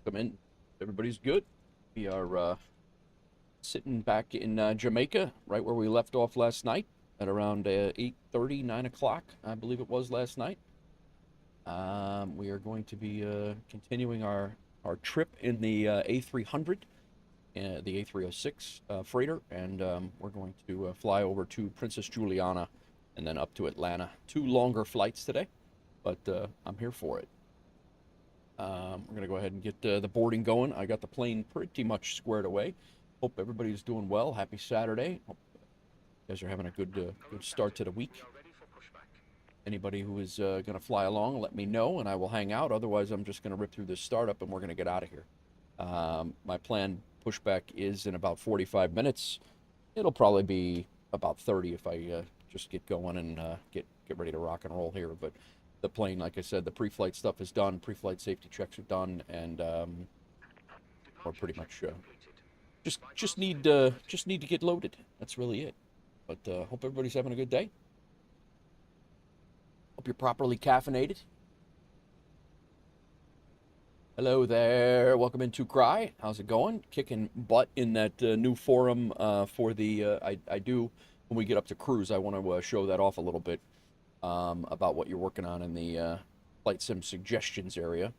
Come in. Everybody's good. We are sitting back in Jamaica, right where we left off last night at around 8:30, 9 o'clock, I believe it was last night. We are going to be continuing our trip in the A300, the A306 Freighter, and we're going to fly over to Princess Juliana and then up to Atlanta. Two longer flights today, but I'm here for it. We're going to go ahead and get the boarding going. I got the plane pretty much squared away. Hope everybody's doing well. Happy Saturday. Hope you guys are having a good start to the week. Anybody who is going to fly along, let me know, and I will hang out. Otherwise, I'm just going to rip through this startup, and we're going to get out of here. My planned pushback is in about 45 minutes. It'll probably be about 30 if I just get going and get ready to rock and roll here. But the plane, like I said, the pre-flight stuff is done. Pre-flight safety checks are done, and we're pretty much just need to get loaded. That's really it. But hope everybody's having a good day. Hope you're properly caffeinated. Hello there. Welcome into Cry. How's it going? Kicking butt in that new forum for the I do when we get up to cruise. I want to show that off a little bit. About what you're working on in the flight sim suggestions area.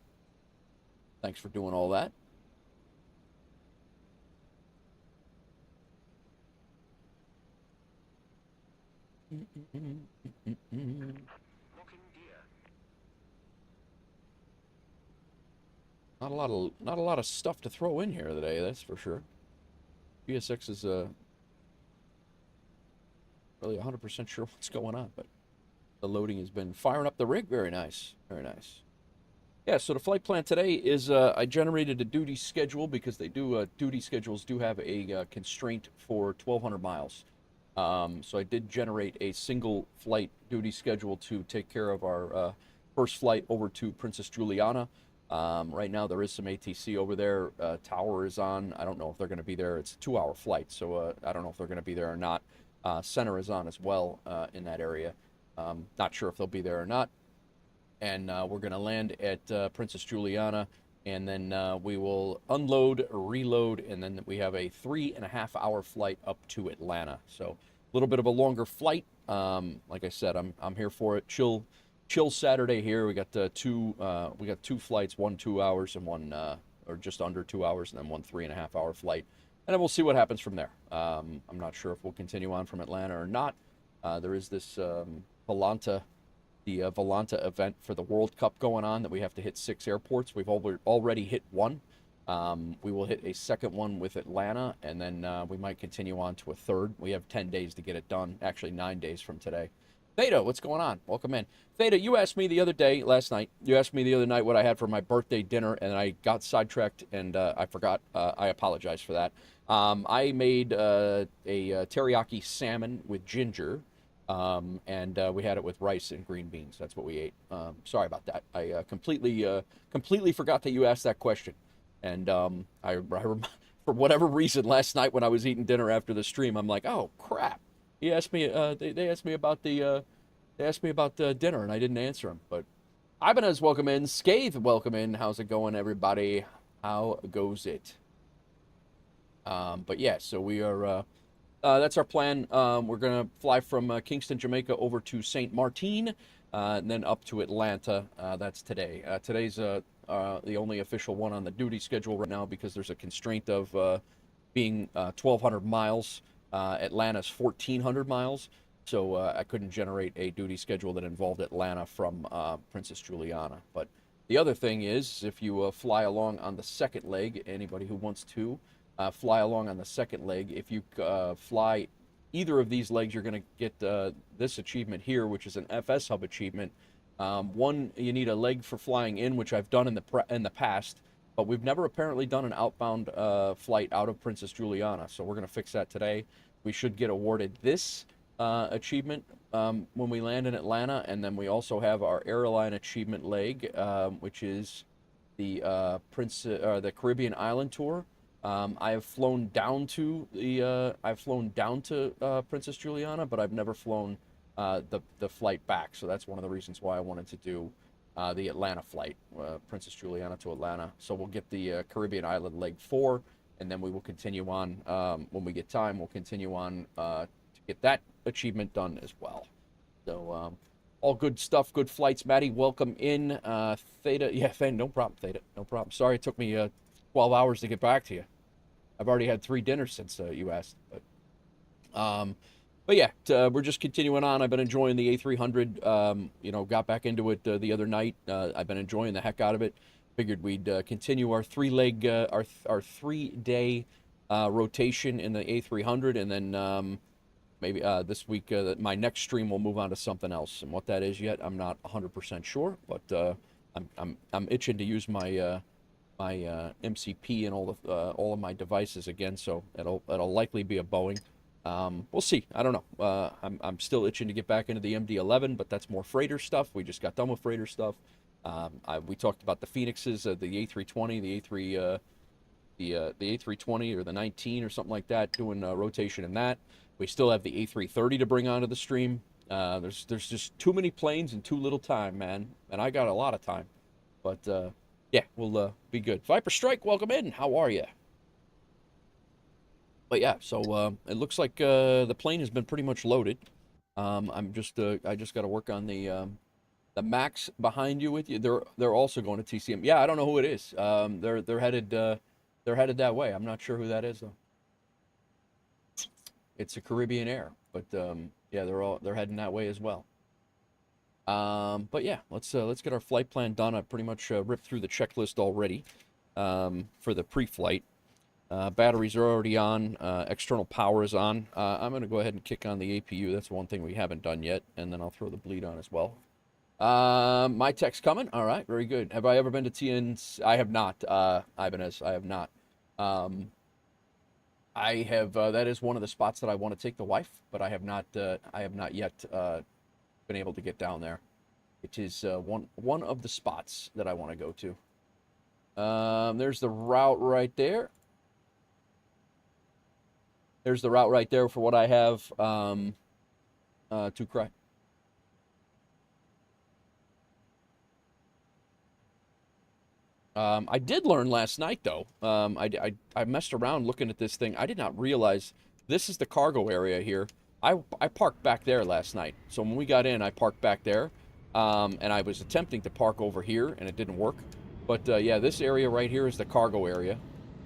Thanks for doing all that. Not a lot of stuff to throw in here today, that's for sure. PSX is really 100% sure what's going on, but the loading has been firing up the rig. Very nice. Very nice. Yeah, so the flight plan today is I generated a duty schedule because they do duty schedules do have a constraint for 1,200 miles. So I did generate a single flight duty schedule to take care of our first flight over to Princess Juliana. Right now there is some ATC over there. Tower is on. I don't know if they're going to be there. It's a 2-hour flight, so I don't know if they're going to be there or not. Center is on as well in that area. Not sure if they'll be there or not. And we're going to land at Princess Juliana, and then we will unload, reload, and then we have a 3.5-hour flight up to Atlanta. So a little bit of a longer flight. Like I said, I'm here for it. Chill Saturday here. We got two flights, one 2 hours and one or just under 2 hours, and then one 3.5-hour flight. And then we'll see what happens from there. I'm not sure if we'll continue on from Atlanta or not. There is this Volanta event for the World Cup going on that we have to hit 6 airports. We've already hit one. We will hit a second one with Atlanta, and then we might continue on to a third. We have 10 days to get it done. Actually, 9 days from today. Theta, what's going on? Welcome in. Theta, you asked me the other day, last night, you asked me the other night what I had for my birthday dinner, and I got sidetracked, and I forgot. I apologize for that. I made a teriyaki salmon with ginger, and we had it with rice and green beans. That's what we ate. Sorry about that. I completely forgot that you asked that question. And for whatever reason, last night when I was eating dinner after the stream, I'm like, oh crap. He asked me. They asked me about the. They asked me about dinner, and I didn't answer him. But Ibanez, welcome in. Scathe, welcome in. How's it going, everybody? How goes it? But yeah, so we are. That's our plan. We're gonna fly from Kingston, Jamaica, over to St. Martin, and then up to Atlanta. That's today. Today's the only official one on the duty schedule right now because there's a constraint of being 1,200 miles. Atlanta's 1,400 miles, so I couldn't generate a duty schedule that involved Atlanta from Princess Juliana. But the other thing is, if you fly along on the second leg, anybody who wants to fly along on the second leg, if you fly either of these legs, you're going to get this achievement here, which is an FSHub achievement. One, you need a leg for flying in, which I've done in the past. But we've never apparently done an outbound flight out of Princess Juliana, so we're going to fix that today. We should get awarded this achievement when we land in Atlanta, and then we also have our airline achievement leg, which is the the Caribbean Island Tour. I have flown down to Princess Juliana, but I've never flown the flight back. So that's one of the reasons why I wanted to do the Atlanta flight, Princess Juliana to Atlanta. So we'll get the Caribbean Island leg 4, and then we will continue on, when we get time, we'll continue on to get that achievement done as well. So all good stuff, good flights. Maddie, welcome in. Theta, yeah, no problem, Theta, no problem. Sorry it took me 12 hours to get back to you. I've already had 3 dinners since you asked, but yeah, we're just continuing on. I've been enjoying the A300. You know, got back into it the other night. I've been enjoying the heck out of it. Figured we'd continue our 3-day rotation in the A300, and then maybe this week my next stream will move on to something else. And what that is yet, I'm not 100% sure. But I'm itching to use my my MCP and all of my devices again. So it'll likely be a Boeing. We'll see. I don't know. I'm still itching to get back into the MD-11, but that's more freighter stuff. We just got done with freighter stuff. We talked about the Phoenixes, the A320, the A320 or the 19 or something like that, doing rotation in that. We still have the A330 to bring onto the stream. There's just too many planes and too little time, man. And I got a lot of time. But yeah, we'll be good. Viper Strike, welcome in. How are you? But yeah, so it looks like the plane has been pretty much loaded. I just got to work on the Max behind you with you. They're also going to TCM. Yeah, I don't know who it is. They're headed that way. I'm not sure who that is though. It's a Caribbean Air, but yeah, they're heading that way as well. But yeah, let's get our flight plan done. I pretty much ripped through the checklist already for the pre-flight. Batteries are already on. External power is on. I'm going to go ahead and kick on the APU. That's one thing we haven't done yet. And then I'll throw the bleed on as well. My tech's coming. All right, very good. Have I ever been to TNCM? I have not, Ibanez. I have not. I have. That is one of the spots that I want to take the wife, but I have not yet been able to get down there. It is one of the spots that I want to go to. There's the route right there. There's the route right there for what I have to cry. I did learn last night, though. I messed around looking at this thing. I did not realize this is the cargo area here. I parked back there last night. So when we got in, I parked back there. And I was attempting to park over here, and it didn't work. But, yeah, this area right here is the cargo area.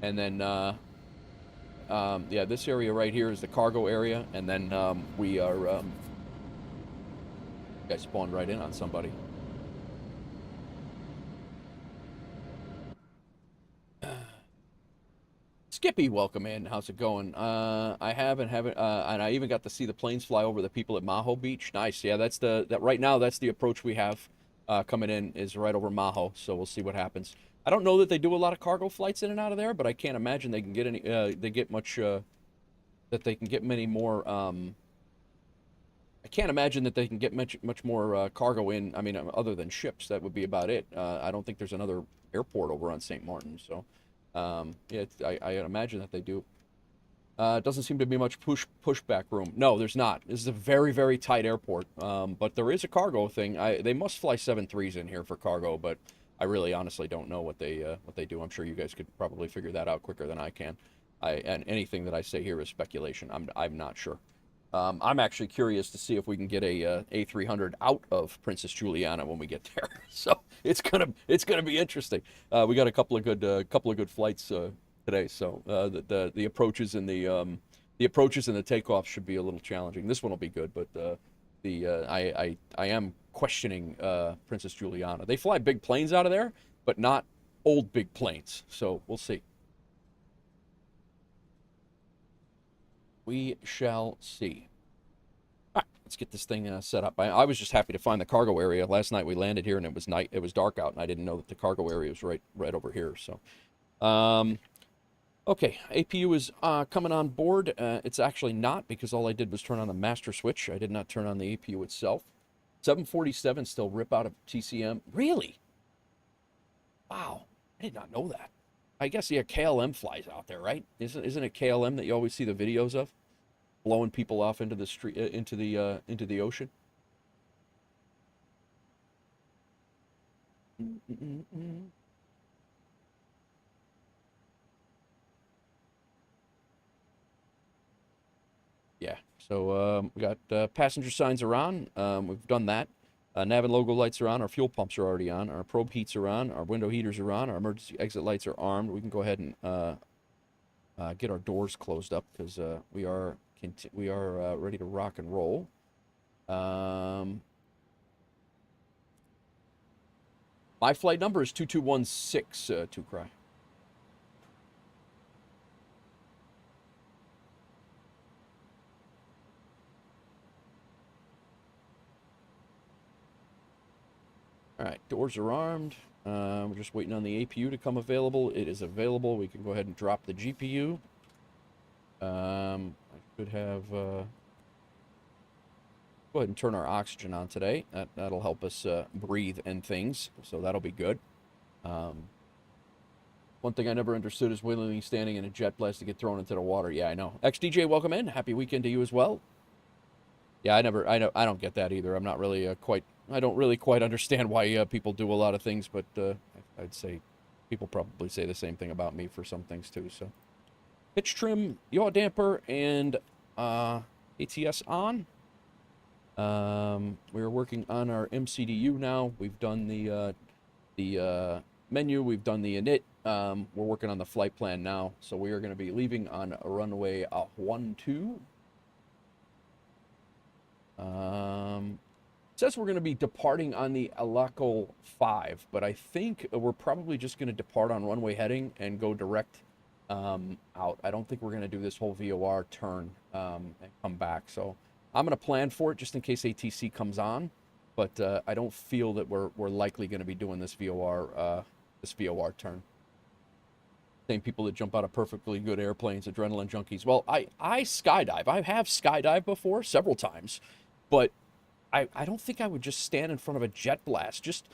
And then... yeah, this area right here is the cargo area, and then we are. You guys spawned right in on somebody. Skippy, welcome in. How's it going? I haven't, and I even got to see the planes fly over the people at Maho Beach. Nice. Yeah, that's right now. That's the approach we have coming in is right over Maho. So we'll see what happens. I don't know that they do a lot of cargo flights in and out of there, but I can't imagine they can get any. They get much. That they can get many more. I can't imagine that they can get much more cargo in. I mean, other than ships, that would be about it. I don't think there's another airport over on St. Martin. So, yeah, I imagine that they do. It doesn't seem to be much pushback room. No, there's not. This is a very, very tight airport. But there is a cargo thing. They must fly 737s in here for cargo, but. I really honestly don't know what they do. I'm sure you guys could probably figure that out quicker than I can. And anything that I say here is speculation. I'm not sure. I'm actually curious to see if we can get a A300 out of Princess Juliana when we get there. So it's gonna be interesting. We got a couple of good flights today. So the approaches and the approaches and the takeoffs should be a little challenging. This one will be good, but I am questioning Princess Juliana. They fly big planes out of there, but not old big planes. So we'll see. We shall see. All right, let's get this thing set up. I was just happy to find the cargo area. Last night we landed here and it was night. It was dark out, and I didn't know that the cargo area was right over here. So, okay, APU is coming on board. It's actually not because all I did was turn on the master switch. I did not turn on the APU itself. 747 still rip out of TCM. Really? Wow, I did not know that. I guess, yeah, KLM flies out there, right? Isn't it KLM that you always see the videos of? Blowing people off into the street, into the ocean? Yeah, so we got passenger signs are on. We've done that. Nav and logo lights are on. Our fuel pumps are already on. Our probe heats are on. Our window heaters are on. Our emergency exit lights are armed. We can go ahead and get our doors closed up because we are ready to rock and roll. My flight number is 2216, 2Cry. All right, doors are armed. We're just waiting on the APU to come available. It is available. We can go ahead and drop the GPU. I should have... go ahead and turn our oxygen on today. That'll help us breathe and things, so that'll be good. One thing I never understood is willingly standing in a jet blast to get thrown into the water. Yeah, I know. XDJ, welcome in. Happy weekend to you as well. Yeah, I don't get that either. I'm not really I don't really quite understand why people do a lot of things, but I'd say people probably say the same thing about me for some things too. So, pitch trim, yaw damper, and ATS on. We're working on our MCDU now. We've done the menu. We've done the init. We're working on the flight plan now. So we are going to be leaving on runway 12. It says we're going to be departing on the Alaco 5, but I think we're probably just going to depart on runway heading and go direct out. I don't think we're going to do this whole VOR turn and come back. So I'm going to plan for it just in case ATC comes on, but I don't feel that we're likely going to be doing this VOR turn. Same people that jump out of perfectly good airplanes, adrenaline junkies. Well, I skydive. I have skydived before several times, but I don't think I would just stand in front of a jet blast.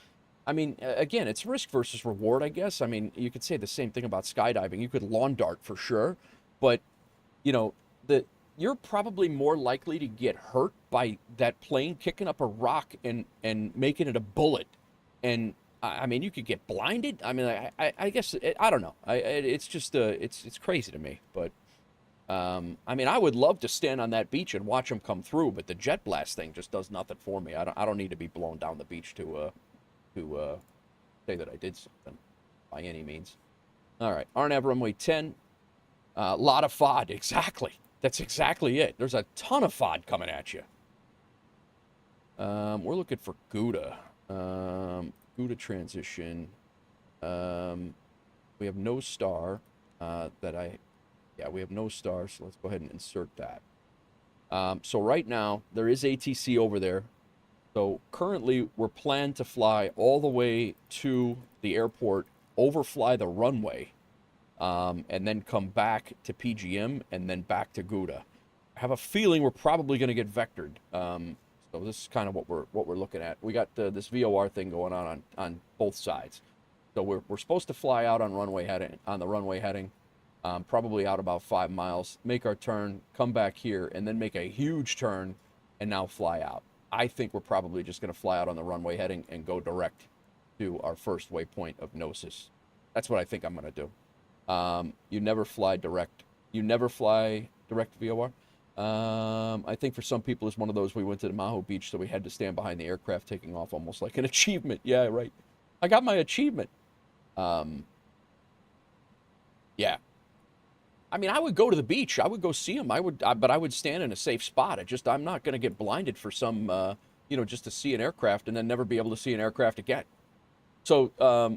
I mean, again, it's risk versus reward, I guess. I mean, you could say the same thing about skydiving. You could lawn dart for sure, but, you know, you're probably more likely to get hurt by that plane kicking up a rock and making it a bullet. And, I mean, you could get blinded. I mean, I guess, I don't know. It's just, it's crazy to me, but... I mean, I would love to stand on that beach and watch them come through, but the jet blast thing just does nothing for me. I don't need to be blown down the beach to say that I did something by any means. All right, RNAV runway 10. A lot of FOD, exactly. That's exactly it. There's a ton of FOD coming at you. We're looking for Gouda. Gouda transition. We have no star Yeah, we have no star, so let's go ahead and insert that. So right now, there is ATC over there. So currently, we're planned to fly all the way to the airport, overfly the runway, and then come back to PGM, and then back to Gouda. I have a feeling we're probably going to get vectored. So this is kind of what we're looking at. We got this VOR thing going on both sides. So we're supposed to fly out on the runway heading. Probably out about 5 miles, make our turn, come back here, and then make a huge turn, and now fly out. I think we're probably just going to fly out on the runway heading and go direct to our first waypoint of Gnosis. That's what I think I'm going to do. You never fly direct. You never fly direct VOR. I think for some people it's one of those, we went to the Maho Beach, so we had to stand behind the aircraft taking off almost like an achievement. Yeah, right. I got my achievement. Yeah. I mean, I would go to the beach. I would go see them. But I would stand in a safe spot. I'm not going to get blinded for some, just to see an aircraft and then never be able to see an aircraft again. So,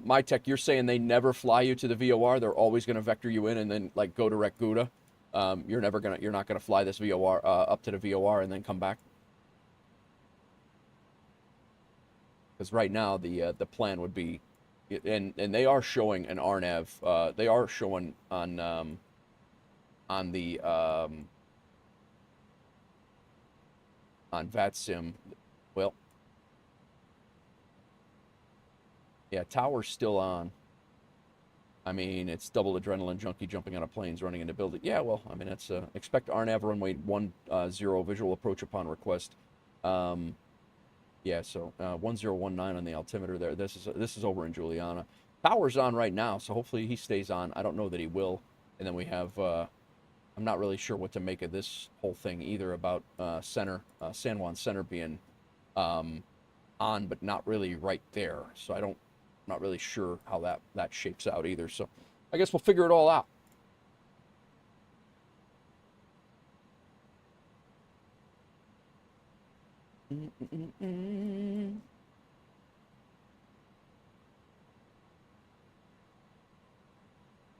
my tech, you're saying they never fly you to the VOR. They're always going to vector you in and then like go direct Gouda. You're not going to fly this VOR up to the VOR and then come back. Because right now the plan would be, and they are showing an RNAV. They are showing on the on VATSIM, well, yeah, tower's still on. I mean, it's double adrenaline junkie jumping out of planes, running into building. Yeah, well, I mean, that's expect RNAV runway 10 visual approach upon request. Yeah, so 1019 on the altimeter there. This is over in Juliana. Power's on right now, so hopefully he stays on. I don't know that he will. And then we have, I'm not really sure what to make of this whole thing either about San Juan Center being on, but not really right there. So I'm not really sure how that shapes out either. So I guess we'll figure it all out.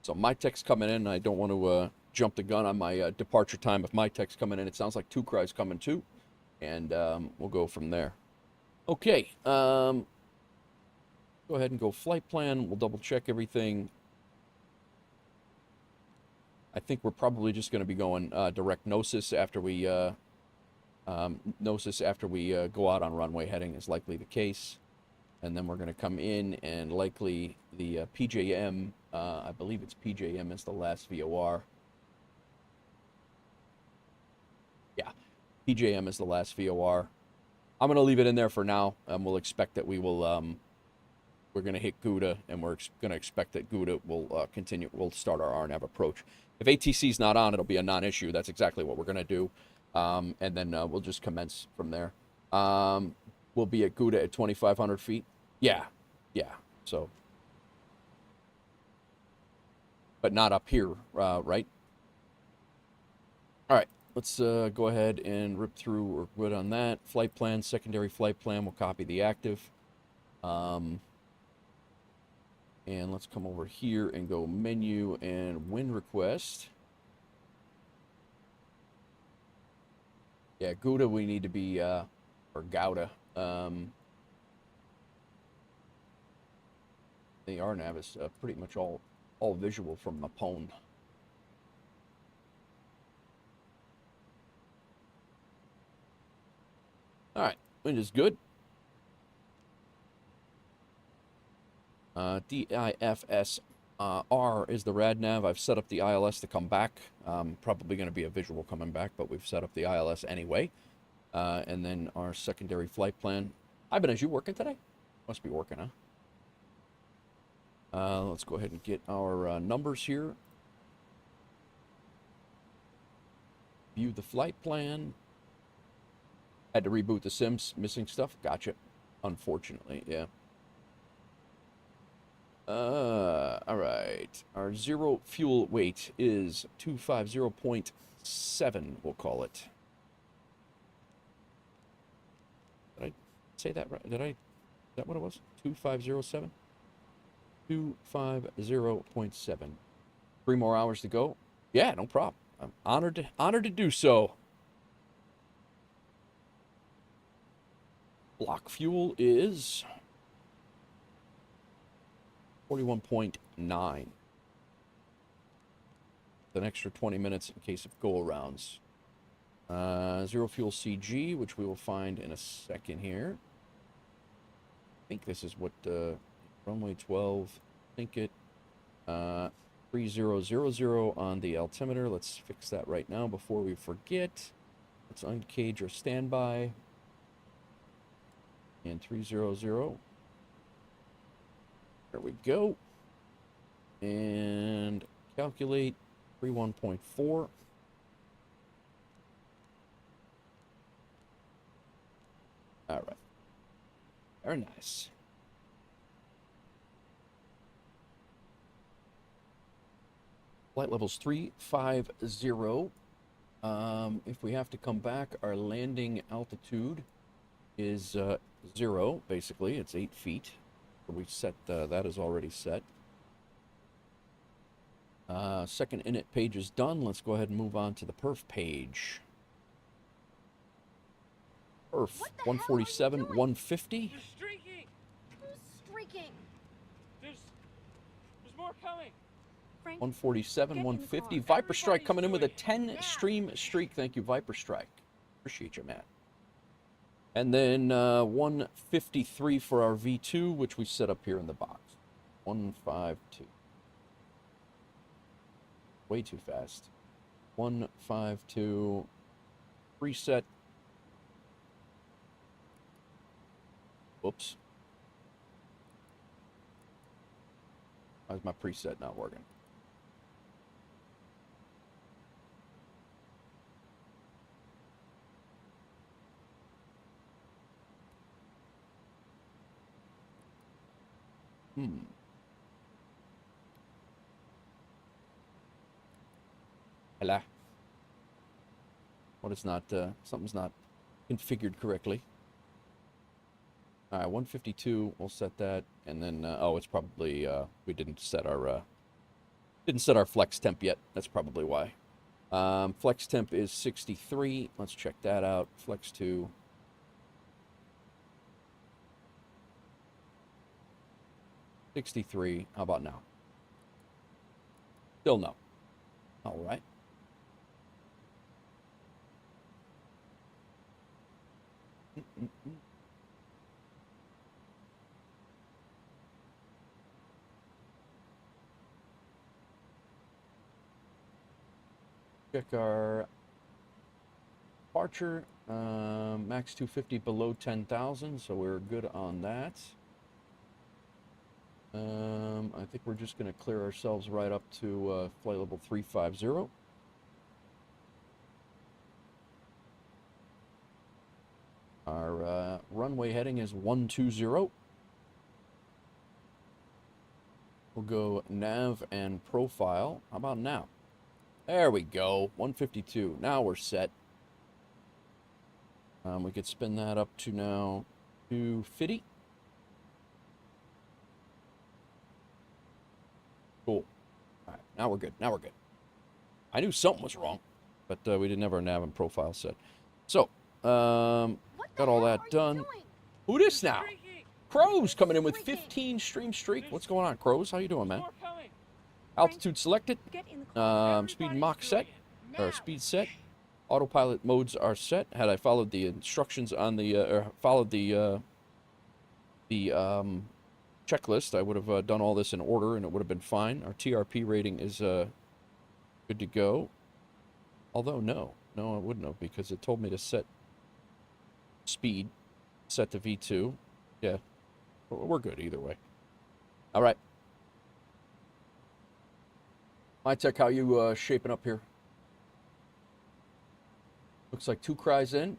So my tech's coming in. I don't want to jump the gun on my departure time. If my tech's coming in, it sounds like 2Cry's coming too. And we'll go from there. Okay. Go ahead and go flight plan. We'll double check everything. I think we're probably just going to be going direct Gnosis after we go out on runway heading is likely the case. And then we're going to come in and likely the PJM, I believe it's PJM is the last VOR. Yeah, PJM is the last VOR. I'm going to leave it in there for now. We'll expect that we will, we're going to hit Gouda, and we're going to expect that Gouda will continue, we'll start our RNAV approach. If ATC's not on, it'll be a non-issue. That's exactly what we're going to do. And then we'll just commence from there. We'll be at Gouda at 2,500 feet. Yeah. So, but not up here, right? All right. Let's go ahead and rip through. We're good on that. Flight plan, secondary flight plan. We'll copy the active. And let's come over here and go menu and wind request. Yeah, Gouda we need to be, or Gouda. The RNAV is pretty much all visual from Mapone. All right, wind is good. DIFS R is the RadNav. I've set up the ILS to come back. Probably going to be a visual coming back, but we've set up the ILS anyway. And then our secondary flight plan. Ibanez, you working today? Must be working, huh? Let's go ahead and get our numbers here. View the flight plan. Had to reboot the sims, missing stuff. Gotcha. Unfortunately, yeah. All right. Our zero fuel weight is 250.7, we'll call it. Did I say that right? Is that what it was? 2507? 250.7. 3 more hours to go. Yeah, no problem. I'm honored to do so. Block fuel is 41.9. An extra 20 minutes in case of go-arounds. Zero fuel CG, which we will find in a second here. I think this is what runway 12. I think it 3000 on the altimeter. Let's fix that right now before we forget. Let's uncage our standby. And 300. There we go. And calculate 31.4. All right. Very nice. Flight level's 350. If we have to come back, our landing altitude is 0, basically. It's 8 feet. We set, that is already set. Second init page is done. Let's go ahead and move on to the perf page. Perf, 147, 150. They're streaking! Who's streaking? There's more coming! 147, 150. Viper Strike coming in with a 10 stream streak. Thank you, Viper Strike. Appreciate you, Matt. And then 153 for our V2, which we set up here in the box. 152. Way too fast. 152. Preset. Whoops. Why is my preset not working? Hello. What is not, something's not configured correctly. All right, 152, we'll set that, and then, oh, it's probably, we didn't set our flex temp yet. That's probably why. Flex temp is 63. Let's check that out. Flex 2. $63. How about now? Still no. All right. Check our departure. Max 250 below 10,000, so we're good on that. I think we're just going to clear ourselves right up to flight level 350. Our runway heading is 120. We'll go nav and profile. How about now? There we go. 152. Now we're set. We could spin that up to now 250. Cool. All right, now we're good. Now we're good. I knew something was wrong, but we didn't have our nav and profile set. So, got all that done. Who this now? Crow's coming in with 15 stream streak. What's going on, Crows? How you doing, man? Altitude selected. Speed Mach set, or speed set. Autopilot modes are set. Had I followed the instructions on the, or followed the checklist, I would have done all this in order, and it would have been fine. Our TRP rating is good to go. Although, no, I wouldn't have, because it told me to set speed, set to V2. Yeah, we're good either way. All right. MyTech, how you shaping up here? Looks like 2 cries in.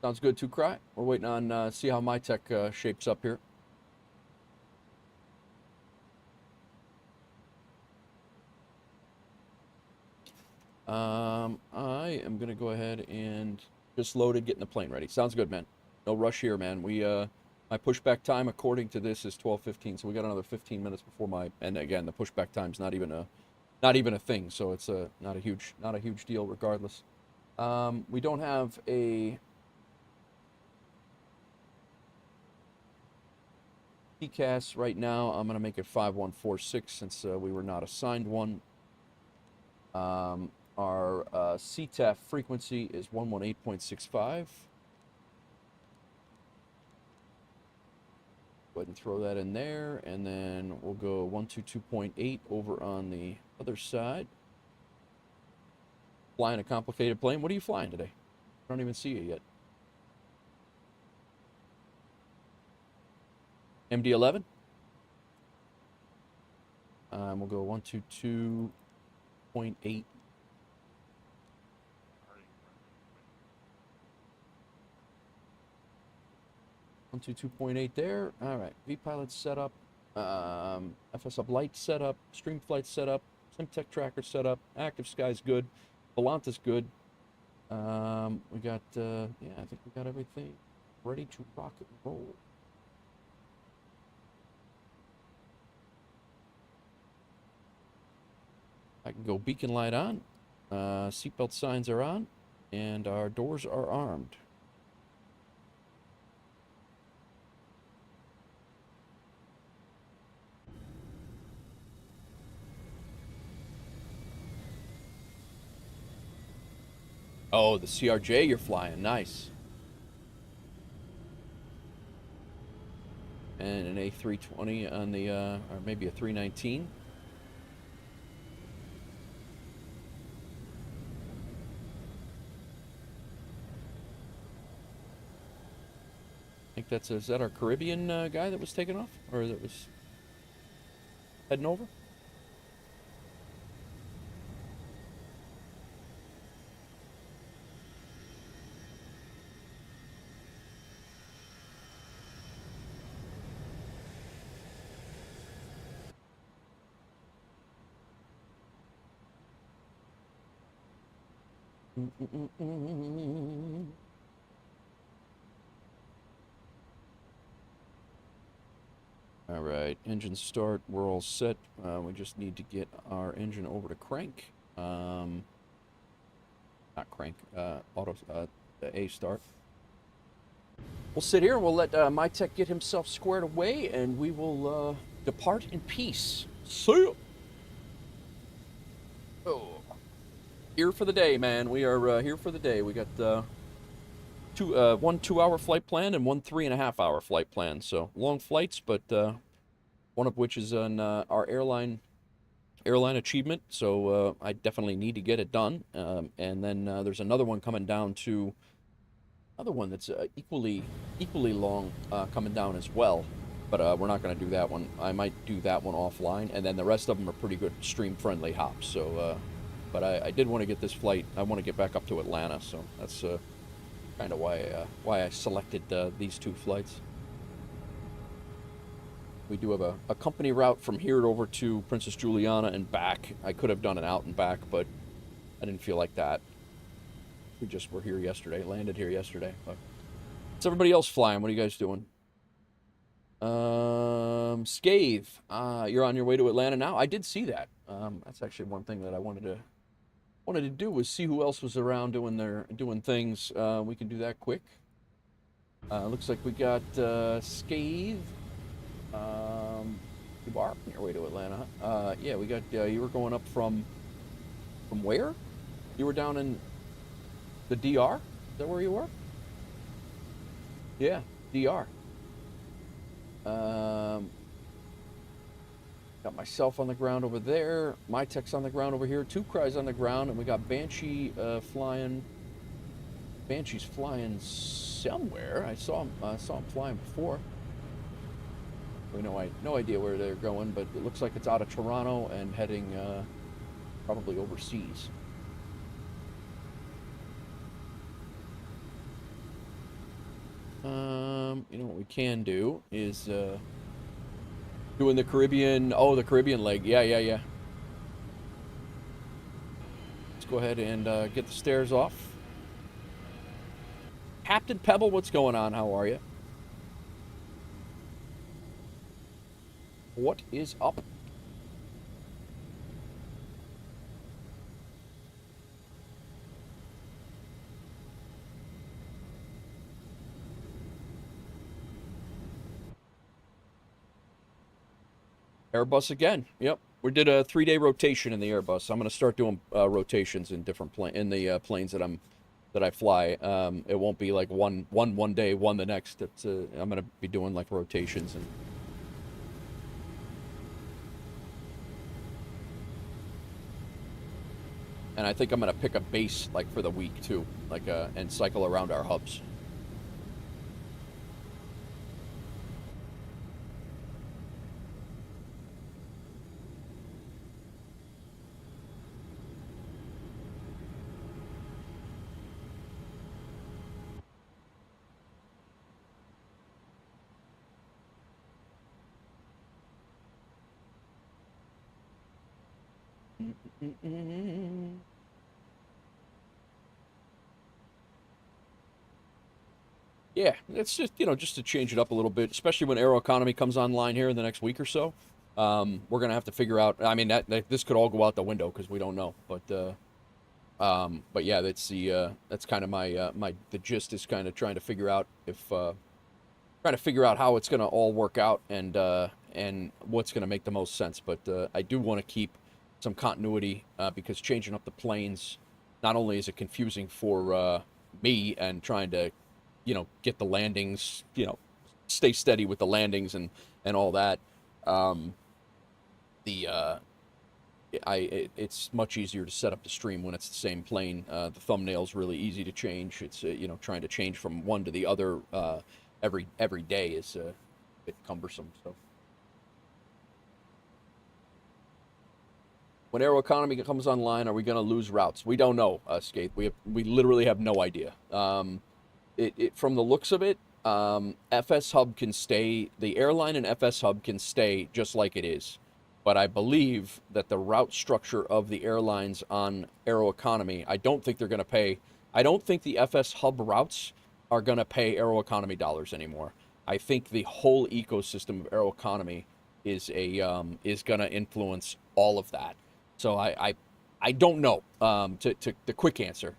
Sounds good, 2 cry. We're waiting on see how MyTech shapes up here. I am gonna go ahead and just loaded, getting the plane ready. Sounds good, man. No rush here, man. We my pushback time according to this is 12:15, so we got another 15 minutes before my. And again, the pushback time's not even a thing, so it's not a huge deal regardless. We don't have a PCAS right now. I'm gonna make it 5146 since we were not assigned one. Our CTAF frequency is 118.65. Go ahead and throw that in there, and then we'll go 122.8 over on the other side. Flying a complicated plane. What are you flying today? I don't even see you yet. MD-11. We'll go 122.8. 122.8 there. All right. V-Pilot setup. FSHub light setup. Streamflight setup. SimTech tracker setup. Active Sky's good. Volanta's good. We got, yeah, I think we got everything ready to rock and roll. I can go beacon light on. Seatbelt signs are on. And our doors are armed. Oh, the CRJ you're flying. Nice. And an A320 on the, or maybe a 319. is that our Caribbean guy that was taking off, or that was heading over? All right, engine start. We're all set. We just need to get our engine over to crank. Not crank. Auto. A start. We'll sit here. We'll let my tech get himself squared away, and we will depart in peace. See ya. Oh, here for the day, man. We are here for the day. We got one 2-hour flight plan and one 3.5-hour flight plan. So long flights, but one of which is on our airline achievement. So I definitely need to get it done. And then there's another one coming down to another one that's equally long coming down as well. But we're not going to do that one. I might do that one offline, and then the rest of them are pretty good stream-friendly hops. So, but I did want to get this flight. I want to get back up to Atlanta, so that's kind of why I selected these two flights. We do have a company route from here over to Princess Juliana and back. I could have done an out and back, but I didn't feel like that. We just were here yesterday, landed here yesterday. But what's everybody else flying? What are you guys doing? Scathe, you're on your way to Atlanta now. I did see that. That's actually one thing that I wanted to do was see who else was around doing things. We can do that quick. Looks like we got Scathe. You are on your way to Atlanta. Yeah, we got. You were going up from where? You were down in the DR. Is that where you were? Yeah, DR. Got myself on the ground over there. My tech's on the ground over here. Two Cries on the ground, and we got Banshee flying. Banshee's flying somewhere. I saw him flying before. We know no idea where they're going, but it looks like it's out of Toronto and heading probably overseas. You know what we can do is doing the Caribbean. Oh, the Caribbean leg. Yeah. Let's go ahead and get the stairs off. Captain Pebble, what's going on? How are you? What is up? Airbus again. Yep, we did a 3-day rotation in the Airbus. I'm going to start doing rotations in different planes that I fly. It won't be like one day, one the next. It's I'm going to be doing like rotations and I think I'm going to pick a base like for the week too, like and cycle around our hubs. Yeah, it's just, just to change it up a little bit, especially when Aeroconomy comes online here in the next week or so. We're going to have to figure out, I mean, that this could all go out the window because we don't know. But yeah, that's kind of the gist is kind of trying to figure out how it's going to all work out and what's going to make the most sense. But I do want to keep some continuity because changing up the planes, not only is it confusing for me and trying to, get the landings, stay steady with the landings and all that. It's much easier to set up the stream when it's the same plane. The thumbnail's really easy to change. It's trying to change from one to the other every day is a bit cumbersome. So when Aeroconomy comes online, are we going to lose routes? We don't know, Skate. We literally have no idea. From the looks of it, FSHub can stay. The airline and FSHub can stay just like it is. But I believe that the route structure of the airlines on Aeroconomy, I don't think they're going to pay. I don't think the FSHub routes are going to pay Aeroconomy dollars anymore. I think the whole ecosystem of Aeroconomy is going to influence all of that. So I don't know. To the quick answer,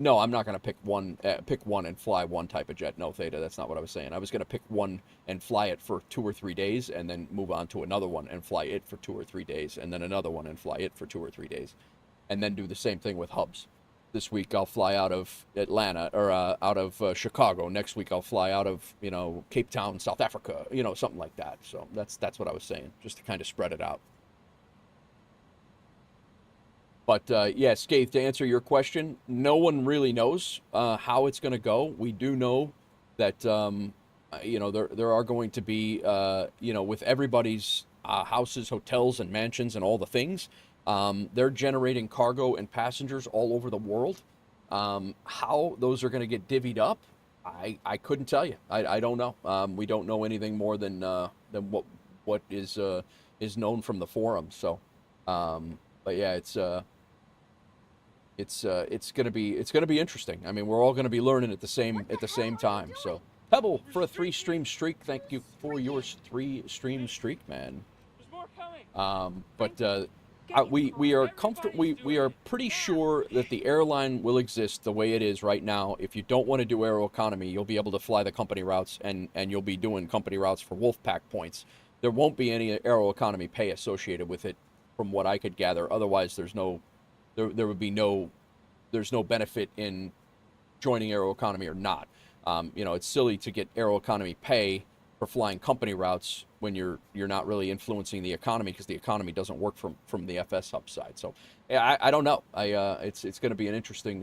no, I'm not going to pick one and fly one type of jet. No, Theta, that's not what I was saying. I was going to pick one and fly it for 2 or 3 days, and then move on to another one and fly it for 2 or 3 days, and then another one and fly it for 2 or 3 days, and then do the same thing with hubs. This week I'll fly out of Atlanta or out of Chicago. Next week I'll fly out of Cape Town, South Africa. Something like that. So that's what I was saying, just to kind of spread it out. But yeah, Scathe, to answer your question, no one really knows how it's going to go. We do know that there are going to be with everybody's houses, hotels, and mansions and all the things. They're generating cargo and passengers all over the world. How those are going to get divvied up, I couldn't tell you. I don't know. We don't know anything more than what is known from the forum. So, but yeah, it's gonna be interesting. I mean, we're all gonna be learning at the same time. So, Pebble for a 3-stream streak. Thank you for your 3-stream streak, man. There's more coming. We are comfortable. We are pretty sure that the airline will exist the way it is right now. If you don't want to do Aeroconomy, you'll be able to fly the company routes, and you'll be doing company routes for Wolfpack points. There won't be any Aeroconomy pay associated with it, from what I could gather. Otherwise, there's no benefit in joining Aeroconomy or not. It's silly to get Aeroconomy pay for flying company routes when you're not really influencing the economy, because the economy doesn't work from the FSHub side. So yeah, I don't know. It's going to be an interesting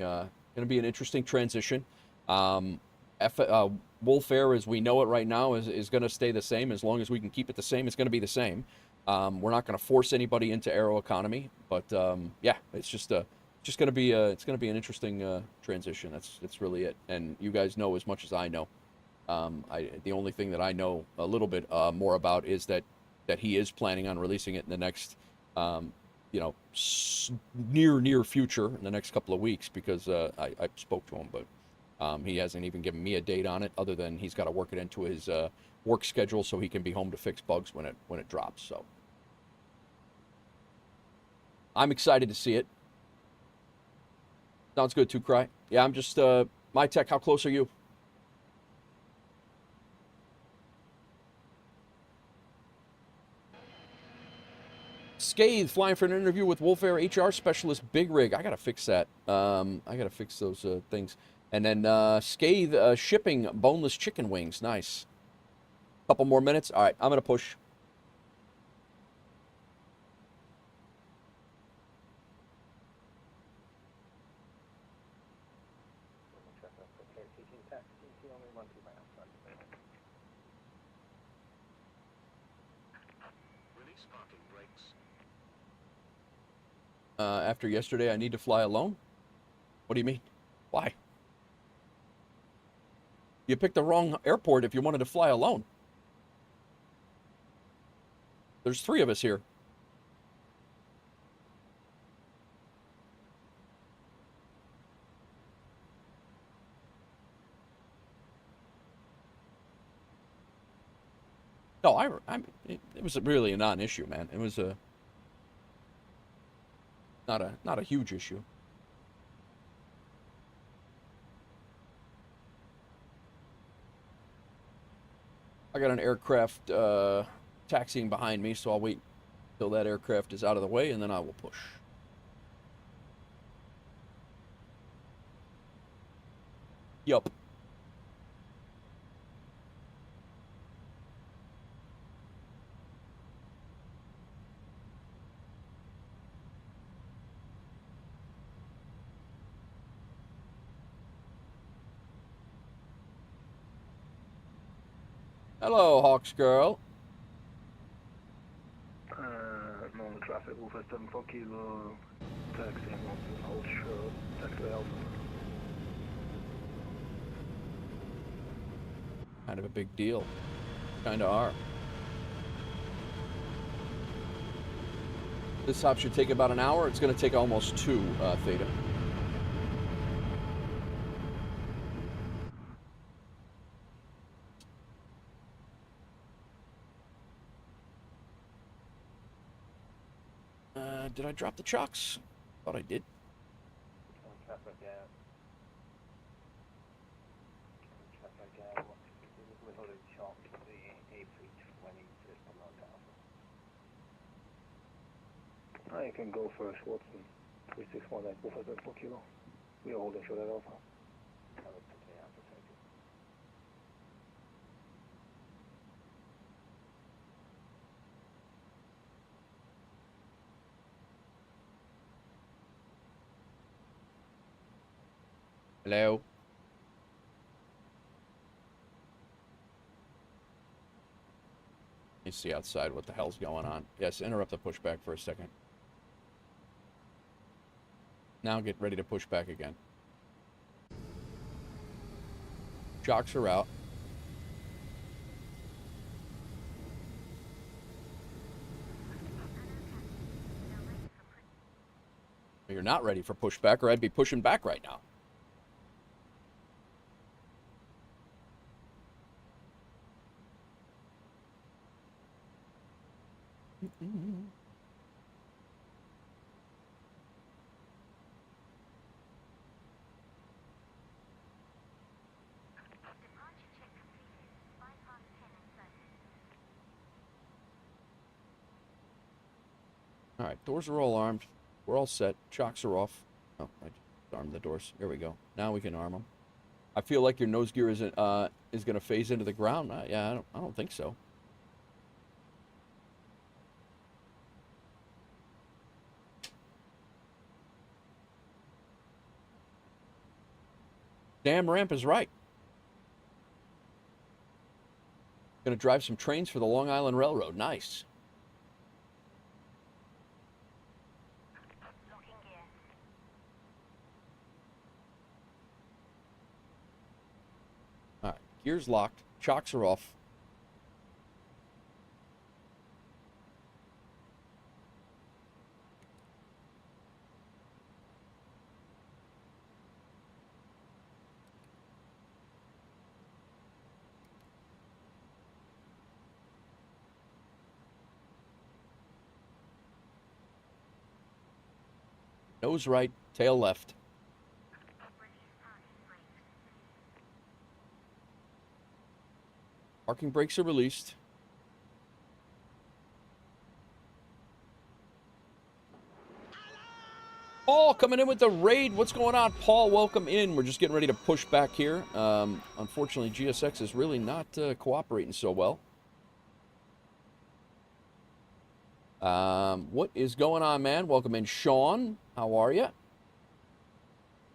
transition. WolfAir, as we know it right now, is going to stay the same. As long as we can keep it the same, it's going to be the same. We're not going to force anybody into Aeroconomy, but yeah, it's going to be an interesting transition. That's really it. And you guys know as much as I know. The only thing that I know a little bit more about is that he is planning on releasing it in the next near future, in the next couple of weeks, because I spoke to him, but he hasn't even given me a date on it, other than he's got to work it into his work schedule so he can be home to fix bugs when it drops. So I'm excited to see it. Sounds good too, Cry. Yeah, I'm just my tech. How close are you? Scathe flying for an interview with WolfAir HR specialist Big Rig. I gotta fix that. I gotta fix those things. And then Scathe shipping boneless chicken wings. Nice. Couple more minutes. All right, I'm gonna push. After yesterday, I need to fly alone? What do you mean? Why? You picked the wrong airport if you wanted to fly alone. There's 3 of us here. No, it was really a non-issue, man. It was not a huge issue. I got an aircraft taxiing behind me, so I'll wait till that aircraft is out of the way, and then I will push. Yup. Hello, Hawks girl. Normal traffic, WolfAir 74 Kilo, taxi and on to Hold Shore, taxi Alpha. Kind of a big deal. Kind of are. This hop should take about an hour. It's going to take almost 2, Theta. Did I drop the chocks? Thought I did. Traffic out. We hold a chalk to the A320 system on Alpha. You can go first, Watson. 3619, WolfAir 74 Kilo. We are holding short at Alpha. Hello. Let me see outside what the hell's going on. Yes, interrupt the pushback for a second. Now get ready to push back again. Chocks are out. You're not ready for pushback, or I'd be pushing back right now. All right, doors are all armed. We're all set. Chocks are off. Oh, I just armed the doors. Here we go. Now we can arm them. I feel like your nose gear isn't is going to phase into the ground. Yeah, I don't think so. Damn ramp is right. Going to drive some trains for the Long Island Railroad. Nice. All right, gears locked. Chocks are off. Nose right, tail left. Parking brakes are released. Paul coming in with the raid. What's going on, Paul? Welcome in. We're just getting ready to push back here. Unfortunately, GSX is really not cooperating so well. What is going on, man? Welcome in, Sean. How are you?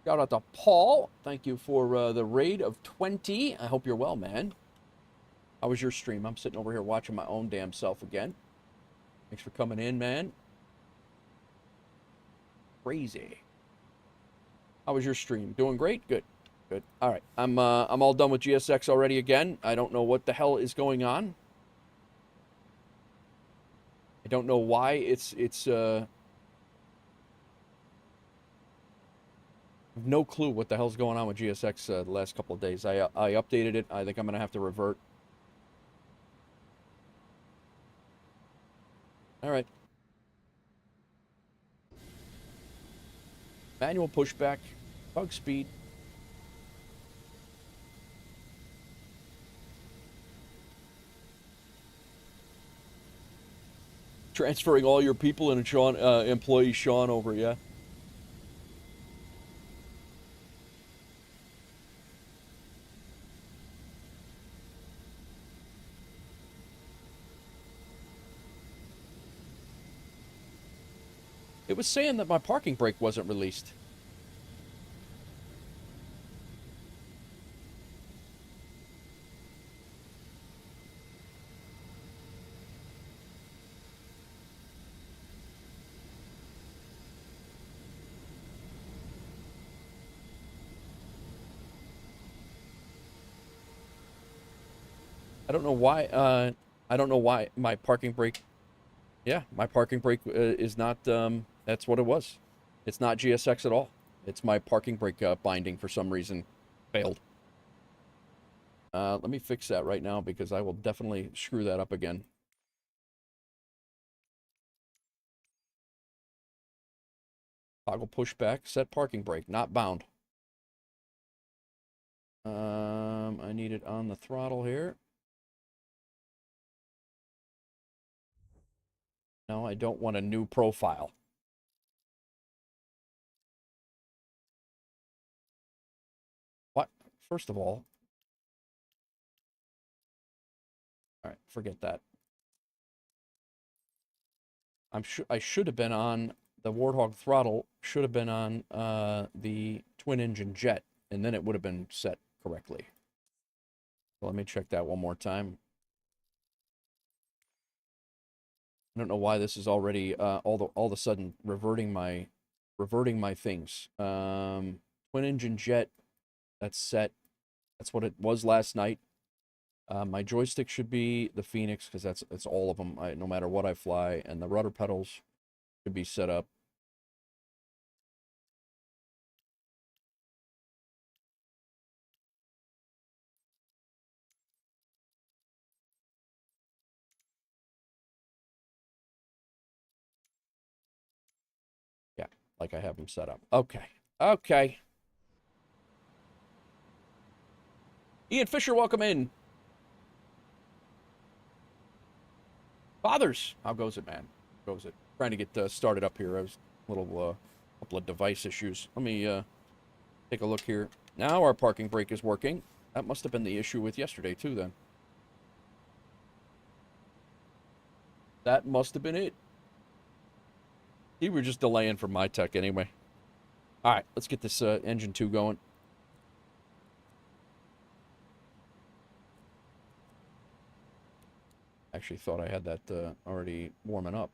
Shout out to Paul. Thank you for the raid of 20. I hope you're well, man. How was your stream? I'm sitting over here watching my own damn self again. Thanks for coming in, man. Crazy. How was your stream? Doing great? Good. Good. All right. I'm all done with GSX already again. I don't know what the hell is going on. I don't know why it's I have no clue what the hell's going on with GSX the last couple of days. I updated it. I think I'm going to have to revert. All right. Manual pushback, bug speed. Transferring all your people and Sean, employee Sean over, yeah. It was saying that my parking brake wasn't released. don't know why. I don't know why my parking brake. Yeah, my parking brake is not. That's what it was. It's not GSX at all. It's my parking brake binding for some reason failed. Let me fix that right now because I will definitely screw that up again. Toggle pushback, set parking brake, not bound. I need it on the throttle here. No, I don't want a new profile. What? First of all right, forget that. I should have been on the Warthog throttle, should have been on the twin engine jet, and then it would have been set correctly. So let me check that one more time. I don't know why this is already all of a sudden reverting my things. Twin engine jet, that's set. That's what it was last night. My joystick should be the Phoenix because that's all of them. No matter what I fly, and the rudder pedals should be set up. Yeah, like I have them set up. Okay. Okay. Ian Fisher, welcome in. Fathers, how goes it, man? How goes it? Trying to get started up here. I was a little couple of device issues. Let me take a look here. Now our parking brake is working. That must have been the issue with yesterday too, then. That must have been it. You were just delaying for my tech anyway. All right, let's get this engine 2 going. Actually thought I had that already warming up.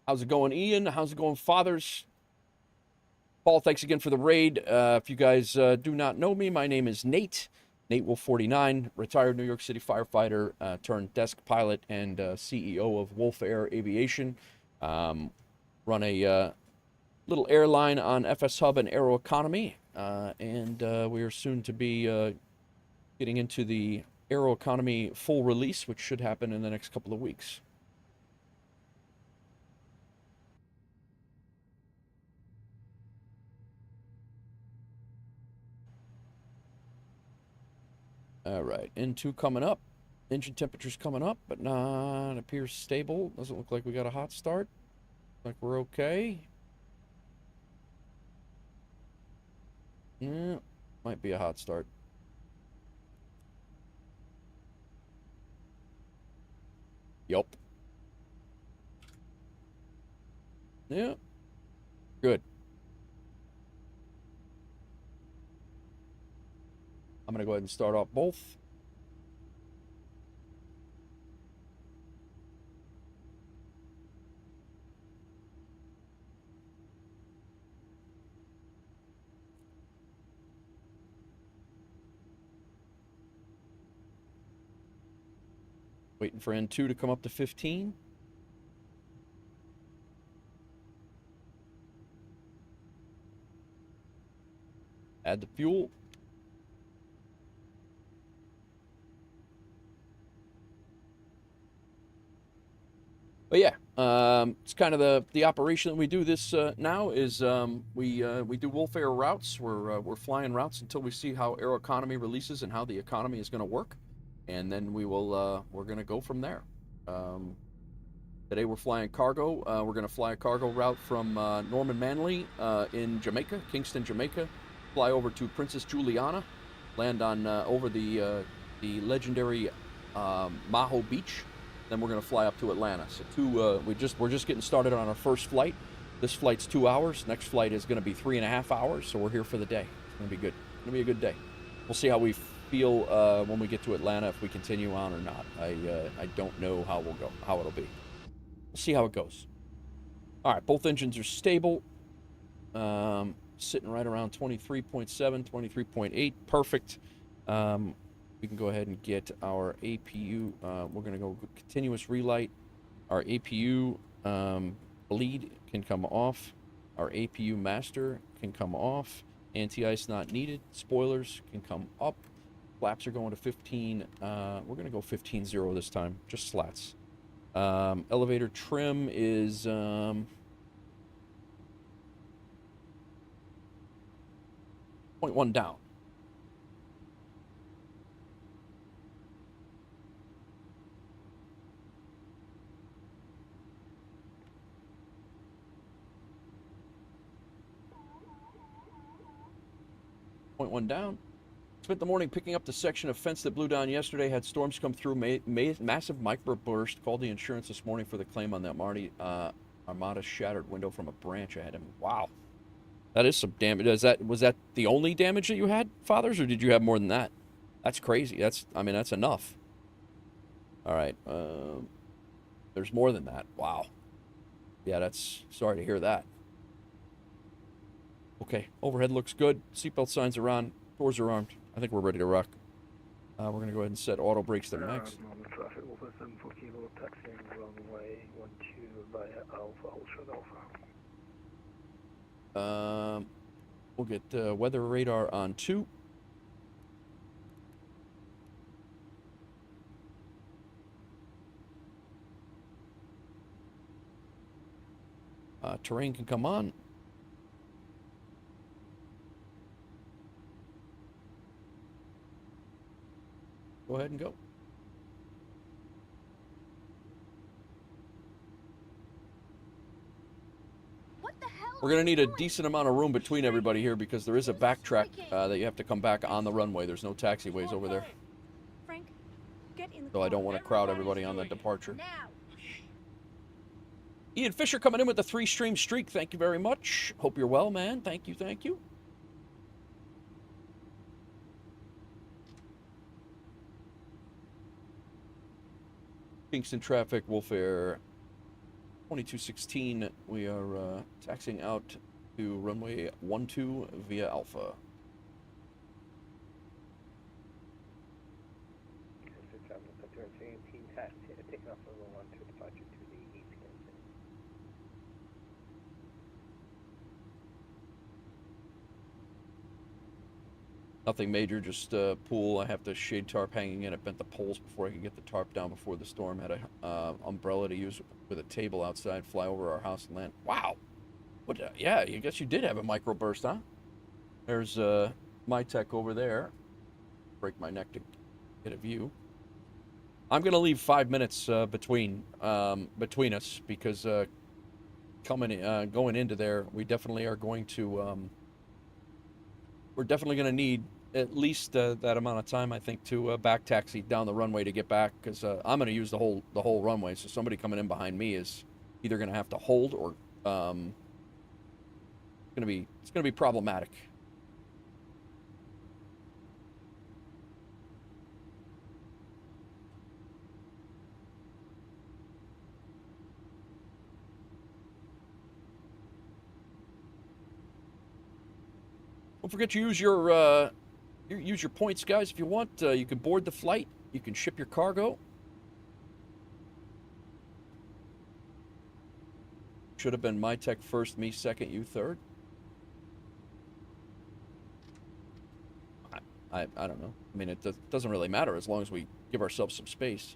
How's it going, Ian? How's it going, Fathers? Paul, thanks again for the raid. If you guys do not know me, my name is Nate. Nate Wolf 49, retired New York City firefighter, turned desk pilot and CEO of WolfAir Aviation. Run a little airline on FSHub and Aeroconomy, and we are soon to be getting into the Aeroconomy full release, which should happen in the next couple of weeks. All right, N2 coming up. Engine temperature's coming up, but not appears stable. Doesn't look like we got a hot start. Like we're okay. Yeah, might be a hot start. Yup. Yeah. Good. I'm going to go ahead and start off both. Waiting for N2 to come up to 15. Add the fuel. But yeah, it's kind of the operation that we do this now is we do WolfAir routes. We're flying routes until we see how Aeroconomy releases and how the economy is going to work, and then we're going to go from there. Today we're flying cargo. We're going to fly a cargo route from Norman Manley in Jamaica, Kingston, Jamaica. Fly over to Princess Juliana, land on over the legendary Maho Beach. Then we're going to fly up to Atlanta. So we're just getting started on our first flight. This flight's 2 hours. Next flight is going to be 3.5 hours. So we're here for the day. It's going to be good. It's going to be a good day. We'll see how we feel when we get to Atlanta, if we continue on or not. I don't know how we'll go, how it'll be. We'll see how it goes. All right, both engines are stable. Sitting right around 23.7, 23.8. Perfect. we can go ahead and get our APU. We're going to go continuous relight. Our APU bleed can come off. Our APU master can come off. Anti-ice not needed. Spoilers can come up. Flaps are going to 15. We're going to go 15-0 this time. Just slats. Elevator trim is... 0.1 down. Point one down. Spent the morning picking up the section of fence that blew down yesterday. Had storms come through. Massive microburst. Called the insurance this morning for the claim on that Armada shattered window from a branch ahead of him. Wow. That is some damage. Was that the only damage that you had, Fathers, or did you have more than that? That's crazy. That's enough. All right. There's more than that. Wow. Yeah, that's... Sorry to hear that. Okay. Overhead looks good. Seatbelt signs are on. Doors are armed. I think we're ready to rock. We're going to go ahead and set auto brakes to max. Normal traffic, Wolf SM for Kilo, taxiing runway 12 via Alpha, hold short Alpha. We'll get weather radar on 2. Terrain can come on. Go ahead and go. We're going to need a decent amount of room between everybody here because there is a backtrack that you have to come back on the runway. There's no taxiways over there. Frank, get in the So I don't want to crowd everybody on the departure. now. Ian Fisher coming in with the 3-stream streak. Thank you very much. Hope you're well, man. Thank you, thank you. Kingston traffic, WolfAir 2216. We are taxiing out to runway 12 via Alpha. Nothing major, just pool. I have the shade tarp hanging in. It bent the poles before I could get the tarp down before the storm. Had a umbrella to use with a table outside, fly over our house and land. Wow. What? Yeah, I guess you did have a microburst, huh? There's my tech over there. Break my neck to get a view. I'm gonna leave 5 minutes between us because going into there, we definitely are going to. We're definitely gonna need at least that amount of time, I think, to back taxi down the runway to get back, because I'm going to use the whole runway. So somebody coming in behind me is either going to have to hold or it's going to be problematic. Don't forget to use your points, guys, if you want. You can board the flight. You can ship your cargo. Should have been my tech first, me second, you third. I don't know. I mean, it doesn't really matter as long as we give ourselves some space.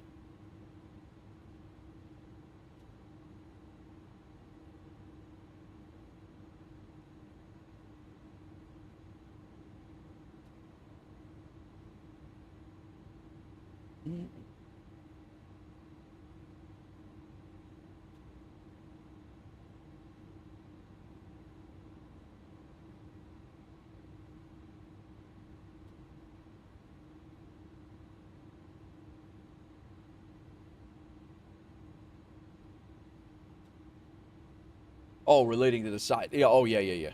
Oh, relating to the side. Yeah. Oh, yeah.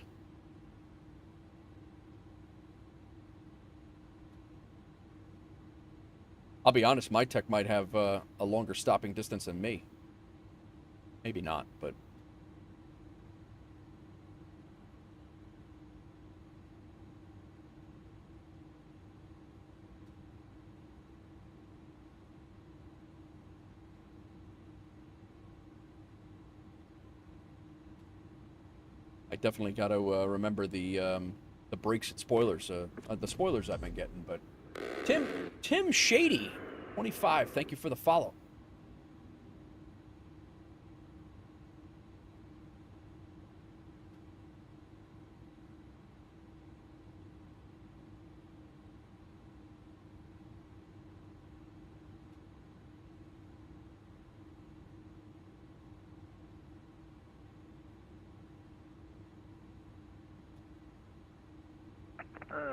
I'll be honest, my tech might have a longer stopping distance than me. Maybe not, but... I definitely got to remember the brakes and spoilers, the spoilers I've been getting. But Tim Shady, 25, thank you for the follow.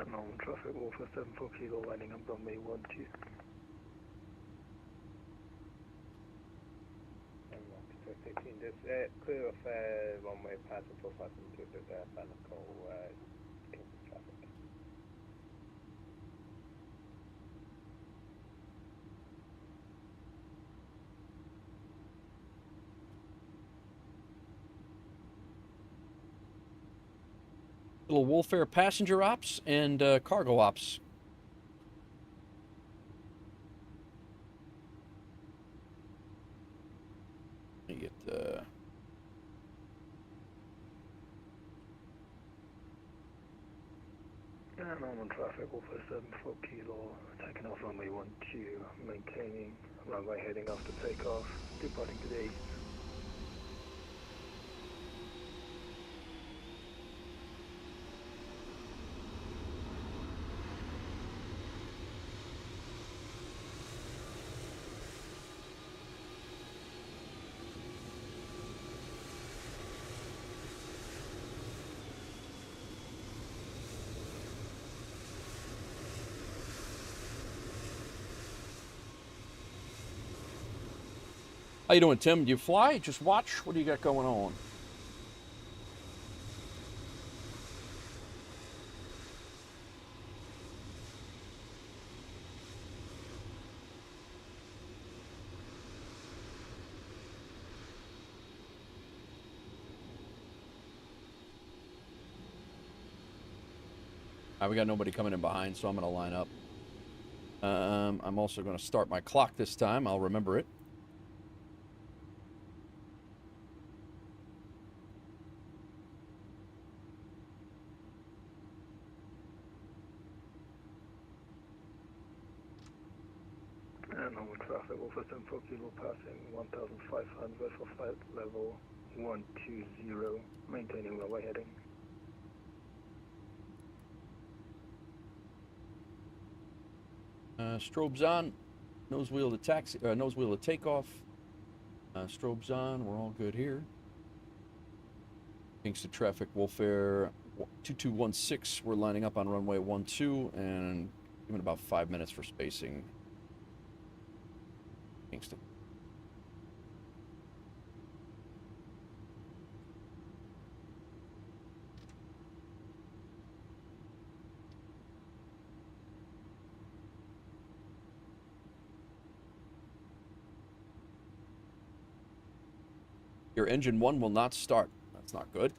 Normal traffic, WolfAir 74 Kilo, lining up runway 12. Just clear off runway passing for 5 into the Banaco Kingston traffic. Little WolfAir passenger ops and cargo ops. Let me get Normal traffic, WolfAir 74 Kilo, taking off runway 12, maintaining runway heading after takeoff, departing to the east. How you doing, Tim? Do you fly? Just watch? What do you got going on? We got nobody coming in behind, so I'm going to line up. I'm also going to start my clock this time. I'll remember it. Normal traffic, WolfAir 74 Kilo, passing 1,500 for flight level 120, maintaining runway heading. Strobes on, nose wheel to taxi, nose wheel to takeoff. Strobes on, we're all good here. Kingston traffic, WolfAir 2216, we're lining up on runway 12 and giving about 5 minutes for spacing. Kingston. Your engine 1 will not start. That's not good.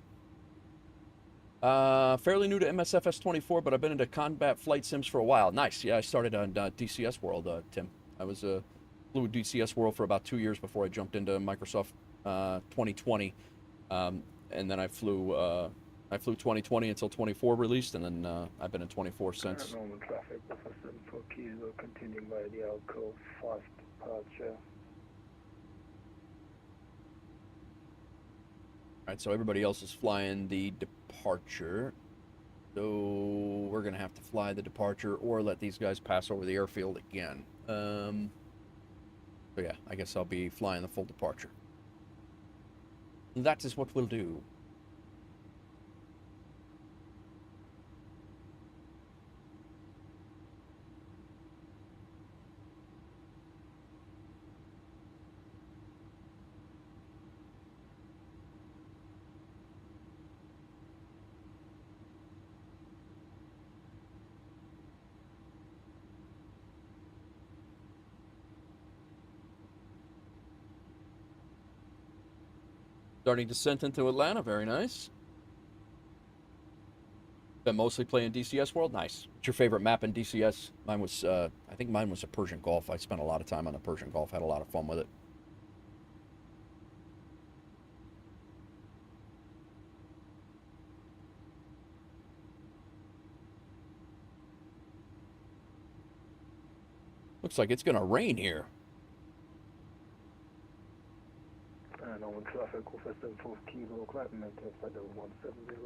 Fairly new to MSFS 24, but I've been into combat flight sims for a while. Nice. Yeah, I started on DCS World, Tim. I was flew DCS World for about 2 years before I jumped into Microsoft 2020, and then I flew 2020 until 24 released, and then I've been in 24 since. Normal traffic, WolfAir 74 Kilo, continuing by the Alco, fast departure. All right, so everybody else is flying the departure. So we're going to have to fly the departure or let these guys pass over the airfield again. So yeah, I guess I'll be flying the full departure. That is what we'll do. Starting descent into Atlanta, very nice. Been mostly playing DCS World, nice. What's your favorite map in DCS? Mine was, I think mine was the Persian Gulf. I spent a lot of time on the Persian Gulf, had a lot of fun with it. Looks like it's gonna rain here. Norman traffic, Wolf SM4 Kilo, climb maintain flight level 170.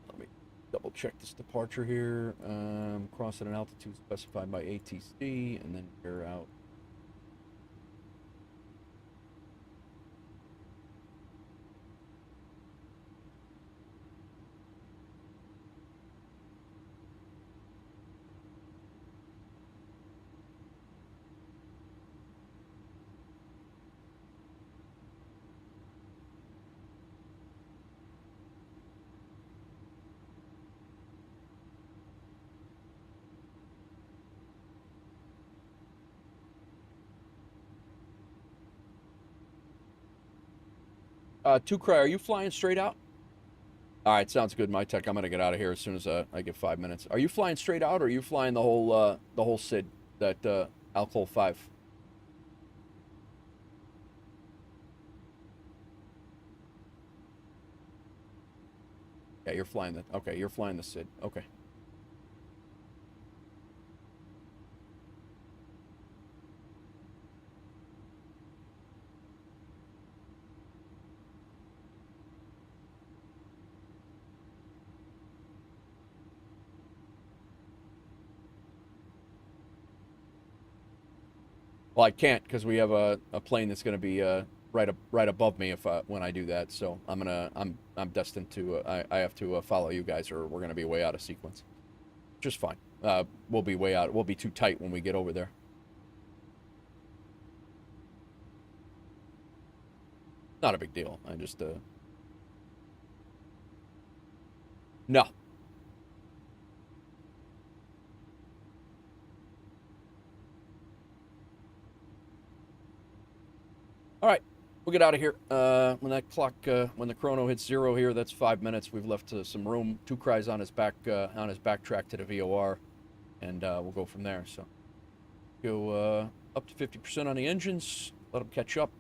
Let me double check this departure here. Cross at an altitude specified by ATC, and then you're out. Two Cry, are you flying straight out? All right, sounds good, my tech. I'm gonna get out of here as soon as I get 5 minutes. Are you flying straight out, or are you flying the whole SID, that Alcol 5? Yeah, you're flying the. Okay, you're flying the SID. Okay. Well, I can't because we have a plane that's going to be right above me if when I do that. So I'm destined to I have to follow you guys, or we're going to be way out of sequence. Just fine. We'll be way out. We'll be too tight when we get over there. Not a big deal. I just no. All right, we'll get out of here. When that clock, when the chrono hits 0 here, that's 5 minutes. We've left some room. Two Cries on his back track to the VOR, and we'll go from there. So go up to 50% on the engines. Let them catch up.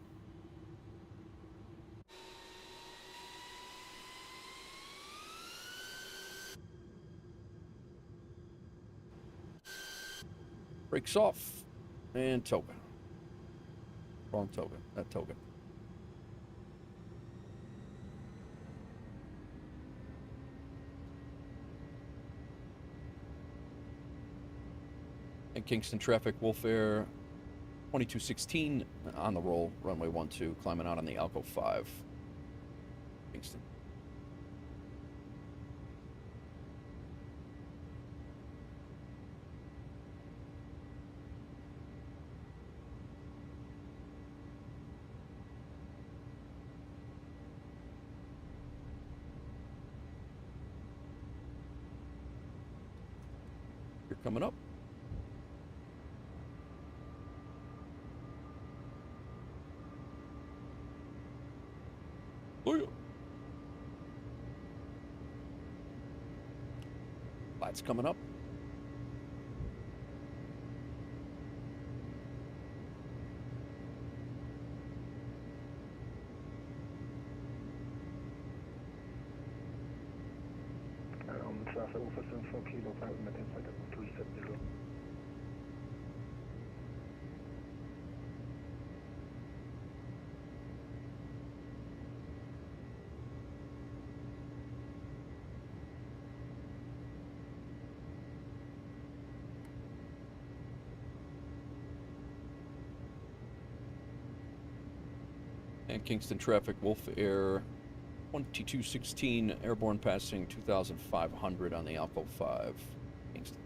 Brakes off, and toga. Wrong toga, that toga. And Kingston traffic, WolfAir 2216 on the roll, runway 12, climbing out on the Alco 5. Kingston. You're coming up. Oh yeah. Lights coming up. Traffic, Wolf SM4 Kilo, climb maintain flight level 370. And Kingston traffic, WolfAir 2216, airborne passing 2,500 on the Alco 5, Kingston.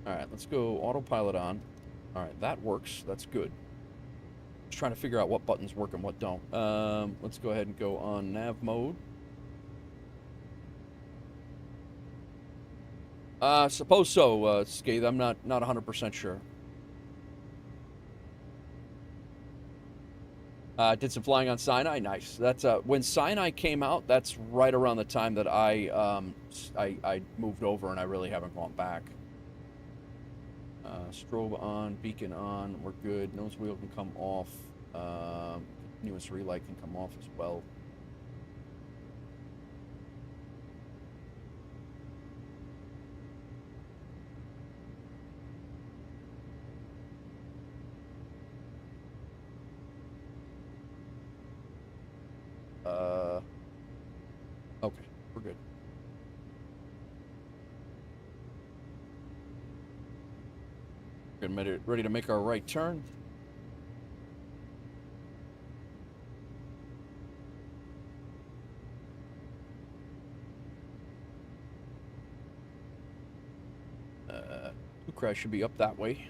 All right, let's go autopilot on. All right, that works. That's good. Just trying to figure out what buttons work and what don't. Let's go ahead and go on nav mode. Suppose so, Scathe. I'm not 100% sure. Did some flying on Sinai. Nice. That's when Sinai came out. That's right around the time that I moved over, and I really haven't gone back. Strobe on, beacon on. We're good. Nose wheel can come off. Continuous relay can come off as well. Okay, we're good. We're ready to make our right turn. Crash should be up that way.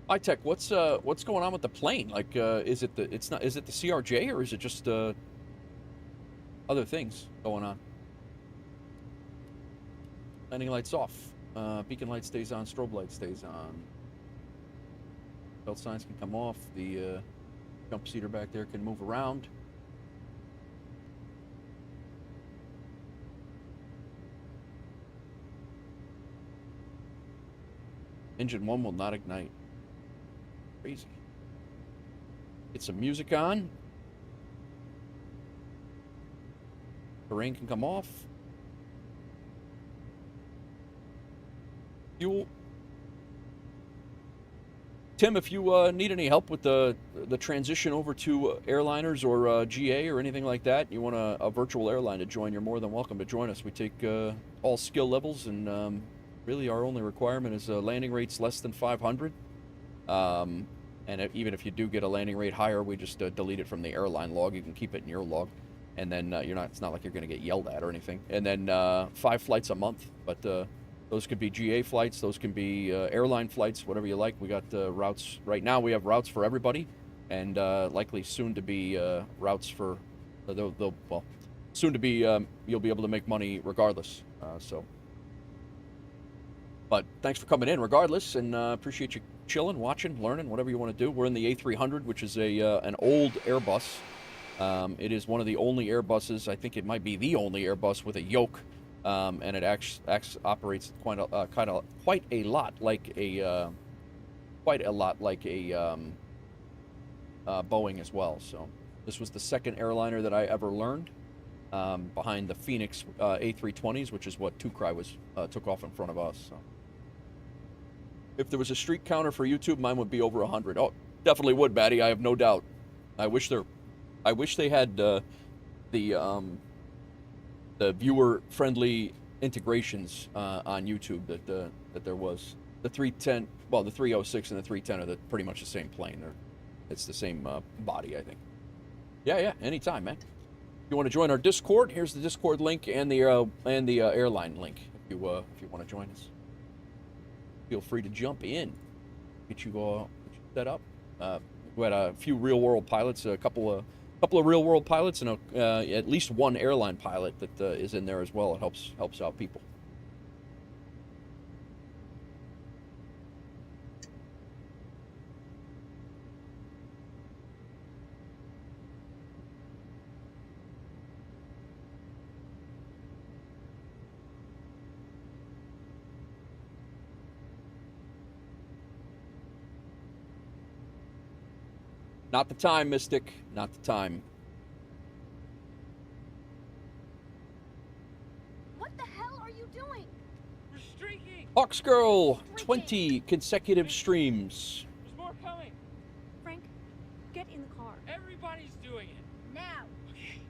Hi Tech, what's going on with the plane? Like, is it the CRJ or is it just other things going on? Landing lights off. Beacon light stays on. Strobe light stays on. Belt signs can come off. The jump seater back there can move around. Engine 1 will not ignite. Crazy. Get some music on. Terrain can come off. Fuel. Tim, if you need any help with the transition over to airliners or GA or anything like that, you want a virtual airline to join, you're more than welcome to join us. We take all skill levels, and really our only requirement is landing rates less than 500. And even if you do get a landing rate higher, we just delete it from the airline log. You can keep it in your log, and then it's not like you're going to get yelled at or anything. And then 5 flights a month, but those could be GA flights, those can be airline flights, whatever you like. We got routes right now. We have routes for everybody, and likely soon to be routes for well, soon to be you'll be able to make money regardless. But thanks for coming in regardless, and appreciate you chilling, watching, learning, whatever you want to do. We're in the A300, which is an old Airbus. It is one of the only Airbuses. I think it might be the only Airbus with a yoke, and it operates quite a lot like a Boeing as well. So this was the second airliner that I ever learned, behind the Phoenix A320s, which is what Tukrai took off in front of us. So. If there was a streak counter for YouTube, mine would be over 100. Oh, definitely would, Batty. I have no doubt. I wish they had the viewer-friendly integrations on YouTube that there was. The 310, well, the 306 and the 310 are pretty much the same plane. It's the same body, I think. Yeah, anytime, man. If you want to join our Discord, here's the Discord link and the airline link. If you want to join us. Feel free to jump in, get you set up. We had a few real-world pilots, a couple of real-world pilots, and at least one airline pilot that is in there as well. It helps out people. Not the time, Mystic. Not the time. What the hell are you doing? We're streaking! Hawks Girl, 20 consecutive streams. There's more coming! Frank, get in the car. Everybody's doing it! Now! Okay.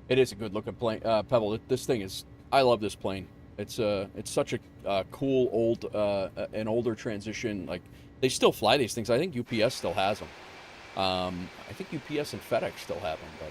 It is a good looking plane, Pebble. This thing is. I love this plane. It's such a cool old an older transition. Like they still fly these things. I think UPS still has them. I think UPS and FedEx still have them, but.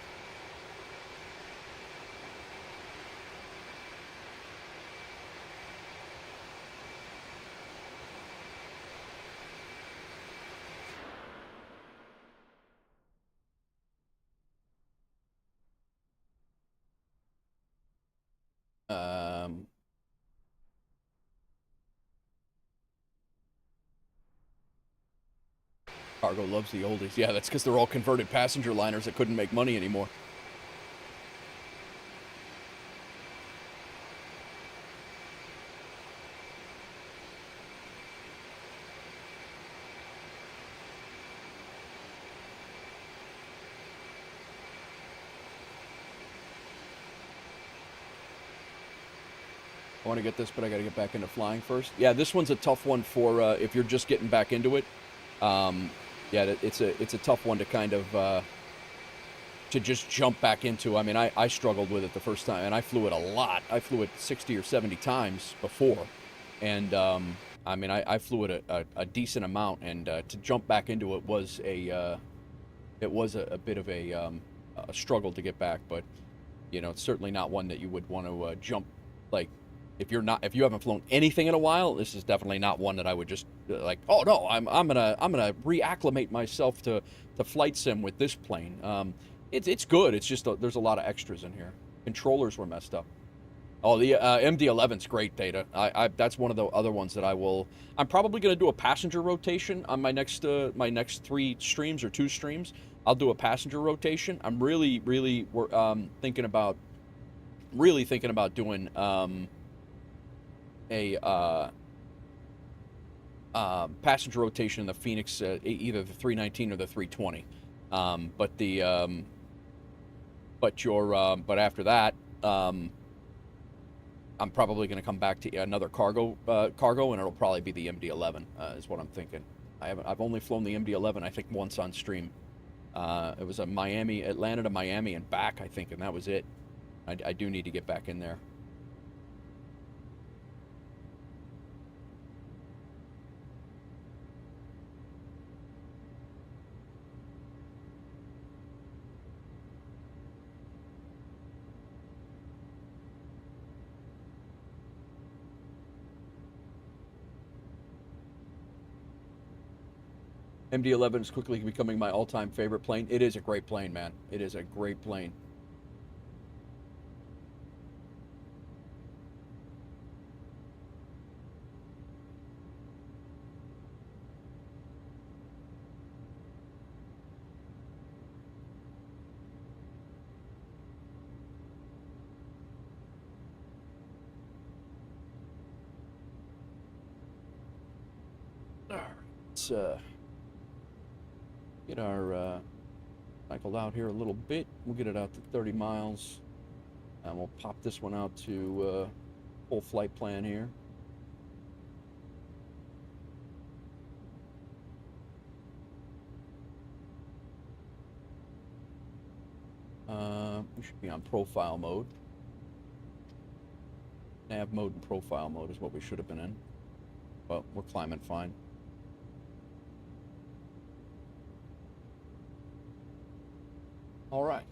Cargo loves the oldies. Yeah, that's because they're all converted passenger liners that couldn't make money anymore. I want to get this, but I got to get back into flying first. Yeah, this one's a tough one for if you're just getting back into it. Yeah, it's a tough one to kind of to just jump back into. I mean, I struggled with it the first time, and I flew it a lot. I flew it 60 or 70 times before, and I mean, I flew it a decent amount, and to jump back into it was a bit of a struggle to get back. But you know, it's certainly not one that you would want to jump like. If you haven't flown anything in a while, this is definitely not one that I would just like. Oh no, I'm gonna reacclimate myself to flight sim with this plane. It's good. It's just there's a lot of extras in here. Controllers were messed up. Oh, the MD-11's great, Data. That's one of the other ones that I'm probably gonna do a passenger rotation on my next 3 streams or 2 streams. I'll do a passenger rotation. I'm really thinking about doing a passenger rotation in the Phoenix, either the 319 or the 320. But after that, I'm probably going to come back to another cargo, and it'll probably be the MD-11 is what I'm thinking. I've only flown the MD-11 I think once on stream. It was Atlanta to Miami and back, I think, and that was it. I do need to get back in there. MD-11 is quickly becoming my all-time favorite plane. It is a great plane, man. It is a great plane. Let's get our cycled out here a little bit. We'll get it out to 30 miles. And we'll pop this one out to full flight plan here. We should be on profile mode. Nav mode and profile mode is what we should have been in. But we're climbing fine. All right.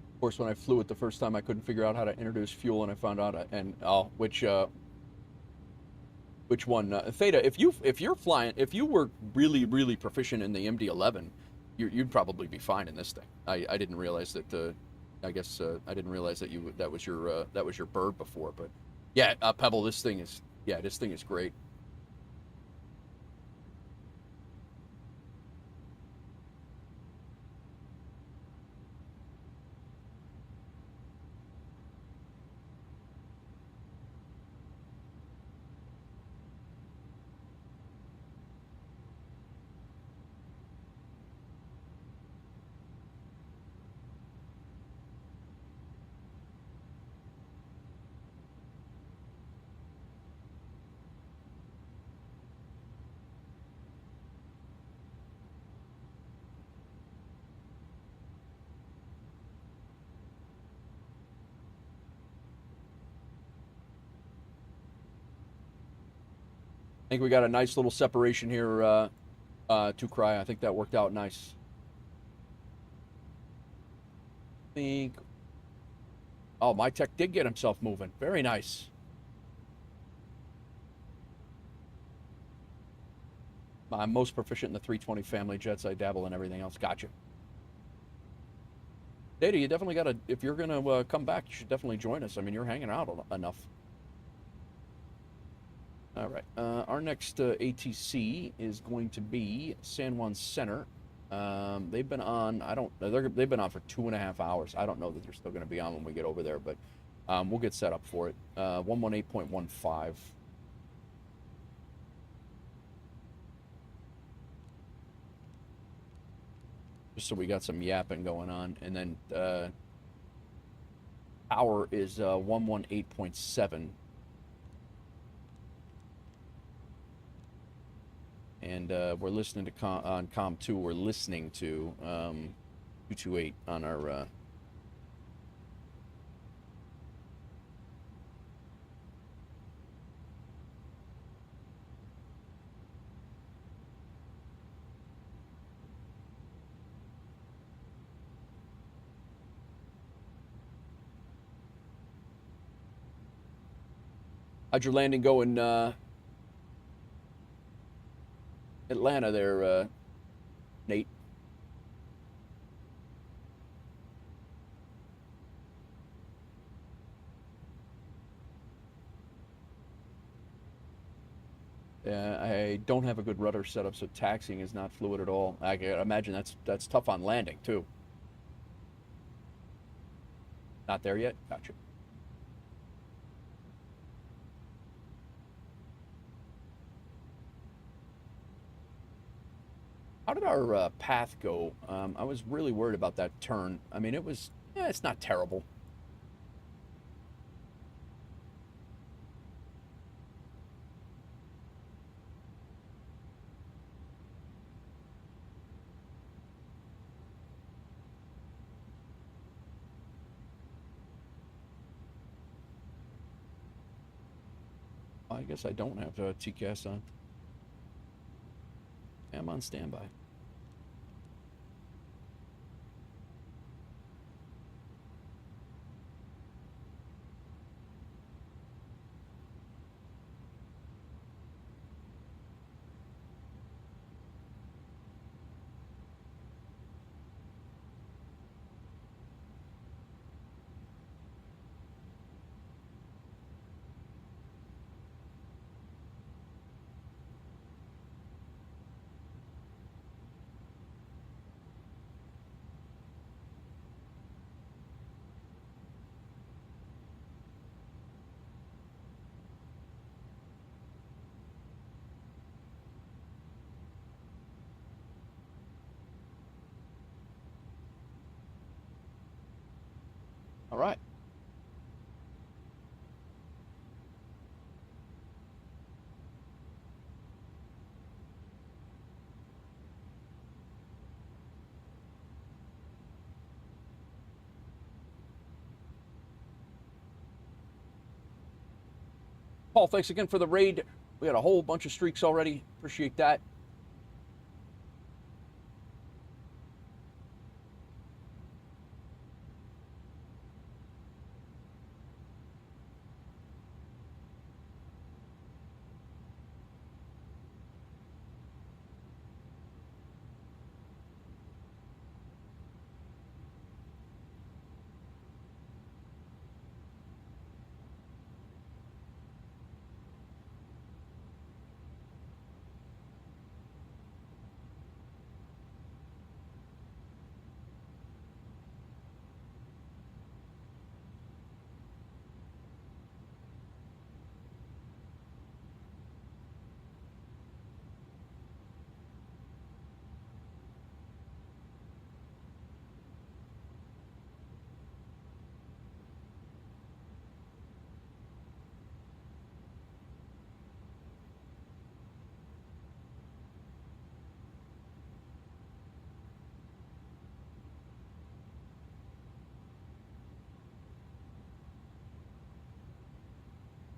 Of course, when I flew it the first time, I couldn't figure out how to introduce fuel, and I found out which one? Theta, if you were really proficient in the MD-11, you'd probably be fine in this thing. I didn't realize that. I guess I didn't realize that that was your bird before. But yeah, Pebble, this thing is great. think we got a nice little separation here, to Cry. I think that worked out nice. Think. Oh, my tech did get himself moving. Very nice. I'm most proficient in the 320 family jets. I dabble in everything else. Gotcha. Data, you definitely got to, if you're going to come back, you should definitely join us. I mean, you're hanging out enough. All right. Our next ATC is going to be San Juan Center. They've been on, they've been on for 2.5 hours. I don't know that they're still going to be on when we get over there, but we'll get set up for it. 118.15. Just so we got some yapping going on. And then power is 118.7. And we're listening to on COM 2, we're listening to 228 on our how'd your landing go in Atlanta there, Nate? I don't have a good rudder setup, so taxiing is not fluid at all. I can imagine that's tough on landing too. Not there yet? Gotcha. How did our path go? I was really worried about that turn. I mean, it was, it's not terrible. I guess I don't have TCAS on. I'm on standby. All right. Paul, thanks again for the raid. We got a whole bunch of streaks already. Appreciate that.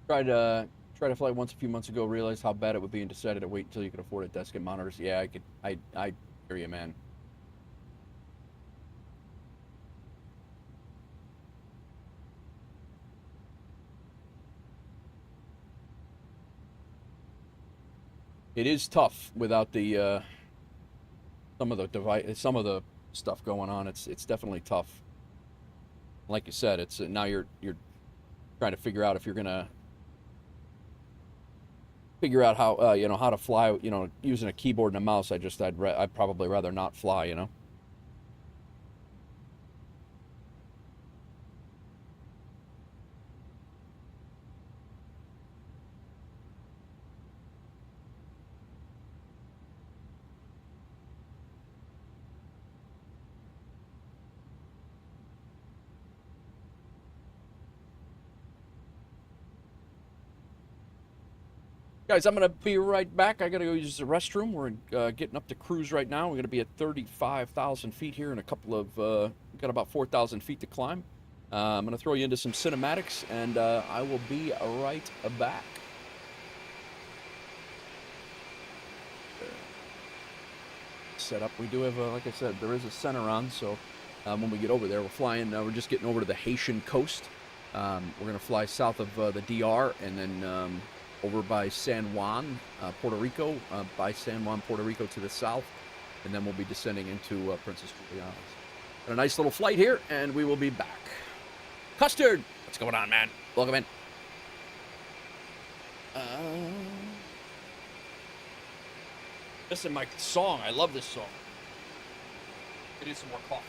Tried Tried to fly once a few months ago, realized how bad it would be and decided to wait until you could afford a desk and monitors. Yeah, I hear you, man. It is tough without the some of the stuff going on. It's definitely tough. Like you said, it's now you're trying to figure out if you're gonna figure out how how to fly, using a keyboard and a mouse. I'd probably rather not fly, Guys, I'm going to be right back. I got to go use the restroom. We're getting up to cruise right now. We're going to be at 35,000 feet here in a couple of, got about 4,000 feet to climb. I'm going to throw you into some cinematics, and I will be right back. Set up. We do have, like I said, there is a center on, so when we get over there, we're flying, we're just getting over to the Haitian coast. We're going to fly south of the DR, and then over by San Juan, Puerto Rico, by San Juan, Puerto Rico to the south, and then we'll be descending into Princess Juliana. Got a nice little flight here, and we will be back. Custard! What's going on, man? Welcome in. Listen, my song. I love this song. It is some more coffee.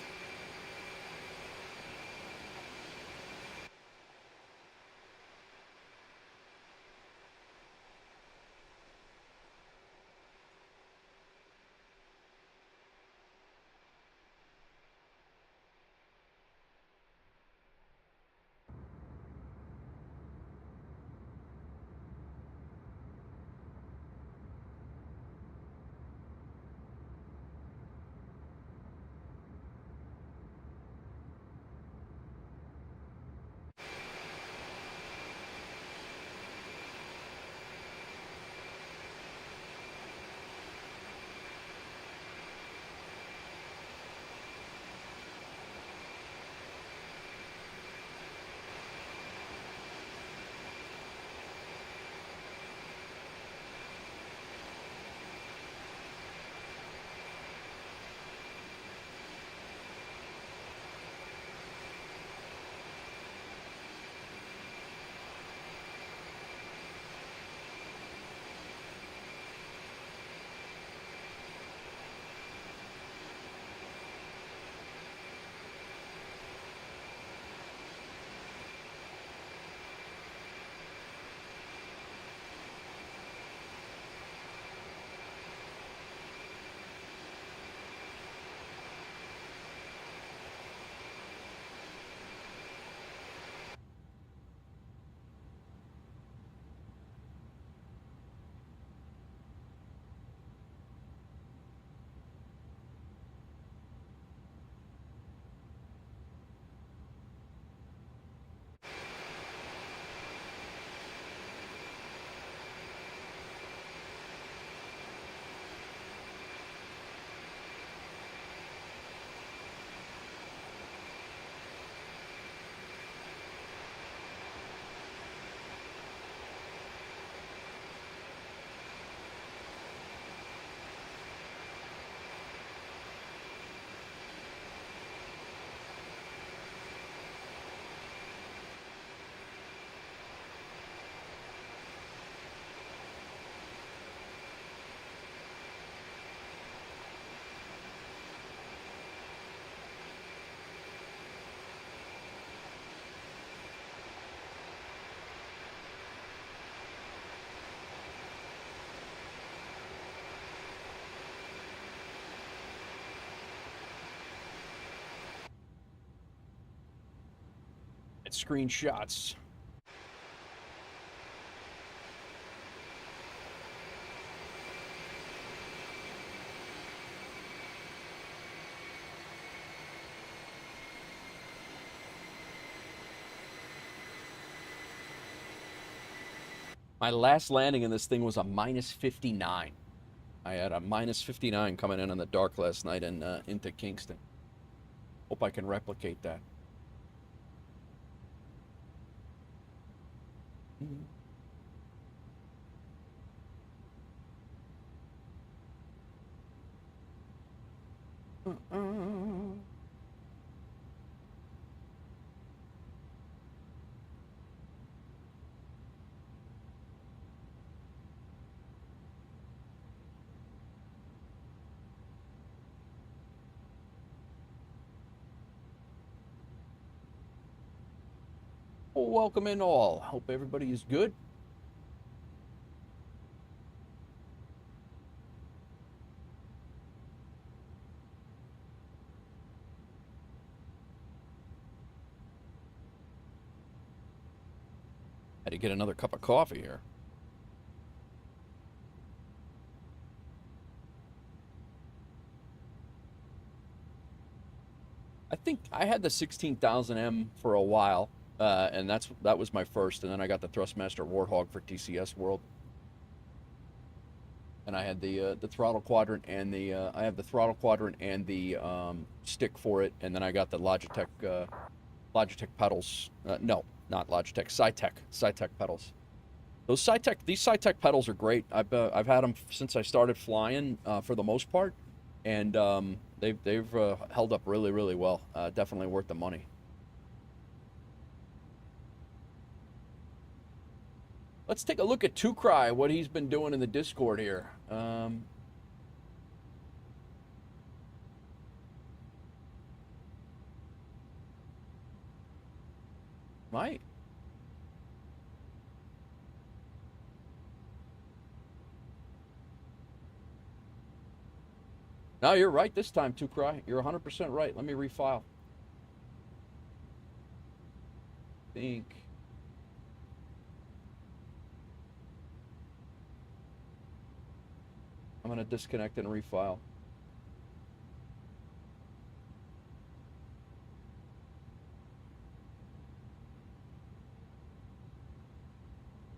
Screenshots. My last landing in this thing was a minus 59. I had a minus 59 coming in the dark last night and into Kingston. Hope I can replicate that. Well, welcome in all. Hope everybody is good. Had to get another cup of coffee here. I think I had the 16,000M for a while, and that was my first, and then I got the Thrustmaster Warthog for TCS World. And I had the throttle quadrant and the I have the throttle quadrant and the stick for it, and then I got the Logitech pedals. No, not Logitech, Cytec pedals. These Cytec pedals are great. I've had them since I started flying for the most part, and they've held up really, really well. Definitely worth the money. Let's take a look at Two Cry, what he's been doing in the Discord here. Right. No, you're right this time, Two Cry. You're 100% right. Let me refile. Think. I'm going to disconnect and refile.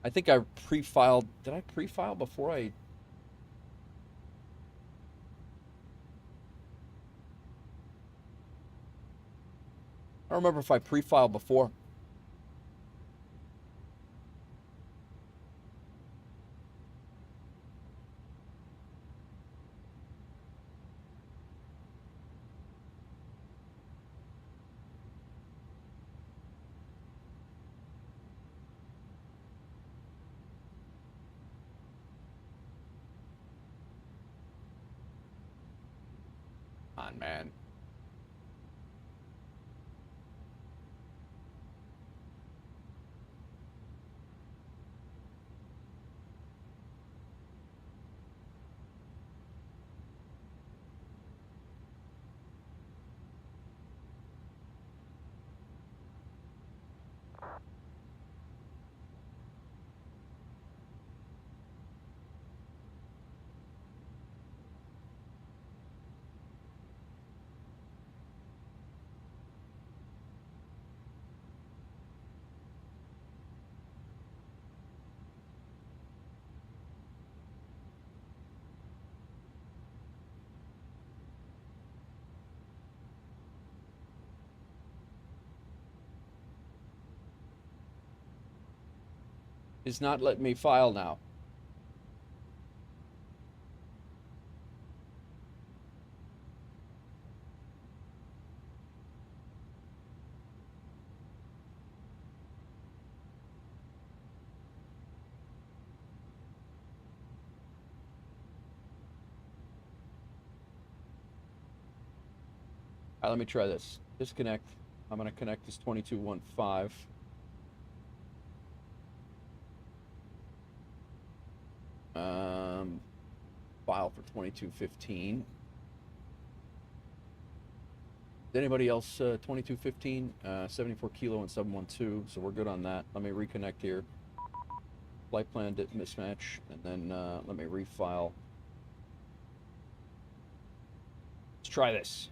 I think I pre-filed. Did I pre-file before I... I don't remember if I pre-filed before. Come on, man. Is not letting me file now. All right, let me try this. Disconnect. I'm going to connect this 2215. File for 2215. Is anybody else 2215? 74 kilo and 712, so we're good on that. Let me reconnect here. Flight plan didn't mismatch, and then let me refile. Let's try this.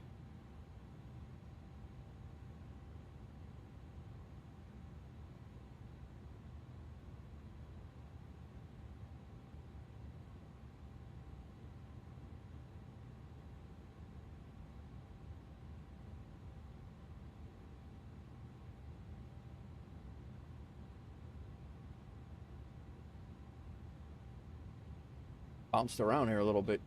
Bounced around here a little bit.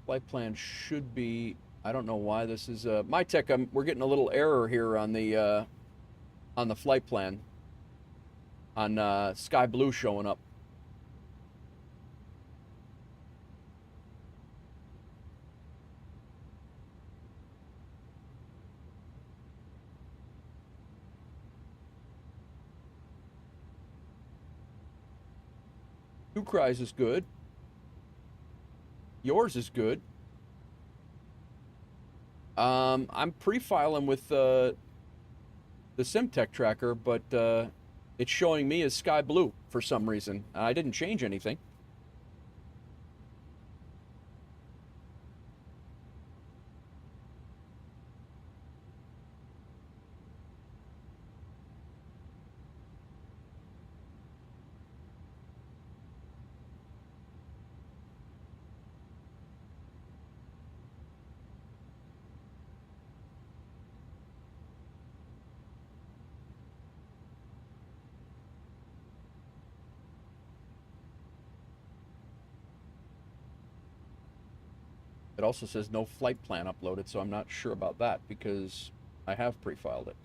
Flight plan should be, I don't know why this is, my tech, we're getting a little error here on the flight plan. On Sky Blue showing up. Two Cries is good. Yours is good. I'm pre-filing with the SimTech tracker, but it's showing me as Sky Blue for some reason. I didn't change anything. It also says no flight plan uploaded, so I'm not sure about that because I have pre-filed it.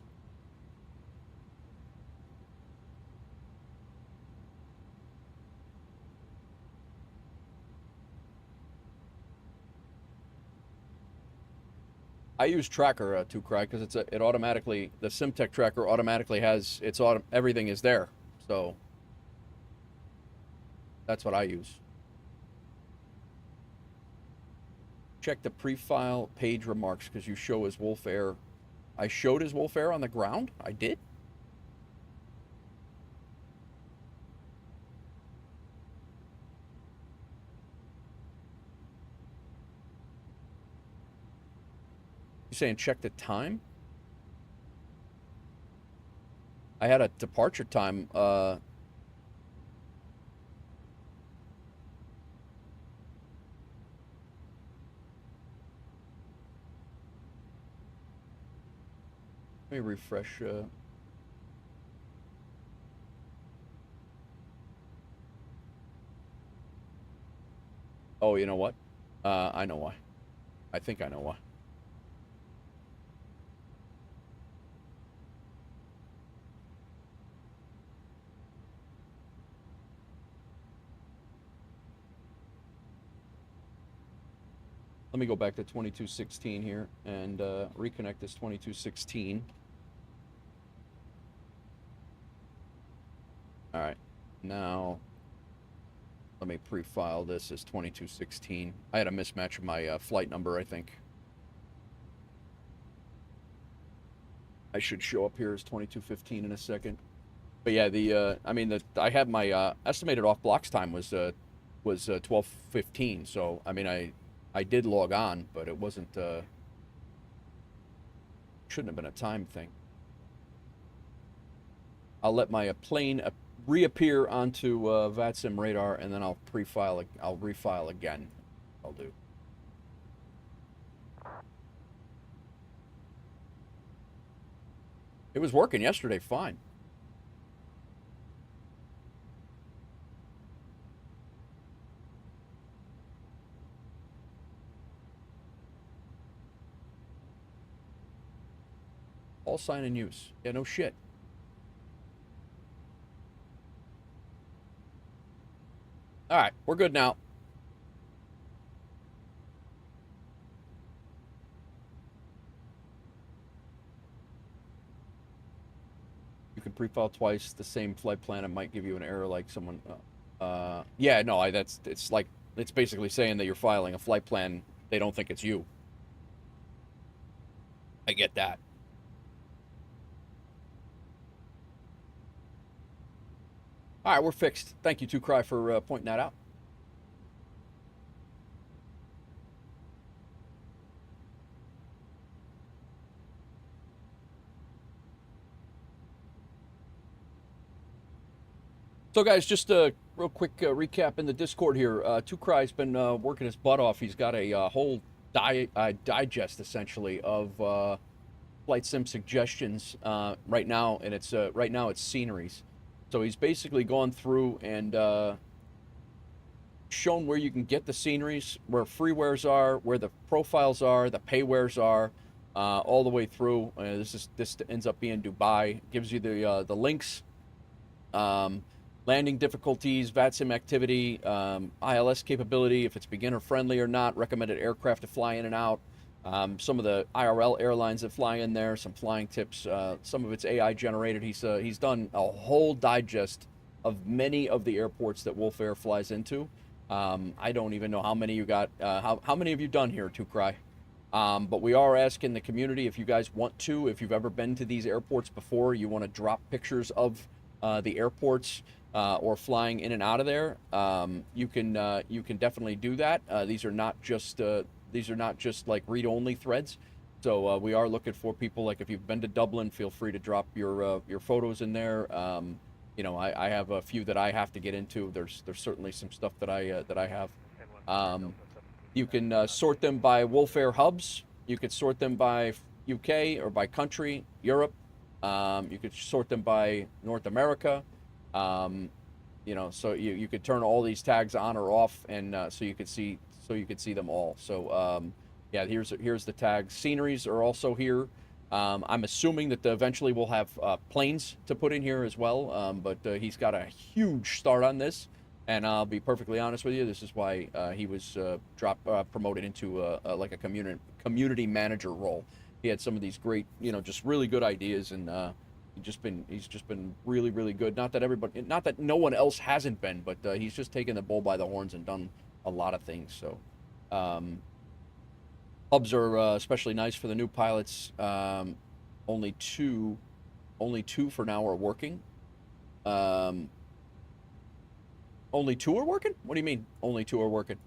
I use Tracker 2Cry because it automatically, the SimTech tracker automatically has everything is there, so that's what I use. Check the pre-file page remarks because you show as WolfAir. I showed as WolfAir on the ground? I did? You saying check the time? I had a departure time, let me refresh. Oh, you know what? I know why. I think I know why. Let me go back to 2216 here and reconnect this 2216. All right, now let me pre-file this as 2216. I had a mismatch of my flight number, I think. I should show up here as 2215 in a second. But yeah, I had my estimated off blocks time was 12:15. So I mean, I did log on, but it wasn't. Shouldn't have been a time thing. I'll let my plane reappear onto VATSIM radar, and then I'll pre-file. I'll refile again. I'll do. It was working yesterday, fine. All sign in use. Yeah, no shit. All right, we're good now. You can pre-file twice the same flight plan. It might give you an error like someone. Yeah, no, it's basically saying that you're filing a flight plan. They don't think it's you. I get that. All right, we're fixed. Thank you, 2Cry, for pointing that out. So, guys, just a real quick recap in the Discord here. 2Cry's been working his butt off. He's got a whole digest, essentially, of flight sim suggestions right now, and it's right now it's sceneries. So he's basically gone through and shown where you can get the sceneries, where freewares are, where the profiles are, the paywares are, all the way through. This ends up being Dubai. Gives you the links, landing difficulties, VATSIM activity, ILS capability, if it's beginner friendly or not, recommended aircraft to fly in and out. Some of the IRL airlines that fly in there, some flying tips. Some of it's AI generated. He's done a whole digest of many of the airports that WolfAir flies into. I don't even know how many you got. How many have you done here, Tukrai? But we are asking the community if you guys want to, if you've ever been to these airports before, you want to drop pictures of the airports or flying in and out of there. You can definitely do that. These are not just like read-only threads. So we are looking for people, like if you've been to Dublin, feel free to drop your photos in there. You know, I have a few that I have to get into. There's certainly some stuff that I have. You can sort them by WolfAir hubs. You could sort them by UK or by country, Europe. You could sort them by North America. You know, so you could turn all these tags on or off, and so you could see them all. So yeah, here's the tags. Sceneries are also here. I'm assuming that eventually we'll have planes to put in here as well, but he's got a huge start on this, and I'll be perfectly honest with you, this is why he was promoted into like a community manager role. He had some of these great, you know, just really good ideas, and he's just been really, really good. Not that no one else hasn't been, but he's just taken the bull by the horns and done a lot of things. So hubs are especially nice for the new pilots. Only two for now are working. Only two are working? What do you mean only two are working?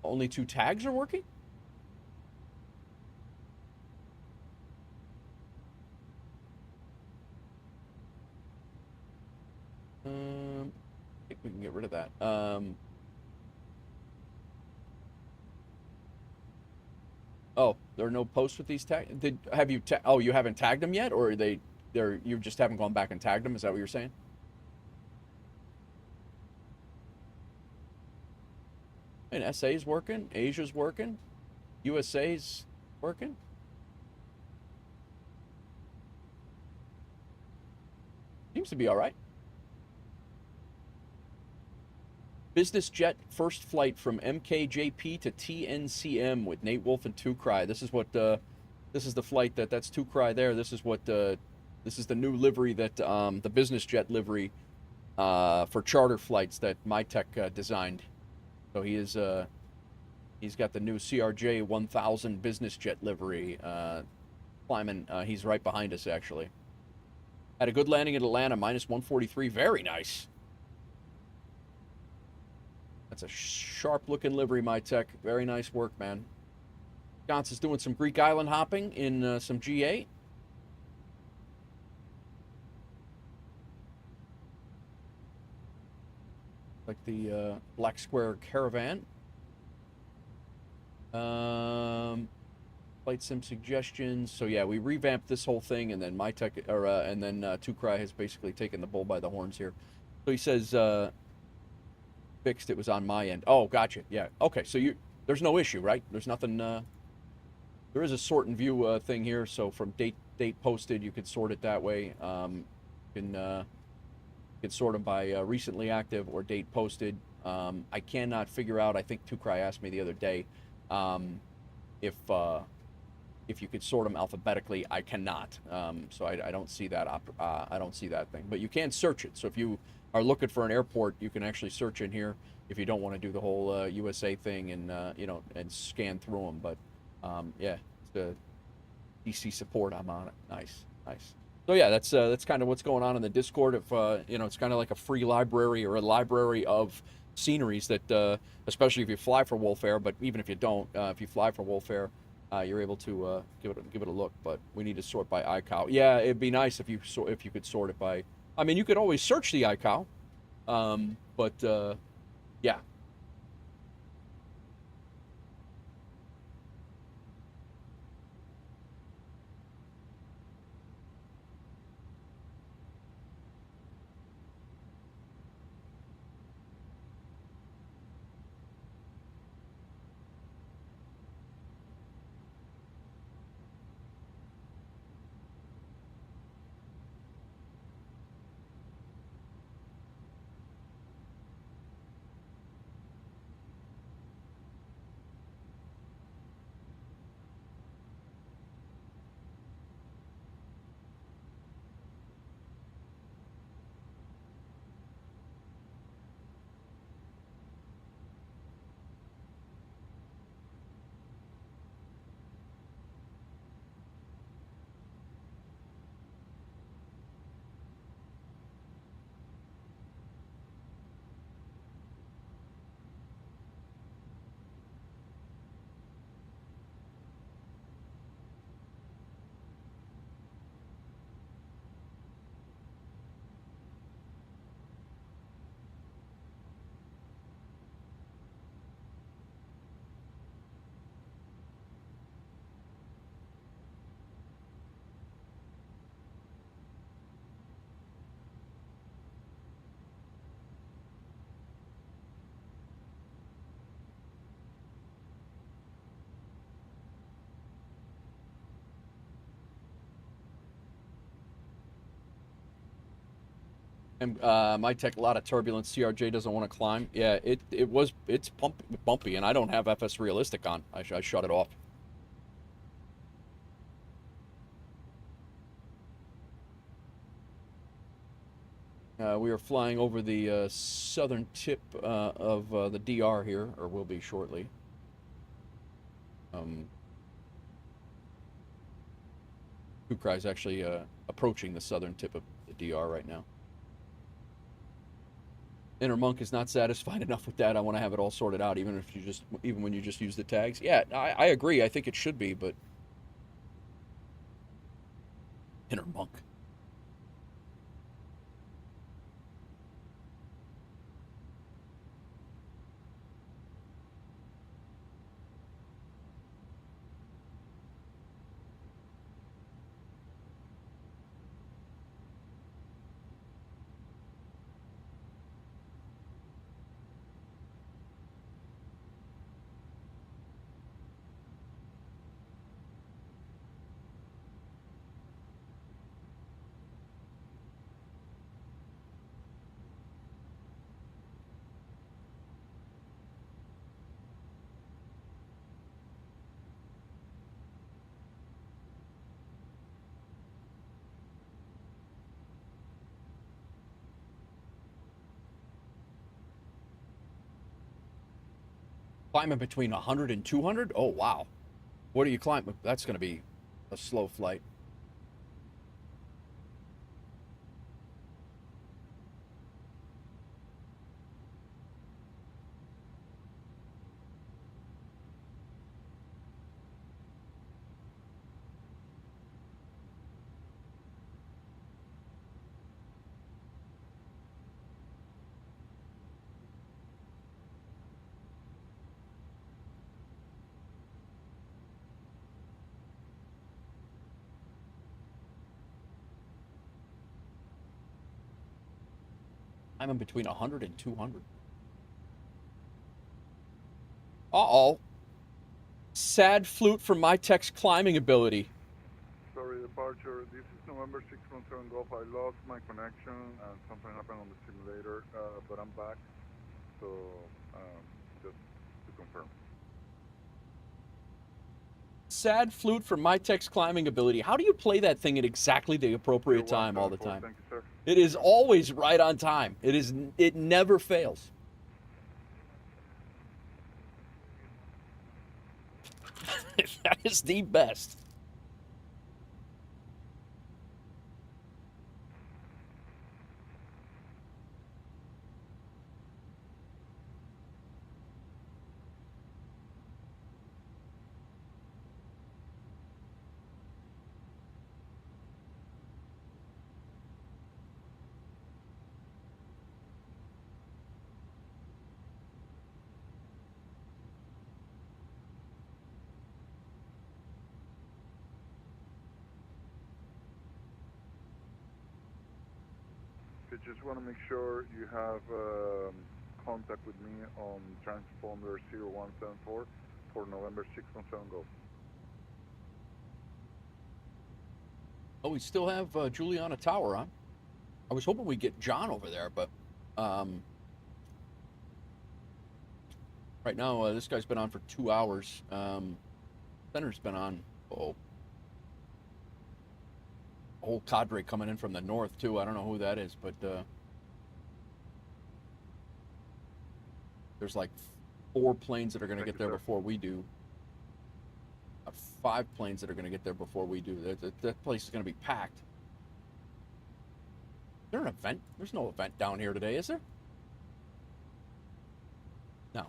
Only two tags are working? I think we can get rid of that. Oh, there are no posts with these tags. Oh, you haven't tagged them yet, or you just haven't gone back and tagged them? Is that what you're saying? And SA's working, Asia's working, USA's working. Seems to be all right. Business jet first flight from MKJP to TNCM with Nate Wolf and Tukrai. This is what this is the flight that's Tukrai there. This is what this is the new livery that the business jet livery for charter flights that MyTech designed. So he's got the new CRJ 1000 business jet livery climbing. He's right behind us actually. Had a good landing at Atlanta, -143. Very nice. That's a sharp-looking livery, MyTech. Very nice work, man. Gantz is doing some Greek island hopping in some GA. Like the Black Square Caravan. Flight sim suggestions. So yeah, we revamped this whole thing, and then MyTech, and then Tukrai has basically taken the bull by the horns here. So he says, fixed. It was on my end. Oh, gotcha. Yeah. Okay. So there's no issue, right? There's nothing. There is a sort and view thing here. So from date posted, you could sort it that way. You can sort them by recently active or date posted. I cannot figure out. I think Tukrai asked me the other day if you could sort them alphabetically. I cannot. So I don't see that. I don't see that thing. But you can search it. So if you are looking for an airport, you can actually search in here if you don't want to do the whole USA thing and you know, and scan through them. But yeah, it's the DC support. I'm on it. Nice. So yeah, that's kind of what's going on in the Discord. If you know, it's kind of like a free library or a library of sceneries that, especially if you fly for WolfAir, but even if you don't, if you fly for WolfAir, you're able to give it a look. But we need to sort by ICAO. Yeah, it'd be nice if you could sort it by. I mean, you could always search the ICAO, but, yeah. And my tech, a lot of turbulence. CRJ doesn't want to climb. Yeah, it's bumpy, and I don't have FS Realistic on. I shut it off. We are flying over the southern tip of the DR here, or will be shortly. Kukrai is actually approaching the southern tip of the DR right now. Inner Monk is not satisfied enough with that. I want to have it all sorted out, even when you just use the tags. Yeah, I agree. I think it should be, but Inner Monk. Climbing between 100 and 200? Oh, wow. What do you climb? That's going to be a slow flight. I'm in between 100 and 200. Uh-oh. Sad flute for my tech's climbing ability. Sorry, departure. This is November 617 Golf. I lost my connection and something happened on the simulator, but I'm back. So, just to confirm. Sad flute for my tech's climbing ability. How do you play that thing at exactly the appropriate time all the time? Thank you, sir. It is always right on time. It never fails. That is the best. I just want to make sure you have contact with me on transponder 0174 for November 617 Golf. Oh, we still have Juliana Tower on. I was hoping we'd get John over there, but right now this guy's been on for 2 hours. Center's been on. Oh, a whole cadre coming in from the north too. I don't know who that is, but there's like 4 planes that are going to get there before we do. 5 planes that are going to get there before we do. That place is going to be packed. Is there an event? There's no event down here today, is there? No.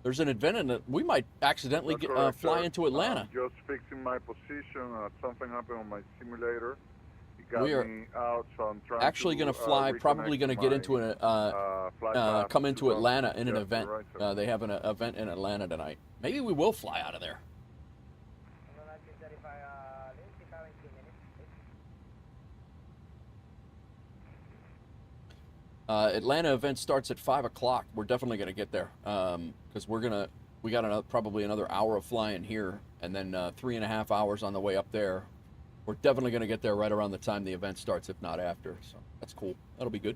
There's an event, and we might accidentally fly into Atlanta. Just fixing my position. Something happened on my simulator. It got We are me out, so I'm trying actually going to fly. Probably going to get into come into Atlanta in an event. They have an event in Atlanta tonight. Maybe we will fly out of there. Atlanta event starts at 5 o'clock. We're definitely going to get there because we got probably another hour of flying here, and then 3.5 hours on the way up there. We're definitely going to get there right around the time the event starts, if not after. So that's cool. That'll be good.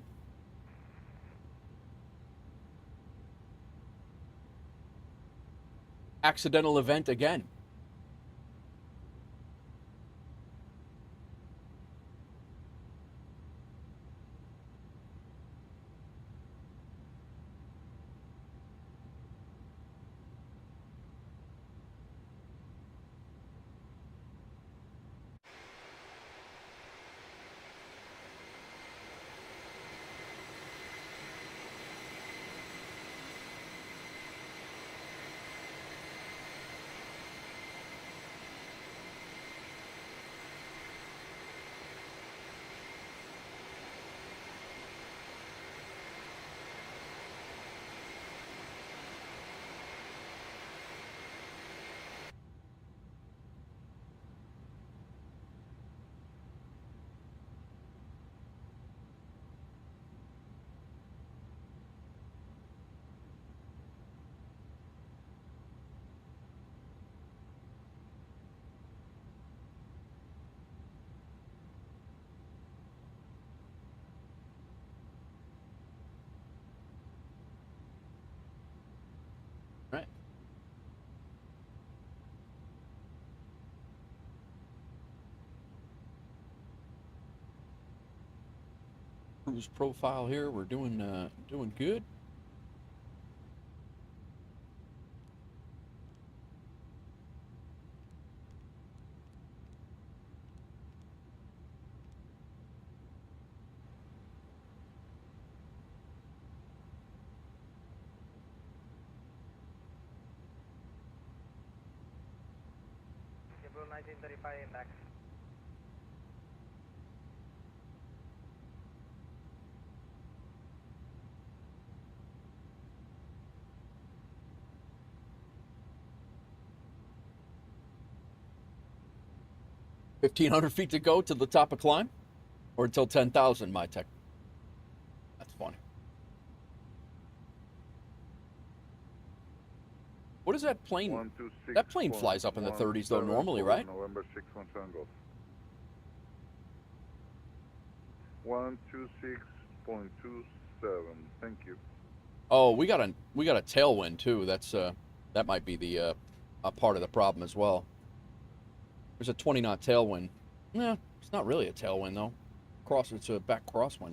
Accidental event again. Right. Cruise profile here. We're doing good. April 1935 impact. $1,500 to go to the top of climb, or until 10,000. My tech. That's funny. What is that plane? 126. That plane flies up in the 30s though normally, right? November 617 Golf. 126.27. Thank you. Oh, we got a tailwind too. That's that might be the a part of the problem as well. There's a 20 knot tailwind. Nah, it's not really a tailwind though. It's a back crosswind.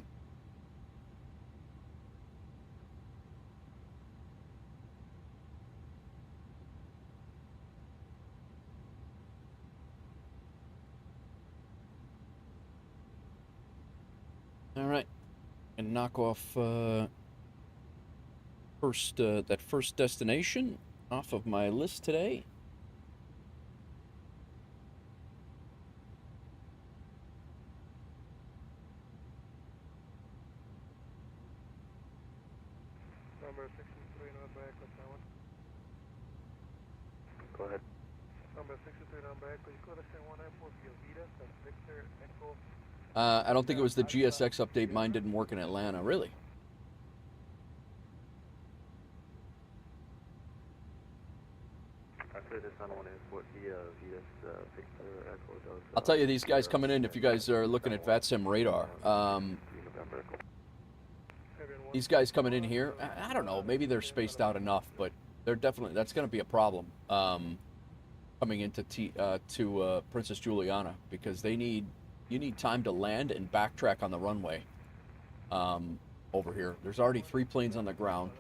All right, and knock off that first destination off of my list today. Number 63, November Echo, Taiwan. Go ahead. Number 63, November Echo, you could have sent one airport via Vita, that's Victor Echo. I don't think it was the GSX update. Mine didn't work in Atlanta. Really? I cleared this on one airport via Vitas Victor Echo does. I'll tell you, these guys coming in, if you guys are looking at VATSIM radar, these guys coming in here, I don't know, maybe they're spaced out enough, but they're definitely, that's going to be a problem coming into Princess Juliana, because you need time to land and backtrack on the runway over here. There's already 3 planes on the ground.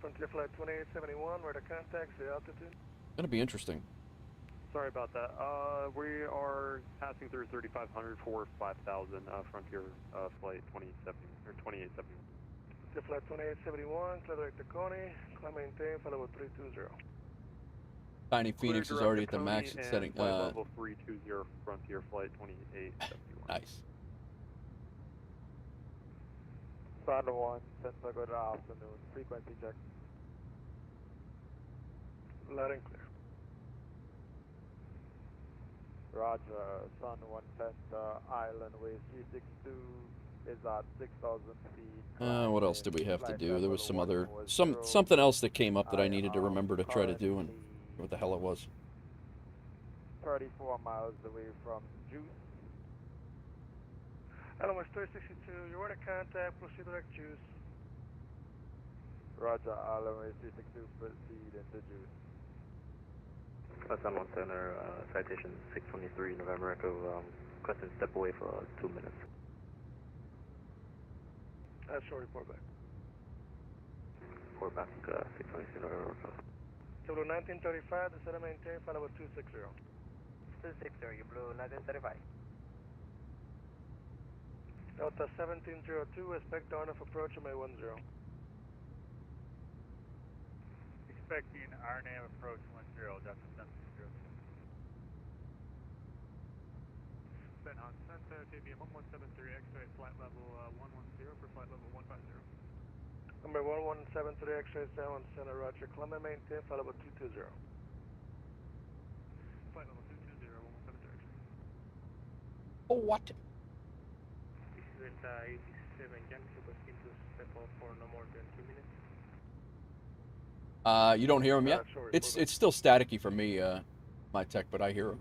Frontier Flight 2871, where the contacts, the altitude. Going to be interesting. Sorry about that. We are passing through 3,500 for 5,000 Frontier Flight 2871. Frontier Flight 2871, clear direct to Coney, climb maintain, follow 320. Tiny Phoenix is already at the max setting. Flight level 320 Frontier Flight 2871. Nice. Sun 1, Central, good afternoon. Frequency check. Loud and clear. Roger, Sun 1 Center, Island Way 362, is at 6,000 feet. What else did we have to Flight do? There was level some 140. something else that came up that I needed to am remember to try to do, and currently what the hell it was. 34 miles away from Juice. Alan West 362, you're order contact, proceed direct Juice. Roger, Alan 362, proceed into Juice. San Juan Center, citation 623 November Echo, requesting step away for 2 minutes. That's short report back. Report back 623 November Echo. Blue 1935, the center maintain, flight level 260. 260, you Blue 1935. Delta 1702, expect on of approach on May 10. Expecting RNAV approach 10, Delta 1702. San Juan Center, KBM 1173, X-ray flight level 110 for flight level 150. Number 1173, X-ray San Juan Center, Roger. Columbia maintain, flight level 220. Flight level 220, 1173, X-ray. Oh, what? This is Delta 87 Yankee, requesting to step off for no more than 2 minutes. You don't hear him yet? Short It's report still staticky for me, my tech, but I hear him.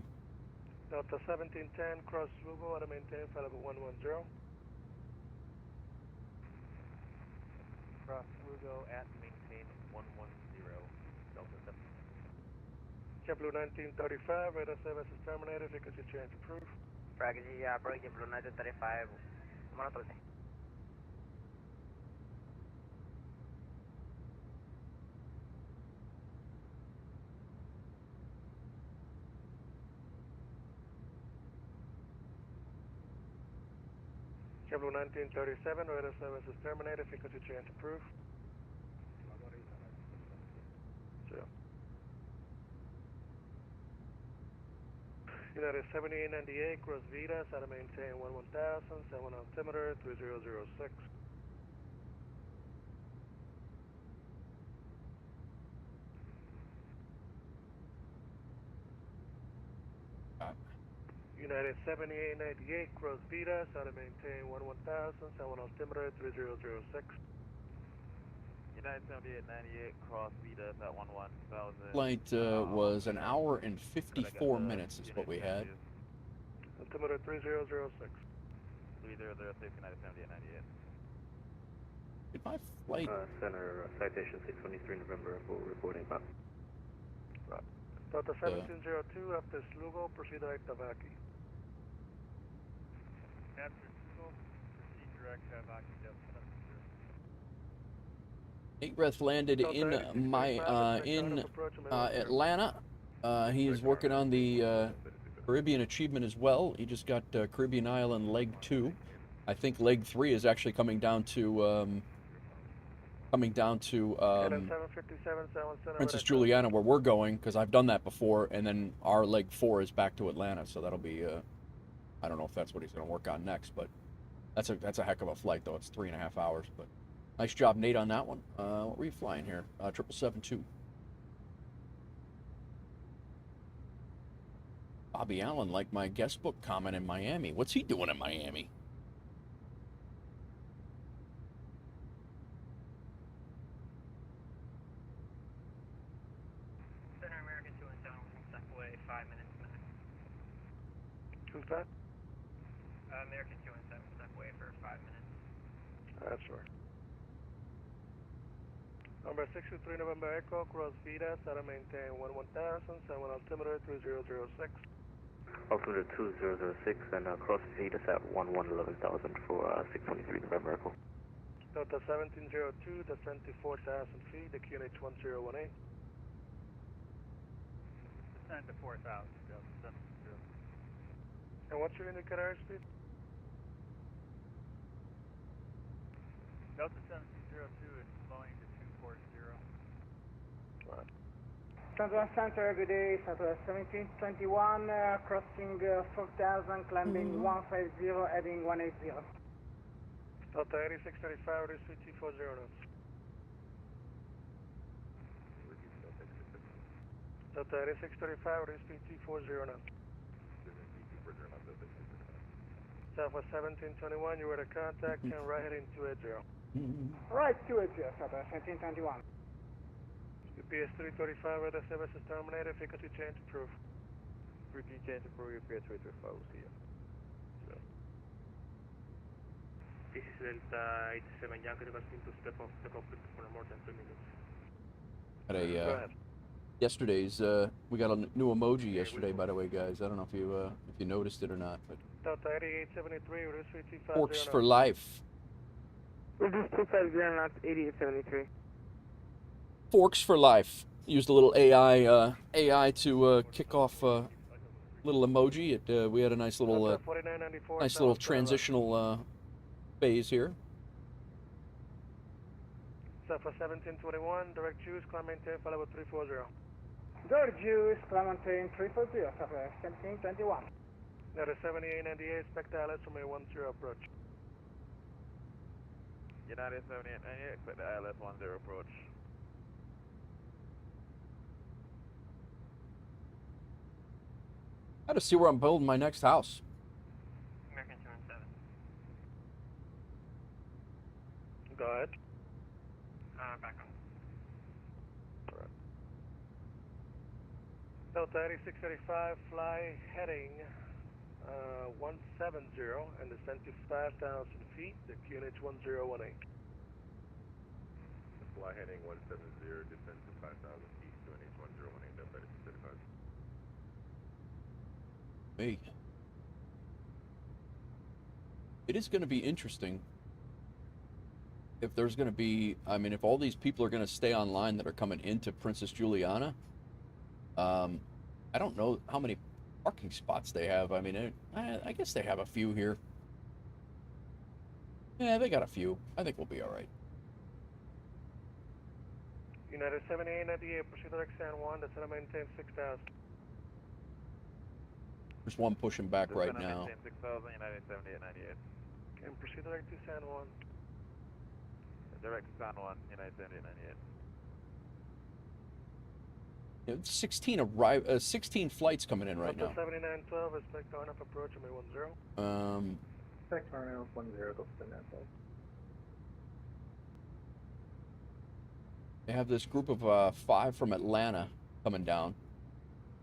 back. Delta 1710, cross Lugo, out of maintain, flight level 110. Cross Lugo at maintain 110, Delta 7. JetBlue 1935, radar service is terminated, frequency change approved. Fraggy, approach JetBlue 1935, Monotolce. JetBlue 1937, radar service is terminated, frequency change approved. So. United 7898, cross Vitas, out of maintain 11000, 7 altimeter 3006. United 7898, cross Vitas, out of maintain 11000, 7 altimeter 3006. United 7898, cross Vitas at 11,000. Flight was an hour and 54 minutes is what we had. Altimeter 3006. 3006, United 7898. Did my flight... Center, citation 623 November Echo, reporting back. Right. Delta 1702, after Slugo, proceed direct Tavaki. After Google, proceed direct Vaki, Delta 1702. Aikreth landed in Atlanta. He is working on the Caribbean Achievement as well. He just got Caribbean Island Leg 2. I think Leg 3 is actually coming down to Princess Juliana, where we're going, because I've done that before, and then our Leg 4 is back to Atlanta, so that'll be, I don't know if that's what he's going to work on next, but that's a heck of a flight, though. It's 3.5 hours, but nice job, Nate, on that one. What were you flying here? 772. Bobby Allen liked my guest book comment in Miami. What's he doing in Miami? Center American 217, we'll step away 5 minutes max. Who's that? American 217, step away for 5 minutes. That's right. Number 623 November Echo, cross Vitas, out of maintain 11000, 7 altimeter 3006. Altimeter 2006 and cross Vitas at 11,000 for 623 November Echo. Delta 1702, descend to 4,000 feet, the QNH 1018. Descend to 4,000, Delta 1702. And what's your indicator airspeed? Delta 1702 is flowing to 240. Right. Southwest Center, good day, Southwest 1721, crossing 4,000, climbing 150, heading 180. Delta 8635, reach speed 240 knots. Delta 8635, reach speed 240 knots. Southwest 1721, you were to contact, turn right heading 280. Right 280, Southwest 1721. UPS 335, weather services terminated, frequency change approved. Frequency change approved, UPS 335, we'll see you. This is Delta 87 Yankee, requesting to step off the cockpit for more than 3 minutes. Had Go a ahead. yesterday's we got a new emoji yesterday, by the way, guys. I don't know if you noticed it or not, but Delta 8873, reduce 3250. Forks for life. Reduce 250 knots, 8873. Forks for life. Used a little AI to kick off a little emoji. We had a nice little transitional phase here. Southwest 1721, direct choose, climb maintain, follow with 340. Direct Jews, Clementine 340, Southwest 1721. That is 7898, expect ILS from a 10 approach. United 7898, expect the ILS 10 approach. I gotta see where I'm building my next house. American 217. Go ahead. Back on. Delta 8635, fly heading 170 and descend to 5,000 feet, the QNH 1018. Fly heading 170, descend to 5,000 feet, QNH 1018, Delta 8635. Me. It is going to be interesting if there's going to be, I mean, if all these people are going to stay online that are coming into Princess Juliana. I don't know how many parking spots they have. I mean, I guess they have a few here. Yeah, they got a few. I think we'll be all right. United 7898, proceed direct San Juan, descend and maintain 6,000. There's one pushing back right now. 6,000, United 7898. And proceed direct to San Juan. Direct to San Juan, United 7898. 16 flights coming in right now. 7912, expect RNF approach, MA10. Expect RNF 10, go to 7912. They have this group of 5 from Atlanta coming down.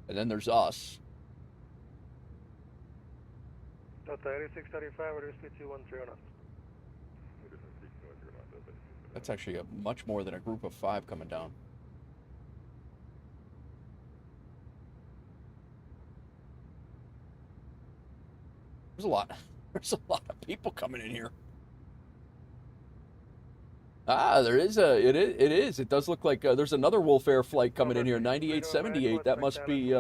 And then there's us. Delta 8635, reduce speed 210 knots. That's actually much more than a group of 5 coming down. There's a lot of people coming in here. Ah, there is it is. It does look like there's another WolfAir flight coming in here, 9878. That must be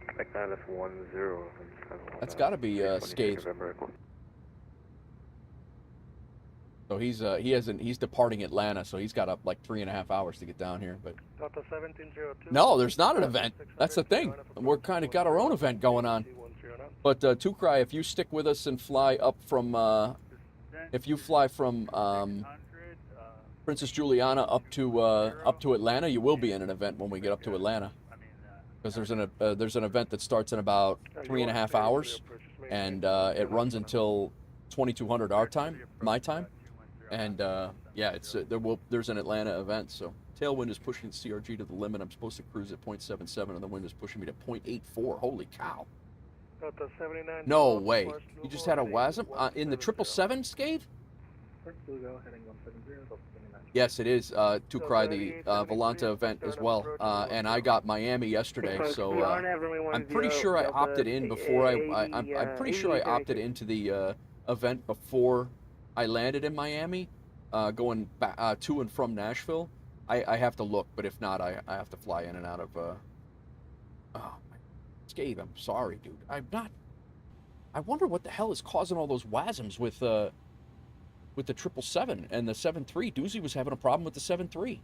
Expect ILS 10. That's got to be Scathe. So he's departing Atlanta, so he's got up like 3.5 hours to get down here. But Delta 1702. no, there's not an event. That's the thing. We're kind of got our own event going on. But Tukrai, if you stick with us and fly up from, if you fly from Princess Juliana up to Atlanta, you will be in an event when we get up to Atlanta. Because there's an event that starts in about 3.5 hours, and it runs until 2200 our time, my time, and yeah, there's an Atlanta event. So tailwind is pushing the CRG to the limit. I'm supposed to cruise at 0.77, and the wind is pushing me to 0.84. Holy cow! No way! You just had a WASM in the 777 Scathe? Yes, it is. Tukrai, the Volanta event as well, and I got Miami yesterday, so I'm pretty sure I opted in before I'm pretty sure I opted into the event before I landed in Miami, going back to and from Nashville. I have to look, but if not, I have to fly in and out of. Oh, Scathe, I'm sorry, dude. I'm not. I wonder what the hell is causing all those WASMs with the 777 and the 73. Doozy was having a problem with the 73.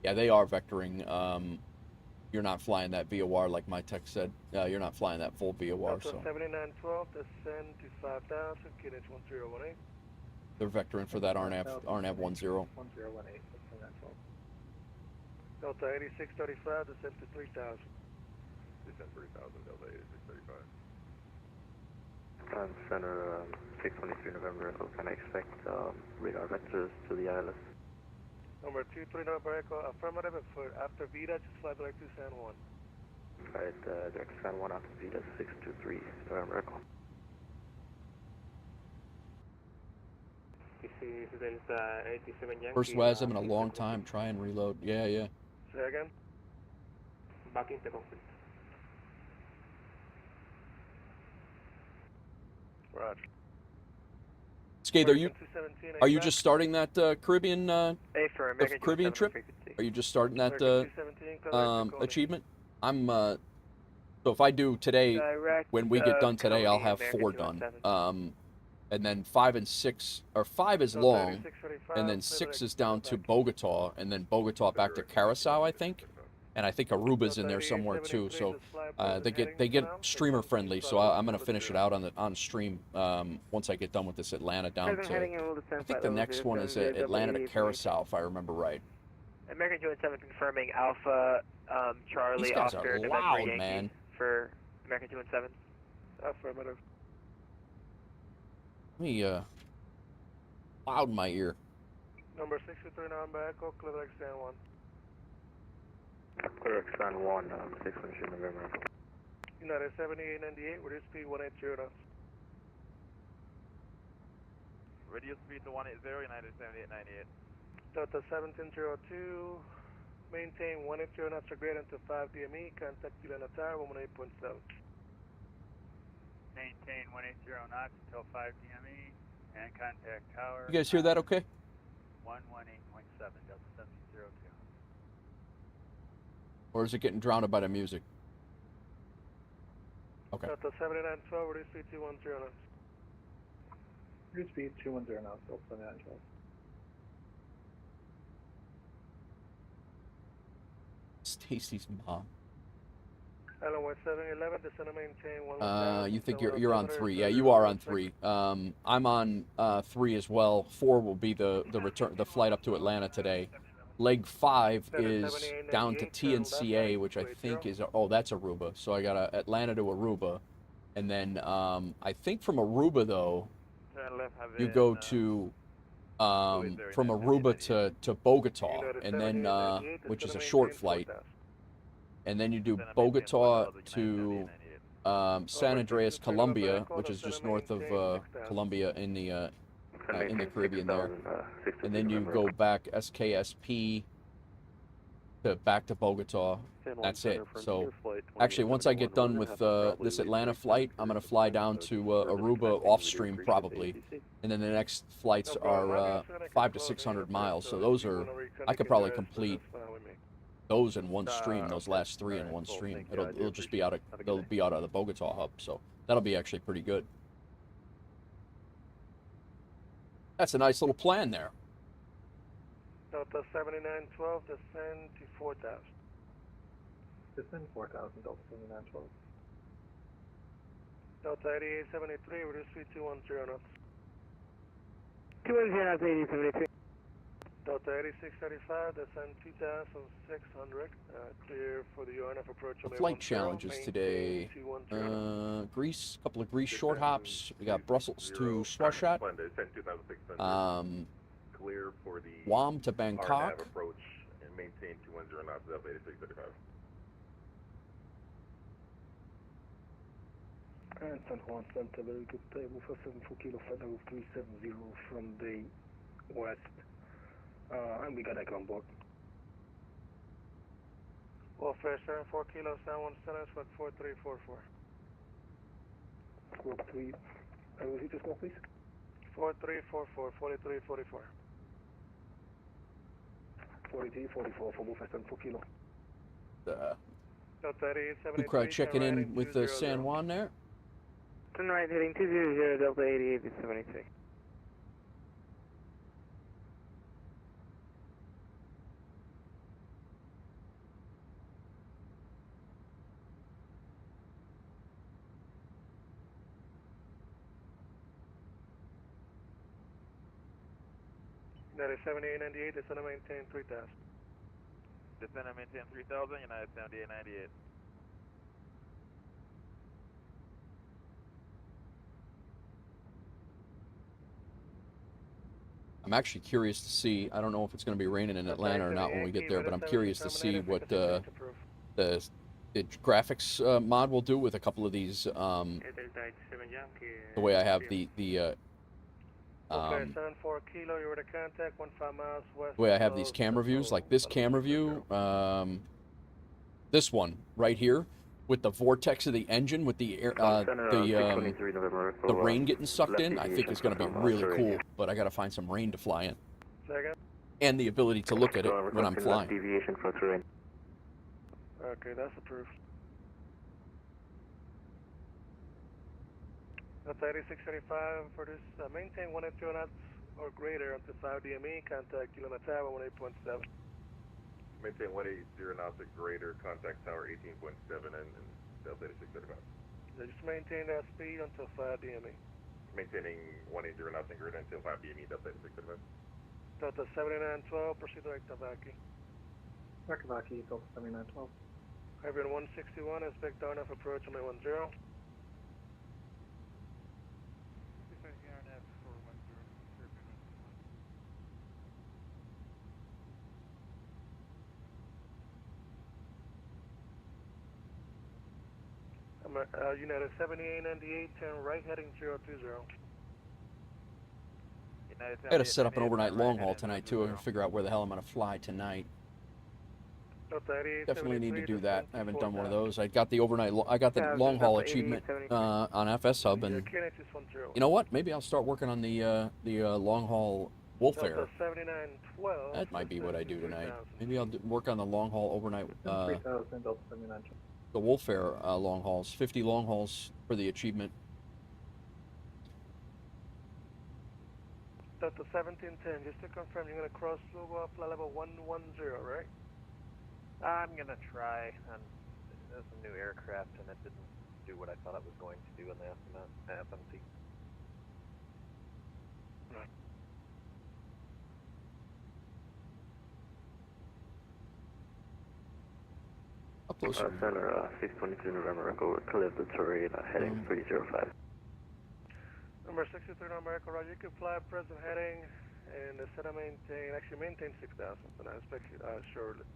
Yeah, they are vectoring. You're not flying that VOR like my tech said. You're not flying that full VOR. So 7912, descend to 5,000, QNH 1018. they're vectoring for that RNAV 10. 1018. Delta 8635, descend to 3,000. Descend 3000, Delta 8635. Center 623 November Echo, can I expect radar vectors to the ILS? Number 23 November Echo, affirmative. After VITA, just fly direct to San Juan. Alright, direct San Juan after VITA 623 November Echo. This is 87 Yankee. First WASM in a long time. Try and reload. Yeah, yeah. Say again? Back into conflict. Roger. Skate, are you 217, just starting that Caribbean Caribbean trip? Are you just starting that achievement? I'm so if I do today, when we get done today, I'll have 4 done. And then 5 and 6, or 5 is long, and then 6 is down to Bogota, and then Bogota back to Curacao, I think. And I think Aruba's in there somewhere too. So they get streamer friendly. So I'm gonna finish it out on stream once I get done with this Atlanta down to. I think the next one is Atlanta to Curacao, if I remember right. American Joint 7 confirming Alpha Charlie These guys Oscar are November loud, Yankee man. for American Joint 7. Affirmative. Let me loud in my ear. Number 63 November Echo, clear direct San Juan. Clear San Juan 623 November Echo. United 7898, reduce speed 180 knots. Radio speed to 180, United 7898. Delta 1702, maintain 180 knots or greater until 5 DME, contact Juliana Tower 118.7. Maintain 180 knots until 5 DME and contact tower. You guys hear that okay? 118.7, Delta 1702. Or is it getting drowned by the music? Okay. Delta 7912, reduce speed 210 knots. Reduce speed 210 knots, Delta 7912. Stacy's mom. Island West 711, descend and maintain 110. You think you're on 3? Yeah, you are on 3. I'm on 3 as well. 4 will be the flight up to Atlanta today. Leg 5 is down to TNCA, which I think is that's Aruba. So I got Atlanta to Aruba, and then I think from Aruba though, you go to from Aruba to Bogota, and then which is a short flight. And then you do Bogota to San Andreas, Colombia, which is just north of Colombia in the Caribbean there. And then you go back SKSP back to Bogota. That's it. So actually, once I get done with this Atlanta flight, I'm gonna fly down to Aruba off stream probably, and then the next flights are 500 to 600 miles. So those are I could probably complete those in one stream, those last 3 in one stream. It'll just be they'll be out of the Bogota hub, so that'll be actually pretty good. That's a nice little plan there. Delta 7912, descend to 4000. Descend 4000, Delta 7912. Delta 8873, reduce speed 210 knots. 210 knots, 8873. Delta 8635, descend 2600, clear for the UNF approach. The flight challenges today. Greece, a couple of Greece short hops. We got Brussels to Swashat. Clear for the Guam to Bangkok. approach and maintain 210 knots, Delta 8635. And San Juan Center, very good day. Wolfer 74 Kilo, flight level 370 from the west. And we got Echo on board. WolfAir 74 Kilo, San Juan Center, flight 4344. Squawk 3. Repeat the squawk, please. 4344, 4344. 4344 for WolfAir 74 Kilo. Crew crowd checking in with San Juan there. Turn right heading 200, Delta 8873. United 7898, descend and maintain 3000. Descend and maintain 3000, United 7898. I'm actually curious to see. I don't know if it's going to be raining in Atlanta or not when we get there, but I'm curious to see what the graphics mod will do with a couple of these. The way I have the way I have these camera views, like this camera view, this one right here, with the vortex of the engine, with the air, the rain getting sucked in, I think is going to be really cool. But I got to find some rain to fly in, and the ability to look at it when I'm flying. Deviation for terrain. Okay, that's approved. That's 8675 for this. Maintain 180 knots or greater until 5 DME. Contact Juliana Tower 18.7. Maintain 180 knots or greater. Contact Tower 18.7 and Delta 8635. Just maintain that speed until 5 DME. Maintaining 180 knots and greater until 5 DME. Delta 8635. Delta 7912. Proceed direct to Vaki. Direct to Vaki. Delta 7912. Airborne 161. Expect RNF approach on 10. United 7898, turn right heading 020. I got to set up an overnight long haul tonight too. I'm gonna figure out where the hell I'm gonna fly tonight. Definitely need to do that. I haven't done one of those. I got the overnight. I got the long haul achievement on FSHub, and you know what? Maybe I'll start working on the long haul WolfAir. That might be what I do tonight. Maybe I'll work on the long haul overnight. The WolfAir long hauls, 50 long hauls for the achievement. Delta 1710, just to confirm, you're going to cross over flight level 110, right? I'm going to try, and there's a new aircraft, and it didn't do what I thought it was going to do in the FMC. Right. Center 622 November Echo, clear the terrain, heading 305. Number 63 November Echo, Roger, you can fly present heading, and set a maintain, actually maintain 6,000, and I expect you, surely,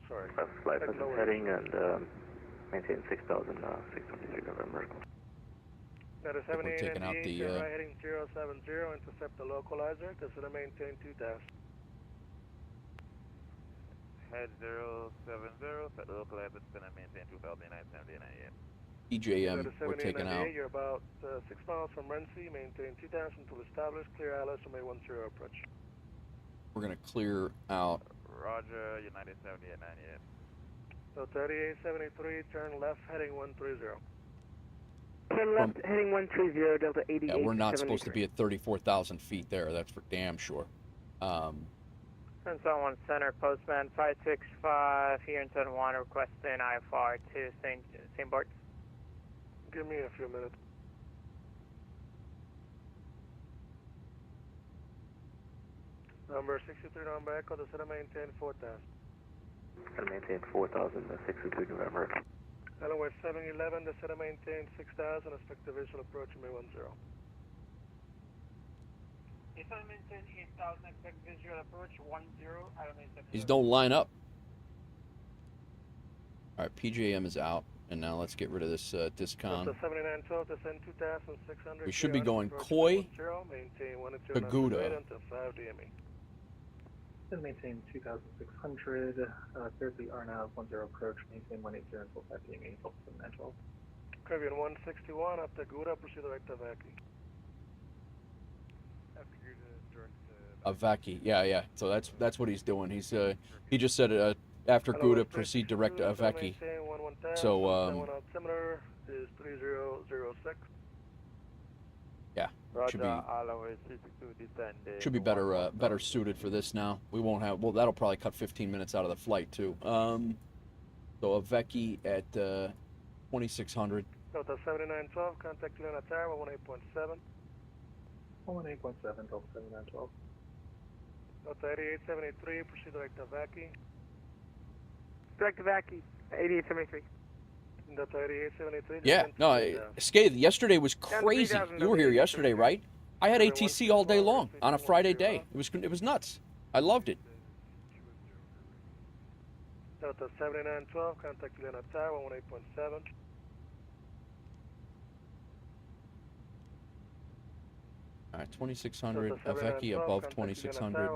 sorry. Fly present heading, and maintain 6,000, 623 November Echo. Now the 78 and the right heading 070, intercept the localizer, consider maintain 2,000. Head 070, set the localizer, gonna maintain 2,978. PJM, we're taking out. You're about 6 miles from Renzi, maintain 2,000 to establish, clear ILS from A10 approach. We're going to clear out. Roger, United 7898. So 3873, turn left, heading 130. Turn left, heading 130, Delta 88. Yeah, we're not supposed to be at 34,000 feet there, that's for damn sure. Prince on 1 Center, Postman 565, here in San Juan, requesting IFR to St. Bart's. Give me a few minutes. Number 63 November Echo, the center maintain 4,000. Gonna maintain 4,000, 62 November. Delaware 711, the center maintain 6,000, expect the visual approach May 10. If I maintain 8,000, expect visual approach 10, I maintain. These don't line up. Alright, PJM is out, and now let's get rid of this discon. We should be going Koi, Pagoda. Maintain 2,600, clear the RNAV 10 approach, maintain 180 until 5 DME, Delta 7912. Caribbean 161, up to Pagoda, proceed direct to Vaki. Vaki, yeah. So that's what he's doing. He's he just said after Gouda, proceed direct to Vaki. So is 3006. Yeah, should be better suited for this now. We won't have, well, that'll probably cut 15 minutes out of the flight too. So a Veki at 2600. Delta 7912, contact Juliana Tower 18.7. 18.7, Delta 7912. Delta 8873, proceed direct to Vaki. Direct to Vaki, 8873. Delta 8873. Yeah, no, Scathe, yesterday was crazy. You were here yesterday, right? I had ATC all day long on a Friday day. It was nuts. I loved it. Delta 7912, contact Juliana Tower, 118.7. All right, 2600, Aveki above 2600.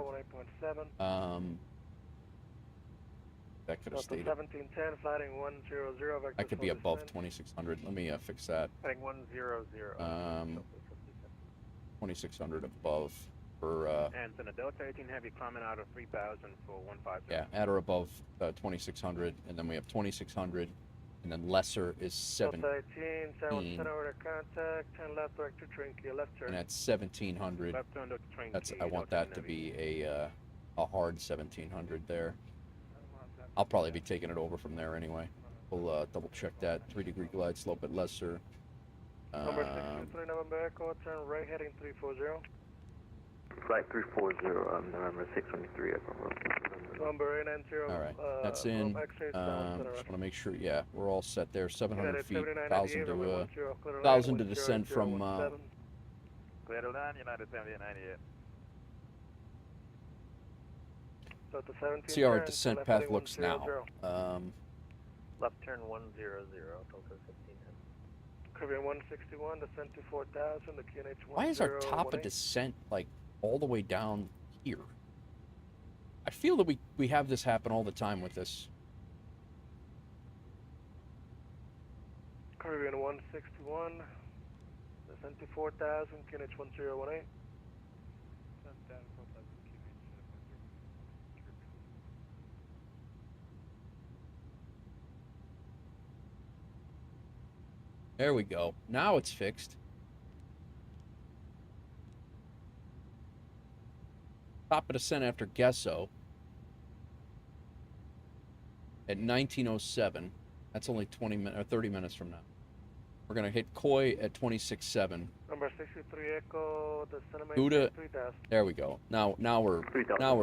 That could have stayed. 1710, flighting 100. I could be above 2600. Let me fix that. Heading 100. 2600 above for. And then a Delta 18 Heavy climbing out of 3000 for 150. Yeah, at or above 2600, and then we have 2600, and then lesser is 17. Delta 18, 717 order contact, 10 left direct to Trinky, left turn. And at 1700, Left turn to Trinky. that's I want that to be a hard 1700 there. I'll probably be taking it over from there anyway. We'll double check that. 3-degree glide slope at lesser. Number 623 November Echo, turn right heading 340. Flight 340, November 623 Echo. Number 890. All right, that's in. Just want to make sure. Yeah, we're all set there. 700 feet, 1,000 to descend from. Clear to land, United 7898. See how our descent path looks now. Left turn 100, Delta 15. Caribbean 161, descent to 4,000, the QNH 10. Why is our top of descent like all the way down here? I feel that we have this happen all the time with this. Caribbean 161, descent to 4,000, QNH 1018. There we go. Now it's fixed. Top of descent after Gesso at 1907. That's only 20 minutes or 30 minutes from now. We're gonna hit Koi at 26.7. Number 63 Echo, the Gouda. 3000. There we go. Now we're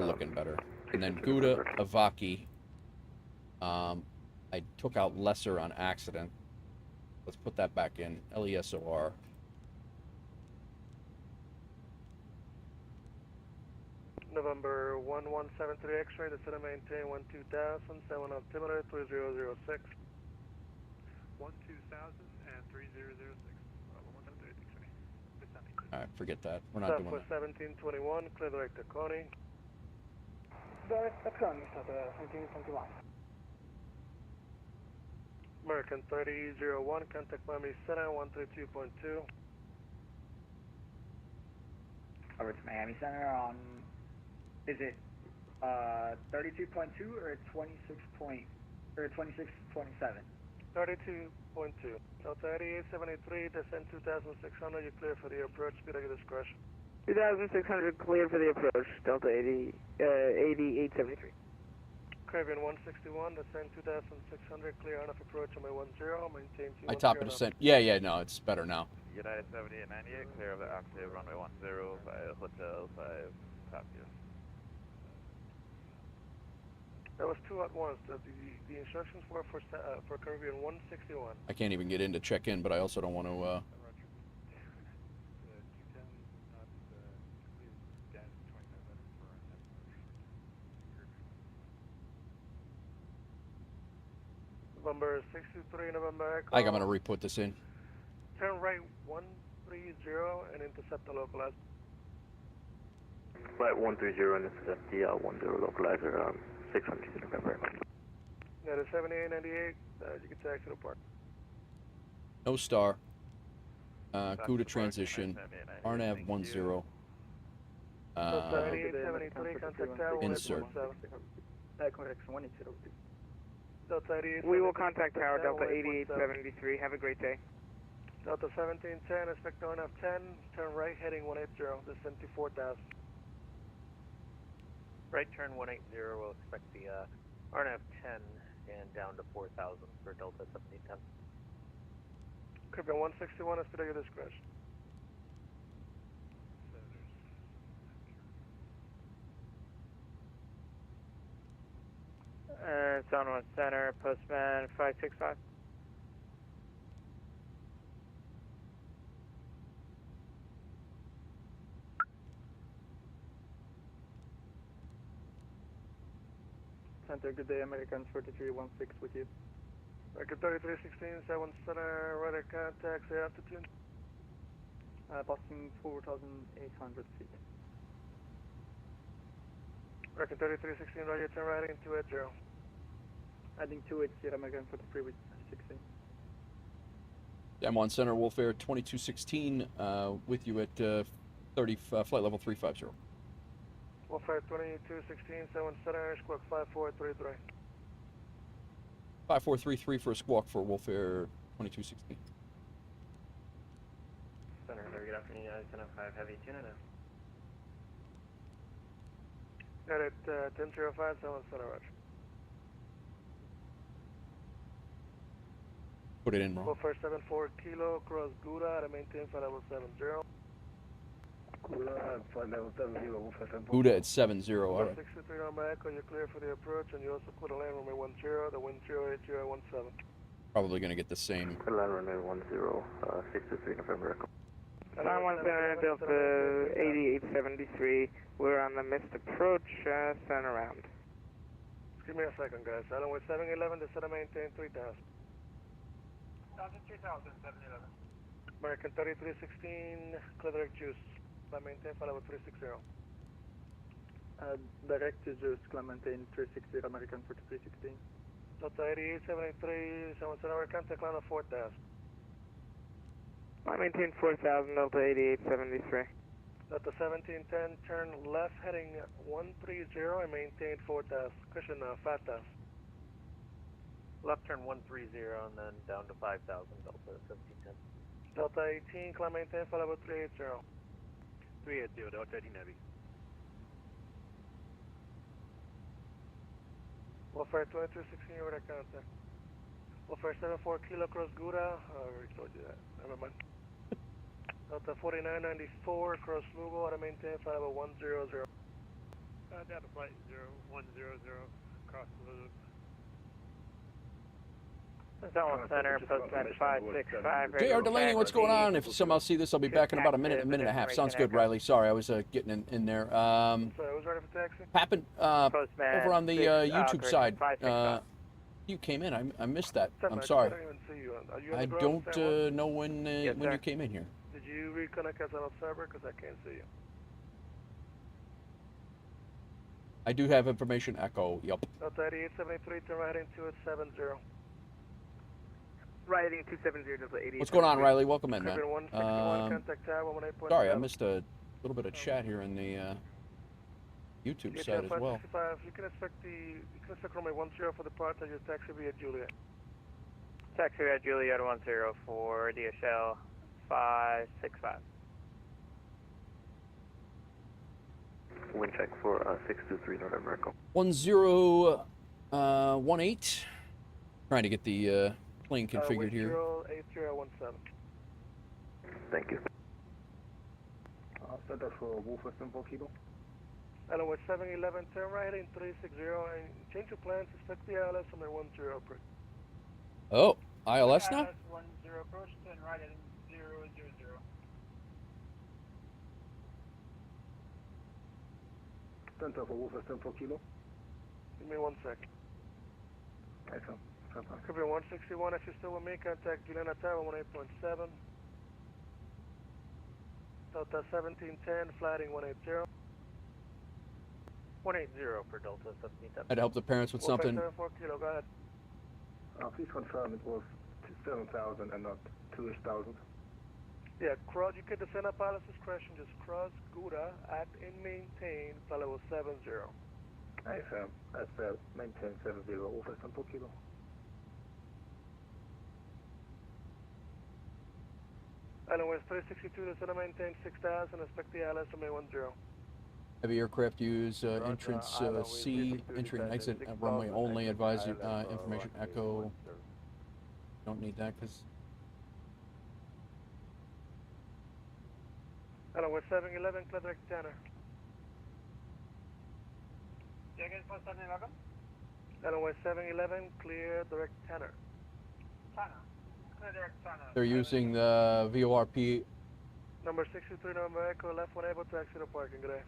looking better. And then Gouda, Avaki. I took out lesser on accident. Let's put that back in. LESOR. November 1173 X-ray, the center maintain 12000, 7 altimeter 3006. 12000 and 3006. Alright, forget that. We're not doing Southwest that. 1721, clear direct to Coney. Direct to Coney, 1721. American 3001, contact Miami Center 132.2. Over to Miami Center on, is it 32.2 or 26.27? 32.2. Delta 8873, descend 2600, you're clear for the approach, speed at your discretion. 2600 cleared for the approach, Delta 8873. Caribbean 161, descend 2600, clear on off approach on my 10, maintain 210. I top of descent. Yeah, no, it's better now. United 7898, clear of the active runway 10, by Hotel 5, top you. That was 2 at once. The instructions were for Caribbean 161. I can't even get in to check in, but I also don't want to. November 623, November Echo. I think I'm going to re-put this in. Turn right 130 and intercept the localizer. Flight 130 and intercept the 10 localizer, 600 November. Yeah, the 7898, you can taxi to the park. No star. CUDA transition. RNAV 10. Delta 8873, contact tower. Insert. We will contact tower Delta 8873. Have a great day. Delta 1710, expect RNAV 10, turn right heading 180, descend to 4000. Right turn 180, we'll expect the RNAV 10 and down to 4000 for Delta 1710. Caribbean 161 is to your discretion. Zone 1 Center, Postman 565. Center, good day, American 4316 with you. American 3316, 7 Center, radar contact, say altitude. Passing 4,800 feet. American 3316, roger, turn right into 280. Heading 280, American 43 with 16. M1 Center, WolfAir 2216, with you at flight level 350. WolfAir 2216, 7 Center, squawk 5433. 5433 for a squawk for WolfAir 2216. Center, good afternoon, United Center 5 Heavy, tune in. Got it, 1005, 7 Center, roger. Put it in wrong. WolfAir 74 Kilo, cross Gouda, to maintain flight level 70. Gouda, flight level 70, WolfAir 74. Buddha at 70, all right. 63 number Echo, you're clear for the approach, and you also put a land runway 10, the wind 08017. Probably going to get the same. Land runway 10, 63 November Echo. 910 Delta 8873, we're on the missed approach, send around. Just give me a second, guys. Island with 711, to set and maintain 3000. Down to 3000, 711. American 3316, clear direct juice. Flight maintain, flight level 360. Direct to Zeus, Clementine 360, American 4316. Delta 88783, 7 Center, contact line of 4000. I maintain 4000, Delta 8873. Delta 1710, turn left heading 130 and maintain 4000. Cushion 5000. Left turn 130 and then down to 5000, Delta 1710. Delta 18, climb maintain, flight level 380. 380, Delta 18 Heavy. WolfAir 2216, radar contact. WolfAir 74 Kilo, cross Gouda. I already told you that. Never mind. Delta 4994, cross Lugo, to maintain, flight level 100. Down to flight 0100, cross the loop. Zone Center, postman 565. JR Delaney, what's going on? If somehow see this, I'll be back in about a minute and a half. Sounds good, Riley. Sorry, I was getting in there. Sorry, who's ready for taxi? Happened over on the YouTube side. You came in. I missed that. I'm sorry. I don't even see you. Are you on I the ground? don't know when you came in here. Did you reconnect as an observer? Because I can't see you. I do have information. Echo. Yup. Delta 8873, turn right into 270. Right heading 270, Delta 88. What's going on, Riley? Welcome in, man. Contact tower, 18.7. Sorry, I missed a little bit of chat here in the YouTube side as well. You can expect runway 10 for departure. Your taxi via Juliet. Taxi via Juliet 10 for DHL 565. Wind check for 623 November Echo. 1018. Trying to get the plane configured here. 8017. Thank you. Center for WolfAir 74 Kilo. Island with 711, turn right heading 360 and change your plans. Expect the ILS on their 10 approach. Oh, ILS now? 10 approach, turn right heading 000. Center for WolfAir 74 Kilo. Give me 1 sec. Okay, sir. Could be 161. If you're still with me, contact Juliana Tower 18.7. Delta 1710, flighting 180. 180 for Delta 1710. I'd help the parents with something. 4 Kilo, go ahead. Please confirm it was 7,000 and not 2,000. Yeah, cross. You can descend at pilot's discretion. Just cross Gouda at and maintain flight level 70. IFM, that's maintain 70 over 74 Kilo. Island West 362, descend and maintain 6000. Expect the ILS on May 10. Heavy aircraft use entrance C, entry and exit at runway only. Advise information echo. Don't need that because. Island West 711, clear direct Tanner. Again for 711? Island West 711, clear direct Tanner. Tanner. Clear direct Tanner. They're using the VORP. Number 63, number Echo, left one able to exit the parking. Good day.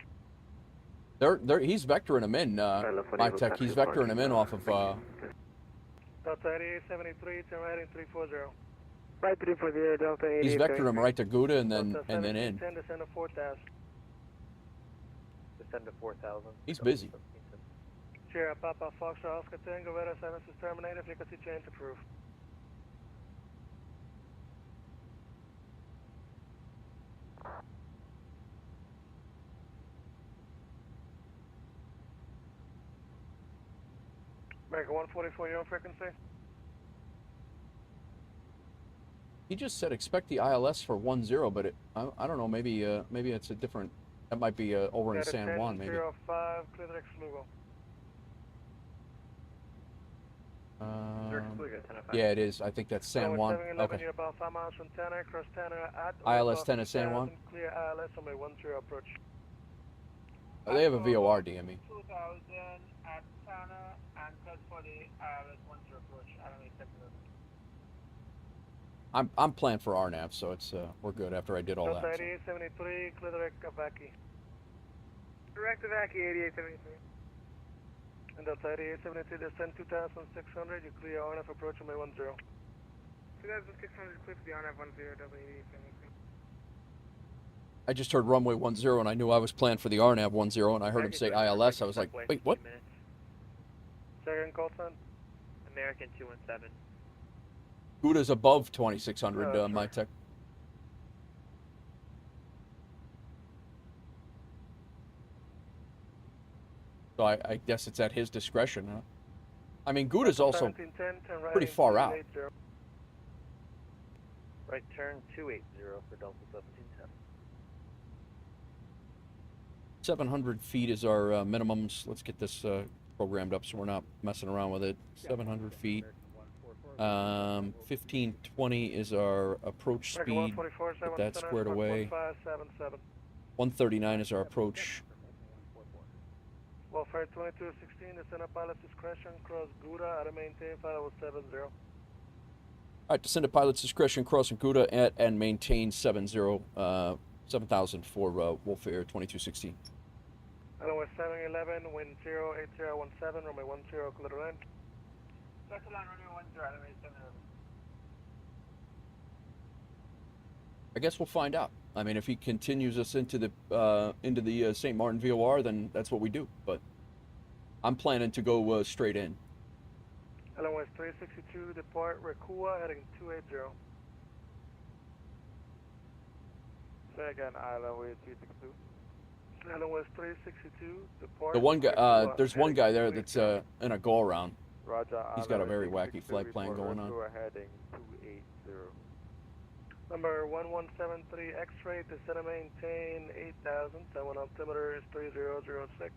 He's vectoring them in, my tech. He's vectoring them in off of, Delta 8873, turn right in 340. Right 340, Delta 88. he's vectoring them right to Gouda and then Delta in. 10, descend to 4000. Descend to 4,000. He's busy. Sierra Papa Foxtrot Oscar Tango, radar service is terminated, frequency change approved. America 144, you're on frequency. He just said expect the ILS for 10, but I don't know. Maybe it's a different. That might be over in San Juan, maybe. 05, clear the next Lugo. Yeah, it is. I think that's San Juan. Okay. You're about 5 miles from Tanner, cross Tanner at ILS 10 at San Juan. Clear ILS on my 10 approach. Oh, they have a VOR DME. 2000 at Tanner and cross for the ILS 10 approach. I don't expect it. I'm planned for RNAV, so it's we're good after I did all that. Delta 8873, clear direct Avaki. Direct Avaki 8873. And Delta 8873, descend 2600, you clear RNF approach on my 10. 2600, clear for the RNF 10, Delta 8873. I just heard runway 10, and I knew I was planned for the RNAV 10, and I heard him say ILS. I was like, wait, what? Second call sign. American 217. Gouda's above 2600, my tech. So I guess it's at his discretion, huh? I mean, Gouda's also pretty far out. Right turn 280 for Delta 1710. 700 feet is our minimums. Let's get this programmed up so we're not messing around with it. 700 feet. 1520 is our approach speed. Get that squared away. 139 is our approach. WolfAir 2216, descend at pilot's discretion, cross Gouda at a maintain 5070. All right, descend at pilot's discretion, crossing Gouda at and maintain 7000 for WolfAir 2216. Hello, West 711, wind 08017, runway 10, clear to land. Circle line runway 10, runway 7. I guess we'll find out. I mean, if he continues us into the St. Martin VOR, then that's what we do. But I'm planning to go straight in. Hello, West 362, depart Rekua, heading 280. Say again, Island Way 362. Hello, West 362, depart. The one guy, there's one guy there that's in a go around. Roger. He's got a very wacky flight plan going on. Heading 280. Number 1173 X-ray, descend and maintain 8000. Taiwan altimeter is 3006.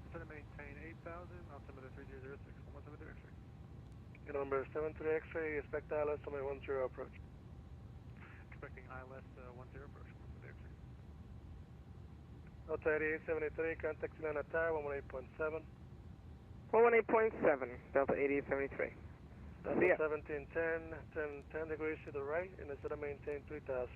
Descend and maintain 8000, altimeter 3006. 173 X-ray. Number 73 X-ray, expect ILS on my 10 approach. Expecting ILS 10 approach. 173 X-ray. Delta 8873, contact Juliana Tower, 118.7. 118.7, Delta 8873. Delta 1710, 10 degrees to the right, and instead of maintain 3000.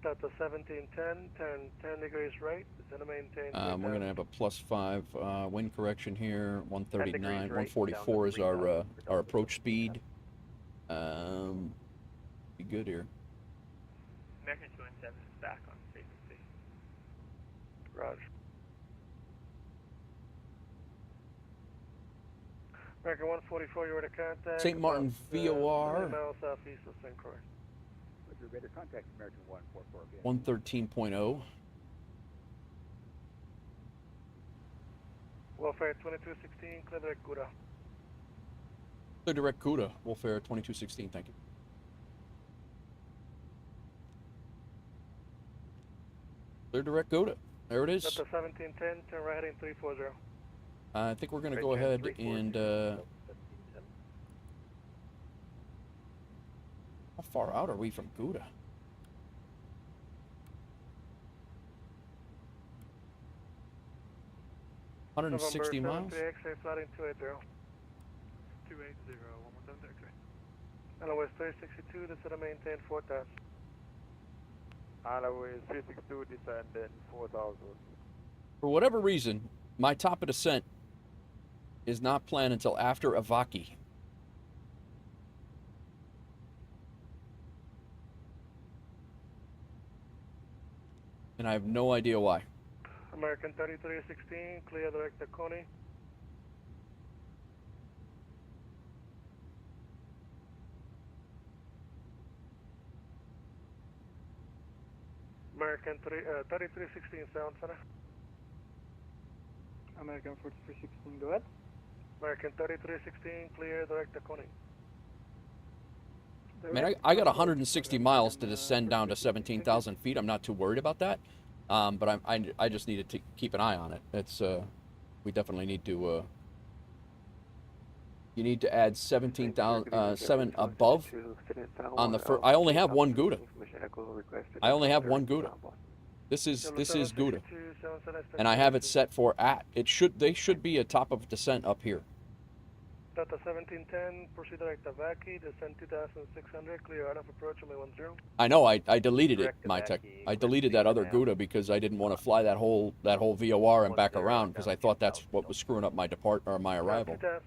Delta 1710, 10 degrees right, instead of maintain 3000. We're going to have a +5 wind correction here. 139, 144 is our approach speed. Be good here. American 217 is back on frequency. Roger. American 144, you're at contact. St. Martin VOR. Miles southeast of St. Croix. Roger, radar contact American 144. 113.0. WolfAir 2216, clear direct Gouda. Clear direct Gouda, WolfAir 2216, thank you. Clear direct Gouda. There it is. Delta 1710, turn right heading 340. I think we're going to go ahead and... how far out are we from Gouda? November 160 miles? 73 X-ray flighting 280. 280, 117 X-ray. West 362, descend and maintain 4,000. West 362, descending 4,000. For whatever reason, my top of descent is not planned until after Avaki. And I have no idea why. American 3316, clear direct to Coney. American 3316, Sound Center. American 4316, go ahead. American 3316, clear direct to Coney. Man, I got 160 miles to descend down to 17,000 feet. I'm not too worried about that, but I just needed to keep an eye on it. It's we definitely need to. You need to add 17,000 7 above on the first. I only have one Gouda. I only have one Gouda. This is Gouda, and I have it set for at. They should be a top of descent up here. Delta 1710, proceed direct to Vaki, descend 2,600, clear out of approach, only 10. I know, I deleted it, my tech. I deleted that other Gouda because I didn't want to fly that whole VOR and back around because I thought that's what was screwing up my my arrival. 2,600.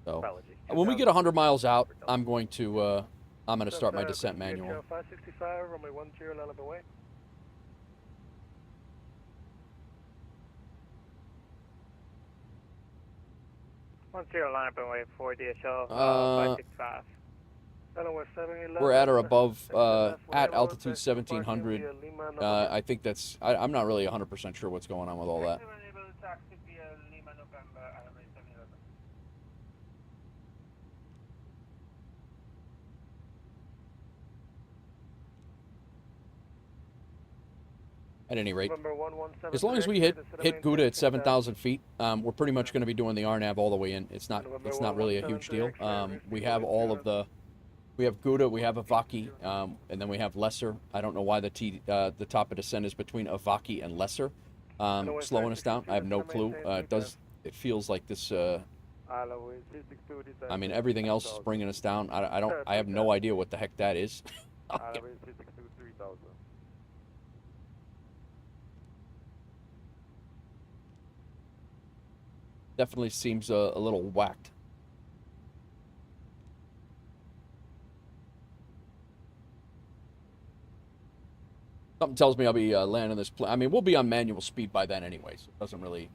So when we get 100 miles out, I'm going to start my descent manual. 565, runway 10, line up away. Line up and wait for DHL 565. We're at or above at altitude 1700. I think that's. I'm not really 100% sure what's going on with all that. At any rate, as long as we hit Gouda at 7,000 feet, we're pretty much going to be doing the RNAV all the way in. It's not really a huge deal. We have all of the, we have Gouda, we have Avaki, and then we have Lesser. I don't know why the top of descent is between Avaki and Lesser, slowing us down. I have no clue. It feels like this. I mean, everything else is bringing us down. I have no idea what the heck that is. Definitely seems a little whacked. Something tells me I'll be landing this plane. I mean, we'll be on manual speed by then anyway, so it doesn't really,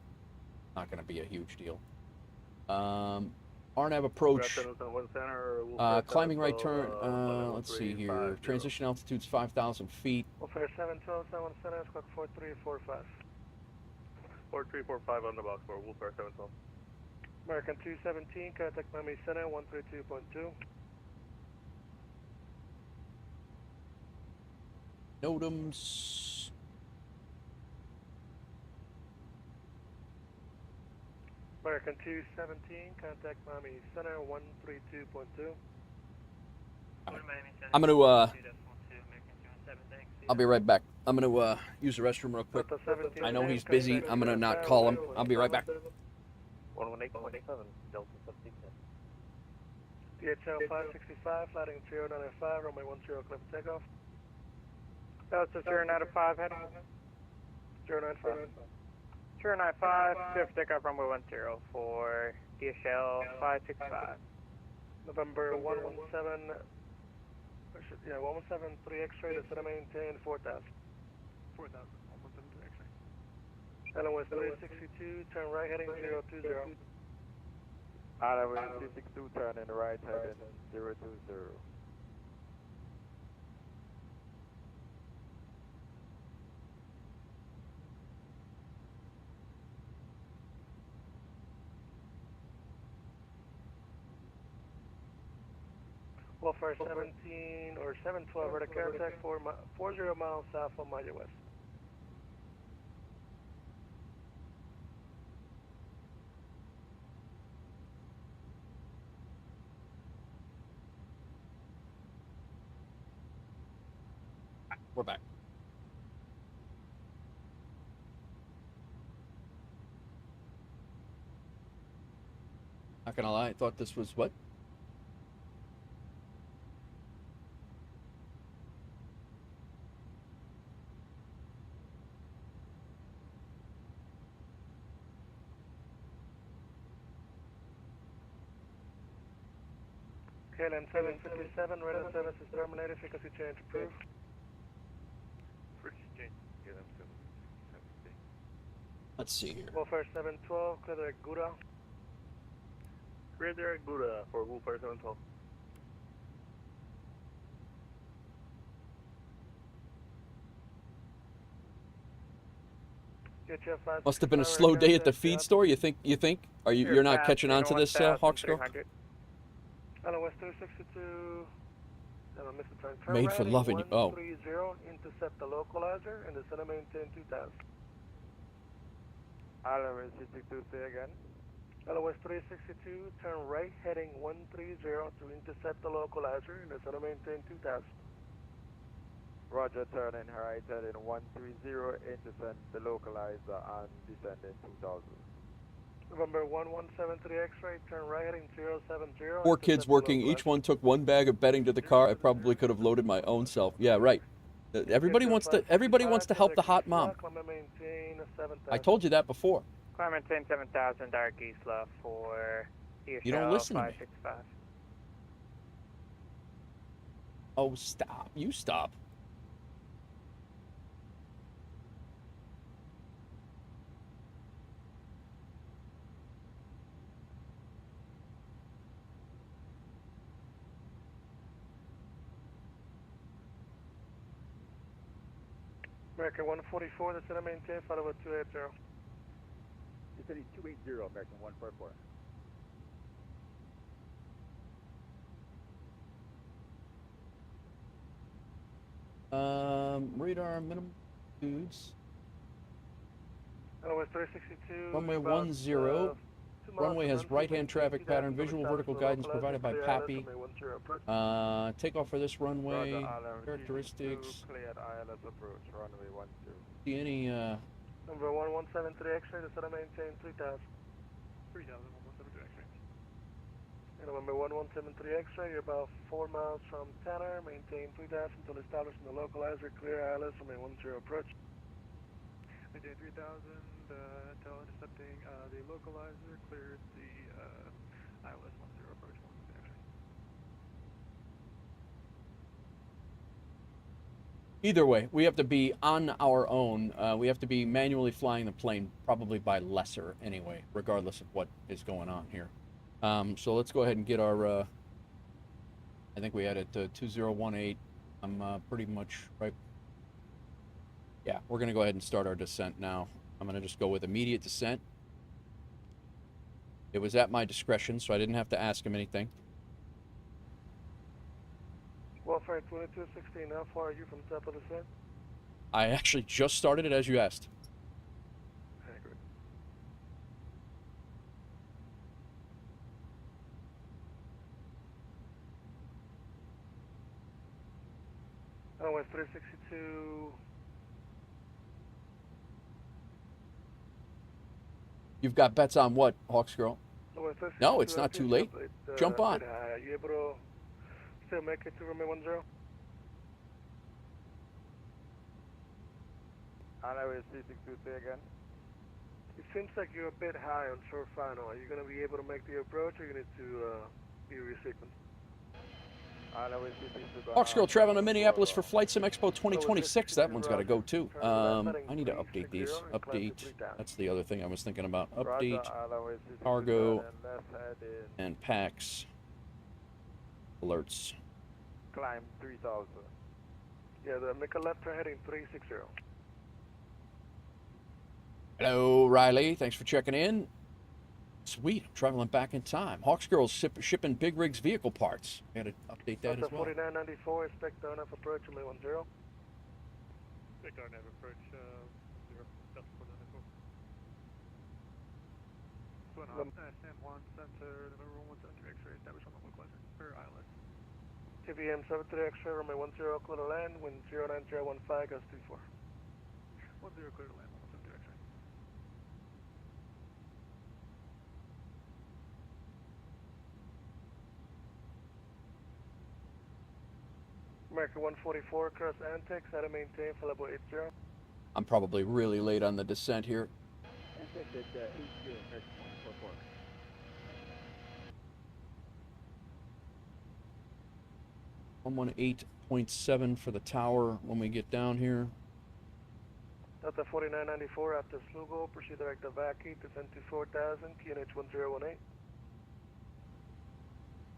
not going to be a huge deal. RNAV approach, climbing right turn, let's see here, transition altitude's 5,000 feet. WolfAir 712, 71 center, squawk 4345. 4345 on the box for WolfAir 712. American 217, contact Miami Center 132.2. NOTAMs. American 217, contact Miami Center 132.2. I'm going to, I'll be right back. I'm going to use the restroom real quick. I know he's busy. I'm going to not call him. I'll be right back. 118.7, Delta 1710. DHL 565, flighting 095, runway 10, clear for takeoff. Delta 095, heading. 095. 095, clear for takeoff, runway 10 for DHL 565. November 117, 117 X-ray, descend and maintain 4,000. 4,000, 117 X-ray. West 362, turn right heading 020. West 362, turn in the right heading 020. WolfAir 17 or 712, radar contact 40 miles south of Maya West. We're back. Not gonna lie, I thought this was what? KLM 757, radar service is terminated, frequency change approved. Frequency change, KLM 757. Let's see here. WolfAir 712, clear direct Gouda. Clear direct Buddha for WolfAir 712. Must have been a slow day at the feed store. You think? You're not catching on to this, Hawks Girl? Hello, West 362. Made for loving you. Oh. 130, intercept the localizer and the center maintain 2000. Hello, West 362, say again. Hello, West 362, turn right heading 130 to intercept the localizer and the center maintain 2000. Roger, turning right heading 130, intercept the localizer and descending 2000. November 1173 X-ray, turn right heading 070. Four kids working. Each one took one bag of bedding to the car. I probably could have loaded my own self. Yeah, right. Everybody wants to help the hot mom. I told you that before. Climb maintain 7000, dark east left for You don't listen to me. 565. Oh, stop. You stop. American 144, the center maintain, follow with 280. You said he's 280, American 144. Radar minimum dudes. Hello, West 362. Runway 10. Runway has right-hand traffic pattern. Visual vertical guidance provided by Pappy. Takeoff for this runway. Characteristics. Cleared ILS approach, runway 12. See any, Number 1173 X-ray, the center maintain 3000. 3000, 1173 X-ray. And November 1173 X-ray, you're about 4 miles from Tanner, maintain 3000 until establishing the localizer, clear ILS, runway 10 approach. Maintain 3000, until intercepting the localizer, cleared the ILS 10 approach, 1 X-ray. Either way, we have to be on our own. We have to be manually flying the plane, probably by lesser anyway, regardless of what is going on here. So let's go ahead and get our, I think we had it 2018. I'm pretty much right. Yeah, we're going to go ahead and start our descent now. I'm going to just go with immediate descent. It was at my discretion, so I didn't have to ask him anything. WolfAir 2216, how far are you from top of the descent? I actually just started it as you asked. Okay, good. Hello, West 362. You've got bets on what, Hawks Girl? No, it's not too late. Jump on. Are you able to still make it to runway 10? Hello, is 362, say again. It seems like you're a bit high on shore final. Are you going to be able to make the approach, or you need to be resequenced? Hawks Girl traveling to Minneapolis for Flight Sim Expo 2026. That one's got to go too. I need to update these. Update. That's the other thing I was thinking about. Update. Cargo. And packs. Alerts. Climb 3000. Yeah, make a left turn heading 360. Hello, Riley. Thanks for checking in. Sweet, I'm traveling back in time. Hawks Girl's shipping big rigs vehicle parts. I gotta update that as well. 4994, expect RNF approach, only 10. Expect RNF approach, 0, Delta 4994. San Juan Center, November 173 X-ray, established on the localizer, for ILS. TVM 73 X-ray, runway 10, clear to land, wind 09015, gust 24. 10, clear to land, 172 X-ray. American 144, cross Antex, how to maintain, for level 80. I'm probably really late on the descent here. Antex at 80, American 144. 118.7 for the tower when we get down here. Delta 4994 after Slugo, proceed direct to VACI, descend to 4000, QNH 1018.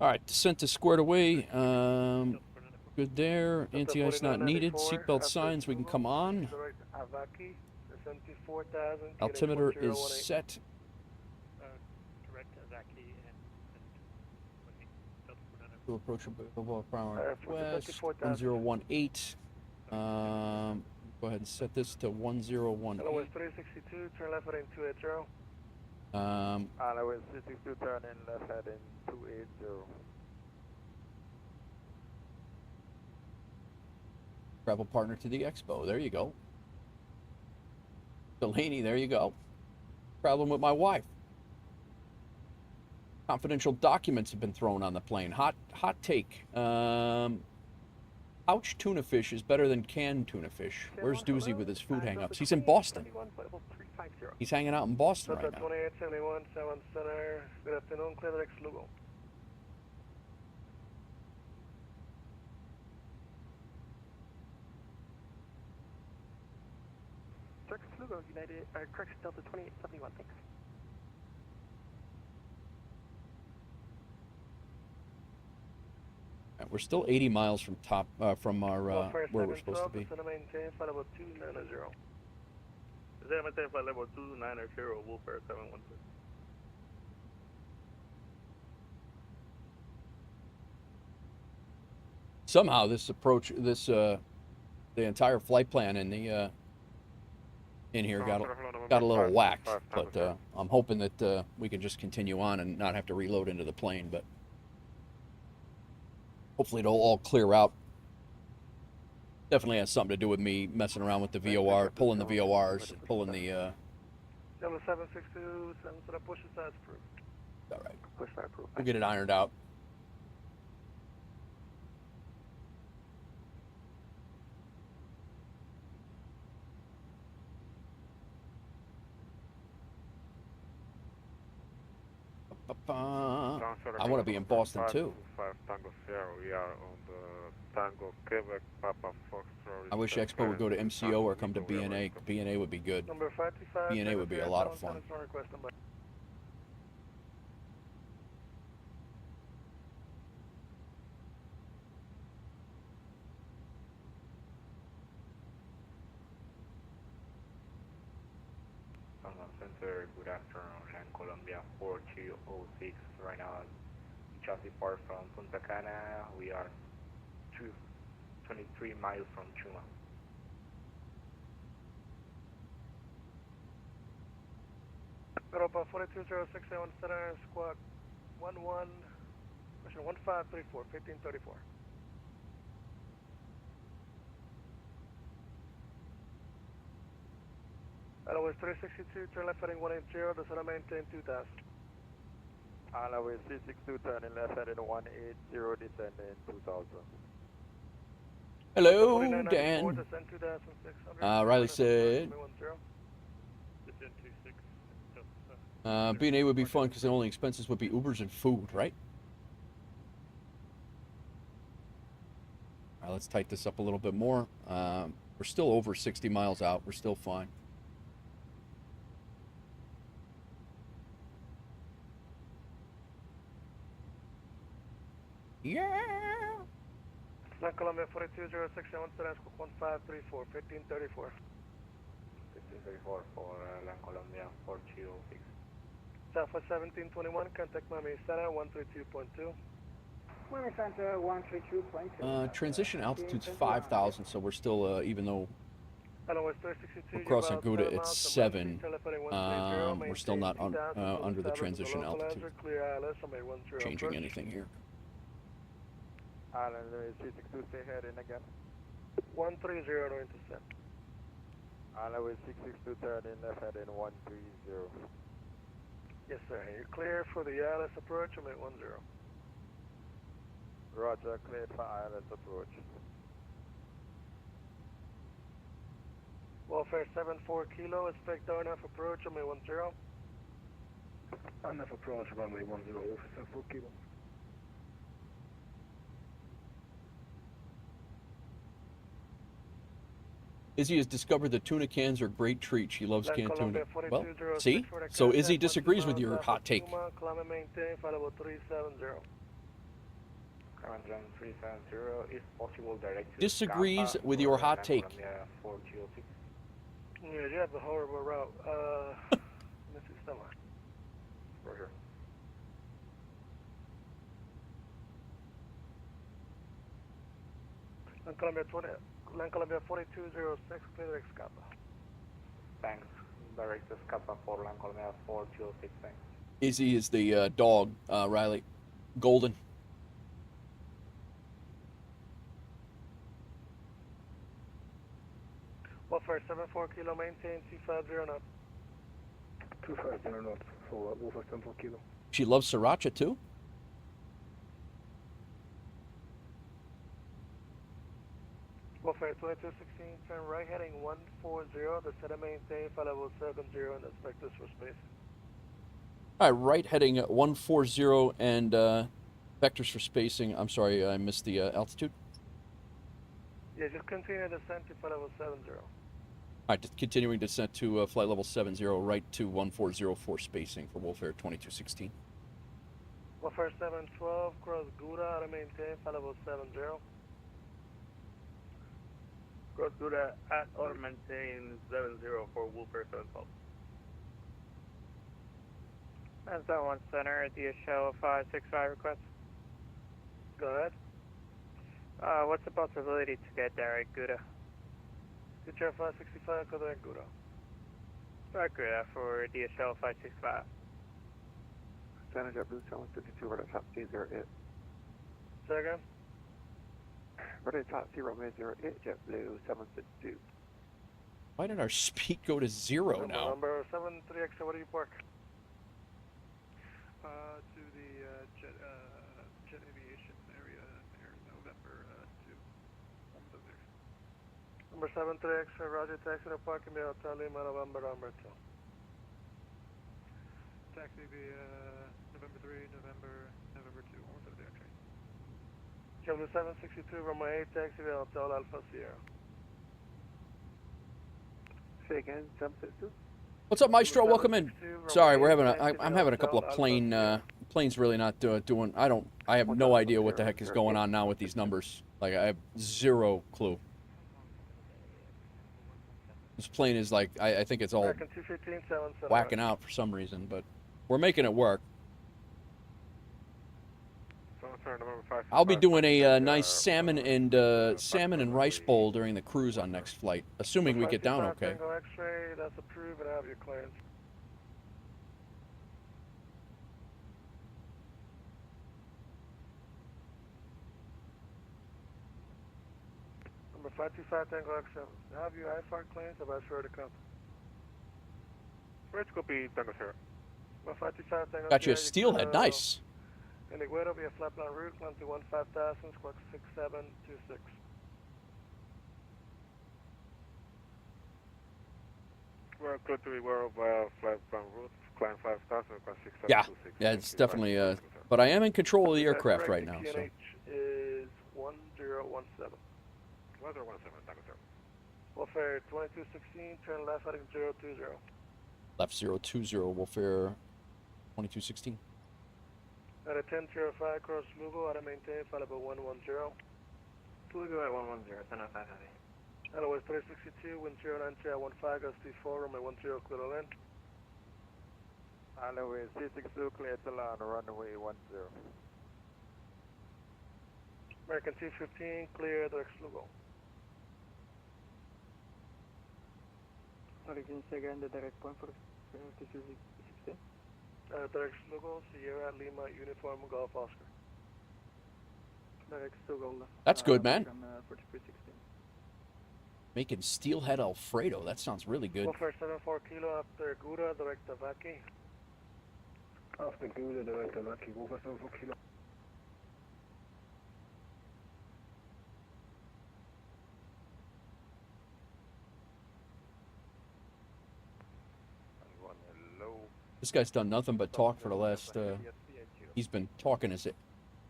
All right, descent is squared away. Good there. Anti-ice not needed. Seatbelt signs, we can come on. Direct to VACI, descend to 4000, Altimeter is set. Direct Zaki and To approach above power west, 1018. Go ahead and set this to 1018. Hello, West 362, turn left heading 280. Highway 362, turn in left heading 280. Travel partner to the expo. There you go. Delaney, there you go. Problem with my wife. Confidential documents have been thrown on the plane. Hot take. Pouch tuna fish is better than canned tuna fish. Where's Doozy with his food hang-ups? He's in Boston. He's hanging out in Boston right now. 2871, 7 Center. Good afternoon, clear direct Slugo. Direct Slugo, United, correction, Delta 2871, thanks. We're still 80 miles from from our where we're supposed to be. Maintain flight level 290. Maintain flight level 290, WolfAir 716. Somehow this approach, the entire flight plan in the in here got a little whacked, but I'm hoping that we can just continue on and not have to reload into the plane, but hopefully it'll all clear out. Definitely has something to do with me messing around with the VOR, pulling the VORs, pulling the 762, 7 Center, push aside approved. All right. Push aside approved. We'll get it ironed out. I want to be in Boston too. We are on the Tango Quebec Papa Foxtrot. I wish Expo would go to MCO or come to BNA. BNA would be good. Number 525. BNA would be a lot of fun. Center, good afternoon, and Columbia 4206 right now. Just depart from Punta Cana. We are 23 miles from Chuma. Europa 4206, 7 Center, squad 11, question 1534, 1534. Highway 362, turn left heading 180, descend maintain 2000. Highway 362, turn in left heading 180, descending 2000. Hello, Dan. Riley said, B&A would be fun because the only expenses would be Ubers and food, right? All right, let's tighten this up a little bit more. We're still over 60 miles out. We're still fine. Yeah. Land Columbia 4206, 7 Center, 1534, 1534. 1534 for Land Columbia 4206. Southwest 1721, contact Miami Center 132.2. Miami Center 132.2. Transition altitude's 5,000, so we're still, even though we're crossing Gouda at 7, we're still not under the transition altitude. Changing anything here. Island 362, stay heading again. 130 to intercept. Island 662, turn in left heading 130. Yes, sir. You're clear for the ILS approach. I'm at 10. Roger, cleared for ILS approach. WolfAir 74 Kilo, expect RNF approach. I'm at 10. RNF approach, runway 10, WolfAir 74 Kilo. Izzy has discovered that tuna cans are a great treat. She loves Land canned tuna. Columbia Well, 4206 see? for the So contact, Izzy 1 disagrees with miles your south hot of take. Yuma, climb and maintain, flight level 370. Contact 370, if possible, direct to Disagrees Scapa with for your hot Land take. Columbia 4206. Yeah, you have a horrible route. This is the one. Roger. Land Columbia 4206, clear direct Scapa. Thanks. Direct to Scapa for Land Columbia 4206, thanks. Izzy is the dog, Riley. Golden. WolfAir 74 kilo, maintain 250 knots. 250 knots for WolfAir 74 kilo. She loves sriracha too. WolfAir 2216, turn right heading 140, descend and maintain, flight level 70 and inspect us for space. All right, right heading 140 and vectors for spacing. I'm sorry, I missed the altitude. Yeah, just continue descent to flight level 70. All right, continuing descent to flight level 70, right to 140 for spacing for WolfAir 2216. WolfAir 712, cross Gouda, out of maintain, flight level 70. Cross Gouda at or maintain 70 for WolfAir 712. And Zone 1 Center, DHL 565 request. Go ahead. What's the possibility to get direct Gouda? DHL 565, go direct Gouda. Direct Gouda for DHL 565. San Jose Blue 752, right at top 08. Say again? Right at top 08, JetBlue 752. Why did our speed go to 0 now? Number 73X, where do you park? To the jet aviation area near November 2. Number 73X, Roger, taxi to parking bay, Hotel Lima, November 2. Taxi via November 3, November 2, 170 train. JetBlue 762, Romeo 8, taxi via Hotel Alpha Sierra. Say again, 762? What's up, Maestro? Welcome in. Sorry, we're having I'm having a couple of planes really not doing. I have no idea what the heck is going on now with these numbers. Like, I have zero clue. This plane is like, I think it's all whacking out for some reason, but we're making it work. I'll be doing a nice salmon and rice bowl during the cruise on next flight, assuming we get down okay. Tango X-ray, that's approved and I have your clearance. Number 525 Tango X-ray, have you IFAR clearance? Have I sure to come? Red copy, Tango Sierra. Number 525 Tango Got you a steelhead, nice. In Iguero, be a flat plan route, climb to 15,000, squawk 6726. We're close to Iguero via flight plan route, climb 5,000, squawk 6726. Yeah, it's definitely, but I am in control of the aircraft right now, so. Is 1017. 1017, Tango Sierra. WolfAir 2216, turn left heading 020. Left 020, WolfAir 2216. At a 1005, cross Lugo, out of maintain, flight level 110. Lugo at 110, 1005 heavy. Otherwise 362, wind 093 at 15, gust 24, runway 10, clear to land. Runway 362, clear to land, runway 10. American T-15, clear, direct Lugo. Sorry, can you say again the direct point for T-16? Direct Lugo, Sierra, Lima, Uniform, Golf, Oscar. Direct to Golda. That's good, man. 4316. Making steelhead Alfredo, that sounds really good. WolfAir 74 kilo, after Gouda, direct to Vaki. After Gouda, direct to Vaki, WolfAir 74 kilo. This guy's done nothing but talk for the last, he's been talking his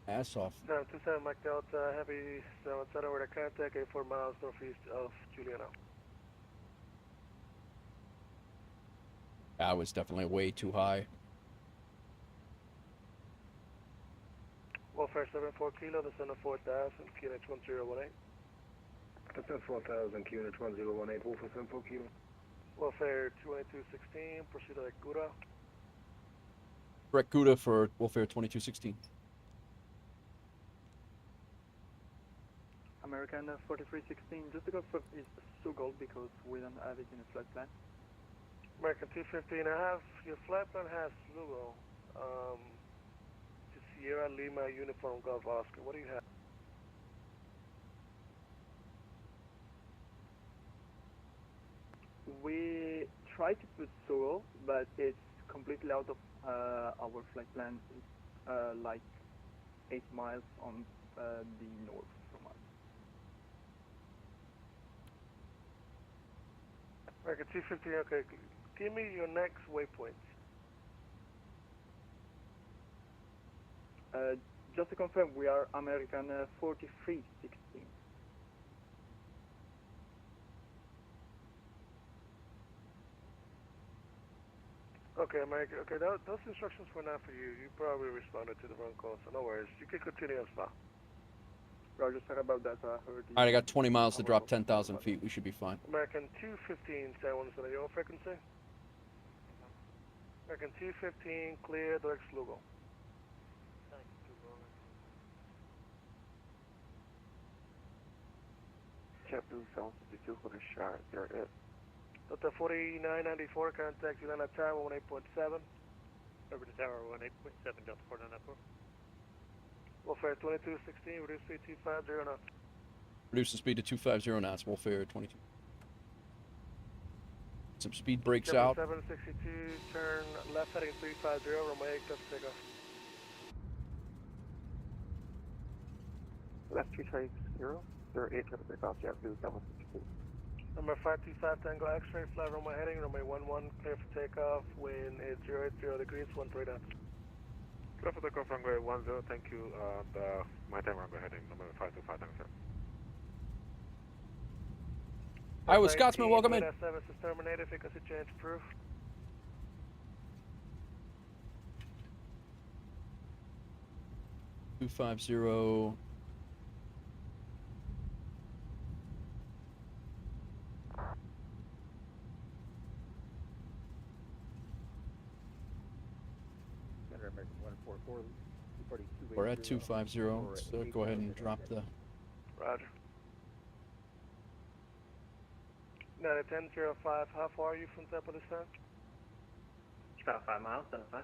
ass off. 727 Mike Delta, heavy 77 over to contact, 84 miles northeast of Juliana. That was definitely way too high. WolfAir 74 Kilo, descend to 4000, QNH 1018. Descend 4000, QNH 1018, WolfAir 74 Kilo. WolfAir 2216, proceed to Gouda. Correct Gouda for WolfAir 2216. American 4316, just to confirm, is Sugol because we don't have it in the flight plan. American 250 and a half, your flight plan has Lugo. To Sierra Lima Uniform Golf Oscar. What do you have? We try to put Sugol, but it's completely out of our flight plan. It's like 8 miles on the north from us. American 250, okay. Give me your next waypoint. Just to confirm, we are American 4316. Okay, American. Okay, those instructions were not for you. You probably responded to the wrong call, so no worries. You can continue on spot. Roger, sorry about that. I heard. All right, I got 20 miles to drop 10,000 feet. We should be fine. American 215, San Juan, your own frequency. American 215, clear, direct Lugo. Chapter 762 for the shard, you're it. Delta 4994, contact Juliana Tower 18.7. Over to Tower 18.7, Delta 4994. WolfAir 2216, reduce speed 250 knots. Reduce the speed to 250 knots, WolfAir 22. Some speed breaks out. 762, turn left heading 350, runway 8, left takeoff. Left 330, 08, left takeoff, JetBlue 762. Number 525 Tango X-ray, fly runway heading, runway 11, clear for takeoff, wind is 080 degrees, 13 knots. Clear for takeoff, runway 10, thank you, my time runway heading, number 525 Tango, sir. Hi, Wisconsin, welcome in. Service is terminated, frequency change proof. Two 250. We're at 250, so go ahead and drop the... Roger. 91005, how far are you from top of the sun? About 5 miles, 75.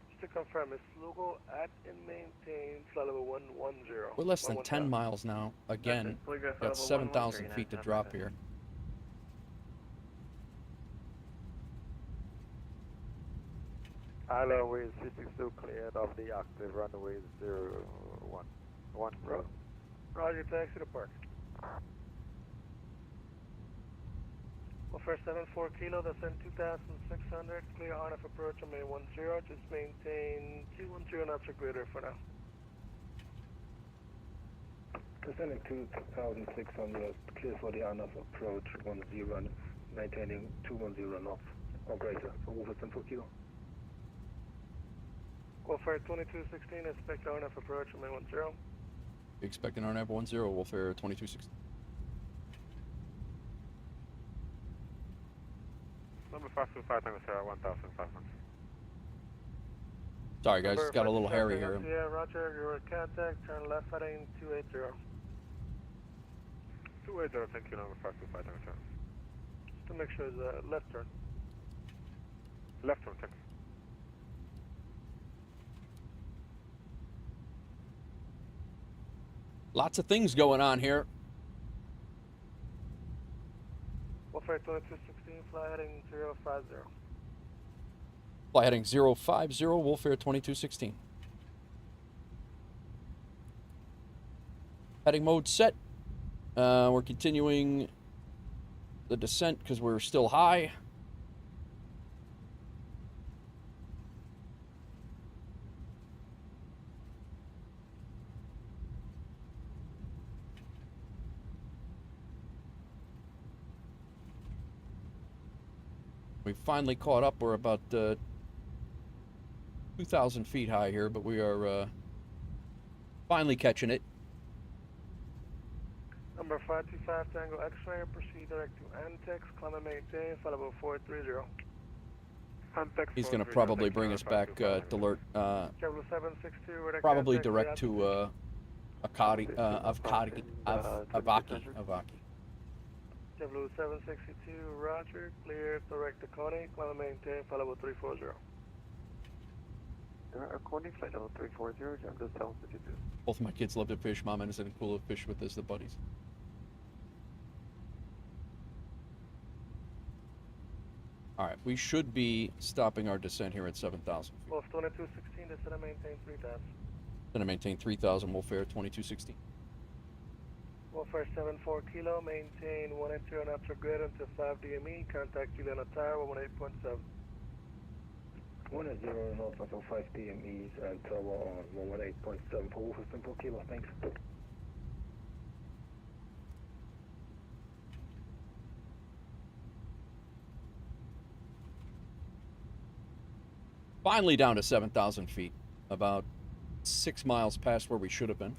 Just to confirm, is Lugo at and maintain flight level 110? We're less than 10 miles now. Again, got 7,000 feet to drop here. Island with 662 cleared of the active runway 0110. Roger, taxi to park. Well, first 74 Kilo, descend 2,600, clear on-off approach on May 10, just maintain 210 knots or greater for now. Descending 2,600, clear for the on-off approach 10, maintaining 210 knots or greater for WolfAir 74 Kilo. WolfAir 2216, expect on-off approach on May 10. Expecting RNAV 10, WolfAir 2216. Number 525 Tango, sir, 1,500. Sorry guys, it's got a little hairy here. Yeah, Roger, you're at contact, turn left heading 280. 280, thank you, number 525 Tango, sir. Just to make sure it's a left turn. Left turn, thank you. Lots of things going on here. WolfAir 2216, fly heading 050. Fly heading 050, WolfAir 2216. Heading mode set. We're continuing the descent because we're still high. We finally caught up. We're about 2,000 feet high here, but we are finally catching it. Number 525 Tango X-ray, proceed direct to Antex, climb and maintain, flight level 430. He's going to probably bring us back to alert. Probably direct to Avaki. JetBlue 762, roger, clear, direct to Coney, climb and maintain, flight level 340. Coney, flight level 340, JetBlue 762. Both of my kids love to fish. Mom and isn't cool to fish with us, the buddies. All right, we should be stopping our descent here at 7,000 feet. Wolf 2216, descend and maintain 3,000. Going to maintain 3,000, WolfAir 2216. WolfAir 74 kilo, maintain 180 knots or greater until 5 DME, contact Juliana Tower 118.7. 180 knots until 5 DMEs and tower on 118.7 for Wolf Simple Kilo, thanks. Finally down to 7,000 feet, about 6 miles past where we should have been.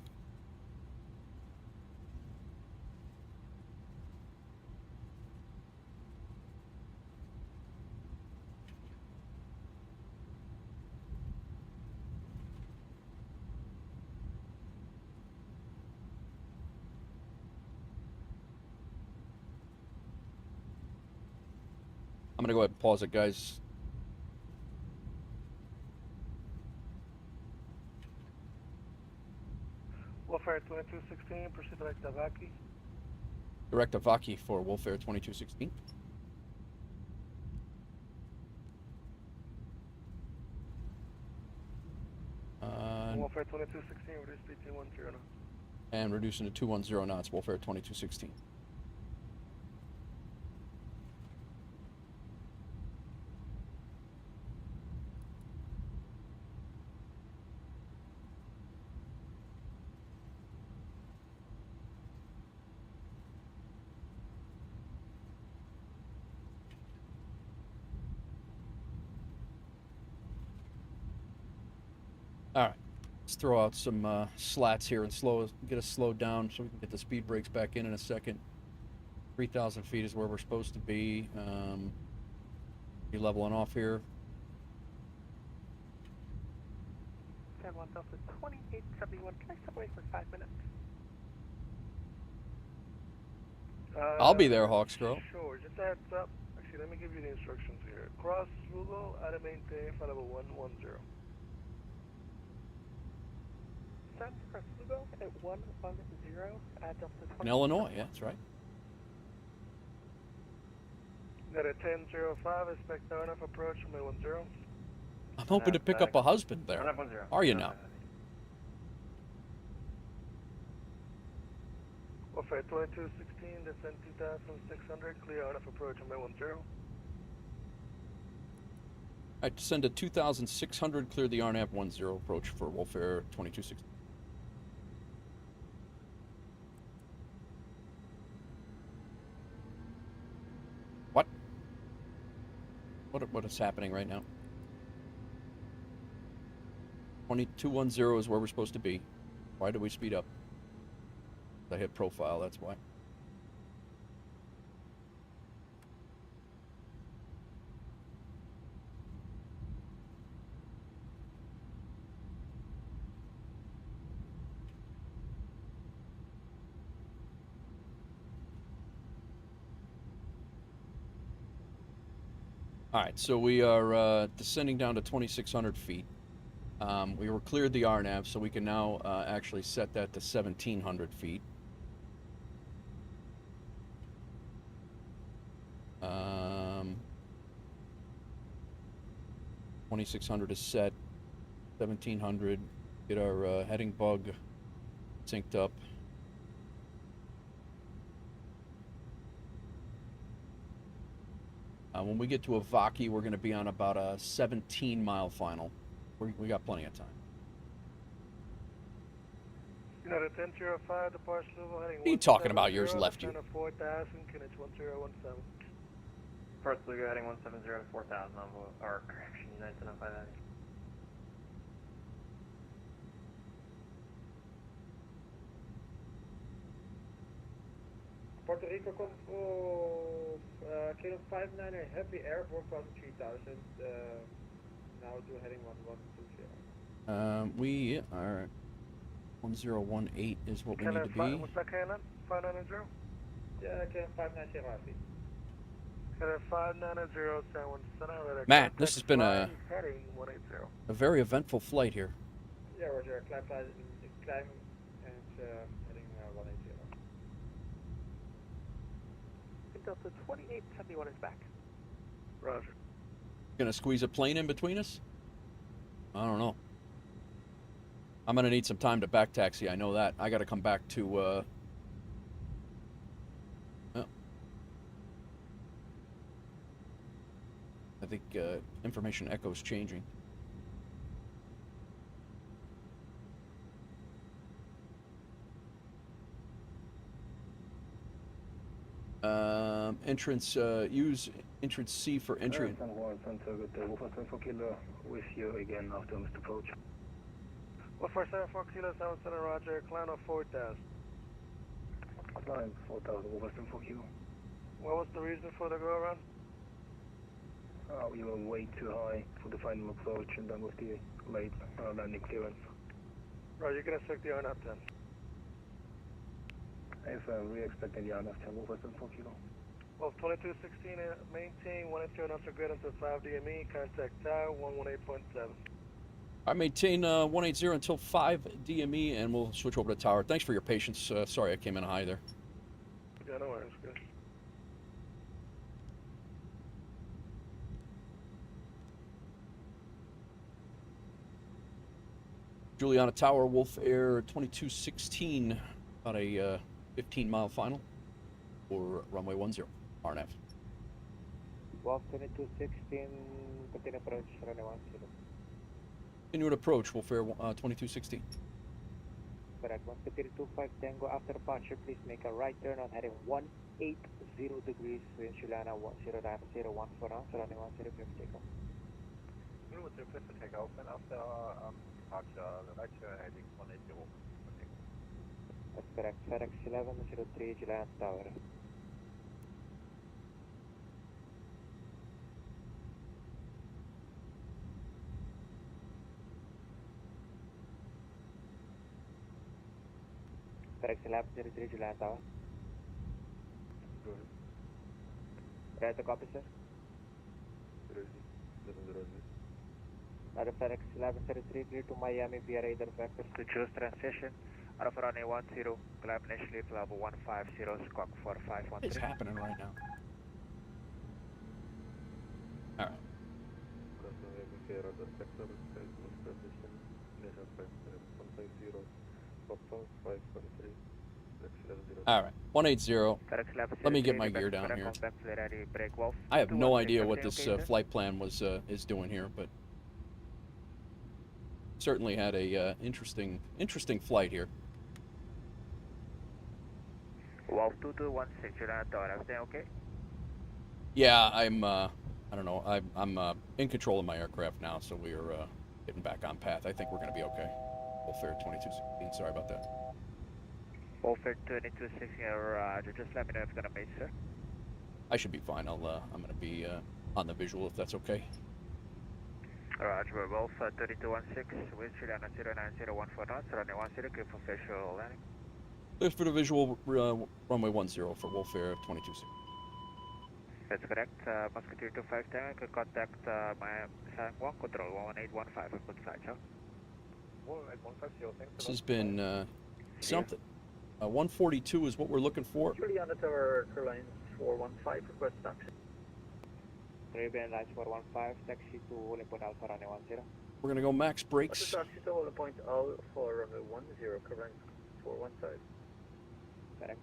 I'm going to go ahead and pause it, guys. WolfAir 2216, proceed direct to Avaki. Direct Avaki for WolfAir 2216. WolfAir 2216, reduce speed to 110 knots. And reducing to 210 knots, WolfAir 2216. All right, let's throw out some slats here and get us slowed down so we can get the speed brakes back in a second. 3,000 feet is where we're supposed to be. Be leveling off here. San Juan Delta 2871, can I step away for 5 minutes? I'll be there, Hawkscrow. Sure, just a heads up. Actually, let me give you the instructions here. Cross Lugo, out of maintain, flight level 110. San Cross Lugo at 110 at Delta 20. In Illinois, yeah, that's right. Net at 1005, expect tower enough approach from 10. I'm hoping to pick up a husband there. Are you now? WolfAir 2216, descend 2,600, clear enough approach from 10. I descend to 2,600, clear the RNAV 10 approach for WolfAir 2216. What is happening right now? 2210 is where we're supposed to be. Why do we speed up? I hit profile, that's why. All right, so we are descending down to 2,600 feet. We were cleared the RNAV, so we can now actually set that to 1,700 feet. 2,600 is set. 1,700. Get our heading bug synced up. When we get to Avaki, we're going to be on about a 17-mile final. We got plenty of time. United 1005, departure level heading. What are you talking about? Yours left you. 4,000, Kinich 1017. First Lugo heading 170 to 4000 on, or correction, United 1005 that. Puerto Rico control, Kilo 59er Happy Airport 3000, now do heading 1120. We are 1018 is what we need to be. What's that KLM? 590? Yeah, Kilo 590 Happy. KLM 590, San Juan Center. Matt, this has been a heading 180. very eventful flight here. Yeah, Roger, climb and heading 180. Delta 2871 is back. Roger. Gonna squeeze a plane in between us? I don't know. I'm gonna need some time to back taxi. I know that. I gotta come back to. I think information echo's changing. Entrance, use entrance C for entry. San Juan Center with the WolfAir 74 Kilo with you again after Mr. Approach. WolfAir 74 Kilo, San Juan Center, Roger. Climb of 4000. Climb 4000, WolfAir 74 Kilo. What was the reason for the go around? We were way too high for the final approach and then with the late landing clearance. Right, you're gonna select the RNAV 10. If we're expecting the RNAV 10, WolfAir 74 Kilo. Well, 2216, maintain 180 knots or greater until 5 DME, contact tower 118.7. I maintain 180 until 5 DME, and we'll switch over to tower. Thanks for your patience. Sorry I came in high there. Yeah, no worries, good. Juliana Tower, WolfAir 2216, about a 15-mile final for runway 10, RNAV. Wolf 2216, continue approach, runway 10. Continued approach, WolfAir 2216. Correct, 12325 Tango, after departure, please make a right turn on heading 180 degrees, wind Juliana 1090 for us, runway 10, clear for takeoff. We would clear for takeoff, and after departure, the right turn heading 180. That's correct, FedEx 1103 Juliana Tower. FedEx 1103 Juliana Tower. Good. Right to copy, sir. Radar FedEx 1103 clear to Miami via radar vectors to choose transition. Out of runway 10, climb initially to level 150, squawk 4513. What's happening right now? All right. All right, 180. Let me get my gear down here. I have no idea what this flight plan was is doing here, but certainly had a interesting flight here. Wolf 2216, Juliana Tower, everything okay? Yeah, I'm. I don't know. I'm in control of my aircraft now, so we are getting back on path. I think we're going to be okay. WolfAir 2216. Sorry about that. WolfAir 2216, Roger. Just let me know if it's going to make, sir. I should be fine. I'm going to be on the visual if that's okay. Roger, Wolf 2216, with Juliana 0901 for knots, runway 10, clear for visual landing. Clear for the visual runway 10 for WolfAir 2216. That's correct. Musketeer 259, could contact my San Juan Control 11815 and good flight, huh? 11815, thanks. This has been something. 142 is what we're looking for. Juliana Tower, Airlines 415, request taxi. Caribbean Lines 415, taxi to Holding Point Alpha runway 10. We're going to go max brakes. Taxi to Holding Point Alpha runway 10, correct, 415. Correct.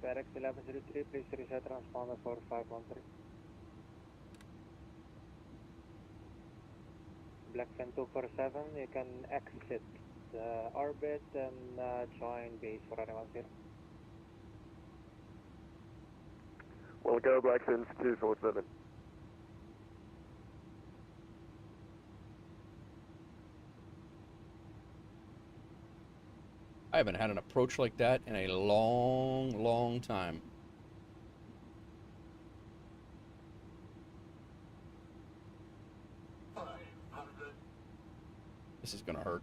FedEx 1103, please reset transponder for 513. Blackfin 247, you can exit the orbit and join base for runway 10. We'll go Blackfin 247. I haven't had an approach like that in a long, long time. This is gonna hurt.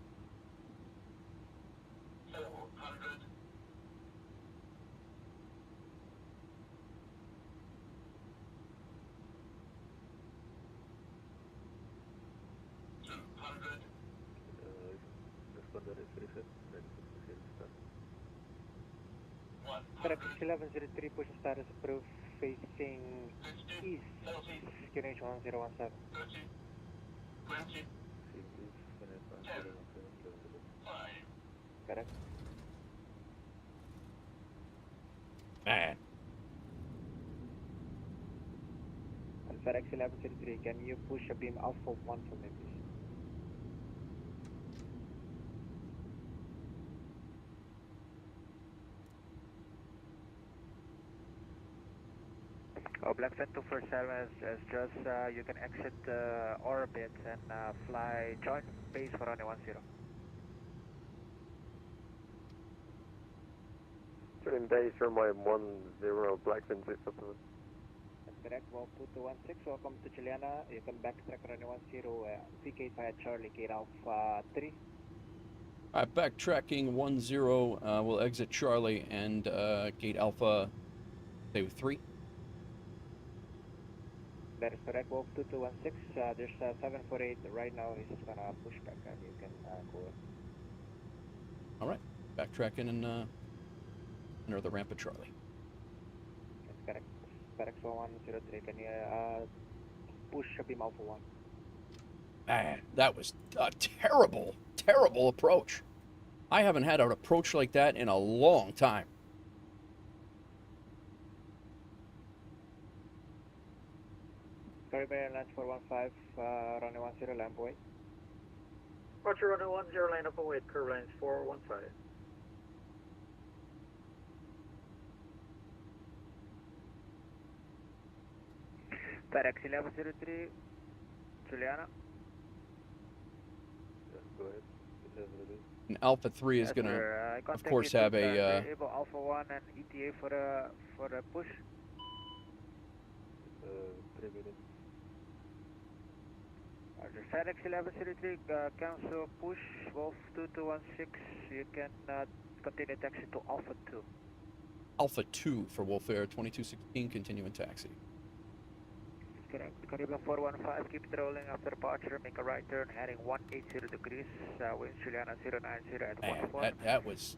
Correct, 1103, push status approved, facing east, QNH 1017. Correct. Man. FedEx 1103, can you push a beam Alpha 1 for me, please? Oh, Blackfin 247 is just, you can exit the orbit and fly joint base for runway 10. Join base runway 10, Blackfin 247. That's correct, Wolf 2216, welcome to Juliana. You can backtrack runway 10, VK via Charlie, Gate Alpha 3. Backtracking 10, we'll exit Charlie and gate Alpha, say 3. That is correct, Wolf 2216. There's 748 right now. He's just gonna push back and you can go in. All right, backtracking and enter the ramp at Charlie. That's correct. FedEx 1103, can you push a beam Alpha 1? Man, that was a terrible, terrible approach. I haven't had an approach like that in a long time. Caribbean Airlines 415, runway 10, lamp away. Roger, runway 10, line up await, curve lines 415. FedEx 1103, Juliana. Go ahead. And Alpha 3 is gonna, of course, have a. Alpha 1 and ETA for the push. 3 minutes. Roger, FedEx 1103, cancel push, Wolf 2216, you can continue taxi to Alpha 2. Alpha 2 for WolfAir 2216, continuing taxi. Correct. Caribbean 415, keep it rolling after departure, make a right turn, heading 180 degrees, wind Juliana 090 at 14. That was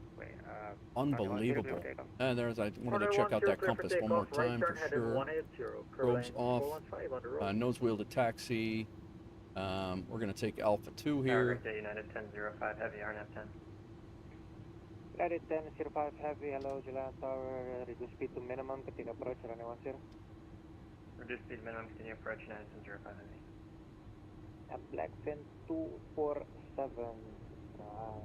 unbelievable. And I wanted to check out that compass one more time for sure. Probes off, nose wheel to taxi. We're going to take Alpha 2 here. United 1005 Heavy, RNAV 10. United 1005 Heavy, hello Juliana Tower, reduce speed to minimum, continue approach, runway 10. Reduce speed minimum, continue approach, United 1005 Heavy. And Blackfin 247,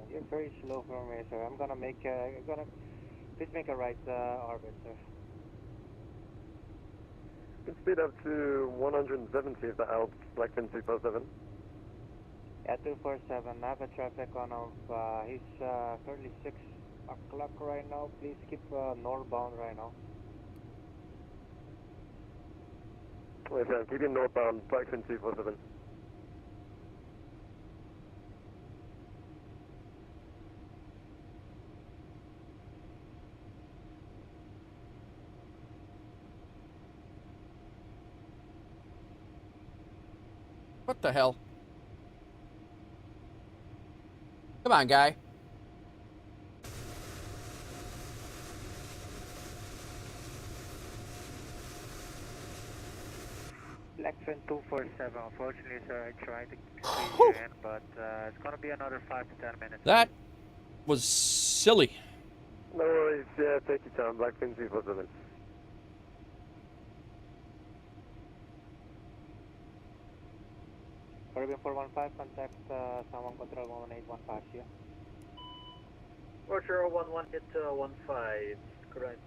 you're very slow for me, sir. I'm gonna make please make a right orbit, sir. Can speed up to 170 if that helps, Blackfin 247. Yeah, 247, I have a traffic on of, he's currently 6 o'clock right now. Please keep northbound right now. Wait, keep it northbound, Blackfin 247. What the hell? Come on, guy. Blackfin 247, unfortunately, sir, I tried to squeeze you in, but it's gonna be another 5 to 10 minutes. That was silly. No worries, yeah, take your time, Blackfin 247. Caribbean 415, contact San Juan Control 11815 here. Roger, 011 hit 15, correct.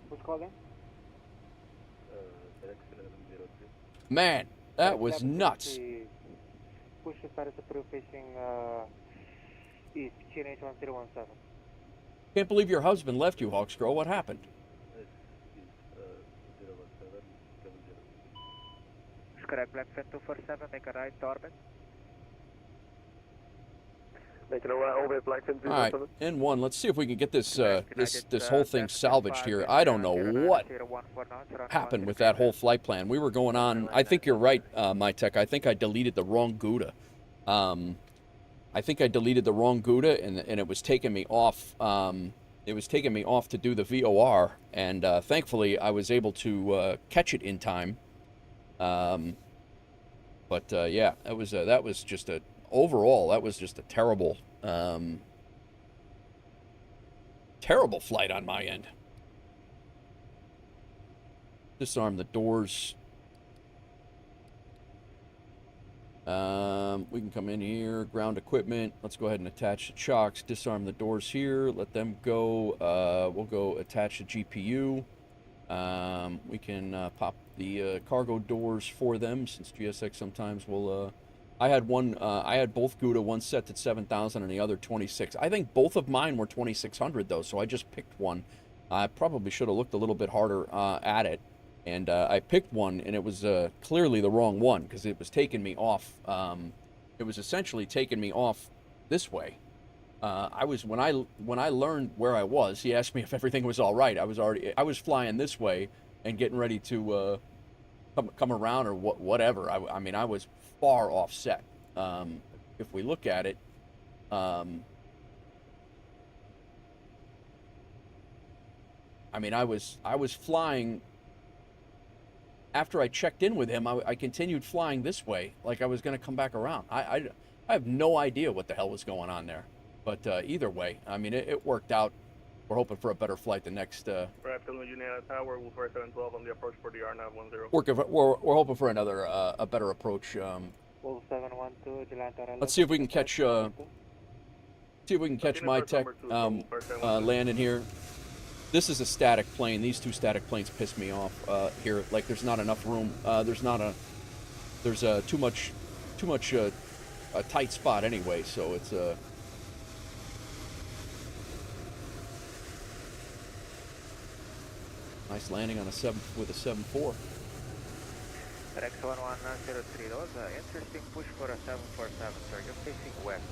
Who's calling? Man, that was nuts. Push started to prove facing east, QNH 1017. Can't believe your husband left you, Hawkscrow. What happened? That's correct, Blackfin 247, make a right to orbit. Making a right orbit, Blackfin All right, N1. Let's see if we can get this this whole thing salvaged here. I don't know what happened with that whole flight plan. We were going on. I think you're right, my tech. I think I deleted the wrong Gouda. I think I deleted the wrong Gouda, and it was taking me off. It was taking me off to do the VOR, and thankfully I was able to catch it in time. But yeah, that was just a. Overall, that was just a terrible, terrible flight on my end. Disarm the doors. We can come in here, ground equipment. Let's go ahead and attach the chocks. Disarm the doors here. Let them go. We'll go attach the GPU. We can pop the cargo doors for them, since GSX sometimes will... I had one. I had both Gouda, one set at 7,000 and the other 26. I think both of mine were 2,600 though, so I just picked one. I probably should have looked a little bit harder at it, and I picked one, and it was clearly the wrong one because it was taking me off. It was essentially taking me off this way. I was when I learned where I was. He asked me if everything was all right. I was flying this way and getting ready to come around or whatever. I mean, I was far offset. If we look at it, I mean, I was flying. After I checked in with him, I continued flying this way, like I was going to come back around. I have no idea what the hell was going on there, but either way, I mean, it worked out. We're hoping for a better flight the next. Hartsfield Juliana Tower, WolfAir 712 on the approach for the R910. We're hoping for another a better approach. Wolf 712, Juliana. Let's see if we can catch. See if we can catch my tech landing here. This is a static plane. These two static planes piss me off here. Like there's not enough room. There's too much a tight spot anyway. So it's nice landing on a 7.4. X1103, that was an interesting push for a 747, sir. You're facing west.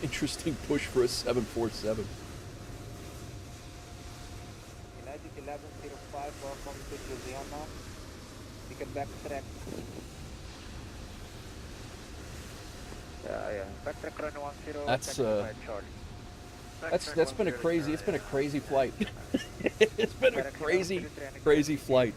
Interesting push for a 747. United 1105, welcome to Juliana. You can backtrack. Yeah. Backtrack run 10. That's been a crazy flight. It's been a crazy flight.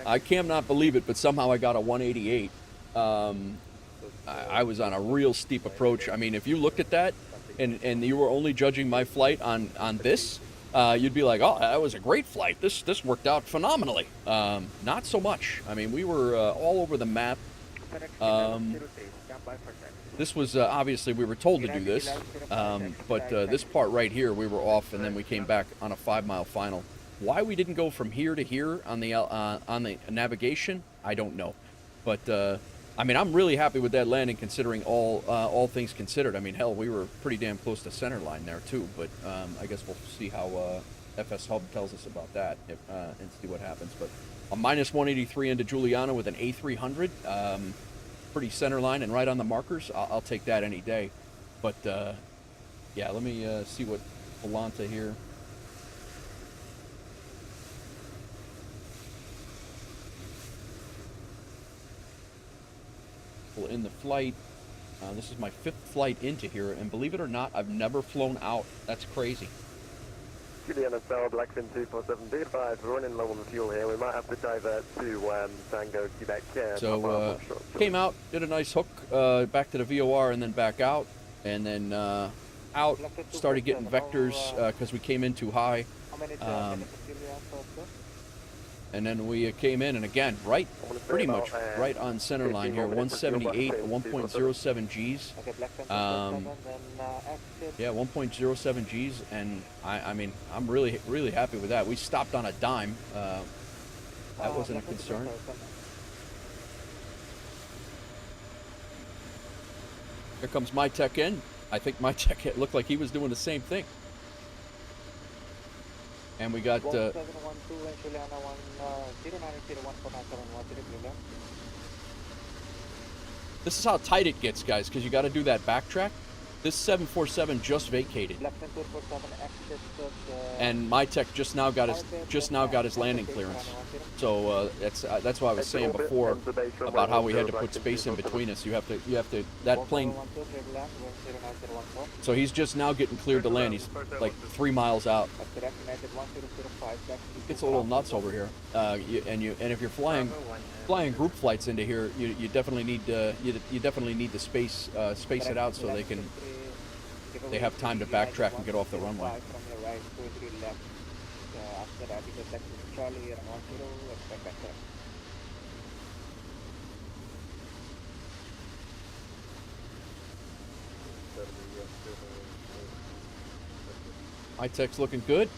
I cannot believe it, but somehow I got a 188. I was on a real steep approach. I mean, if you looked at that and you were only judging my flight on this, you'd be like, oh, that was a great flight. This worked out phenomenally. Not so much. I mean, we were all over the map. This was obviously we were told to do this, but this part right here we were off, and then we came back on a 5-mile final. Why we didn't go from here to here on the navigation, I don't know. But I mean, I'm really happy with that landing, considering all things considered. I mean, hell, we were pretty damn close to center line there too. But I guess we'll see how FSHub tells us about that and see what happens. But a minus 183 into Juliana with an A300. Pretty center line and right on the markers. I'll take that any day. But yeah, let me see what Volanta here. We'll end the flight. This is my 5th flight into here, and believe it or not, I've never flown out. That's crazy. Juliana Tower, Blackfin 247, be advised, we're running low on the fuel here. We might have to divert to Tango, Quebec. So came out, did a nice hook back to the VOR, and then back out, and then out, started getting vectors because we came in too high. And then we came in, and again, pretty much right on center line here, 178, 1.07 Gs. Yeah, 1.07 Gs, and I mean, I'm really happy with that. We stopped on a dime. That wasn't a concern. Here comes my tech in. I think my tech looked like he was doing the same thing. And we got this is how tight it gets, guys, because you got to do that backtrack. This 747 just vacated, and my tech just now got his landing clearance. So that's what I was saying before about how we had to put space in between us. You have to that plane. So he's just now getting cleared to land. He's like 3 miles out. It gets a little nuts over here. And if you're flying group flights into here, you definitely need to space it out so they have time to backtrack and get off the runway. My tech's looking good.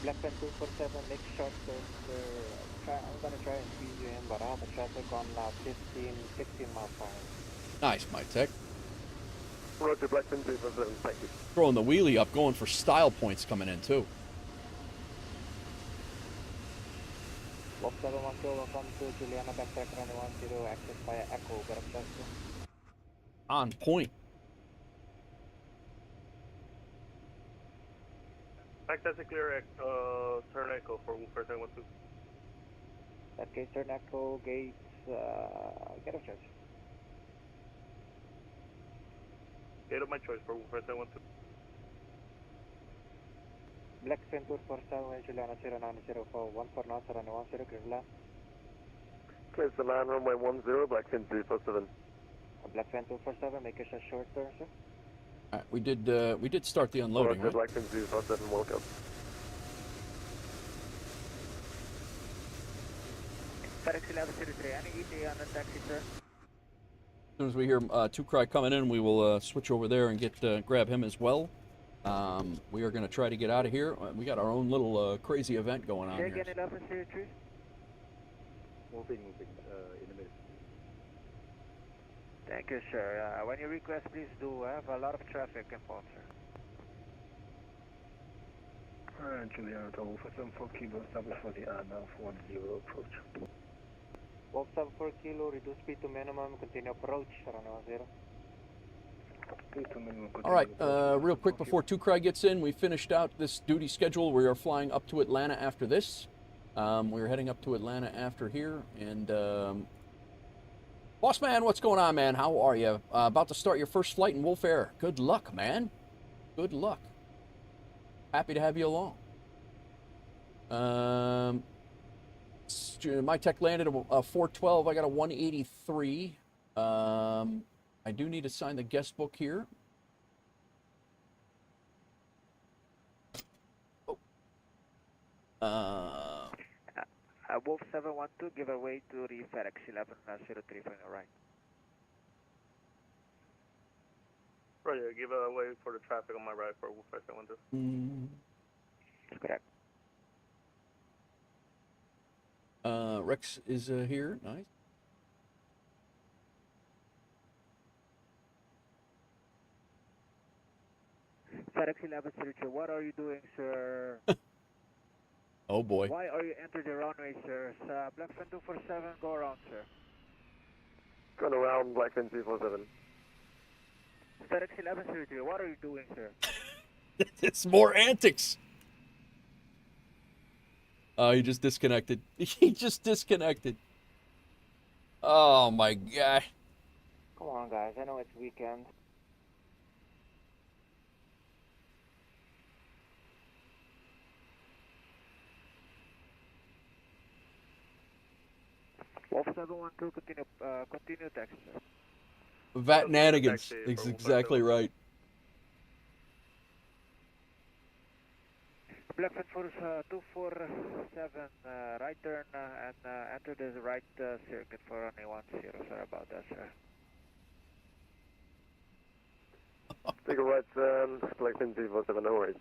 Black Pen 247, make short I'm gonna try and squeeze you in, but I have a traffic on 16 miles per hour. Nice, my tech. Roger, Black Pen 247, thank you. Throwing the wheelie up, going for style points coming in too. Wolf 712, welcome to Juliana backtrack runway 10, access via Echo, Garachester. On point. That's a clear turn echo for WolfAir 712. That case, turn echo, gates, get a choice. Gate of my choice for WolfAir 712. Black Pen 247, Juliana 090 for 14 knots, runway 10, clear land. Clears the land, runway 10, Black Pen 247. Black Pen 247, make a short turn, sir. We did start the unloading, right? Black Pen 247, welcome. FedEx 1103, any ETA on the taxi, sir? As soon as we hear two cry coming in, we will switch over there and grab him as well. We are going to try to get out of here. We got our own little crazy event going on here. Again, 1103. Moving, in a minute. Thank you, sir. When you request, please do. I have a lot of traffic involved, sir. Juliana, Wolf 74 kilo, establish for the now 10 approach. Wolf 74 kilo, reduce speed to minimum, continue approach, runway 10. All right, real quick before two cry gets in, we finished out this duty schedule. We are flying up to Atlanta after this. We're heading up to Atlanta after here, and Boss man, what's going on, man? How are you? About to start your first flight in WolfAir. Good luck, man. Good luck. Happy to have you along. My tech landed a 412. I got a 183. I do need to sign the guest book here. Wolf 712, give away to the FedEx 1103 from the right. Roger, give away for the traffic on my right for WolfAir 712. Correct. Rex is here. Nice. FedEx 1103, what are you doing, sir? Oh boy. Why are you entering the runway, sir? Black Pen 247, go around, sir. Going around, Black Pen 247. FedEx 1103, what are you doing, sir? It's more antics. Oh, he just disconnected. He just disconnected. Oh my God. Come on, guys. I know it's weekend. Wolf 712, continue taxi, sir. Vatnanigans. Exactly right. Blackfin for 247, right turn and enter the right circuit for runway 10. Sorry about that, sir. Take a right, Blackfin 070.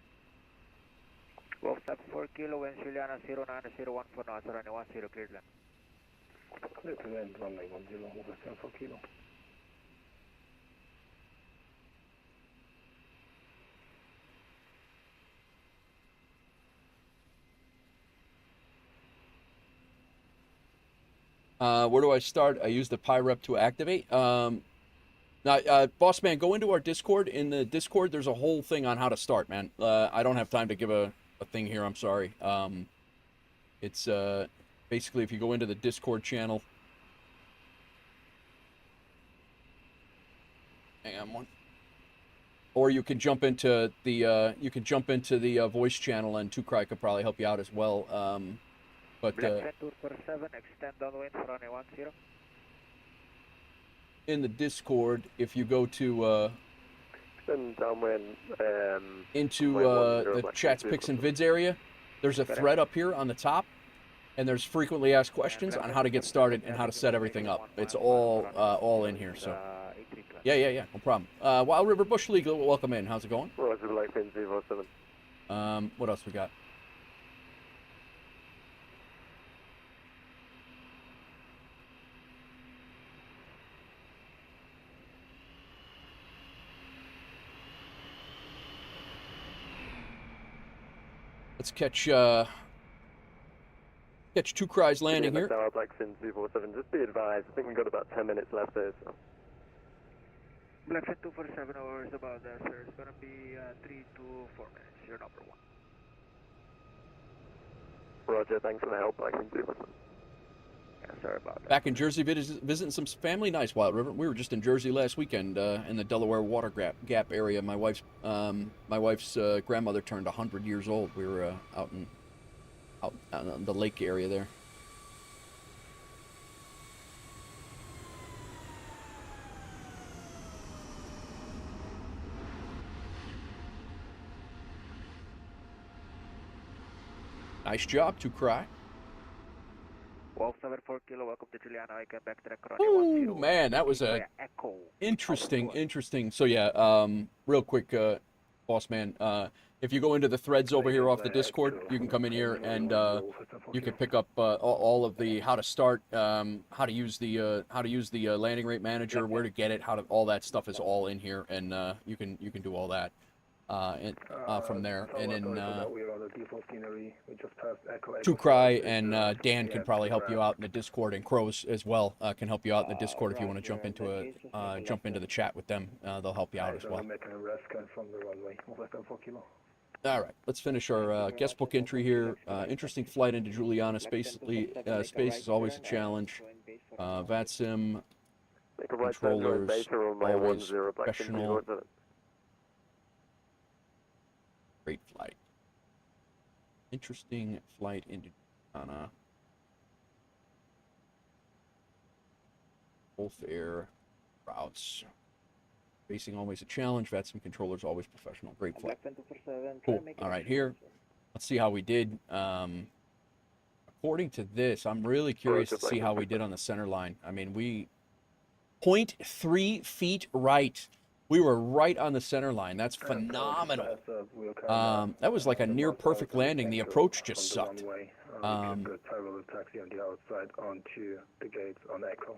Wolf 4 kilo, wind Juliana 0901 for now, runway 10, cleared land. Clear to land, runway 10, over 74 kilo. Where do I start? I use the PyRep to activate. Now, boss man, go into our Discord. In the Discord, there's a whole thing on how to start, man. I don't have time to give a thing here. I'm sorry. It's basically if you go into the Discord channel. Hang on one. Or you can jump into the voice channel, and Tukrai could probably help you out as well. But extend downwind for runway 10. In the Discord, if you go to Extend downwind, into the chats, pics, and vids area, there's a thread up here on the top, and there's frequently asked questions on how to get started and how to set everything up. It's all in here. So yeah, no problem. Wild River Bush League, welcome in. How's it going? Roger, Blackfin 07. What else we got? Let's catch Tukrais landing here. Tower, Blackfin 047. Just be advised, I think we've got about 10 minutes left there. So. Blackfin 247 hours about that, sir. It's gonna be 3 to 4 minutes. You're number 1. Roger, thanks for the help. Blackfin 047. Yeah, sorry about that. Back in Jersey visiting some family. Nice, Wild River. We were just in Jersey last weekend in the Delaware Water Gap area. My wife's grandmother turned 100 years old. We were out in the lake area there. Nice job, Tukrai. Wolf 74 kilo, welcome to Juliana. I get back to the Ooh, man, that was a interesting. So yeah, real quick, boss man, if you go into the threads over here off the Discord, you can come in here and you can pick up all of the how to start, how to use the landing rate manager, where to get it, all that stuff is all in here, and you can do all that from there. And then Tukrai and Dan can probably help you out in the Discord, and Crows as well can help you out in the Discord if you want to jump into the chat with them. They'll help you out as well. All right, let's finish our guest book entry here. Interesting flight into Juliana. Space is always a challenge. VATSIM controllers always professional. Great flight. Interesting flight into Juliana. WolfAir routes. Spacing always a challenge. VATSIM controllers always professional. Great flight. Cool. All right, here. Let's see how we did. According to this, I'm really curious to see how we did on the center line. I mean, 0.3 feet right. We were right on the center line. That's phenomenal. That was like a near perfect landing. The approach just sucked. Taxi on the outside onto the gates on Echo.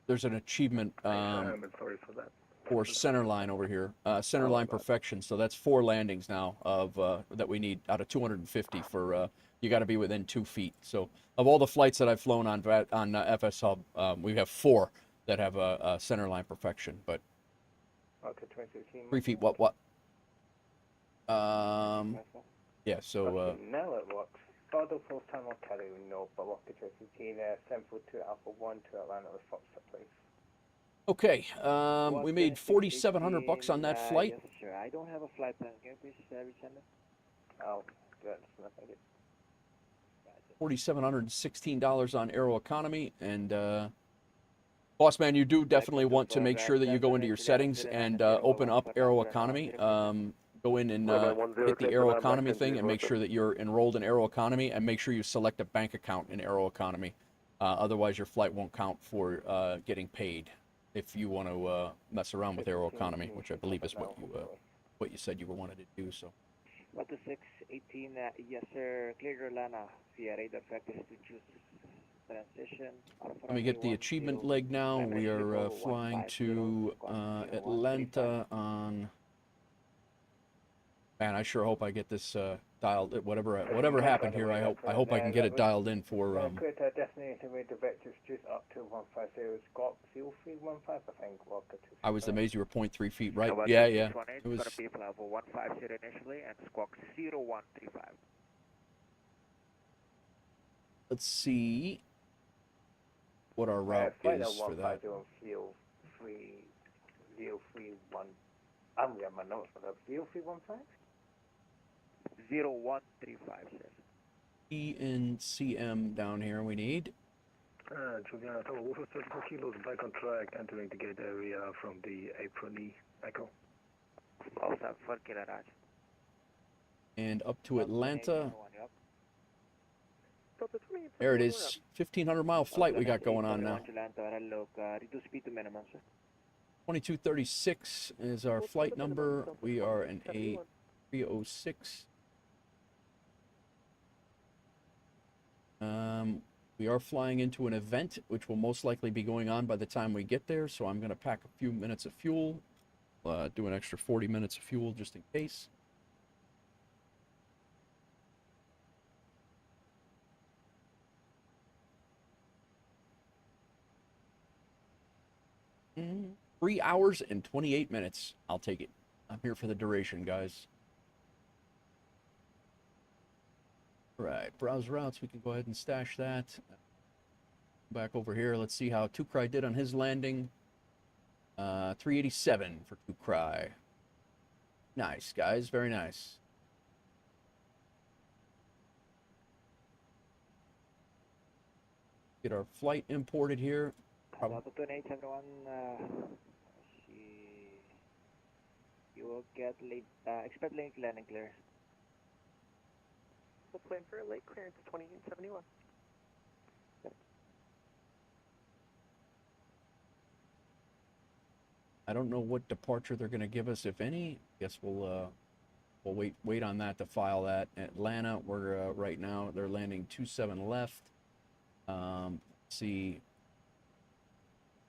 There's an achievement for center line over here, center line perfection. So that's 4 landings now of that we need out of 250 for you got to be within 2 feet. So of all the flights that I've flown on FSHub, we have 4 that have a center line perfection. But 3 feet, what? Yeah, so now it works. Auto full time on Kelly, no, but walk the 15, 742 Alpha 1 to Atlanta with Foxtrot, please. Okay, we made $4,700 on that flight. Yes, sure. I don't have a flight plan. Can you please resend it? Oh, good. $4,716 on Aeroconomy, and Boss man, you do definitely want to make sure that you go into your settings and open up Aero Economy. Go in and hit the Aero Economy thing and make sure that you're enrolled in Aero Economy, and make sure you select a bank account in Aero Economy. Otherwise, your flight won't count for getting paid if you want to mess around with Aero Economy, which I believe is what you said you wanted to do. So. 12618, yes sir, clear Rolana via radar practice to choose transition. Let me get the achievement leg now. We are flying to Atlanta on... Man, I sure hope I get this dialed. Whatever happened here, I hope I can get it dialed in for. Destination with the vectors just up to 150 Squawk 0315, I think. I was amazed you were 0.3 feet right. Yeah. It was. Gonna be level 150 initially and Squawk 0135. Let's see what our route is for that. 031. I'm getting my notes for that. 0315? 0135, sir. TNCM down here we need. Juliana, total Wolf 34 kilos back on track, entering the gate area from the April Echo. Also, 4 kilo Raj. And up to Atlanta. There it is. 1,500-mile flight we got going on now. 2236 is our flight number. We are an A306. We are flying into an event, which will most likely be going on by the time we get there, so I'm going to pack a few minutes of fuel, do an extra 40 minutes of fuel just in case. Mm-hmm. 3 hours and 28 minutes. I'll take it. I'm here for the duration, guys. Right, browse routes. We can go ahead and stash that. Back over here. Let's see how Tukrai did on his landing. 387 for Tukrai. Nice, guys. Very nice. Get our flight imported here. Everyone, you will get late, expect late landing clear. We'll plan for a late clearance 2871. I don't know what departure they're going to give us, if any. Guess we'll wait on that to file that. Atlanta, we're right now they're landing 27 left. Let's see,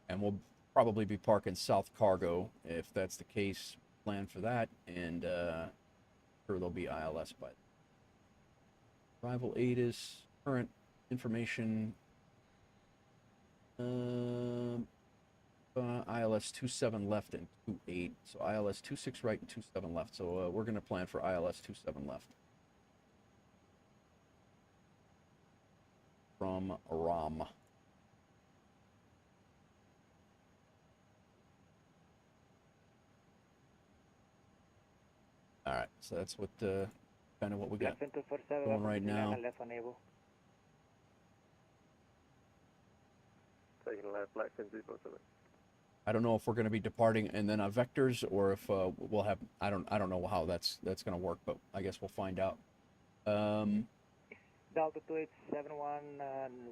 and we'll probably be parking South Cargo if that's the case. Plan for that, and sure there'll be ILS by then. Arrival ATIS, current information. ILS 27 left and 28. So ILS 26 right and 27 left. So we're going to plan for ILS 27 left. From Ram. All right, so that's what kind of what we got going right now. Taking left, black fin 247. I don't know if we're going to be departing and then on vectors, or if we'll have. I don't know how that's going to work, but I guess we'll find out. Delta 2871,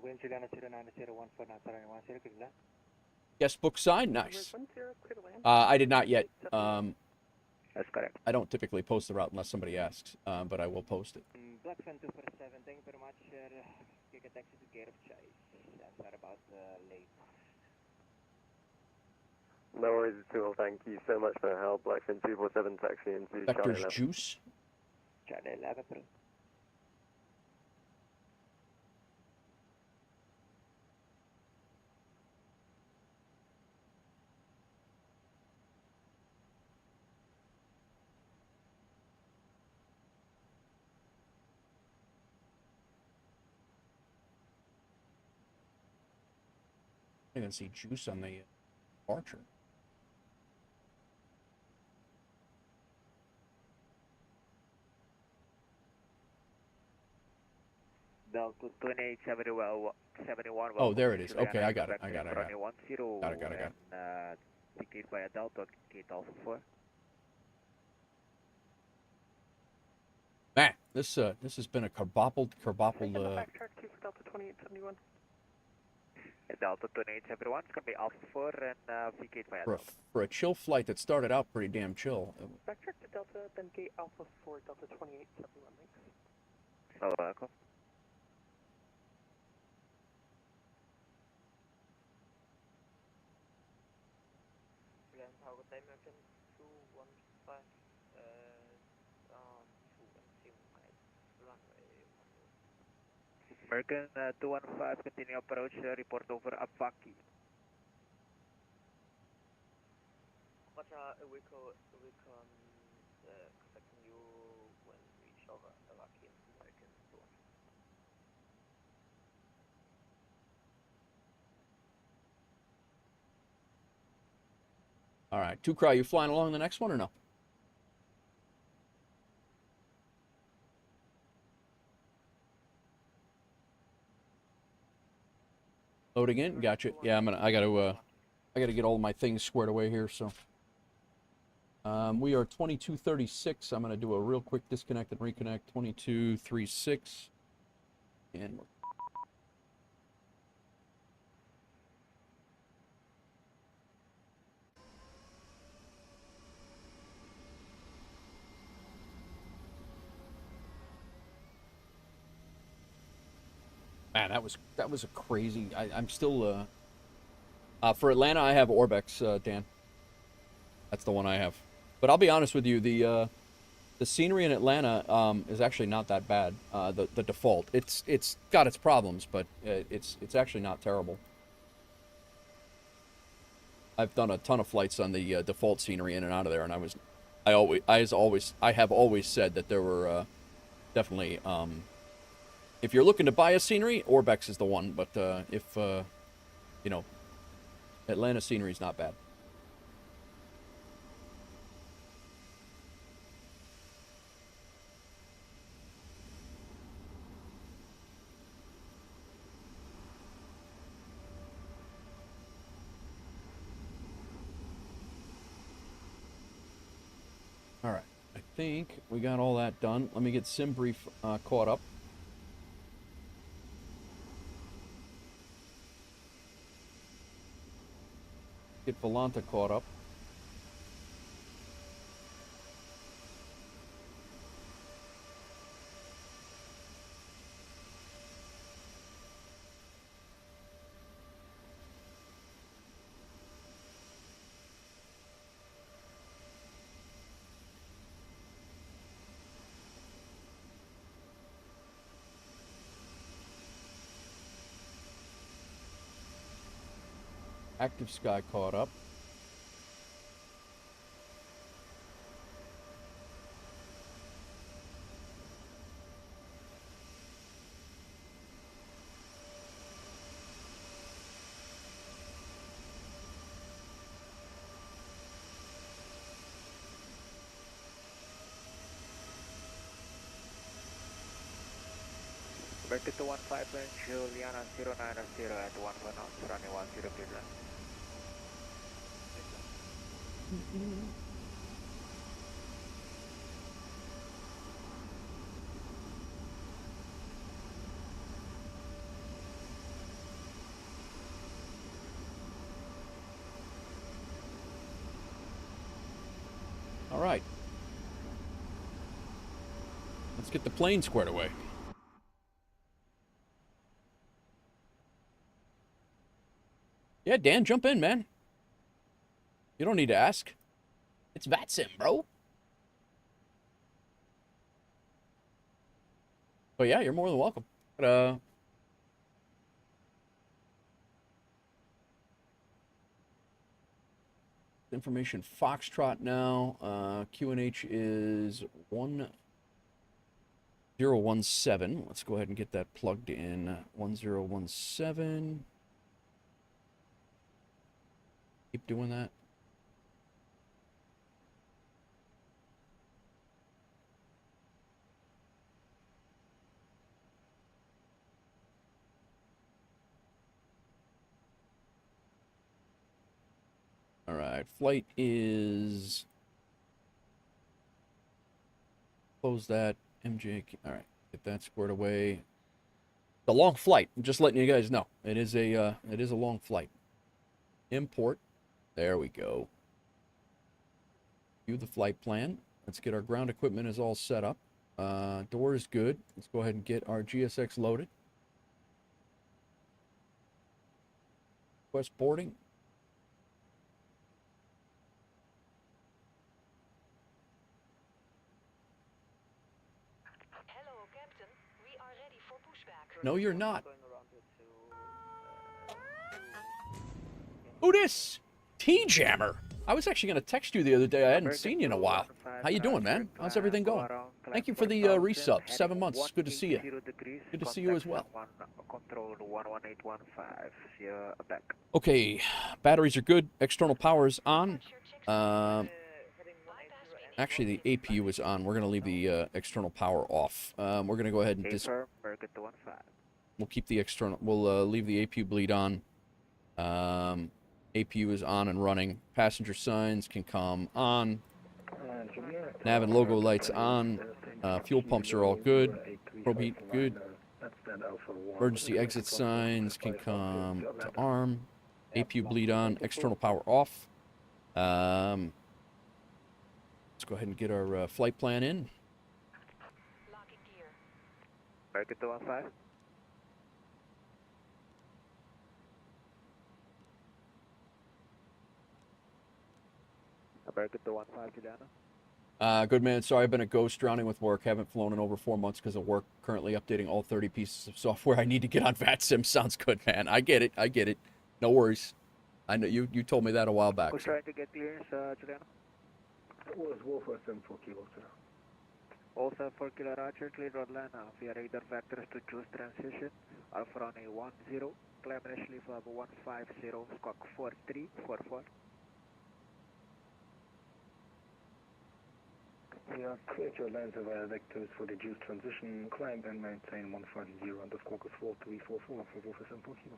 wind Juliana 09014 Guest book signed, nice. I did not yet. That's correct. I don't typically post the route unless somebody asks, but I will post it. Blackfin 247, thank you very much, sir. You can taxi to Gate of Choice. Sorry about late. No worries at all. Thank you so much for the help. Blackfin 247 taxi into Charlie 11. Juice. Charlie 11, bro. I didn't see juice on the departure. Delta 2871. Oh, there it is. Okay, I got it. I got it. Got it. Ticket via Delta, Gate Alpha 4. Man, this has been a kerboppled. Backtrack to Delta 2871. Delta 2871, it's going to be Alpha 4 and Gate via Delta. For a chill flight that started out pretty damn chill. Backtrack to Delta, then Gate Alpha 4, Delta 2871, thanks. Oh, welcome. American 215, continue approach, report over Abaki. We can contacting you when we reach over Abaki and American 215. All right, Two Cry, you flying along the next one or no? Loading in, gotcha. Yeah, I gotta get all my things squared away here. So, we are 2236. I'm gonna do a real quick disconnect and reconnect. 2236, and man, that was a crazy. I'm still for Atlanta. I have Orbex, Dan. That's the one I have. But I'll be honest with you, the scenery in Atlanta is actually not that bad. The default, it's got its problems, but it's actually not terrible. I've done a ton of flights on the default scenery in and out of there, and I have always said that there were definitely. If you're looking to buy a scenery, Orbex is the one. But if you know, Atlanta scenery is not bad. All right, I think we got all that done. Let me get SimBrief caught up. Get Volanta caught up. Active Sky caught up. American 215 Juliana 090 at 1 for knots, running 10 clear left. All right. Let's get the plane squared away. Yeah, Dan, jump in, man. You don't need to ask. It's VATSIM, bro. But yeah, you're more than welcome. But, information Foxtrot now. QNH is 1017. Let's go ahead and get that plugged in. 1017. Keep doing that. All right, flight is... Close that, MJ. All right, get that squared away. It's a long flight. I'm just letting you guys know. It is a long flight. Import. There we go. View the flight plan. Let's get our ground equipment is all set up. Door is good. Let's go ahead and get our GSX loaded. Request boarding. Hello, Captain. We are ready for pushback. No, you're not. Who this? T-Jammer. I was actually going to text you the other day. I hadn't seen you in a while. How you doing, man? How's everything going? Thank you for the resub. 7 months. Good to see you. Good to see you as well. Control 11815. See you back. Okay, batteries are good. External power is on. Actually, the APU is on. We're going to leave the external power off. We're going to go ahead and we'll keep the external. We'll leave the APU bleed on. APU is on and running. Passenger signs can come on. Nav and logo lights on. Fuel pumps are all good. Probe heat good. Emergency exit signs can come to arm. APU bleed on. External power off. Let's go ahead and get our flight plan in. American 215. American 215, Juliana. Good man. Sorry, I've been a ghost, drowning with work. Haven't flown in over 4 months because of work. Currently updating all 30 pieces of software I need to get on VATSIM. Sounds good, man. I get it. I get it. No worries. I know you told me that a while back. Who's trying to get clearance, Juliana? It was WolfAir 74 kilo, sir. Also 4 kilo Roger, clear on land now. Via radar vectors to choose transition. Alpha on a 10. Climb initially for 150, squawk 4344. Yeah, create your lines of vectors for the juice transition, climb and maintain 150, and the squawk is 4344 for WolfAir 74 kilo.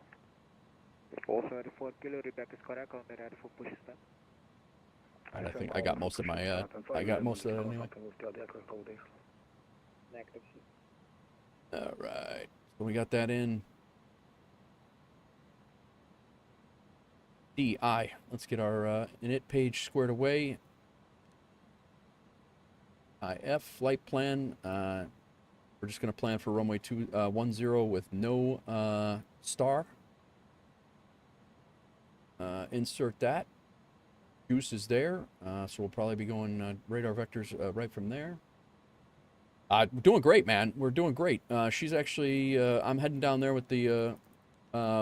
Also at 4 kilo, Rebecca is correct on the ready for push step. I think I got most of my, I got most of that anyway. All right, so we got that in. DI, let's get our init page squared away. IF flight plan. We're just going to plan for runway 10 with no star. Insert that. Juice is there, so we'll probably be going radar vectors right from there. We're doing great, man. We're doing great. She's actually, I'm heading down there with the,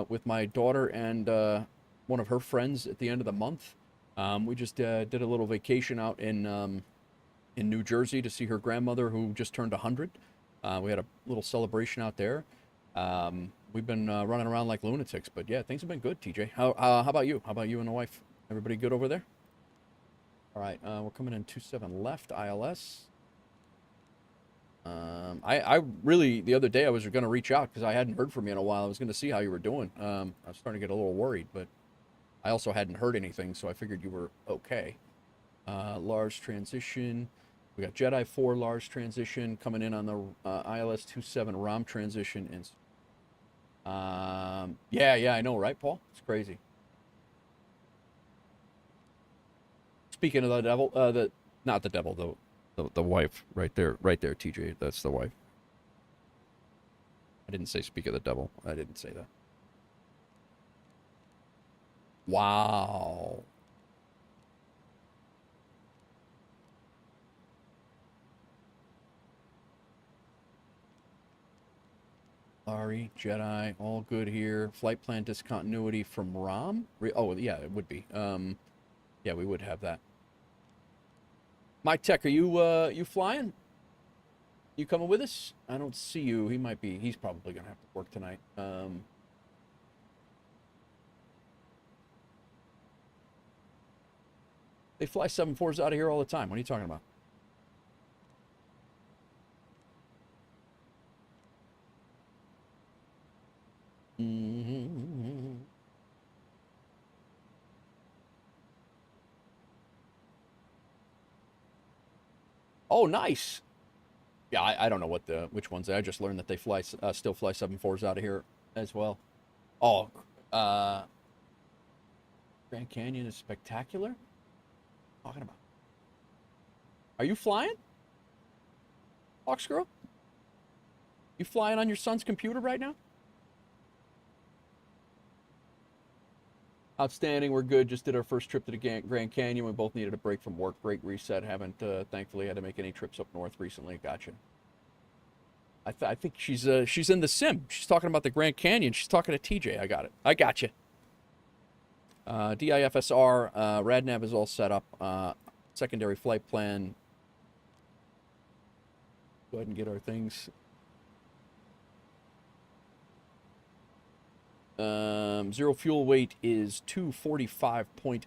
with my daughter and one of her friends at the end of the month. We just did a little vacation out in New Jersey to see her grandmother who just turned 100. We had a little celebration out there. We've been running around like lunatics, but yeah, things have been good, TJ. How about you? How about you and the wife? Everybody good over there? All right, we're coming in 27 left, ILS. I really, the other day I was going to reach out because I hadn't heard from you in a while. I was going to see how you were doing. I was starting to get a little worried, but I also hadn't heard anything, so I figured you were okay. Large transition. We got Jedi 4 large transition coming in on the ILS 27 ROM transition. And yeah, I know, right, Paul? It's crazy. Speaking of the devil, not the devil, the wife, right there, TJ. That's the wife. I didn't say speak of the devil. I didn't say that. Wow. Ari, Jedi, all good here. Flight plan discontinuity from ROM? Oh, yeah, it would be. Yeah, we would have that. Mike Tech, are you flying? You coming with us? I don't see you. He might be. He's probably going to have to work tonight. They fly 747s out of here all the time. What are you talking about? Oh, nice. Yeah, I don't know which ones. I just learned that they still fly 747s out of here as well. Oh, Grand Canyon is spectacular. What are you talking about? Are you flying, Hawks girl? You flying on your son's computer right now? Outstanding. We're good. Just did our first trip to the Grand Canyon. We both needed a break from work. Great reset. Haven't, thankfully, had to make any trips up north recently. Gotcha. I think she's in the sim. She's talking about the Grand Canyon. She's talking to TJ. I got it. I got you. DIFSR. RadNav is all set up. Secondary flight plan. Go ahead and get our things. Zero fuel weight is 245.5.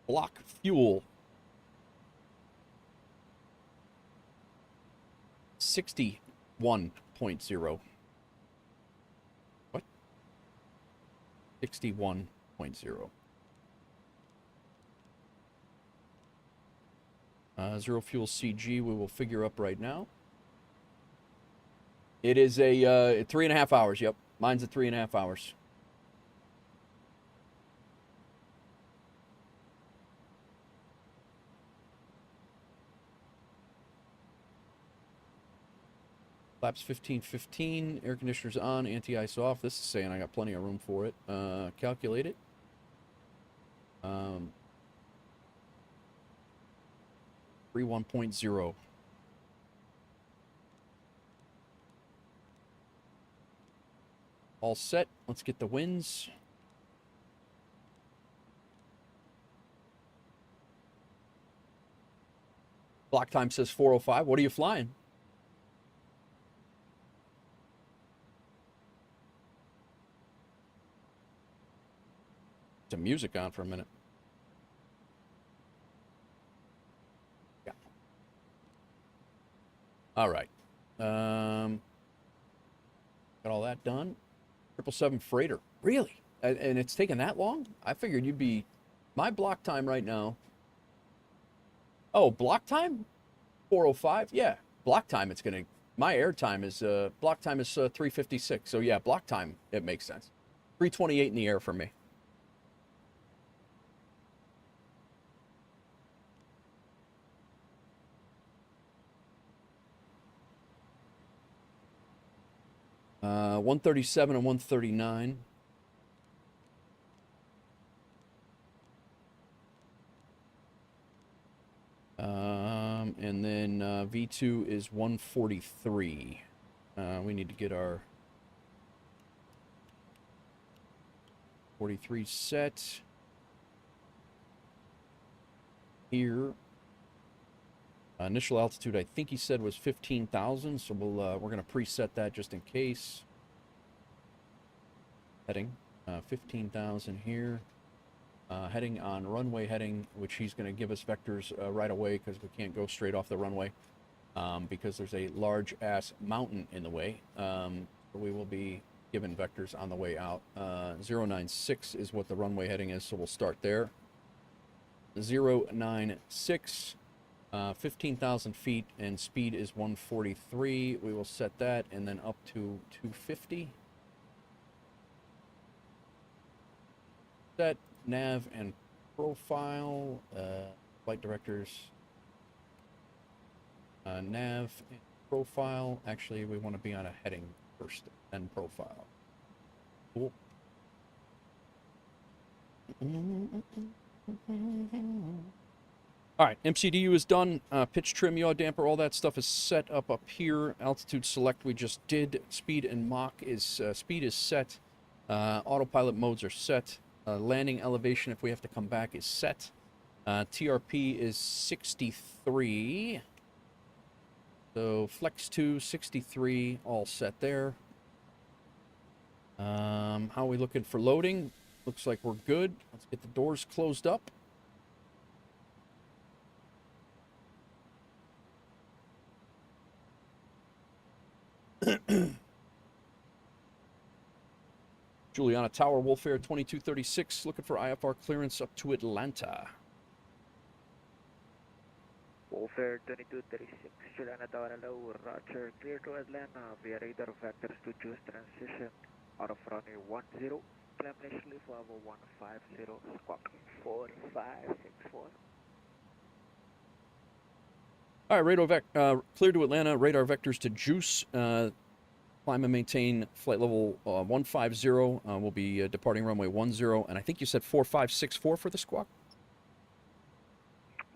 Block fuel 61.0. What? 61.0. Zero fuel CG, we will figure up right now. It is a 3.5 hours. Yep, mine's at 3.5 hours. Flaps 1515, air conditioners on, anti-ice off. This is saying I got plenty of room for it. Calculate it. 31.0. All set. Let's get the winds. Block time says 4:05. What are you flying? Some music on for a minute. Yeah. All right. Got all that done. 777 Freighter. Really? And it's taken that long? I figured you'd be... My block time right now... Oh, block time? 4:05? Yeah. Block time, it's going to... My air time is... block time is 3:56. So yeah, block time, it makes sense. 3:28 in the air for me. Uh, 137 and 139. And then V2 is 143. We need to get our 43 set here. Initial altitude, I think he said, was 15,000, so we're going to preset that just in case. Heading, 15,000 here. Heading on runway heading, which he's going to give us vectors right away because we can't go straight off the runway because there's a large-ass mountain in the way. We will be given vectors on the way out. 096 is what the runway heading is, so we'll start there. 096. 15,000 feet and speed is 143. We will set that and then up to 250. Set nav and profile. Flight directors. Nav and profile. Actually, we want to be on a heading first, then profile. Cool. All right, MCDU is done. Pitch trim, yaw damper, all that stuff is set up here. Altitude select we just did. Speed and Mach is speed is set. Autopilot modes are set. Landing elevation, if we have to come back, is set. TRP is 63. So flex 2, 63, all set there. How are we looking for loading? Looks like we're good. Let's get the doors closed up. Juliana Tower, WolfAir 2236, looking for IFR clearance up to Atlanta. WolfAir 2236, Juliana Tower, hello, roger, clear to Atlanta via radar vectors to juice transition out of runway 10, climb initially for level 150, squawk 4564. All right, clear to Atlanta, radar vectors to juice, climb and maintain flight level 150, we'll be departing runway 10, and I think you said 4564 for the squawk?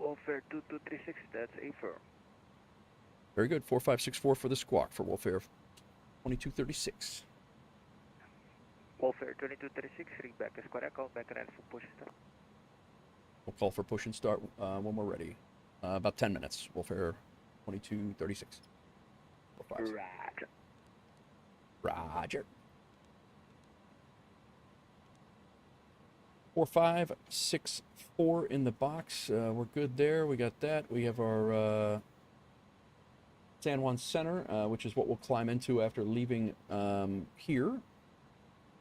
WolfAir 2236, that's a firm. Very good, 4564 for the squawk for WolfAir 2236. WolfAir 2236, read back is correct, call back ready for push start. We'll call for push and start when we're ready. About 10 minutes, WolfAir 2236. Roger. Roger. 4564 in the box. We're good there. We got that. We have our San Juan Center, which is what we'll climb into after leaving here.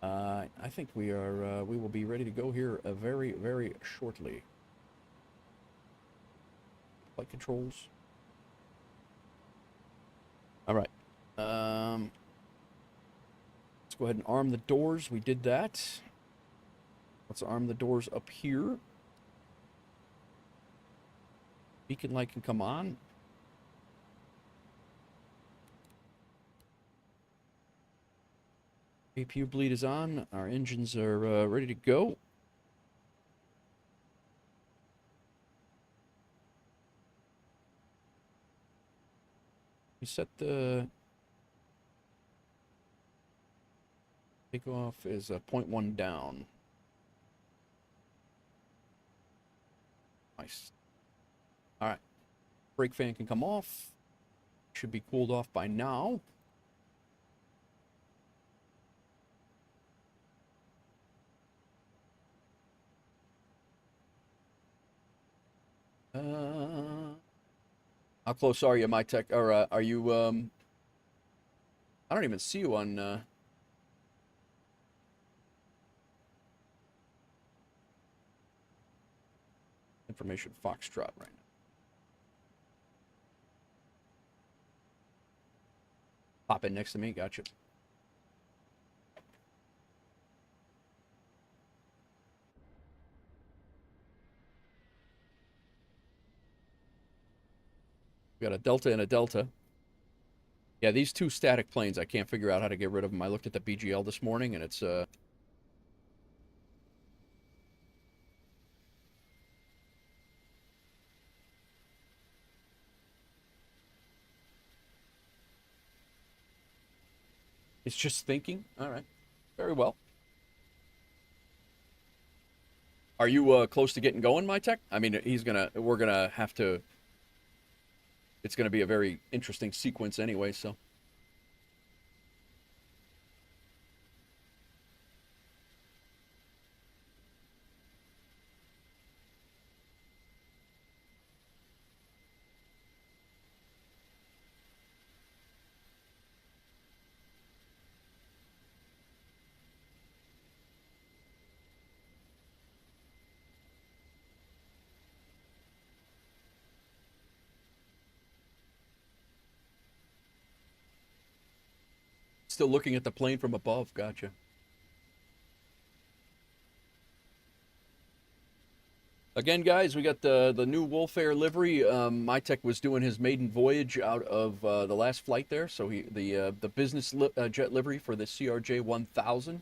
I think we will be ready to go here very, very shortly. Flight controls. All right. Let's go ahead and arm the doors. We did that. Let's arm the doors up here. Beacon light can come on. APU bleed is on. Our engines are ready to go. We set the takeoff is 0.1 down. Nice. All right. Brake fan can come off. Should be cooled off by now. How close are you, my tech? Or are you? I don't even see you on. Information Foxtrot right now. Pop in next to me. Gotcha. We got a Delta and a Delta. Yeah, these two static planes, I can't figure out how to get rid of them. I looked at the BGL this morning, and it's just thinking. All right, very well. Are you close to getting going, my tech? I mean, we're gonna have to. It's gonna be a very interesting sequence anyway, so. Still looking at the plane from above. Gotcha. Again, guys, we got the new WolfAir livery. MyTech was doing his maiden voyage out of the last flight there, so the business jet livery for the CRJ 1000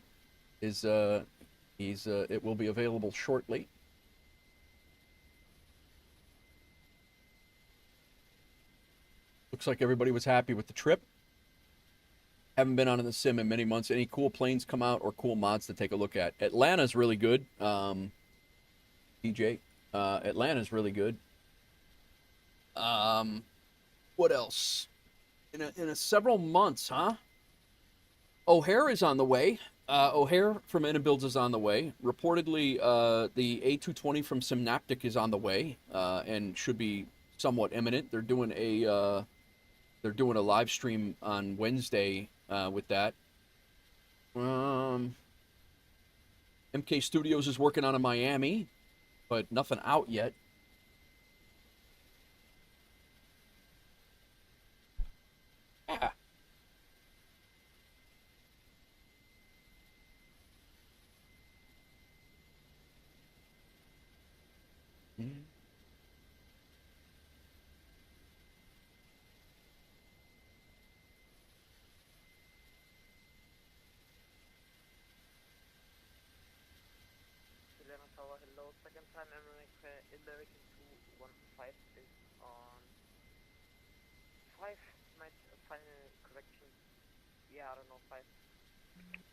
is it will be available shortly. Looks like everybody was happy with the trip. Haven't been on the sim in many months. Any cool planes come out or cool mods to take a look at? Atlanta's really good. DJ. Atlanta's really good. What else? In several months, huh? O'Hare is on the way. O'Hare from IniBuilds is on the way. Reportedly, the A220 from Synaptic is on the way and should be somewhat imminent. They're doing a live stream on Wednesday with that. MK Studios is working on a Miami, but nothing out yet. Yeah. Mm. Juliana Tower, hello. Second time American 215 is on 5. Might final correction. Yeah, I don't know, 5.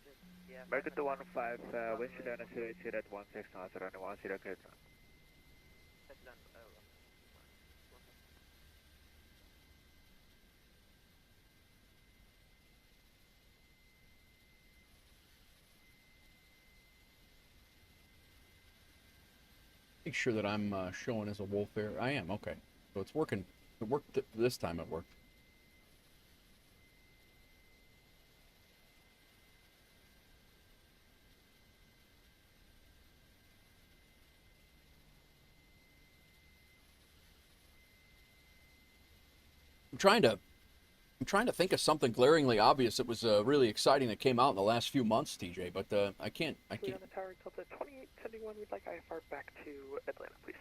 Just, yeah. American 215, wind Juliana 080 at 16 knots, runway 10 clear. Headland, Make sure that I'm showing as a WolfAir. I am, okay. So it's working. It worked this time. It worked. I'm trying to think of something glaringly obvious that was really exciting that came out in the last few months, TJ. But I can't. Juliana Tower, Delta 2871, we'd like IFR back to Atlanta, please.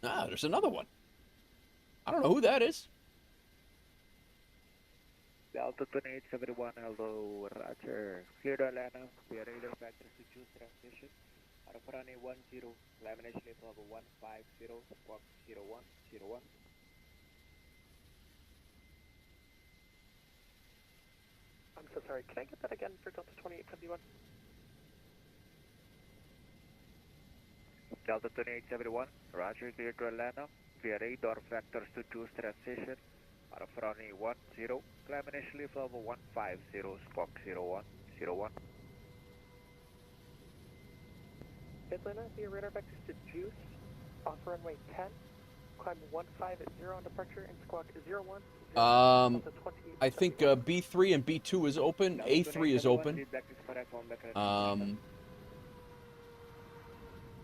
Ah, there's another one. I don't know who that is. Delta 2871, hello, Roger. Clear to Atlanta. We are ready to vectors to choose transition. Out of runway 10, lamination level 150, squawk 0101. I'm so sorry, can I get that again for Delta 2871? Delta 2871, Roger, clear to Atlanta. We are ready to vectors to choose transition. Out of runway 10, lamination level 150, squawk 0101. Atlanta, via radar vectors to Juice, off runway 10, climb 150 on departure, and squawk 01. I think B3 and B2 is open. A3 is open.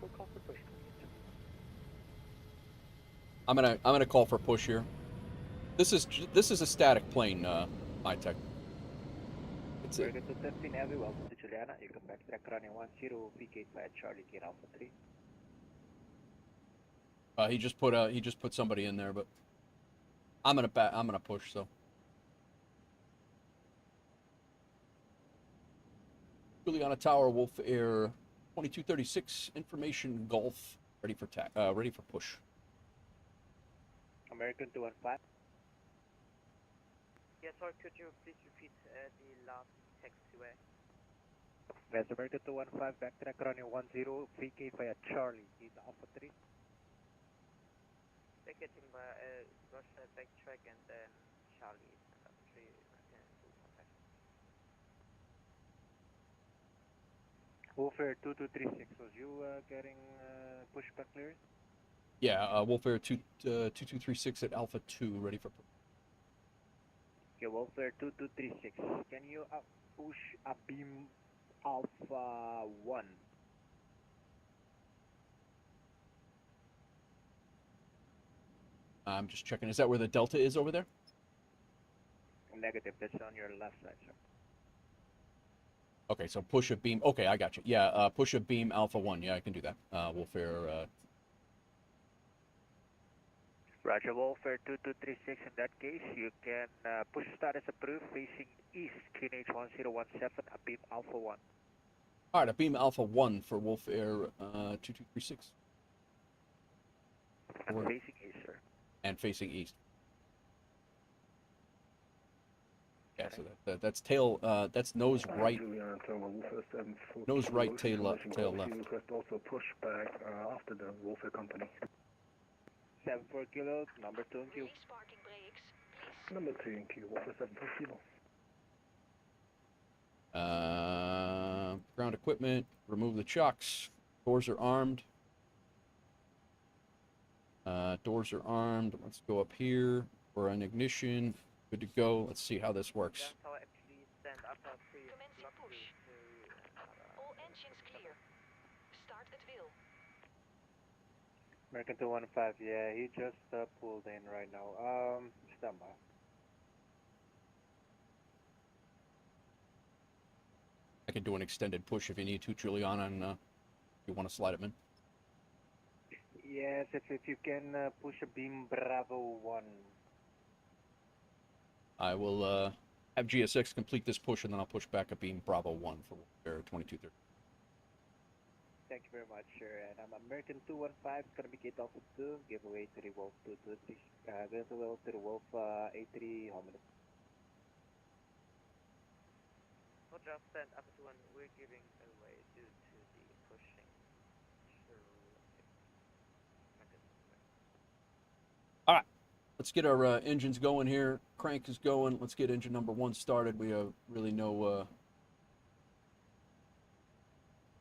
We'll call for push. I'm gonna call for push here. This is a static plane, high tech. It's it. 13 heavy, welcome to Juliana. You can backtrack running 10, VK by Charlie Kilo Alpha 3. He just put somebody in there, but I'm gonna push. So Juliana Tower, WolfAir 2236, information Golf, ready for push. American 215. Yes, sir, could you please repeat the last taxiway? West American 215, backtrack running 10, VK via Charlie, Kilo Alpha 3. Vacating by Russia backtrack and then Charlie and Alpha 3 contact. WolfAir 2236, was you getting pushback clearance? Yeah, WolfAir 2236 at Alpha 2, ready for push. Okay, WolfAir 2236, can you push a beam Alpha 1? I'm just checking. Is that where the Delta is over there? Negative, that's on your left side, sir. Okay, so push a beam. Okay, I got you. Yeah, push a beam Alpha 1. Yeah, I can do that. WolfAir. Roger, WolfAir 2236. In that case, you can push status approved facing east, QNH 1017, a beam Alpha 1. All right, a beam Alpha 1 for WolfAir 2236. And facing east, sir. And facing east. Yeah, so that's tail. That's nose right. Nose right, tail left. Request also push back after the WolfAir company. 74 kilo, number 2 in queue. Number 2 in queue, WolfAir 74 kilo. Ground equipment. Remove the chocks. Doors are armed. Doors are armed. Let's go up here. We're on ignition. Good to go. Let's see how this works. Engines clear. Start at will. American 215, yeah, he just pulled in right now. Stand by. I can do an extended push if you need to, Juliana, and you want to slide him in. Yes, if you can push a beam Bravo 1. I will have GSX complete this push, and then I'll push back a beam Bravo 1 for WolfAir 2230. Thank you very much, sir. And I'm American 215, it's going to be gate off 2, give away to the Wolf 223, go to the Wolf A3 hominid. Roger, stand up to 1, we're giving away due to the pushing. All right, let's get our engines going here. Crank is going. Let's get engine number 1 started. We really know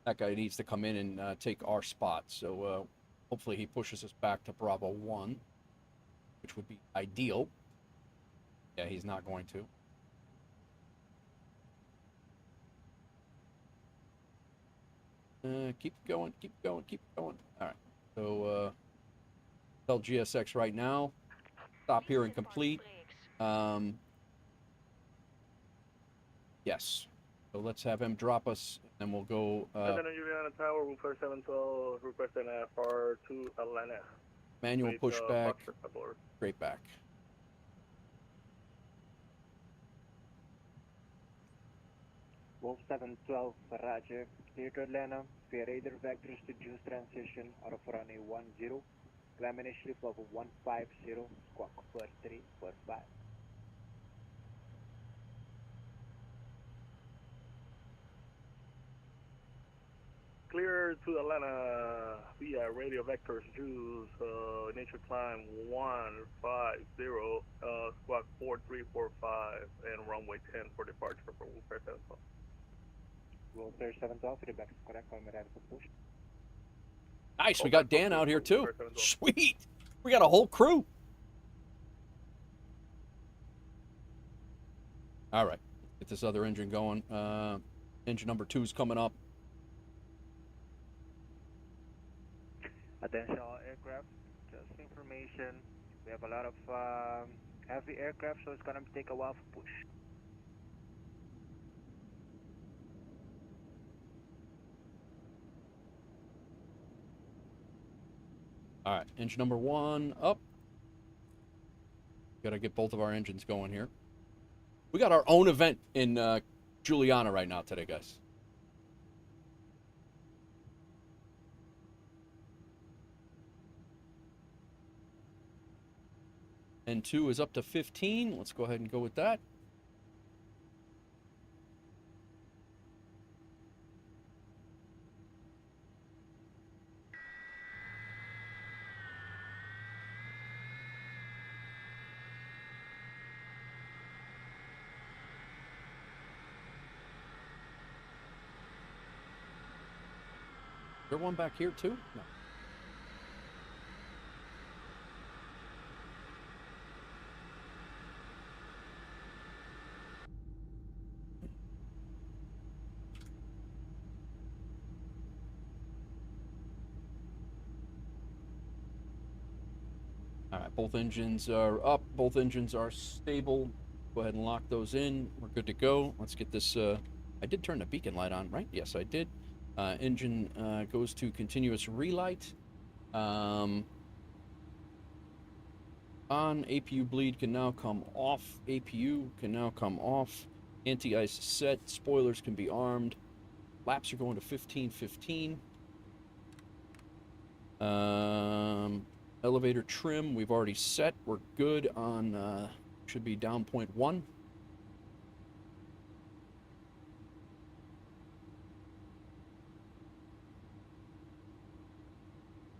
that guy needs to come in and take our spot. So hopefully he pushes us back to Bravo 1, which would be ideal. Yeah, he's not going to. Keep going, keep going, keep going. All right, so tell GSX right now, stop here and complete. Yes, so let's have him drop us, and we'll go. Juliana Tower, WolfAir 712, requesting FR to Atlanta. Manual pushback, straight back. Wolf 712, Roger. Clear to Atlanta. Via radar vectors to juice transition out of runway 10. Climb initially of 150, squawk 4345. Clear to Atlanta via radio vectors, juice, initial climb 150, squawk 4345, and runway 10 for departure for WolfAir 712. WolfAir 712, feedback is correct, I'm ready for push. Nice, we got Dan out here too. Sweet, we got a whole crew. All right, get this other engine going. Engine number 2 is coming up. Attention all aircraft, just information. We have a lot of heavy aircraft, so it's going to take a while for push. All right, engine number 1 up. Got to get both of our engines going here. We got our own event in Juliana right now today, guys. N2 is up to 15. Let's go ahead and go with that. Is there one back here too? No. All right, both engines are up. Both engines are stable. Go ahead and lock those in. We're good to go. Let's get this. I did turn the beacon light on, right? Yes, I did. Engine goes to continuous relight. On APU bleed can now come off. APU can now come off. Anti-ice set. Spoilers can be armed. Laps are going to 15:15. Elevator trim we've already set. We're good on. Should be down 0.1.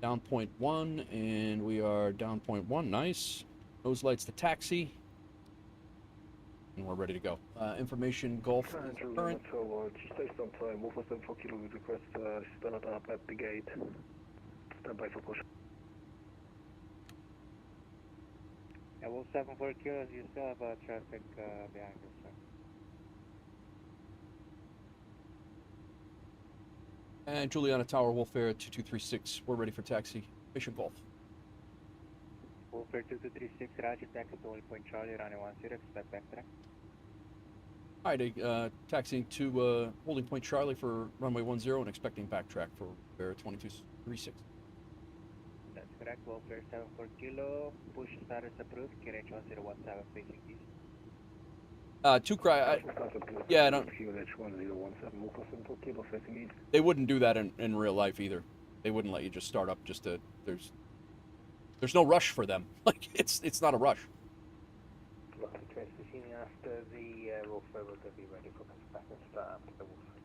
Down 0.1, and we are down 0.1. Nice. Nose lights to taxi. And we're ready to go. Information Gulf is current. Stay on time. Wolf 74 kilo with request stand up at the gate. Stand by for push. Yeah, Wolf 74 kilos, you still have traffic behind you, sir. And Juliana Tower, WolfAir 2236, we're ready for taxi. Mission Golf. WolfAir 2236, Roger, taxi to Point Charlie, runway 10, expect backtrack. Hi, taxiing to holding point Charlie for runway 10 and expecting backtrack for WolfAir 2236. That's correct, WolfAir 74 Kilo, push status approved, QNH 1017 facing east. Two cry. Yeah, I don't. They wouldn't do that in real life either. They wouldn't let you just start up just to. There's no rush for them. Like it's not a rush. After the WolfAir will be ready for back and start after the WolfAir.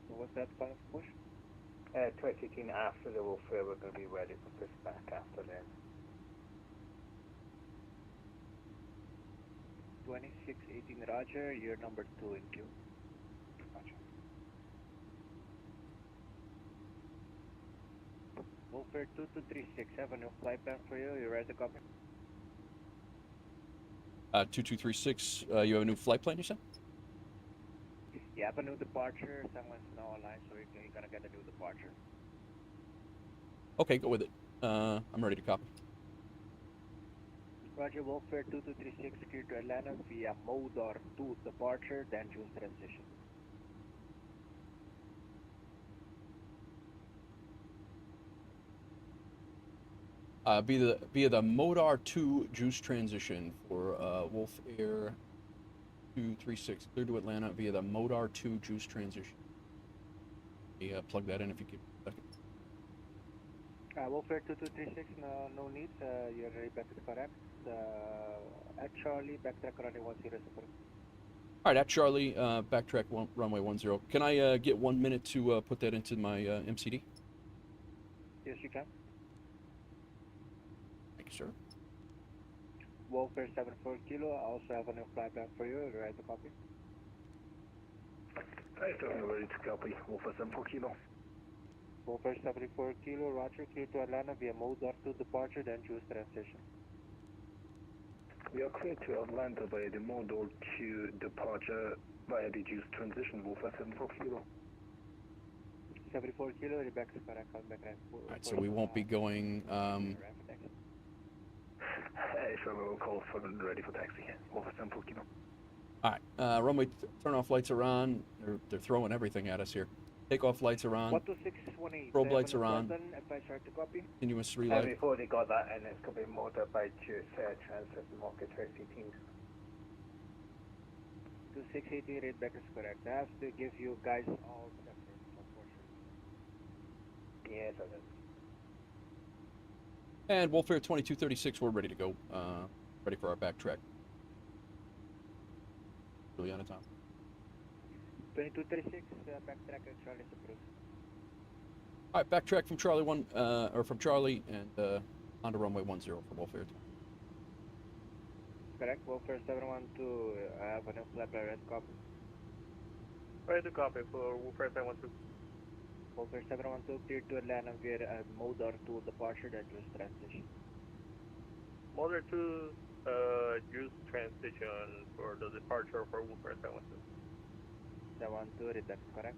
So what's that final push? 2018 after the WolfAir we're going to be ready for push back after that. 2618 Roger, you're number 2 in queue. Roger. WolfAir 2236, have a new flight plan for you. You ready to copy? 2236, you have a new flight plan, you said? You have a new departure. Someone's now online, so you're going to get a new departure. Okay, go with it. I'm ready to copy. Roger, WolfAir 2236, clear to Atlanta via Modar 2 departure, then choose transition. Via the Modar 2 juice transition for WolfAir 236, clear to Atlanta via the Modar 2 juice transition. Yeah, plug that in if you could. WolfAir 2236, no need. Your back is correct. At Charlie, backtrack runway 10 support. All right, at Charlie, backtrack runway 10. Can I get 1 minute to put that into my MCD? Yes, you can. Thank you, sir. WolfAir 74 Kilo, I also have a new flight plan for you. Are you ready to copy? I am ready to copy. WolfAir 74 Kilo. WolfAir 74 Kilo, Roger, clear to Atlanta via Modar 2 departure, then choose transition. We are clear to Atlanta via the Modar 2 departure via the juice transition. WolfAir 74 Kilo. 74 Kilo, the back is correct. I'll back right. Alright, so we won't be going. If I will call for ready for taxi. WolfAir 74 Kilo. Alright, runway turn off lights are on. They're throwing everything at us here. Takeoff lights are on. 12618. Strobe lights are on. If I start to copy. Continuous relight. We've already got that, and it's going to be Modar by juice transit market 2018. 2618 read back is correct. I have to give you guys all separate, unfortunately. Yes, I did. And WolfAir 2236, we're ready to go. Ready for our backtrack. Juliana Tower. 2236, backtrack at Charlie approved. All right, backtrack from Charlie 1, or from Charlie, and onto runway 10 for WolfAir. Correct, WolfAir 712, I have a new flight plan, red copy. Ready to copy for WolfAir 712. WolfAir 712, clear to Atlanta via Modar 2 departure, then juice transition. Modar 2 juice transition for the departure for WolfAir 712. 712, read that is correct.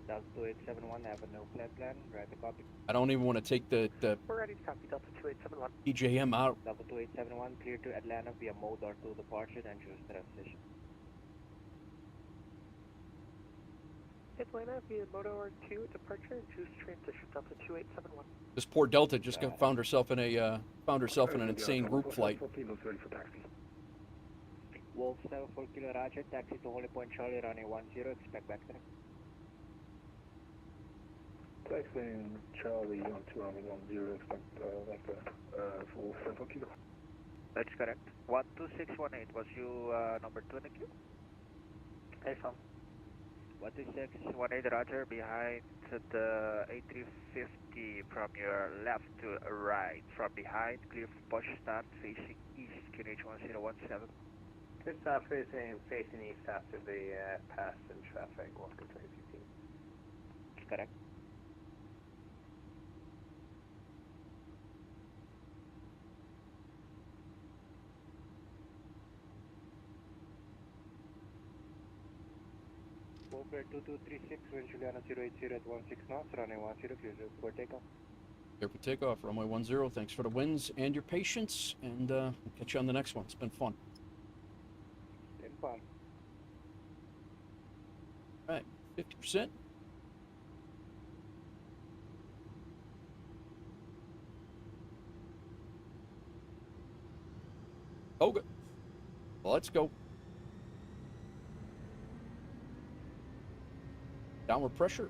Delta 2871, have a no flight plan, ready to copy. I don't even want to take the We're ready to copy, Delta 2871. EJM out. Delta 2871, clear to Atlanta via Modar 2 departure, then choose transition. Atlanta via Modar 2 departure, choose transition, Delta 2871. This poor Delta just found herself in an insane group flight. Wolf 74 Kilo Roger, taxi to Holy Point Charlie, runway 10, expect backtrack. Taxiing Charlie on to runway 10, expect vector for Wolf 74 Kilo. That's correct. 12618, was you number 2 in the queue? Hey, Sam. 12618, Roger, behind the A350 from your left to right. From behind, clear for push start, facing east, QNH 1017. Good start facing east after the pass in traffic, Walker 315. Correct. WolfAir 2236, wind Juliana 080 at 16 knots, runway 10, clear for takeoff. Clear for takeoff, runway 10. Thanks for the wins and your patience, and we'll catch you on the next one. It's been fun. Been fun. All right, 50%. Okay. Well, let's go. Downward pressure.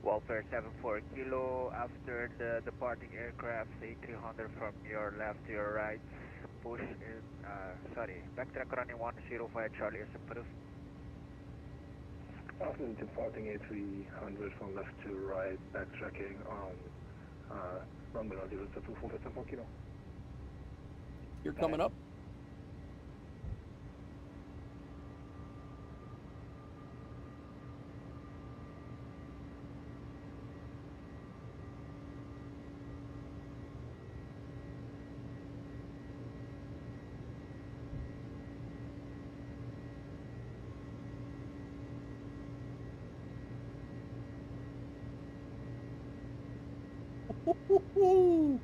WolfAir 74 Kilo, after the departing aircraft, A300 from your left to your right, push in, backtrack running 105 Charlie is approved. After departing A300 from left to right, backtracking on runway 10 to 24 kilo. You're coming up. Woo-hoo-hoo.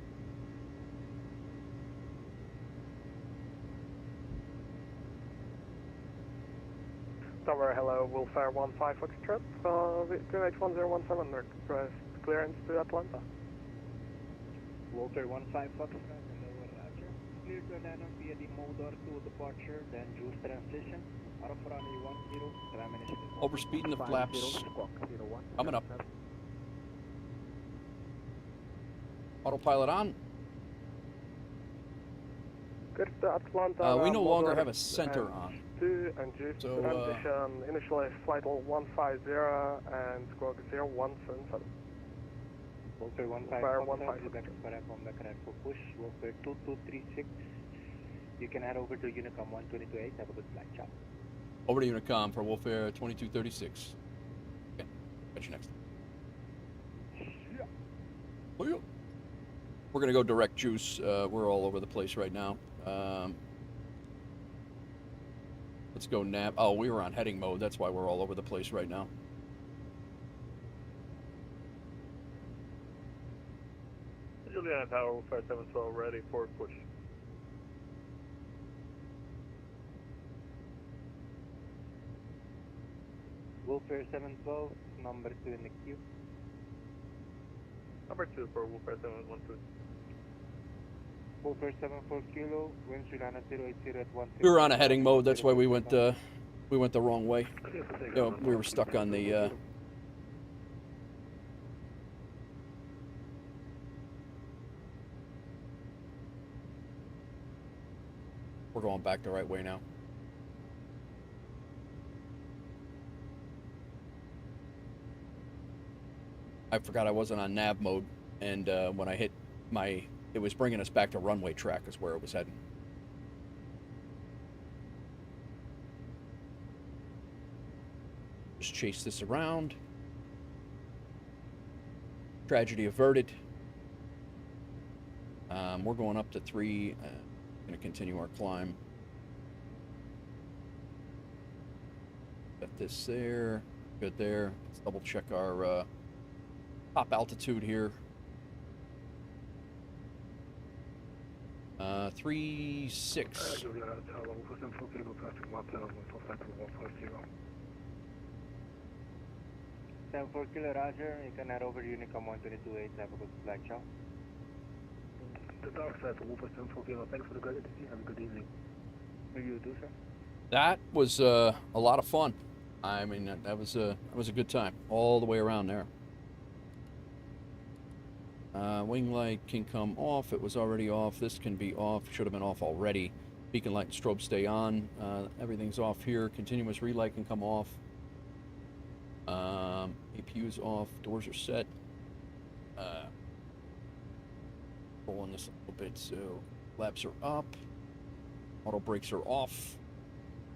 Tower, hello, WolfAir 15 Foxtrot, QH1017, request clearance to Atlanta. WolfAir 15 Foxtrot, hello, Roger. Clear to Atlanta via the Modar to departure, then juice transition. Out of runway 10, climb initially. Overspeeding the flaps. Coming up. Autopilot on. Good to Atlanta. We no longer have a center on. And juice So, transition, initially flight 150 and squawk 0177. WolfAir 15 Foxtrot, back for push. WolfAir 2236. You can head over to Unicom 1228. Have a good flight, ciao. Over to Unicom for WolfAir 2236. Okay, catch you next time. Oh, yeah. We're going to go direct juice. We're all over the place right now. Let's go nav. Oh, we were on heading mode. That's why we're all over the place right now. Juliana Tower, WolfAir 712, ready for push. WolfAir 712, number 2 in the queue. Number 2 for WolfAir 712. WolfAir 74 Kilo, wind Juliana 080 at 16. We were on a heading mode. That's why we went the wrong way. You know, we were stuck on the. We're going back the right way now. I forgot I wasn't on nav mode, and when I hit it was bringing us back to runway track is where it was heading. Just chase this around. Tragedy averted. We're going up to 3. Going to continue our climb. Got this there. Good there. Let's double check our top altitude here. 36. Juliana Tower, WolfAir 74 Kilo, traffic 110, 74 Kilo, Roger. You can head over to Unicom 1228. Have a good flight, ciao. The dark side for WolfAir 74 Kilo. Thanks for the great interview. Have a good evening. You do, sir. That was a lot of fun. I mean, that was a good time all the way around there. Wing light can come off. It was already off. This can be off. Should have been off already. Beacon light and strobe stay on. Everything's off here. Continuous relay can come off. APU's off. Doors are set. Pulling this a little bit so flaps are up. Auto brakes are off.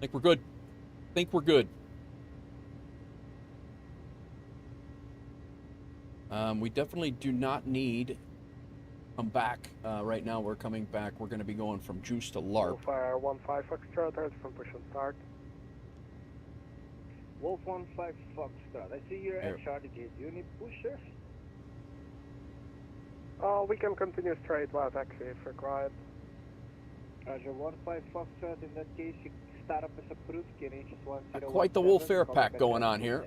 Think we're good. Think we're good. We definitely do not need come back. Right now we're coming back. We're going to be going from Juice to LARP. Wolfire 15 Foxtrot, heads from push and start. Wolf 15 Foxtrot, I see you're at Charlie Gate. Do you need pushers? We can continue straight while taxi if required. Roger, 15 Foxtrot, in that case you start up as approved, KNH 1017. Quite the WolfAir pack going on here.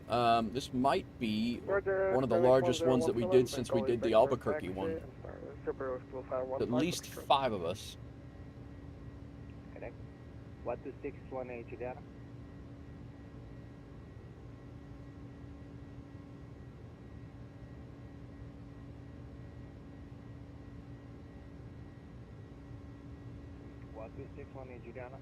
This might be one of the largest ones that we did since we did the Albuquerque one. At least 5 of us. Correct. 12618 Juliana. Juliana.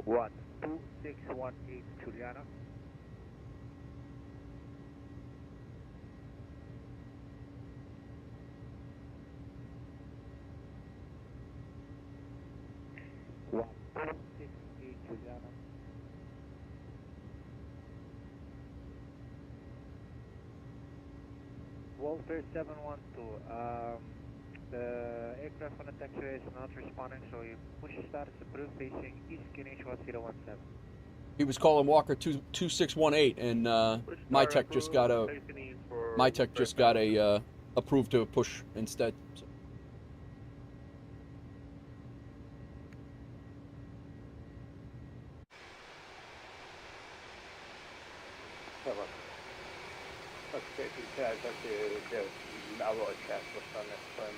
One, 2618 Juliana. Juliana. WolfAir 712. The aircraft on the taxiway is not responding, so you push start as approved facing east KNH 1017. He was calling Walker 2618, and my tech just got a approved to push instead. So.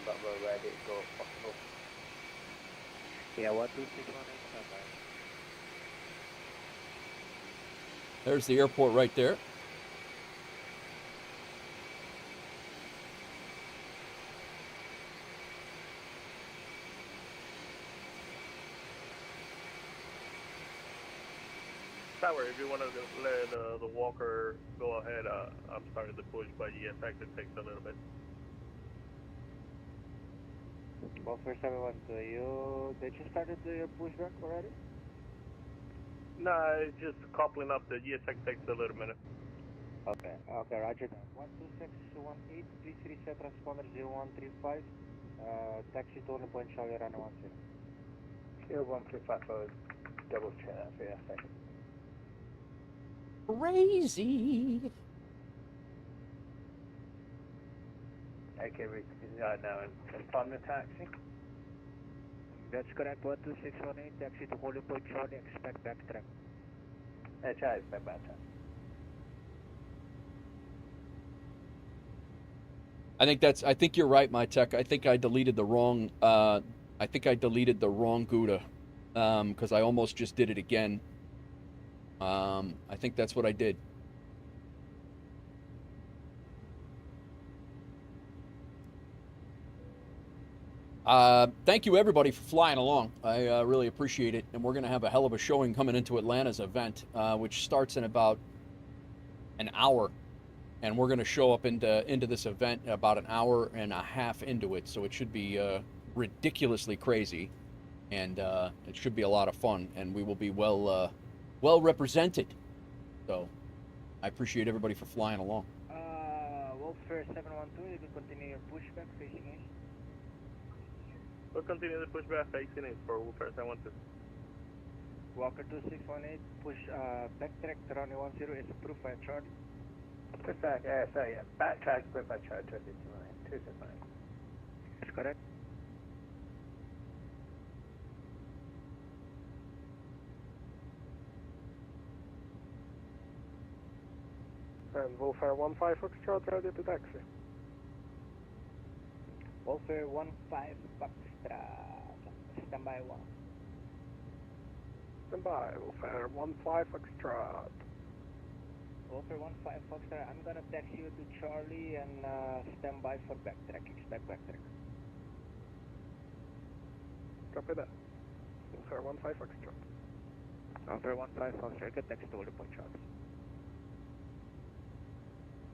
But we're ready to go if possible. Yeah, 12618. There's the airport right there. Tower, if you want to let the Walker go ahead, I'm starting to push, but the effect it takes a little bit. WolfAir 712, did you start your pushback already? No, it's just coupling up. The GSX takes a little minute. Okay, roger that. 12618, please reset transponder 0135. Taxi to only point Charlie runner 10. 0135, double check that for you, thank you. Crazy. Okay, now confirm the taxi. That's correct. 12618, taxi to holding point Charlie, expect backtrack. Charlie, expect backtrack. I think you're right, my tech. I think I deleted the wrong Gouda, because I almost just did it again. I think that's what I did. Thank you everybody for flying along. I really appreciate it, and we're going to have a hell of a showing coming into Atlanta's event, which starts in about an hour, and we're going to show up into this event about an hour and a half into it, so it should be ridiculously crazy, and it should be a lot of fun, and we will be well represented. So I appreciate everybody for flying along. WolfAir 712, you can continue your pushback facing east. We'll continue the pushback facing east for WolfAir 712. Walker 2618, push backtrack to runway 10 is approved by Charlie. Backtrack, backtrack approved by Charlie 2618. That's correct. And WolfAir 15 Foxtrot ready to taxi. WolfAir 15 Foxtrot, standby 1. Standby, WolfAir 15 Foxtrot. WolfAir 15 Foxtrot, I'm gonna taxi you to Charlie and standby for backtrack, expect backtrack. Copy that. WolfAir 15 Foxtrot. WolfAir 15 Foxtrot, you can taxi to the point Charlie.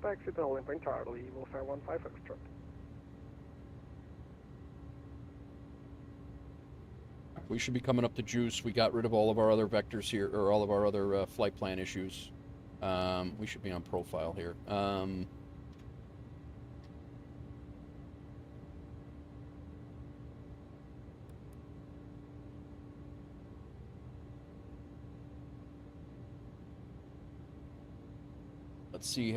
Taxi to holding point Charlie, WolfAir 15 Foxtrot. We should be coming up to juice. We got rid of all of our other vectors here, or all of our other flight plan issues. We should be on profile here. Let's see.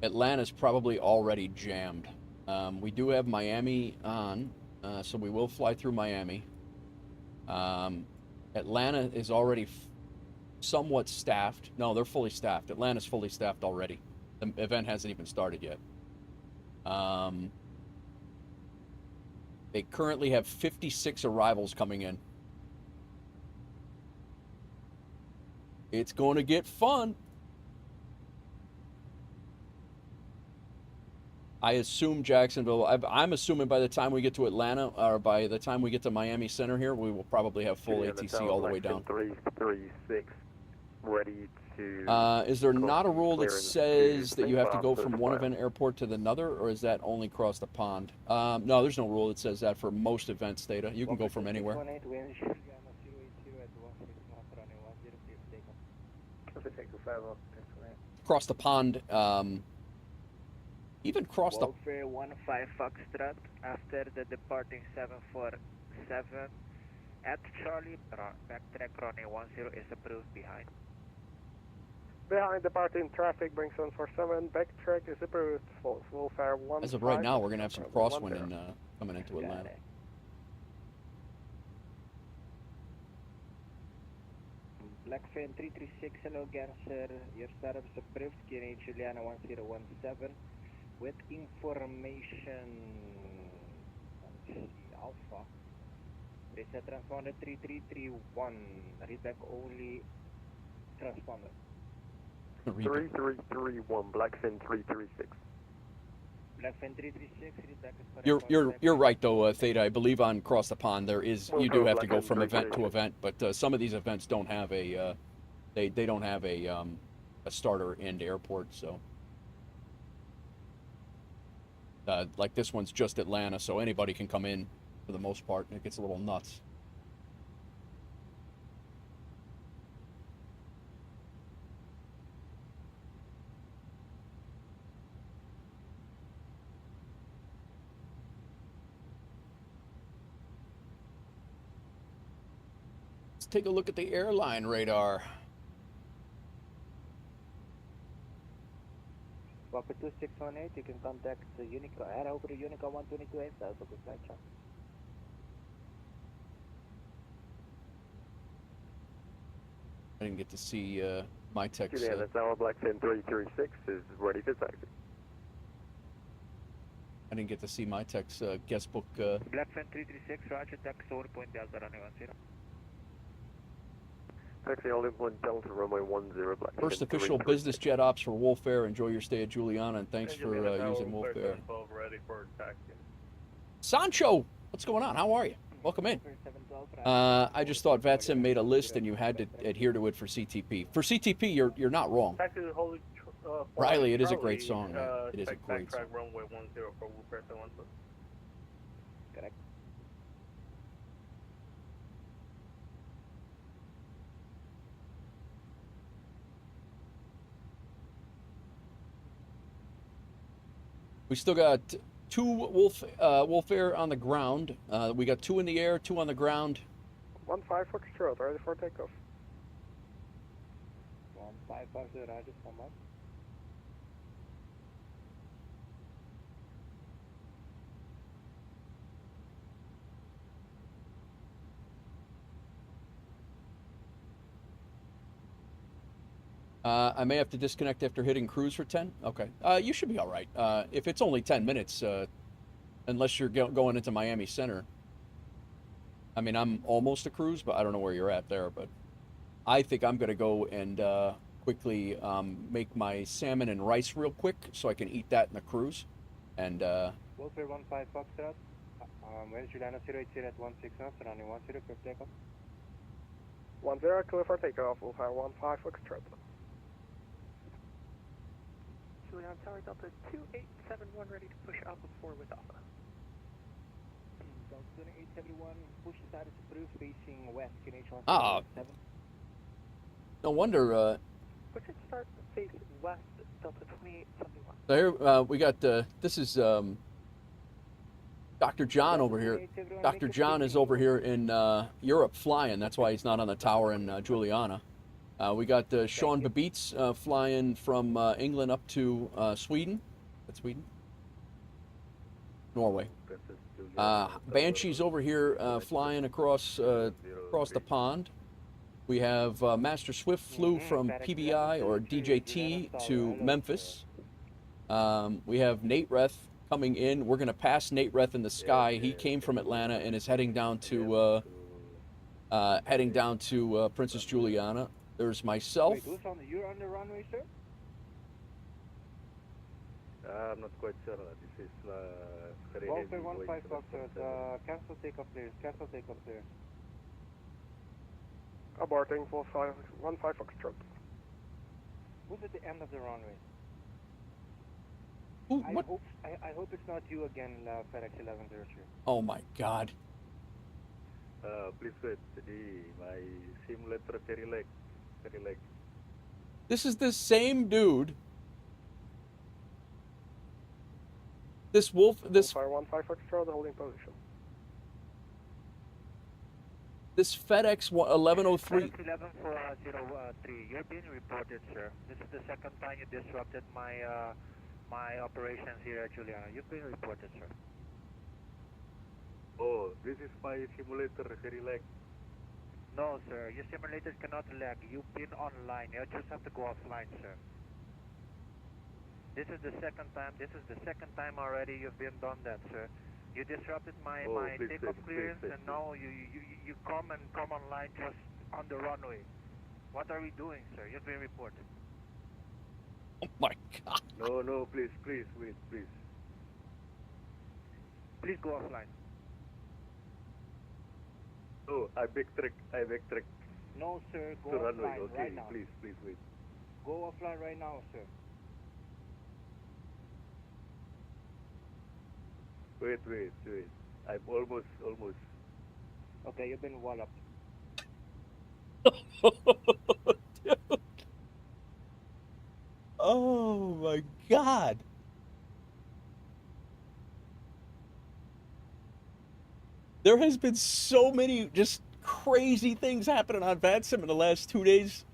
Atlanta's probably already jammed. We do have Miami on, so we will fly through Miami. Atlanta is already somewhat staffed. No, they're fully staffed. Atlanta's fully staffed already. The event hasn't even started yet. They currently have 56 arrivals coming in. It's going to get fun. I assume Jacksonville, I'm assuming by the time we get to Atlanta, or by the time we get to Miami Center here, we will probably have full ATC all the way down. 336, ready to... Is there not a rule that says that you have to go from one event airport to another, or is that only across the pond? No, there's no rule that says that for most events, Theta. You can go from anywhere. Across the pond, even cross the... WolfAir 15 Foxtrot, after the departing 747 at Charlie, backtrack runway 10 is approved behind. Behind departing traffic, brings 147, backtrack is approved, WolfAir 15. As of right now, we're going to have some crosswind coming into Atlanta. Blackfin 336, hello Ganser, your startup is approved, Kingston Juliana 1017, with information, Alpha, reset transponder 3331, read back only transponder. 3331, Blackfin 336. Blackfin 336, read back You're right though, Theta. I believe on Cross the Pond there is, you do have to go from event to event, but some of these events don't have a they don't have a starter end airport, so like this one's just Atlanta, so anybody can come in for the most part, and it gets a little nuts. Take a look at the airline radar. Wapper 2618, you can contact the Unica, head over to Unica 122 south of the flight chart. I didn't get to see my text. Juliana Tower, Blackfin 336 is ready for taxi. I didn't get to see my text guest book. Blackfin 336, roger, taxi over point Delta runway 10. Taxi holding point Delta runway 10, Black. First official business jet ops for WolfAir. Enjoy your stay at Juliana, and thanks for using WolfAir. Ready for taxi. Sancho, what's going on? How are you? Welcome in. I just thought VATSIM made a list and you had to adhere to it for CTP. For CTP, you're not wrong. Riley, it is a great song. It is a great song. Runway 10 for WolfAir 712. Correct. We still got two WolfAir on the ground. We got 2 in the air, 2 on the ground. 15 Foxtrot, ready for takeoff. 15 Foxtrot, roger, come on. I may have to disconnect after hitting cruise for 10. Okay. You should be all right. If it's only 10 minutes, unless you're going into Miami Center. I mean, I'm almost a cruise, but I don't know where you're at there. But I think I'm going to go and quickly make my salmon and rice real quick so I can eat that in the cruise. And WolfAir 15 Foxtrot, where's Juliana 080 at 16 knots, running 10 for takeoff. 10, clear for takeoff, WolfAir 15 Foxtrot. Juliana Tower, Delta 2871, ready to push Alpha 4 with Alpha. Delta 2871, push status approved, facing west, QNH 177. Ah. No wonder. Push it start face west, Delta 2871. So here we got. This is Dr. John over here. Dr. John is over here in Europe flying. That's why he's not on the tower in Juliana. We got Sean Babitz flying from England up to Sweden. That's Sweden? Norway. Banshee's over here flying across the pond. We have Master Swift flew from PBI or DJT to Memphis. We have Nate Reth coming in. We're going to pass Nate Reth in the sky. He came from Atlanta and is heading down to Princess Juliana. There's myself. Wait, you're on the runway, sir? I'm not quite sure. This is very heavy. WolfAir 15 Foxtrot, cancel takeoff clears, cancel takeoff clears. Aborting 15 Foxtrot. Who's at the end of the runway? Ooh, I hope it's not you again, FedEx 1103. Oh my God. Please wait. My simulator very lag. This is the same dude. This Fire 15 Foxtrot, holding position. This FedEx 1103. FedEx 11403, you're being reported, sir. This is the second time you disrupted my my operations here at Juliana. You've been reported, sir. Oh, this is my simulator very lag. No, sir. Your simulator cannot lag. You've been online. You just have to go offline, sir. This is the second time. This is the second time already you've been done that, sir. You disrupted my takeoff clearance, and now you come online just on the runway. What are we doing, sir? You've been reported. Oh my God. No, please, wait, please. Please go offline. Oh, I backtrack. No, sir, go to offline runway. Okay, right now. please wait. Go offline right now, sir. Wait. I'm almost. Okay, you've been walloped. Dude. Oh my God. There has been so many just crazy things happening on VATSIM in the last 2 days.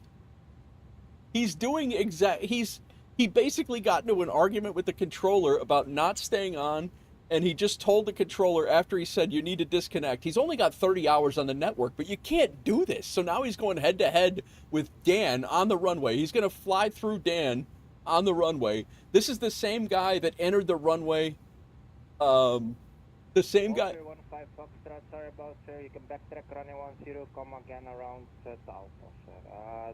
He's doing he basically got into an argument with the controller about not staying on, and he just told the controller after he said you need to disconnect. He's only got 30 hours on the network, but you can't do this. So now he's going head to head with Dan on the runway. He's going to fly through Dan on the runway. This is the same guy that entered the runway. The same guy. 15 Foxtrot, sorry about, sir. You can backtrack runway 10, come again around South Alpha, sir.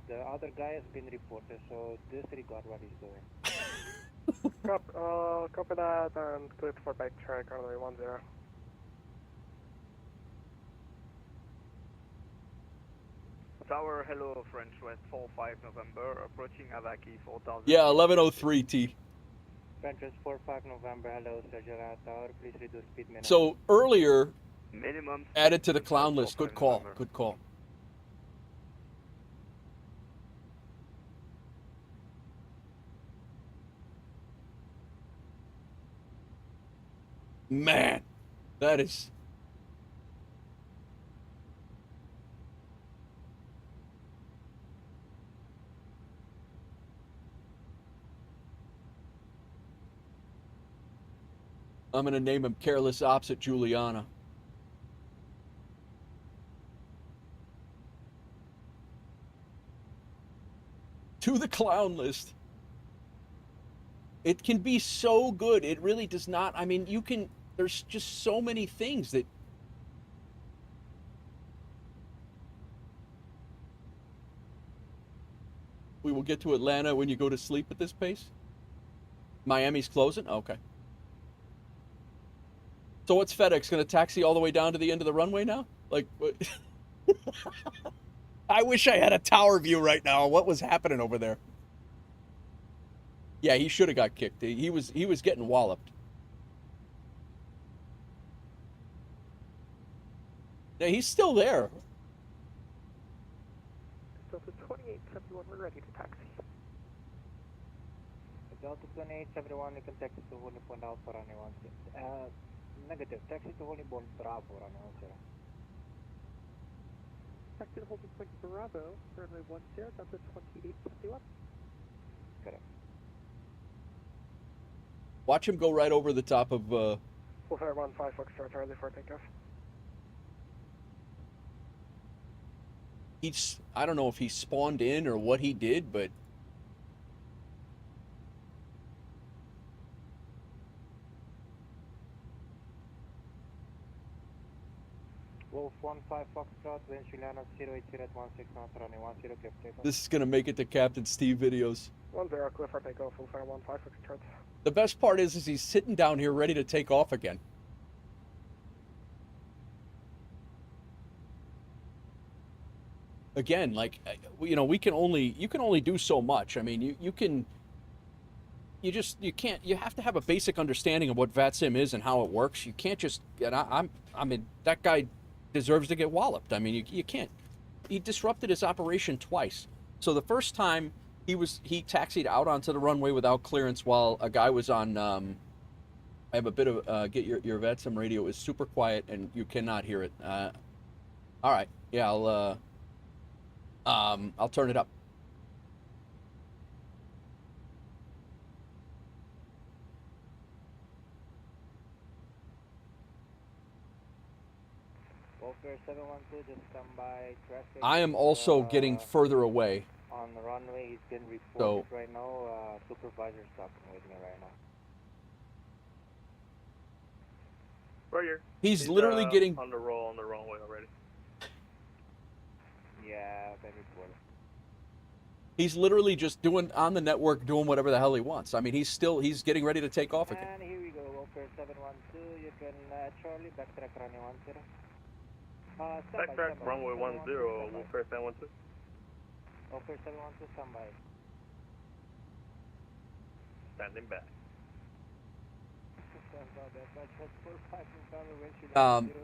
The other guy has been reported, so disregard what he's doing. Copy that and clear for backtrack runway 10. Tower, hello, French West 45 November, approaching Avaki 4000. Yeah, 1103 T. French West 45 November, hello, Sir Juliana Tower, please reduce speed minimum. So earlier, minimum added to the clown list. Good call. Good call. Man, that is. I'm going to name him Careless Ops at Juliana. To the clown list. It can be so good. It really does not. I mean, you can, there's just so many things that. We will get to Atlanta when you go to sleep at this pace. Miami's closing? Okay. So what's FedEx going to taxi all the way down to the end of the runway now? Like, what? I wish I had a tower view right now. What was happening over there? Yeah, he should have got kicked. He was getting walloped. Yeah, he's still there. Delta 2871, we're ready to taxi. Delta 2871, you can taxi to Holy Point Alpha runway 16. Negative, taxi to Holy Point Bravo runway 10. Taxi to Holy Point Bravo, runway 10, Delta 2871. Correct. Watch him go right over the top of. WolfAir 15 Foxtrot, early for takeoff. I don't know if he spawned in or what he did, but. Wolf 15 Foxtrot, Princess Juliana 080 at 16 knots, runway 10, clear takeoff. This is gonna make it to Captain Steve videos. 10, clear for takeoff, WolfAir 15 Foxtrot. The best part is he's sitting down here ready to take off again. Again, like, you know, you can only do so much. I mean, you have to have a basic understanding of what VATSIM is and how it works. You can't just, and I mean, that guy deserves to get walloped. I mean, you can't. He disrupted his operation twice. So the first time he taxied out onto the runway without clearance while a guy was on. I have a bit of get your VATSIM radio is super quiet and you cannot hear it. All right, yeah, I'll turn it up. WolfAir 712, just come by traffic. I am also getting further away. On the runway, he's getting reported right now. Supervisor's talking with me right now. Right here. He's literally getting on the roll on the runway already. Yeah, been reported. He's literally just doing on the network, doing whatever the hell he wants. I mean, he's getting ready to take off again. And here we go, WolfAir 712. You can Charlie backtrack runway 10. Backtrack runway 10, WolfAir 712. WolfAir 712, standby. Standing back.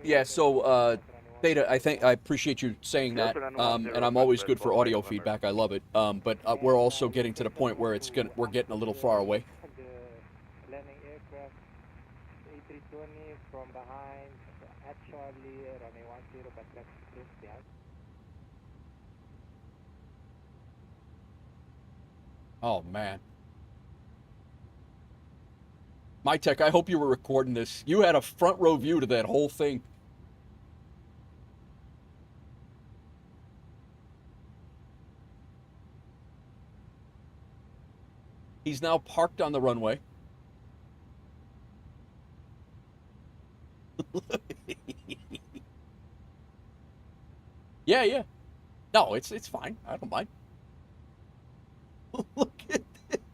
Yeah, so Theta, I appreciate you saying that, and I'm always good for audio feedback. I love it. But we're also getting to the point where we're getting a little far away. The landing aircraft A320 from behind at Charlie, runway 10, backtrack behind. Oh man. My Tech, I hope you were recording this. You had a front row view to that whole thing. He's now parked on the runway. Yeah. No, it's fine. I don't mind. Look at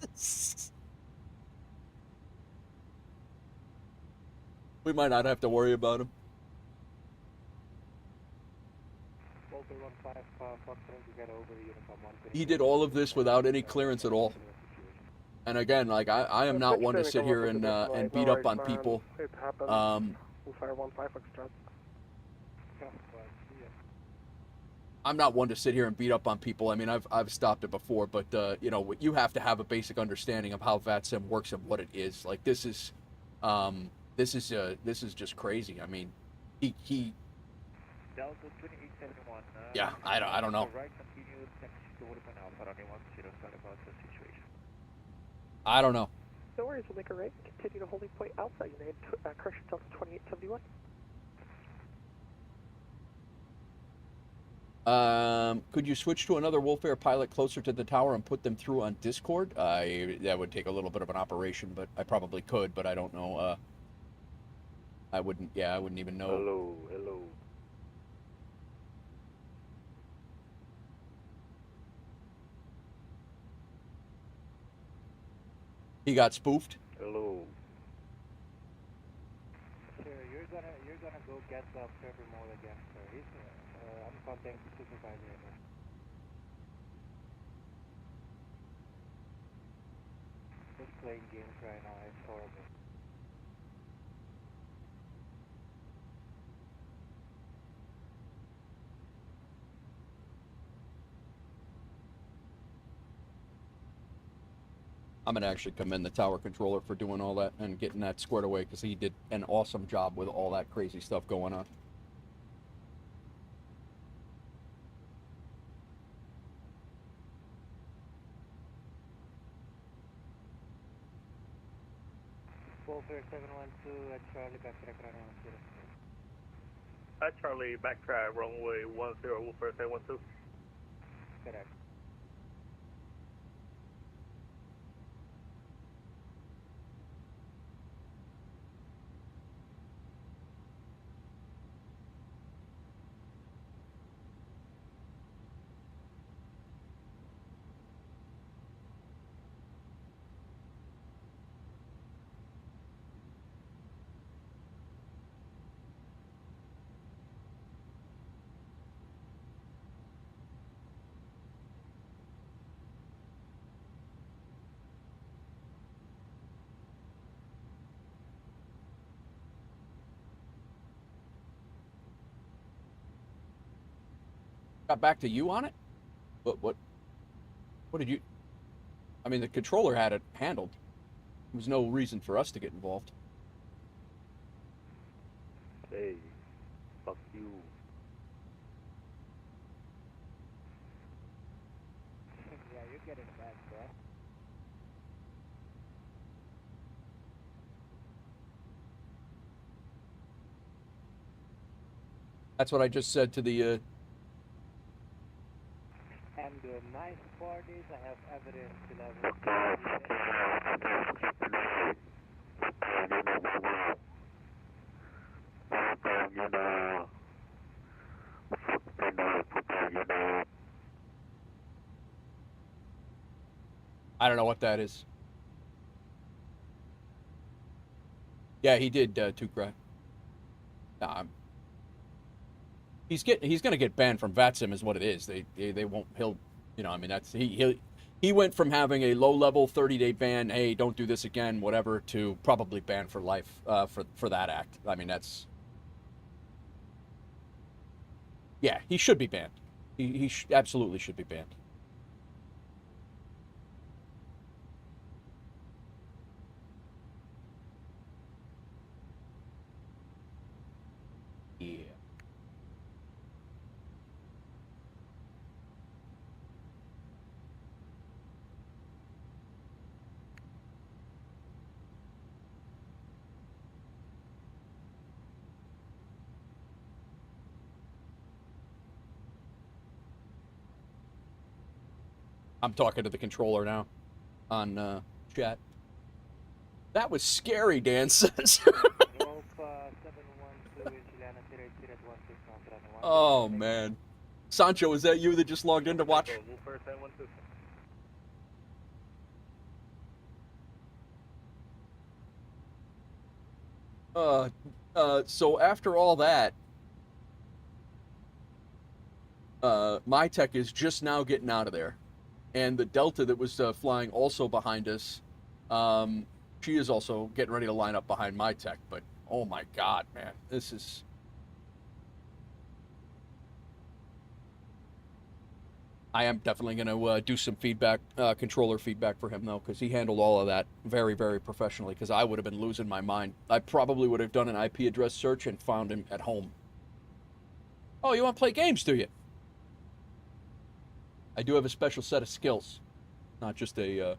this. We might not have to worry about him. He did all of this without any clearance at all. And again, like I am not one to sit here and beat up on people. I'm not one to sit here and beat up on people. I mean, I've stopped it before, but you know, you have to have a basic understanding of how VATSIM works and what it is. Like this is just crazy. I mean, he. Delta 2871. Yeah, I don't know. Right, continue taxi to Wolfman Alpha, runway 10. Sorry about the situation. I don't know. No worries, we'll make a right. Continue to holding point Alpha. United correction Delta 2871. Could you switch to another WolfAir pilot closer to the tower and put them through on Discord? That would take a little bit of an operation, but I probably could, but I don't know. I wouldn't even know. Hello. He got spoofed. Hello. Sir, you're gonna go get the observer mode again, sir. He's I'm contacting the supervisor again. playing games right now. It's horrible. I'm going to actually commend the tower controller for doing all that and getting that squared away, because he did an awesome job with all that crazy stuff going on. WolfAir 712 at Charlie, backtrack runway 10. At Charlie, backtrack runway 10, WolfAir 712. Correct. Got back to you on it? What did you... I mean, the controller had it handled. There was no reason for us to get involved. Hey, fuck you. Yeah, you're getting back, bro. That's what I just said to the... And the nice part is I have evidence to level. I don't know what that is. Yeah, he did, Tukra. Nah, he's gonna get banned from VATSIM is what it is. They won't, he'll, you know, I mean, that's, he went from having a low-level 30-day ban, hey, don't do this again, whatever, to probably banned for life, for that act. I mean, that's, yeah, he should be banned. He absolutely should be banned. Yeah. I'm talking to the controller now on chat. That was scary, Dan says. Oh, man. Sancho, is that you that just logged in to watch? So after all that, my tech is just now getting out of there. And the Delta that was flying also behind us, she is also getting ready to line up behind my tech. But, oh my God, man, this is... I am definitely going to do some feedback, controller feedback for him, though, because he handled all of that very, very professionally, because I would have been losing my mind. I probably would have done an IP address search and found him at home. Oh, you want to play games, do you? I do have a special set of skills, not just a...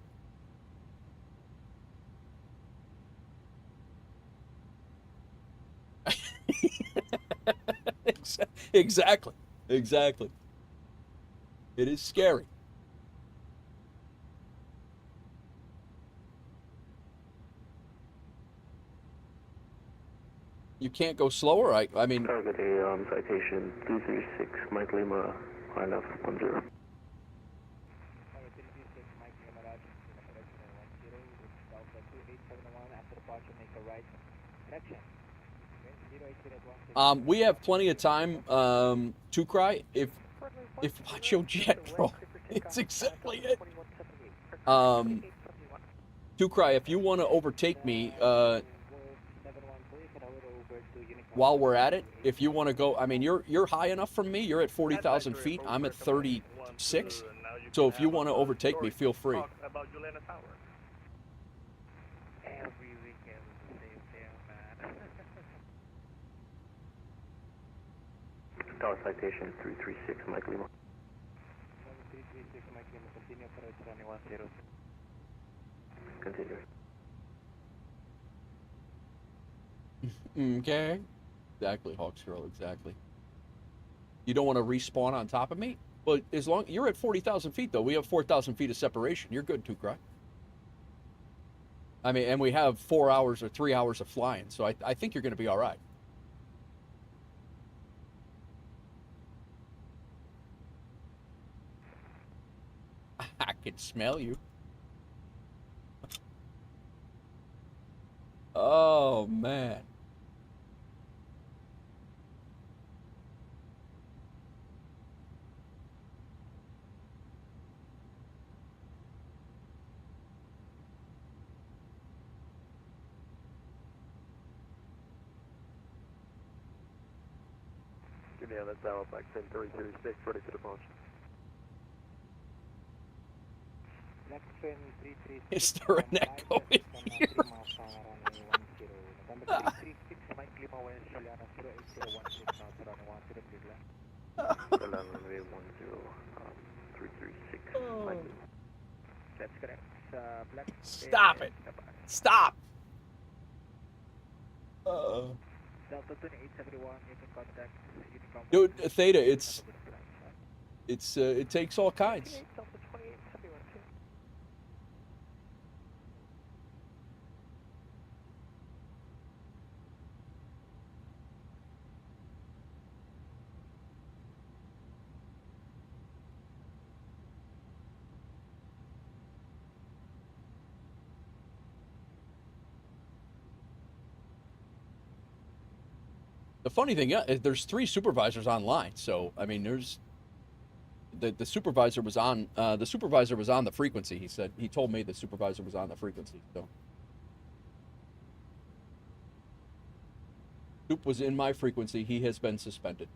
Exactly. Exactly. It is scary. You can't go slower? I mean... Target A, citation 236, Mike Lima, ILF 10. We have plenty of time to cry if watch your jet, bro. It's exactly it. Cry, if you want to overtake me, while we're at it, if you want to go, I mean, you're high enough from me. You're at 40,000 feet. I'm at 36. So if you want to overtake me, feel free. About Juliana Tower. Every weekend is the same thing, man. Tower citation 336, Mike Lima. 336, Mike Lima, continue approach runway 10. Continue. Okay. Exactly, Hawks Girl, exactly. You don't want to respawn on top of me? But as long you're at 40,000 feet, though, we have 4,000 feet of separation. You're good, Cry. I mean, and we have 4 hours or 3 hours of flying, so I think you're going to be all right. I can smell you. Oh, man. Juliana Tower, back 10-336, ready to depart. Next train 336. Is there an echo in here? November 336, Mike Lima, West Juliana 08016, now runway 10, please land. Runway 336, Mike Lima. That's correct. Black Stop it! Stop! Delta 2871, you can contact Unicom. Dude, Theta, it takes all kinds. Delta 2871, too. The funny thing is there's 3 supervisors online, so I mean there's the supervisor was on the frequency. He told me the supervisor was on the frequency. So Soup was in my frequency. He has been suspended.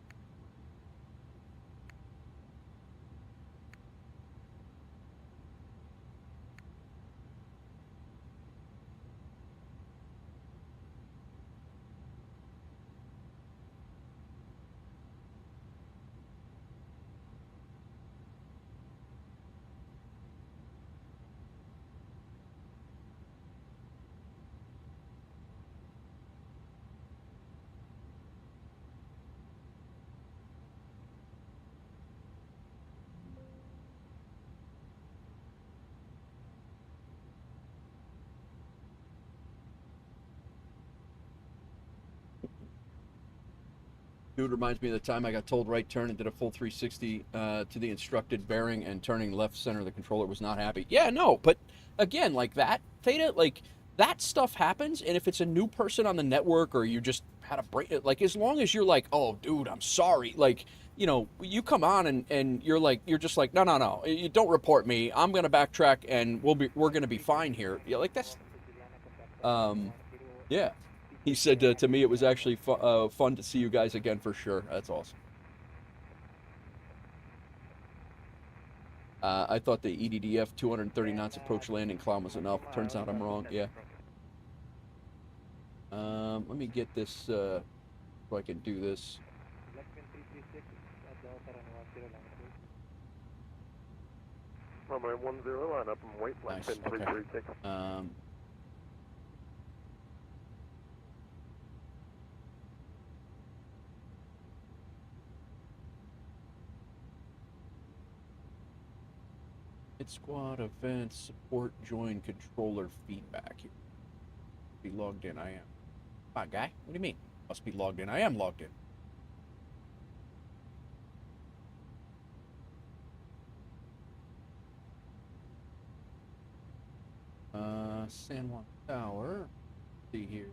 Dude reminds me of the time I got told right turn and did a full 360 to the instructed bearing and turning left center. The controller was not happy. Yeah, no, but again, like that, Theta, like that stuff happens. And if it's a new person on the network or you just had a break, like as long as you're like, oh, dude, I'm sorry. Like, you know, you come on and you're just like, no, you don't report me. I'm going to backtrack and we're going to be fine here. Yeah, like that's, yeah. He said to me it was actually fun to see you guys again for sure. That's awesome. I thought the EDDF 230 knots approach landing climb was enough. Turns out I'm wrong. Yeah. Let me get this so I can do this. Runway 10, line up and wait, black 10-336. Okay. Squad event support join controller feedback. Be logged in. I am. Come on, guy. What do you mean? Must be logged in. I am logged in. San Juan Tower. Let's see here.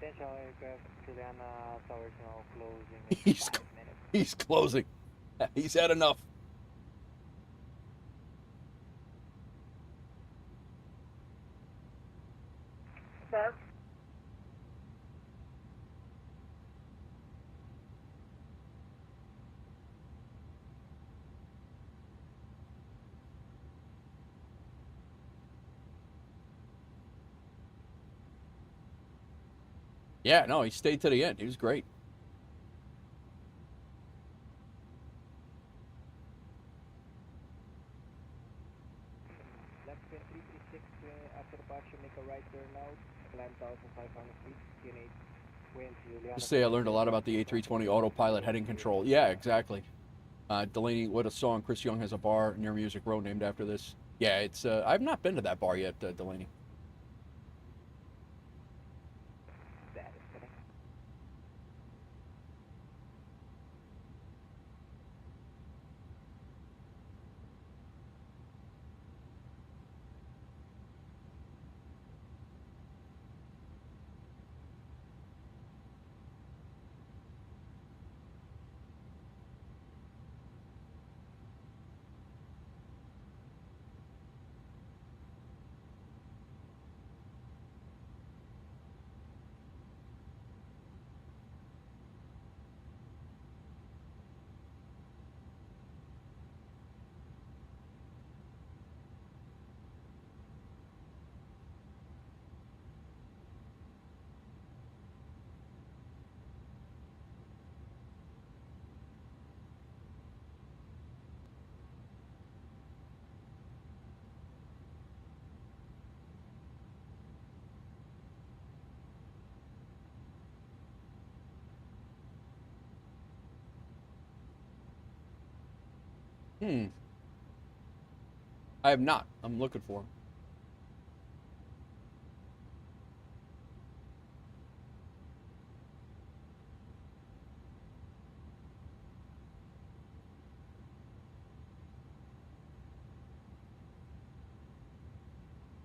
Attention aircraft, Juliana Towers now closing in 5 minutes. He's closing. He's had enough. Sir? Yeah, no, he stayed to the end. He was great. Left 336 after departure, make a right turn out, climb 1,500 feet, TN8 wind, Juliana. Just say I learned a lot about the A320 autopilot heading control. Yeah, exactly. Delaney, what a song. Chris Young has a bar near Music Row named after this. Yeah, it's. I've not been to that bar yet, Delaney. That is correct. I have not. I'm looking for him.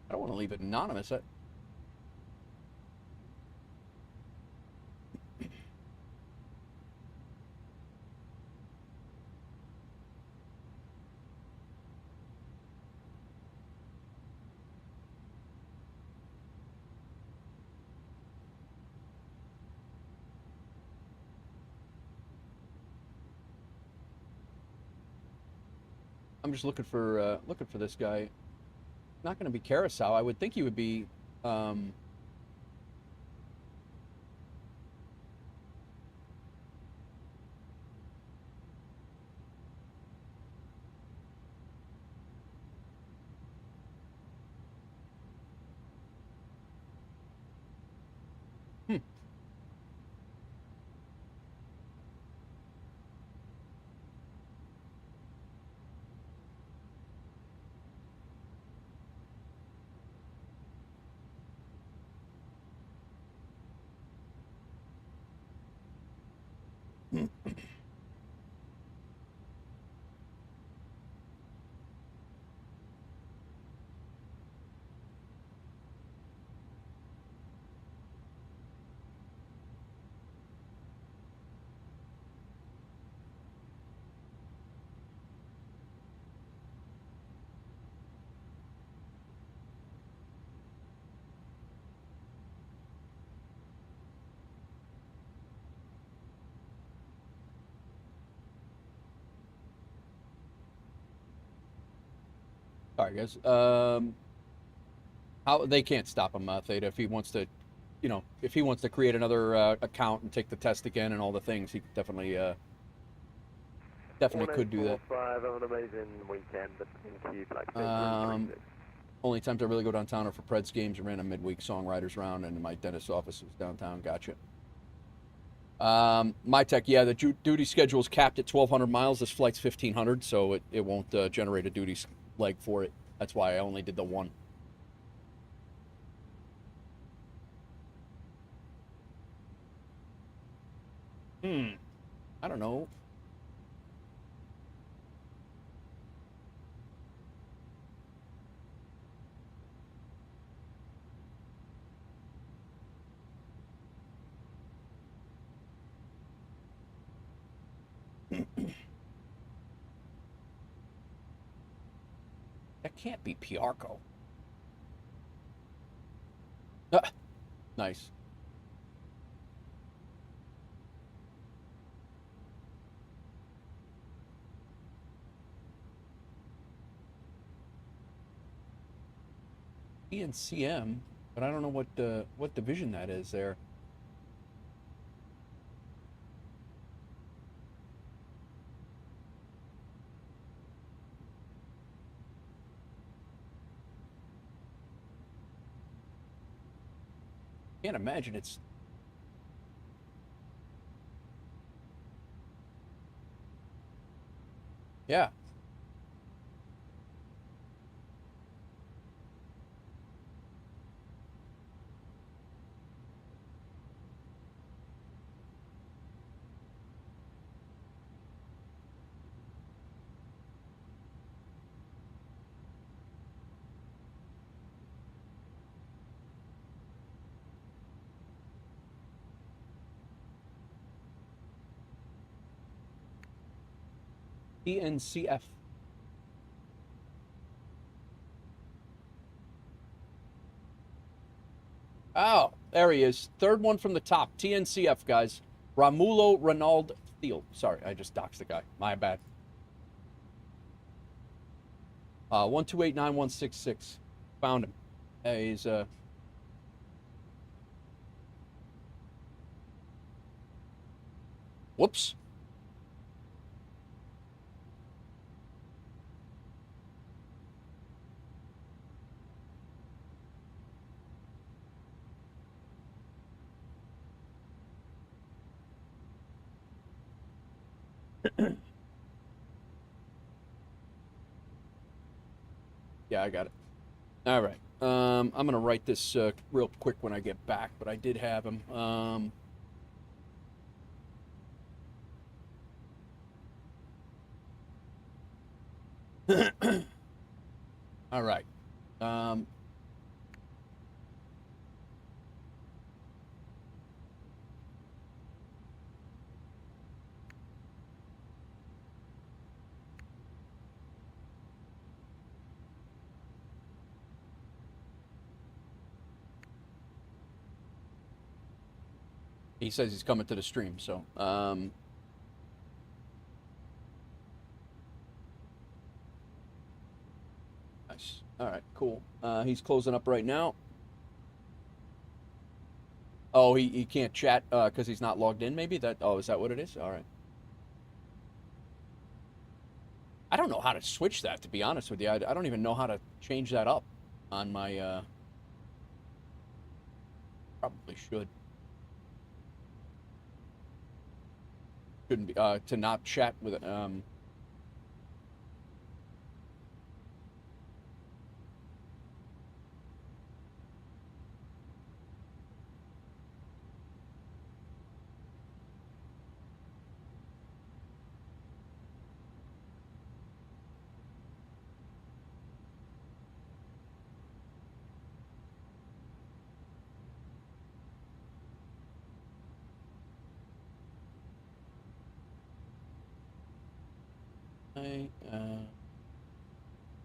I don't want to leave it anonymous. I'm just looking for this guy. Not going to be Carousel. I would think he would be. Sorry, guys. How they can't stop him, Theta, if he wants to, if he wants to create another account and take the test again and all the things, he definitely could do that. 5, have an amazing weekend. Thank you, Black 336. Only times I really go downtown are for Preds games and ran a midweek songwriters round, and my dentist's office was downtown. Gotcha. My tech, yeah, the duty schedule is capped at 1,200 miles. This flight's 1,500, so it won't generate a duty leg for it. That's why I only did the one. I don't know. Can't be Piarco. Ah, nice. TNCM, but I don't know what division that is there. Can't imagine it's. Yeah. TNCF. Oh, there he is. Third one from the top. TNCF, guys. Romulo Ronald Thiel. Sorry, I just doxed the guy. My bad. 1289166. Found him. He's Whoops. Yeah, I got it. All right. I'm going to write this real quick when I get back, but I did have him. All right. He says he's coming to the stream, so nice. All right, cool. He's closing up right now. Oh, he can't chat because he's not logged in, maybe? Oh, is that what it is? All right. I don't know how to switch that, to be honest with you. I don't even know how to change that up on my... Probably should. Shouldn't be... to not chat with...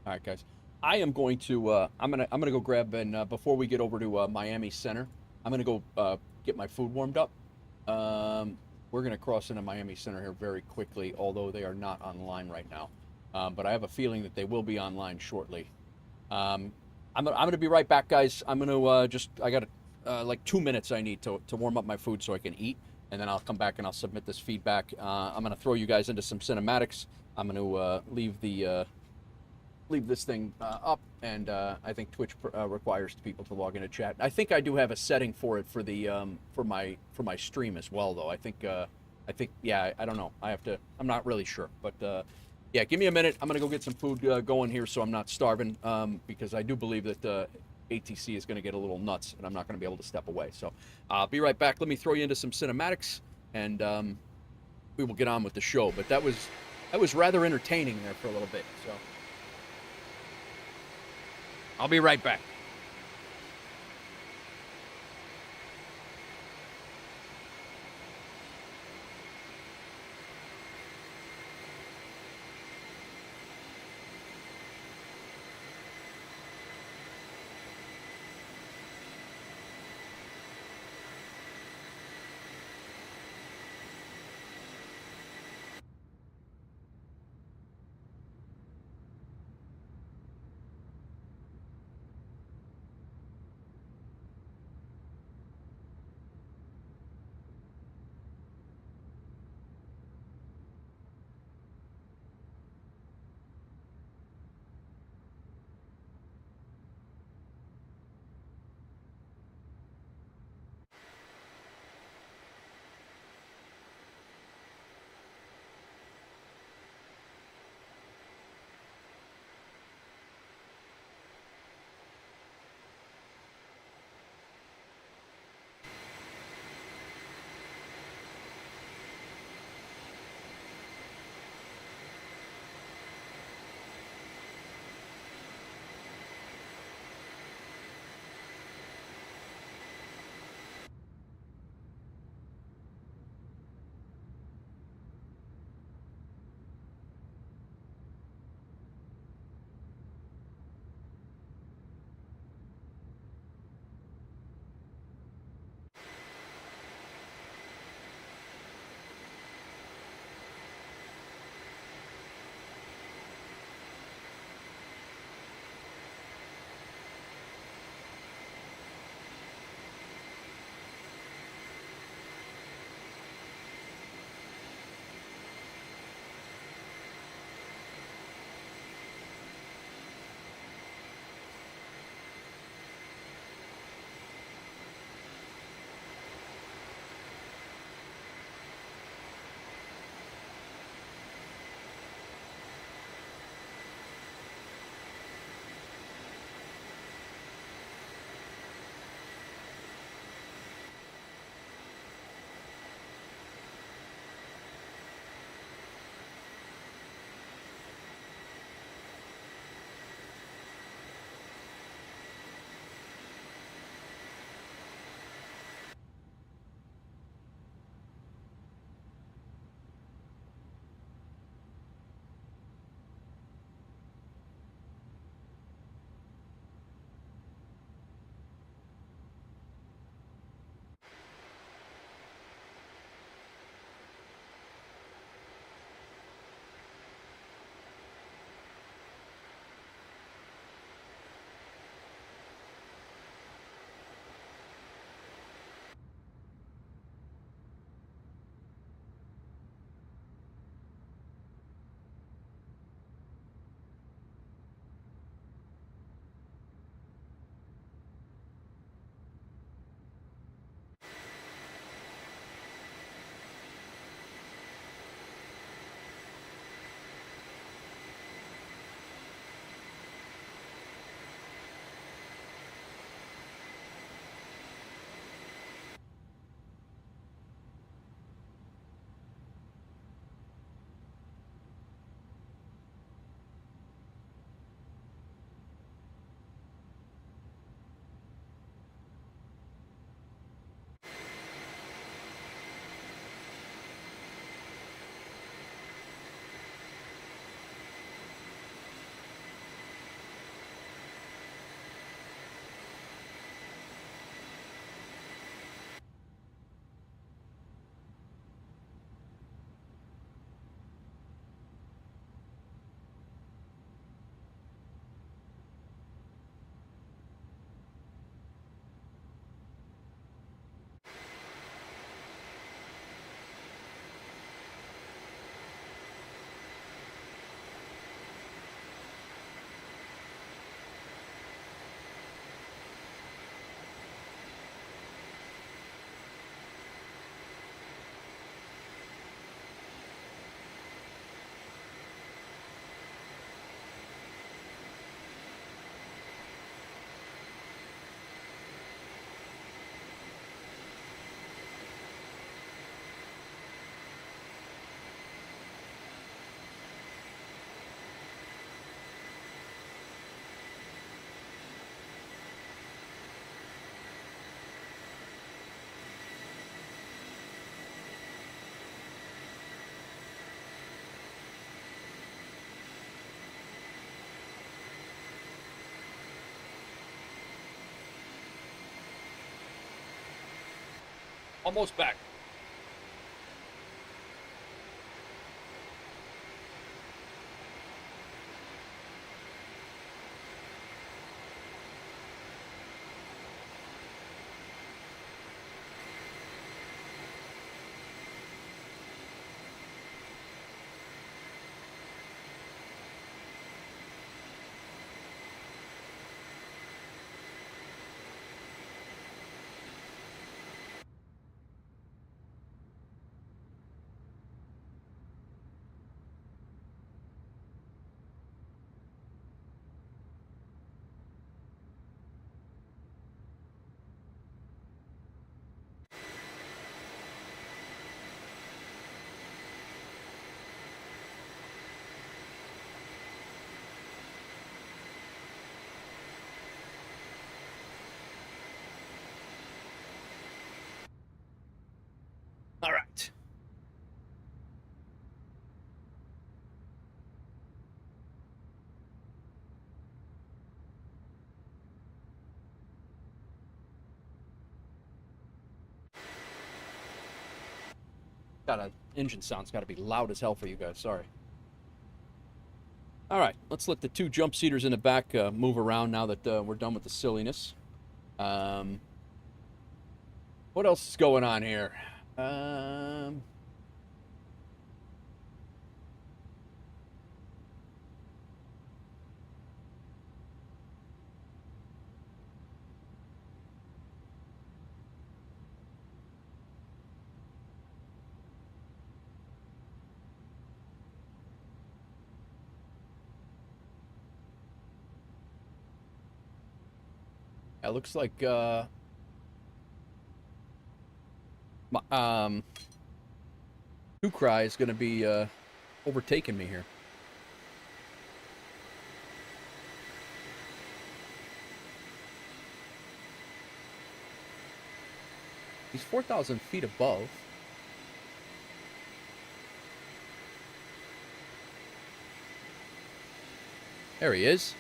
all right, guys. I am going to I'm gonna go grab and before we get over to Miami Center, I'm gonna go get my food warmed up. We're gonna cross into Miami Center here very quickly, although they are not online right now. But I have a feeling that they will be online shortly. I'm gonna be right back, guys. I'm gonna I got like 2 minutes I need to warm up my food so I can eat, and then I'll come back and I'll submit this feedback. I'm gonna throw you guys into some cinematics. I'm gonna leave this thing up, and I think Twitch requires people to log into chat. I think I do have a setting for it for the for my stream as well, though. I think yeah, I don't know. I'm not really sure, but yeah, give me a minute. I'm gonna go get some food going here, so I'm not starving, because I do believe that ATC is gonna get a little nuts, and I'm not gonna be able to step away. So I'll be right back. Let me throw you into some cinematics, and we will get on with the show. But that was rather entertaining there for a little bit. So I'll be right back. Almost back. All right. Engine sound's got to be loud as hell for you guys. Sorry. All right, let's let the two jump seaters in the back move around now that we're done with the silliness. What else is going on here? It looks like Cry is going to be overtaking me here. He's 4,000 feet above. There he is.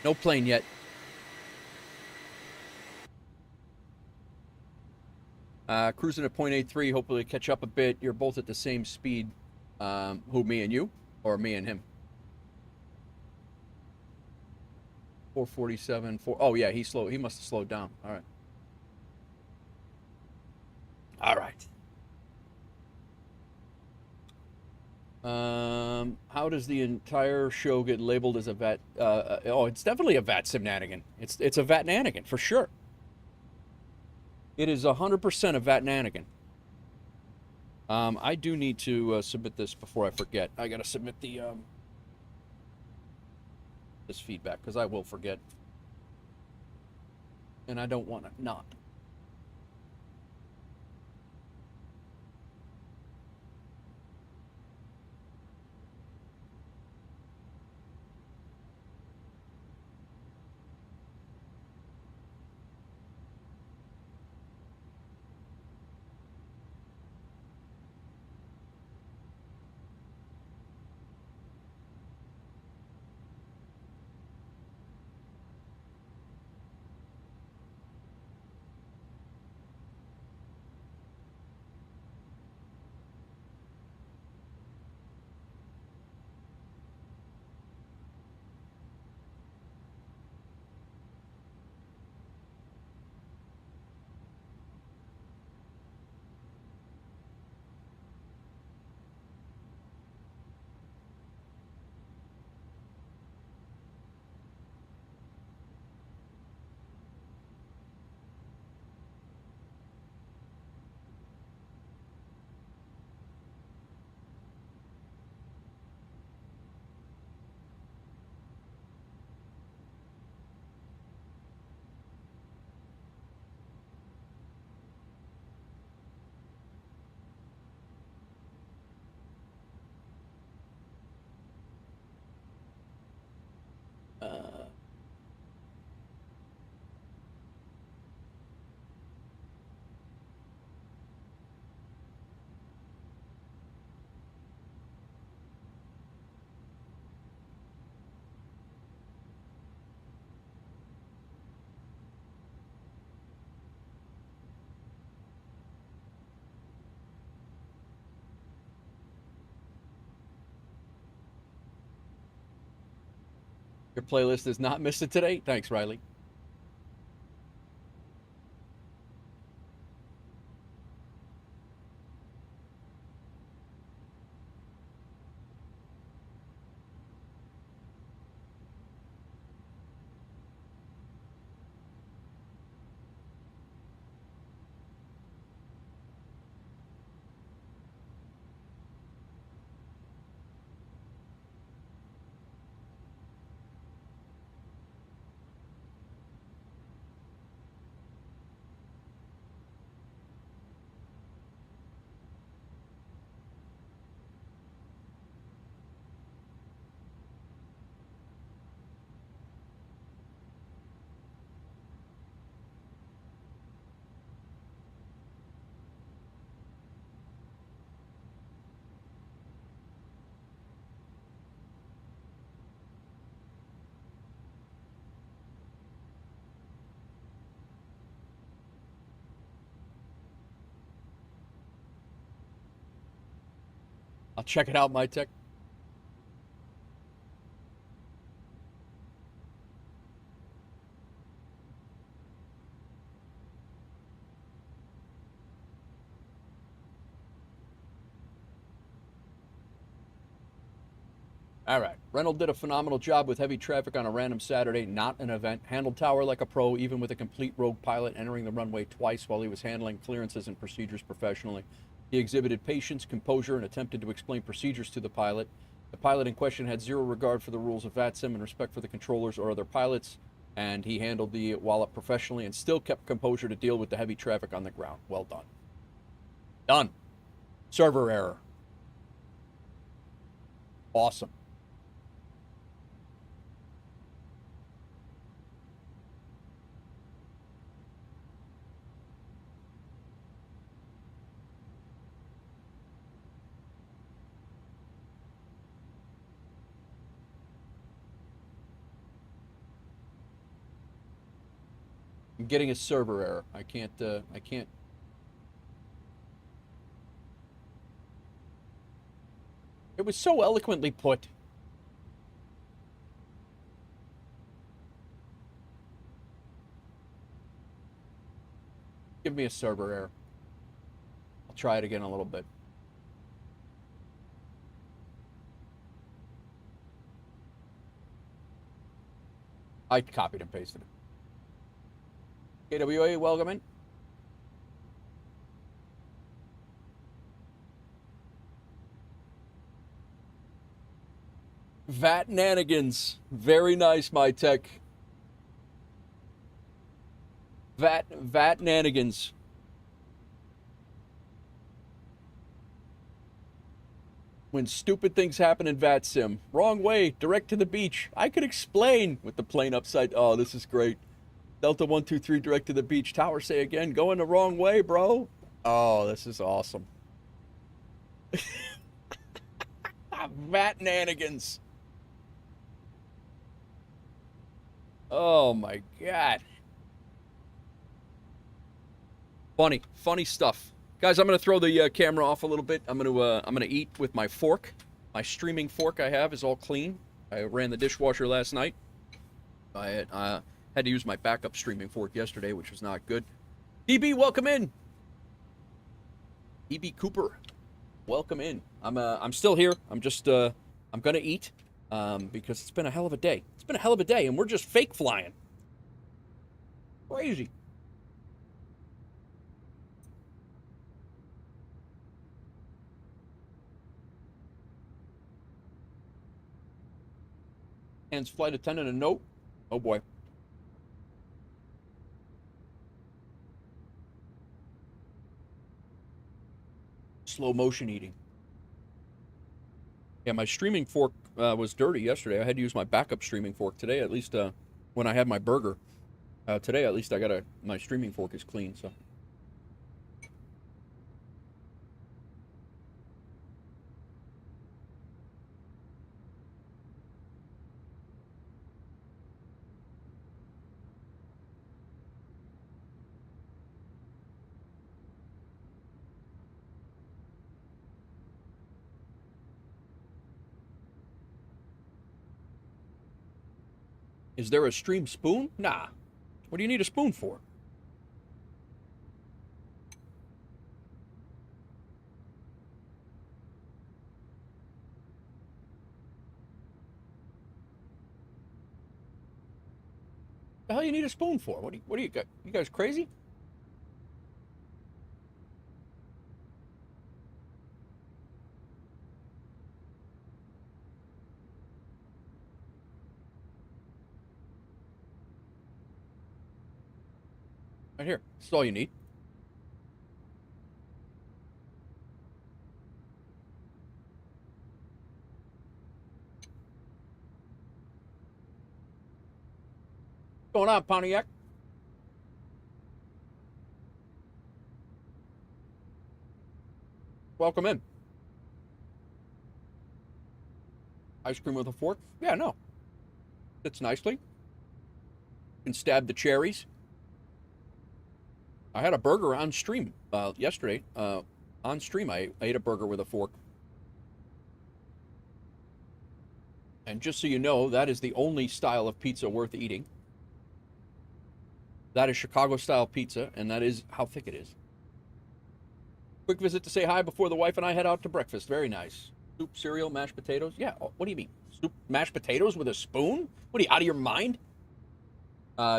No plane yet. Cruising at 0.83, hopefully catch up a bit. You're both at the same speed. Who, me and you? Or me and him? 447, oh yeah, he must have slowed down. All right. All right. How does the entire show get labeled as a VAT? Oh, it's definitely a VATSIM-nanigan. It's a VAT-nanigan, for sure. It is 100% a VAT-nanigan. I do need to submit this before I forget. I gotta submit the this feedback, because I will forget. And I don't want to not. Your playlist is not missed it today. Thanks, Riley. I'll check it out, my tech. All right. Reynolds did a phenomenal job with heavy traffic on a random Saturday, not an event. Handled tower like a pro, even with a complete rogue pilot entering the runway twice while he was handling clearances and procedures professionally. He exhibited patience, composure, and attempted to explain procedures to the pilot. The pilot in question had zero regard for the rules of VATSIM and respect for the controllers or other pilots, and he handled the wallop professionally and still kept composure to deal with the heavy traffic on the ground. Well done. Done. Server error. Awesome. I'm getting a server error. I can't. It was so eloquently put. Give me a server error. I'll try it again in a little bit. I copied and pasted it. KWA, welcome in. Vatnanigans. Very nice, my tech. Vatnanigans. When stupid things happen in VATSIM. Wrong way, direct to the beach. I could explain with the plane upside. Oh, this is great. Delta 123 direct to the beach. Tower say again, going the wrong way, bro. Oh, this is awesome. Vatnanigans. Oh my God. Funny stuff. Guys, I'm gonna throw the camera off a little bit. I'm gonna eat with my fork. My streaming fork I have is all clean. I ran the dishwasher last night. I had to use my backup streaming fork yesterday, which was not good. DB, welcome in. DB Cooper, welcome in. I'm still here. I'm just I'm gonna eat because it's been a hell of a day. It's been a hell of a day, and we're just fake flying. Crazy. Hands flight attendant a note. Oh boy. Slow motion eating. Yeah, my streaming fork was dirty yesterday. I had to use my backup streaming fork today. At least when I had my burger today, at least I got my streaming fork is clean. So. Is there a stream spoon? Nah. What do you need a spoon for? The hell you need a spoon for? What do you got? You guys crazy? Right here. This is all you need. What's going on, Pontiac? Welcome in. Ice cream with a fork? Yeah, no. Fits nicely. You can stab the cherries. I had a burger on stream yesterday. On stream, I ate a burger with a fork. And just so you know, that is the only style of pizza worth eating. That is Chicago-style pizza, and that is how thick it is. Quick visit to say hi before the wife and I head out to breakfast. Very nice. Soup, cereal, mashed potatoes. Yeah, what do you mean? Soup, mashed potatoes with a spoon? What are you, out of your mind?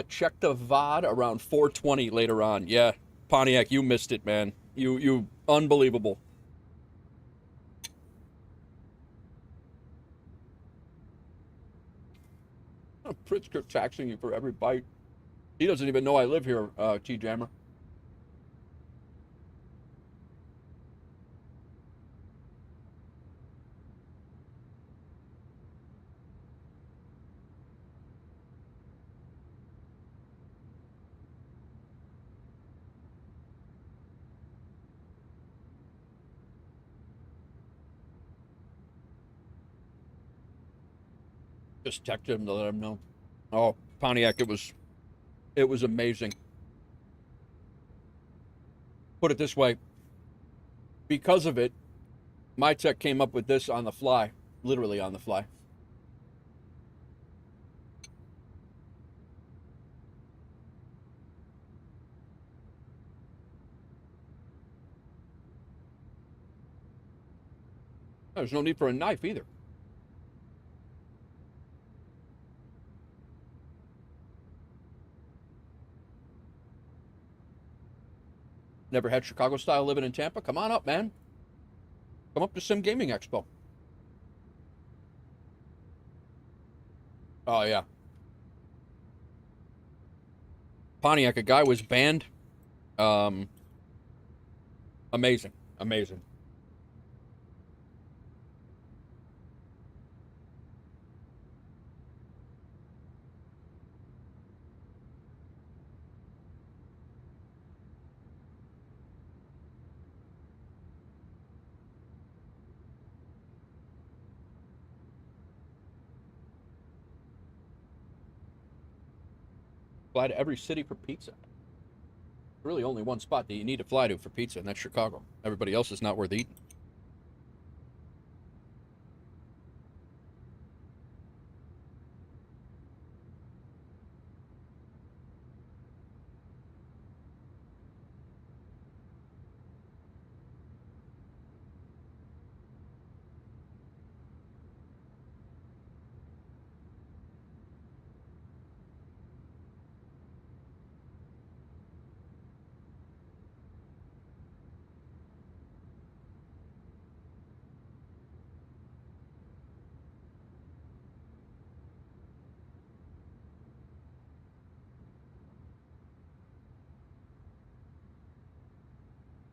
Check the VOD around 4:20 later on. Yeah, Pontiac, you missed it, man. You unbelievable. Pritzker taxing you for every bite. He doesn't even know I live here, T-Jammer. Just text him to let him know. Oh, Pontiac, it was amazing. Put it this way. Because of it, my tech came up with this on the fly. Literally on the fly. There's no need for a knife either. Never had Chicago style living in Tampa? Come on up, man. Come up to Sim Gaming Expo. Oh, yeah. Pontiac, a guy was banned. Amazing. Amazing. Fly to every city for pizza. Really only one spot that you need to fly to for pizza, and that's Chicago. Everybody else is not worth eating.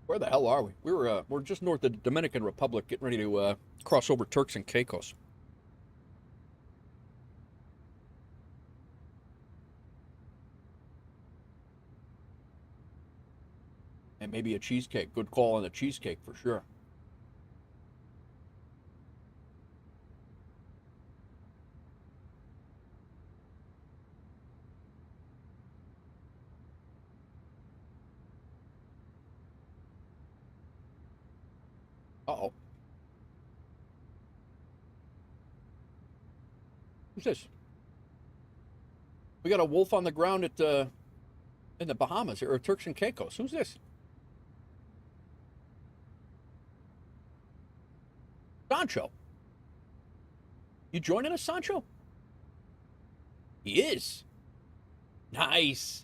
Where the hell are we? We're just north of the Dominican Republic, getting ready to cross over Turks and Caicos. And maybe a cheesecake. Good call on the cheesecake for sure. Uh-oh. Who's this? We got a wolf on the ground at in the Bahamas or Turks and Caicos. Who's this? Sancho. You joining us, Sancho? He is. Nice.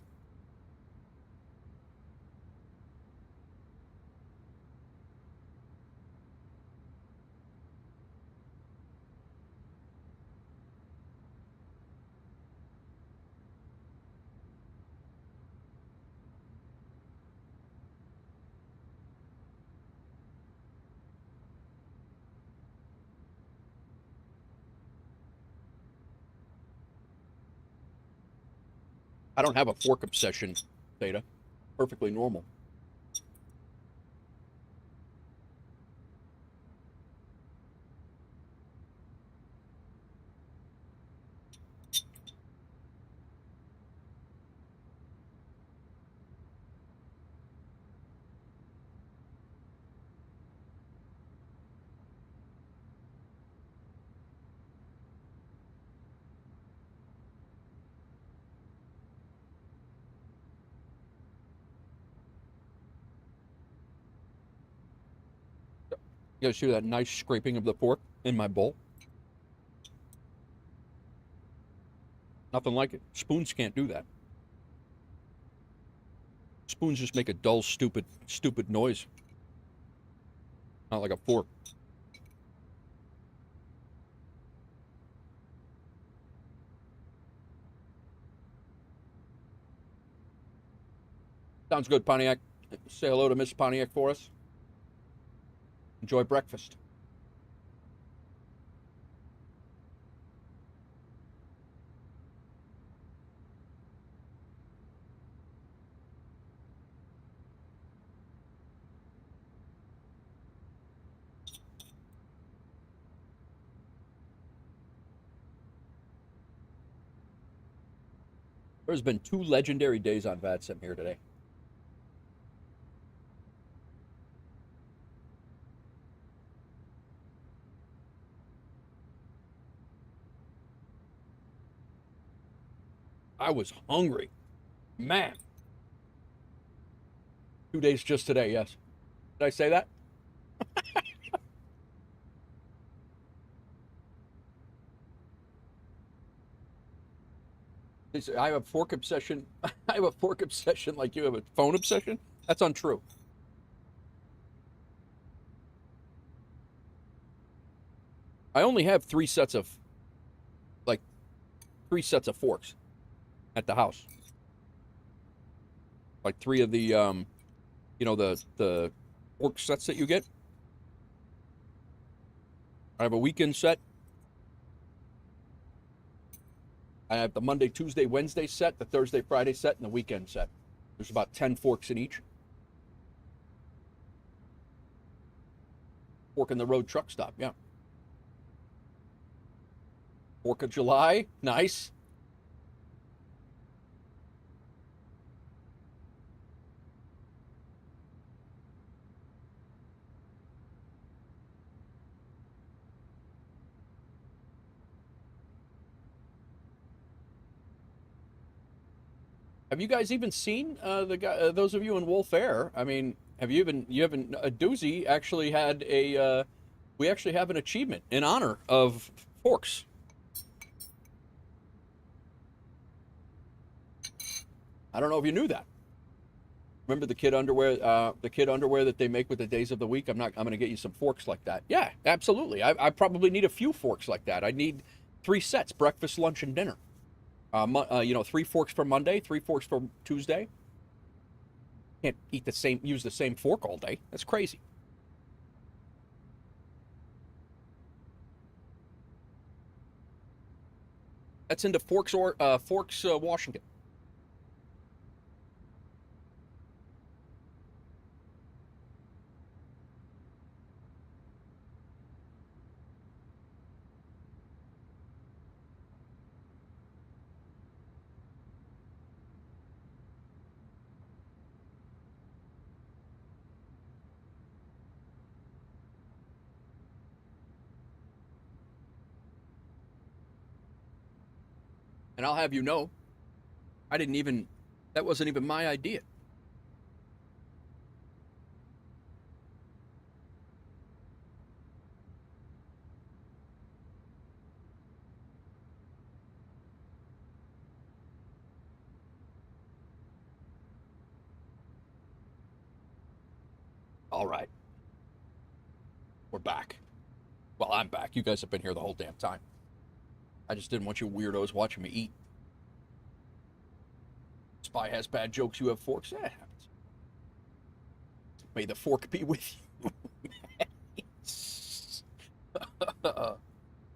I don't have a fork obsession, Theta. Perfectly normal. You guys hear that nice scraping of the fork in my bowl? Nothing like it. Spoons can't do that. Spoons just make a dull, stupid noise. Not like a fork. Sounds good, Pontiac. Say hello to Miss Pontiac for us. Enjoy breakfast. There's been 2 legendary days on VATSIM here today. I was hungry. Man. 2 days just today, yes. Did I say that? I have a fork obsession. I have a fork obsession like you have a phone obsession? That's untrue. I only have 3 sets of forks at the house. Like 3 of the you know, the fork sets that you get. I have a weekend set. I have the Monday, Tuesday, Wednesday set, the Thursday, Friday set, and the weekend set. There's about 10 forks in each. Fork in the road truck stop, yeah. 4th of July, nice. Have you guys even seen the guy? Those of you in WolfAir, I mean, have you even? You haven't? A doozy actually had a. We actually have an achievement in honor of forks. I don't know if you knew that. Remember the kid underwear? The kid underwear that they make with the days of the week. I'm going to get you some forks like that. Yeah, absolutely. I probably need a few forks like that. I need 3 sets: breakfast, lunch, and dinner. You know, 3 forks for Monday, 3 forks for Tuesday. Can't use the same fork all day. That's crazy. That's into Forks, Washington. And I'll have you know, I didn't even, that wasn't even my idea. All right. We're back. Well, I'm back. You guys have been here the whole damn time. I just didn't want you weirdos watching me eat. Spy has bad jokes, you have forks. Yeah, it happens. May the fork be with you.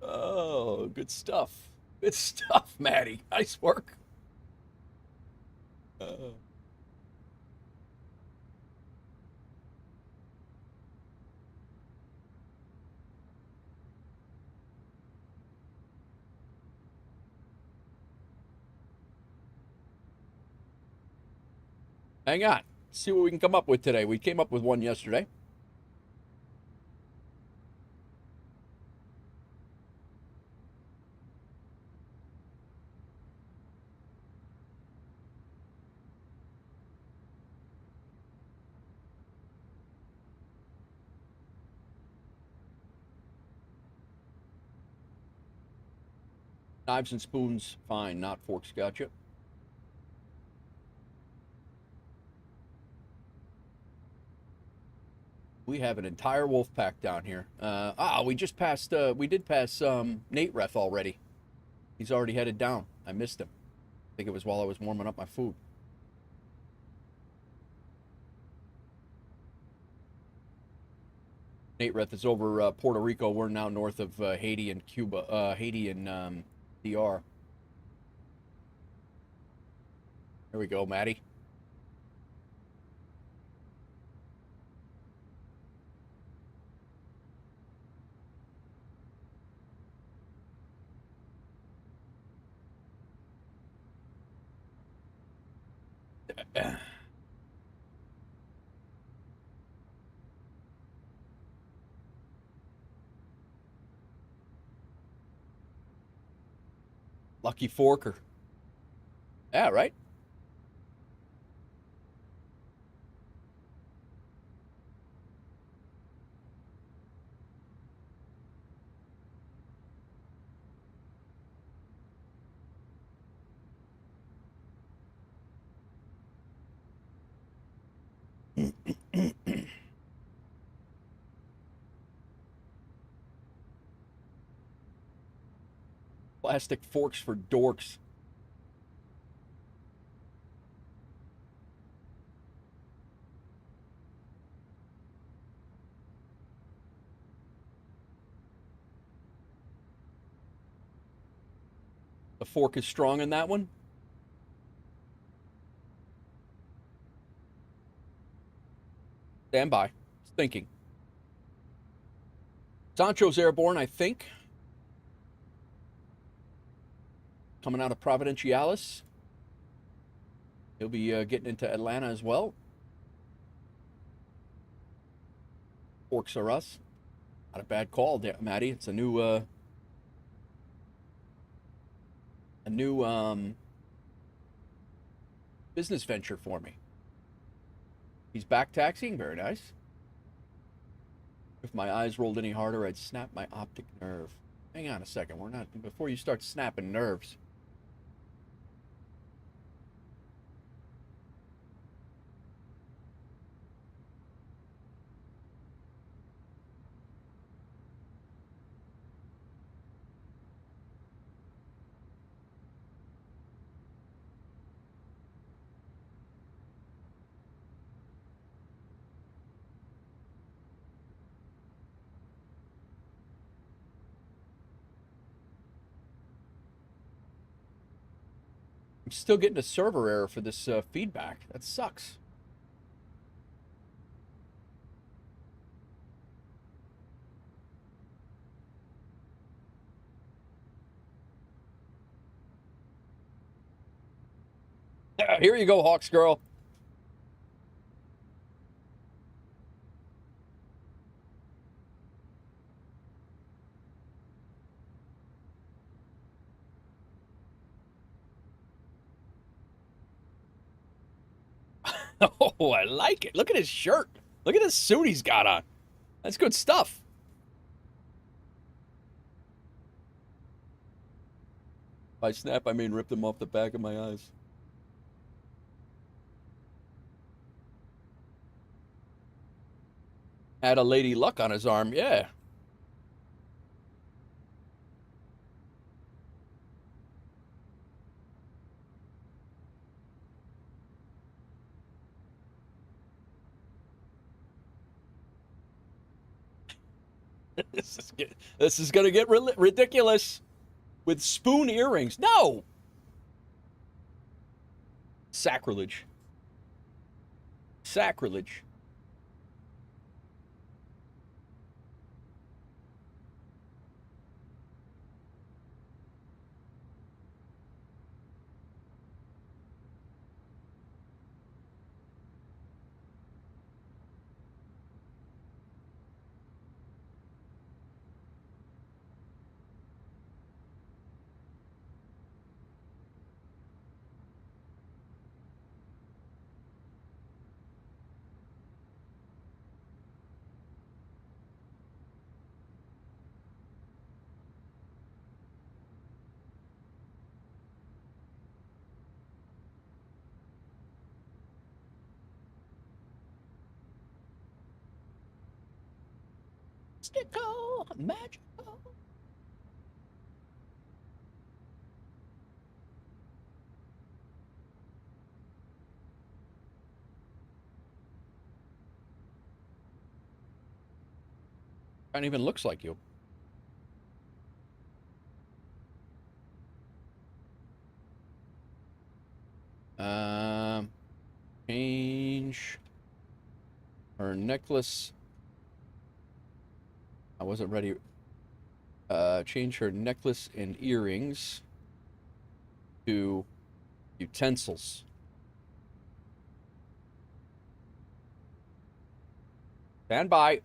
Oh, good stuff. Good stuff, Maddie. Nice work. Hang on. See what we can come up with today. We came up with one yesterday. Knives and spoons, fine. Not forks, gotcha. We have an entire wolf pack down here. We just passed, we did pass Nate Reth already. He's already headed down. I missed him. I think it was while I was warming up my food. Nate Reth is over Puerto Rico. We're now north of Haiti and Cuba, Haiti and DR. There we go, Maddie. Lucky Forker. Yeah, right? Plastic forks for dorks. The fork is strong in that one. Stand by. It's thinking. Sancho's airborne, I think. Coming out of Providenciales. He'll be getting into Atlanta as well. Forks are us. Not a bad call, Maddie. It's a new business venture for me. He's back taxiing. Very nice. If my eyes rolled any harder, I'd snap my optic nerve. Hang on a second. We're not, before you start snapping nerves. I'm still getting a server error for this feedback. That sucks. Here you go, Hawks girl. Oh, I like it. Look at his shirt. Look at his suit he's got on. That's good stuff. By snap, I mean rip them off the back of my eyes. Had a Lady Luck on his arm, yeah. This is gonna get ridiculous. With spoon earrings. No! Sacrilege. Sacrilege. Mystical, magical. Kind of even looks like you. Change her necklace. I wasn't ready. Change her necklace and earrings to utensils. Stand by.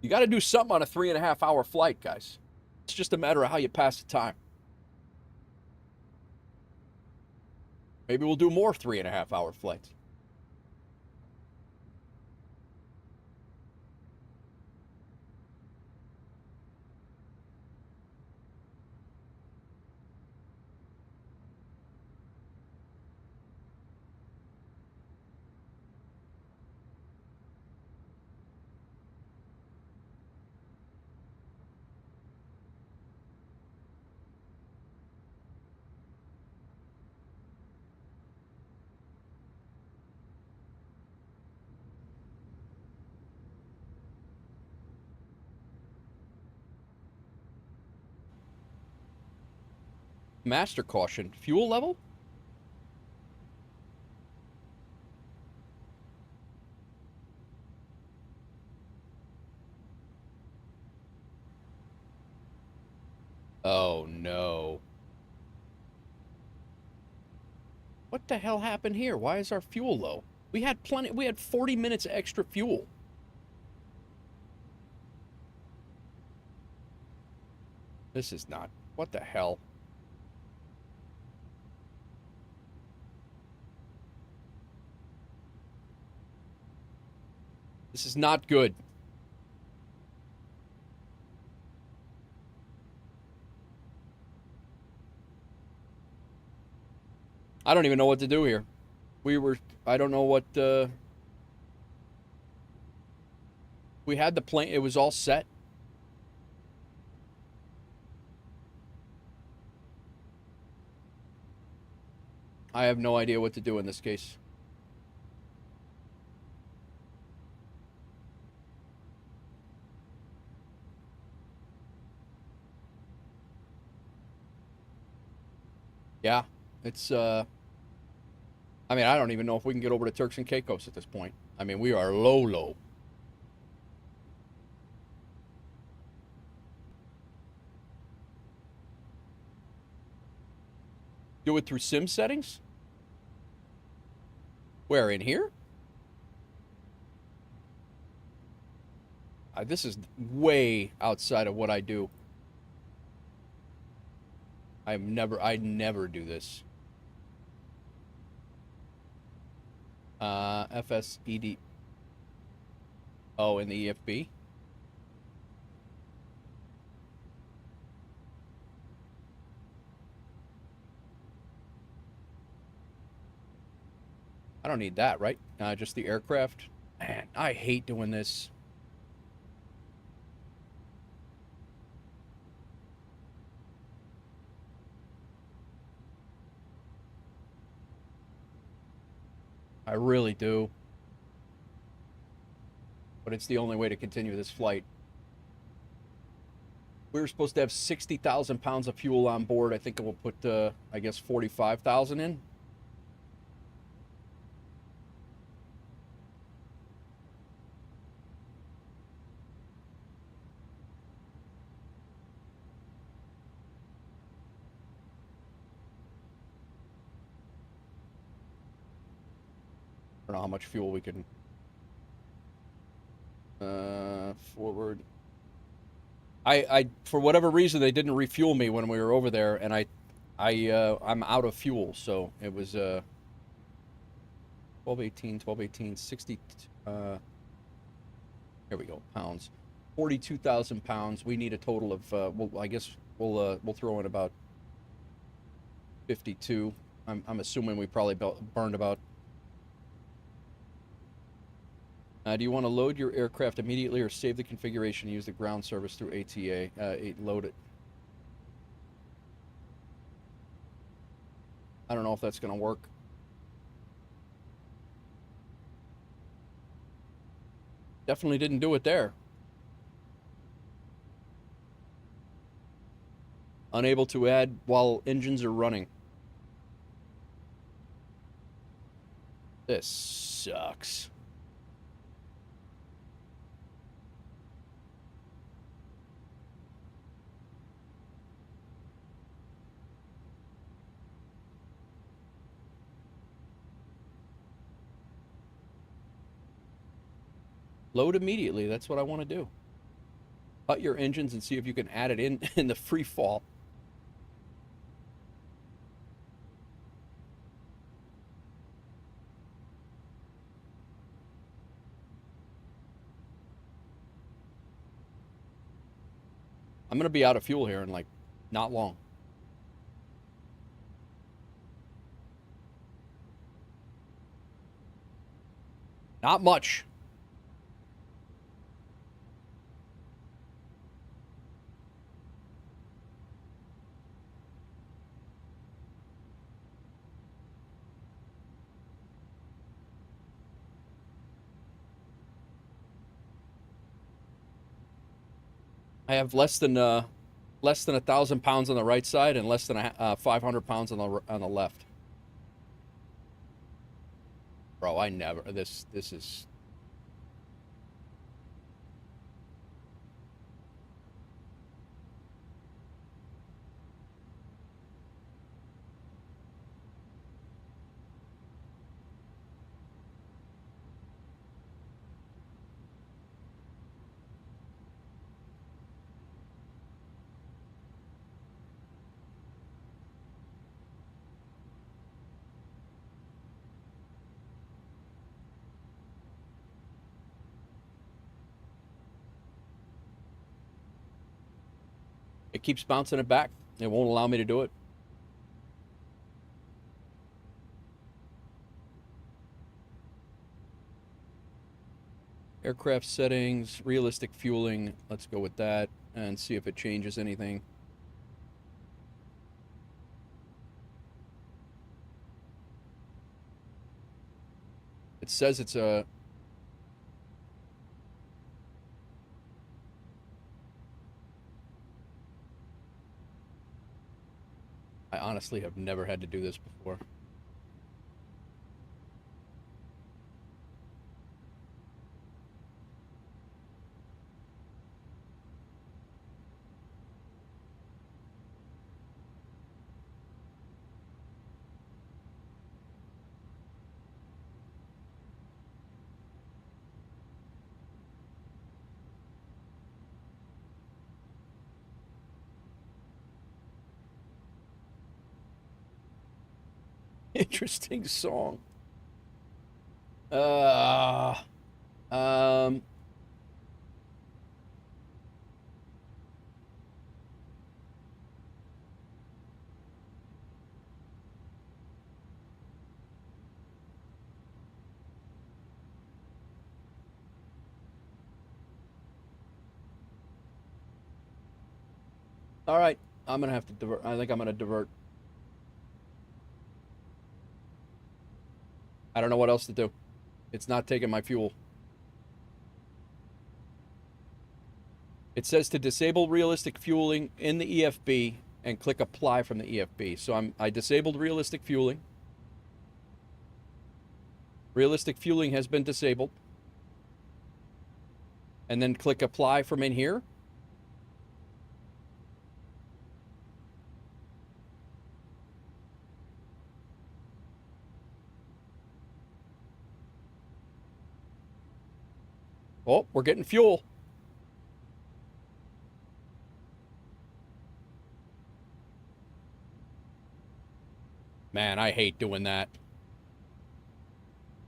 You got to do something on a 3.5-hour flight, guys. It's just a matter of how you pass the time. Maybe we'll do more 3.5-hour flights. Master caution. Fuel level? Oh, no. What the hell happened here? Why is our fuel low? We had 40 minutes extra fuel. This is not... What the hell? This is not good. I don't even know what to do here. I don't know what, we had the plane, it was all set. I have no idea what to do in this case. Yeah, it's, I mean, I don't even know if we can get over to Turks and Caicos at this point. I mean, we are low. Do it through sim settings? Where, in here? This is way outside of what I do. I never do this. FSED. Oh, in the EFB? I don't need that, right? Just the aircraft. Man, I hate doing this. I really do. But it's the only way to continue this flight. We were supposed to have 60,000 pounds of fuel on board. I think it will put, I guess, 45,000 in. I don't know how much fuel we can forward. I for whatever reason they didn't refuel me when we were over there, and I'm out of fuel, so it was 1218 60 here we go, pounds. 42,000 pounds. We need a total of well, I guess we'll throw in about 52. I'm assuming we probably burned about. Do you want to load your aircraft immediately or save the configuration and use the ground service through ATA? Load it. I don't know if that's going to work. Definitely didn't do it there. Unable to add while engines are running. This sucks. Load immediately. That's what I want to do. Cut your engines and see if you can add it in the free fall. I'm going to be out of fuel here in like not long. Not much. I have less than 1,000 pounds on the right side and less than 500 pounds on the left. Bro, I never. This is. It keeps bouncing it back. It won't allow me to do it. Aircraft settings, realistic fueling. Let's go with that and see if it changes anything. It says it's a... I honestly have never had to do this before. Interesting song. Um. All right, I'm gonna have to divert. I think I'm gonna divert. I don't know what else to do. It's not taking my fuel. It says to disable realistic fueling in the EFB and click apply from the EFB. So I disabled realistic fueling. Realistic fueling has been disabled. And then click apply from in here. Oh, we're getting fuel. Man, I hate doing that.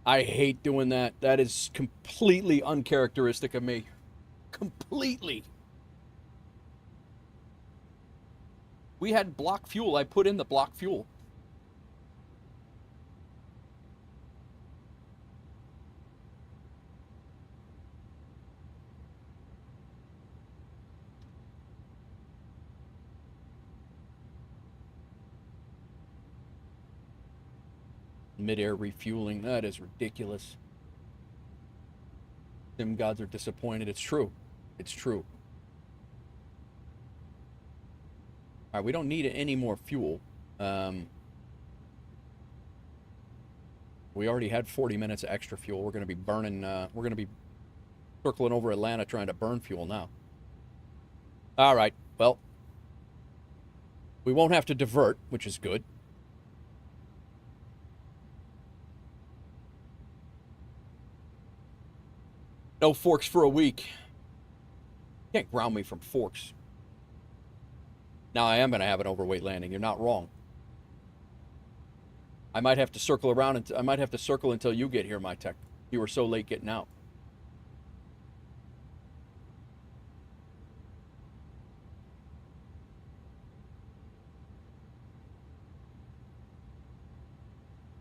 I hate doing that. That is completely uncharacteristic of me. Completely. We had block fuel. I put in the block fuel. Mid-air refueling. That is ridiculous. Sim gods are disappointed. It's true. It's true. All right, we don't need any more fuel. We already had 40 minutes of extra fuel. We're going to be burning, we're going to be circling over Atlanta trying to burn fuel now. All right, well, we won't have to divert, which is good. No forks for a week. Can't ground me from forks. Now I am going to have an overweight landing. You're not wrong. I might have to circle around, and I might have to circle until you get here, my tech. You were so late getting out.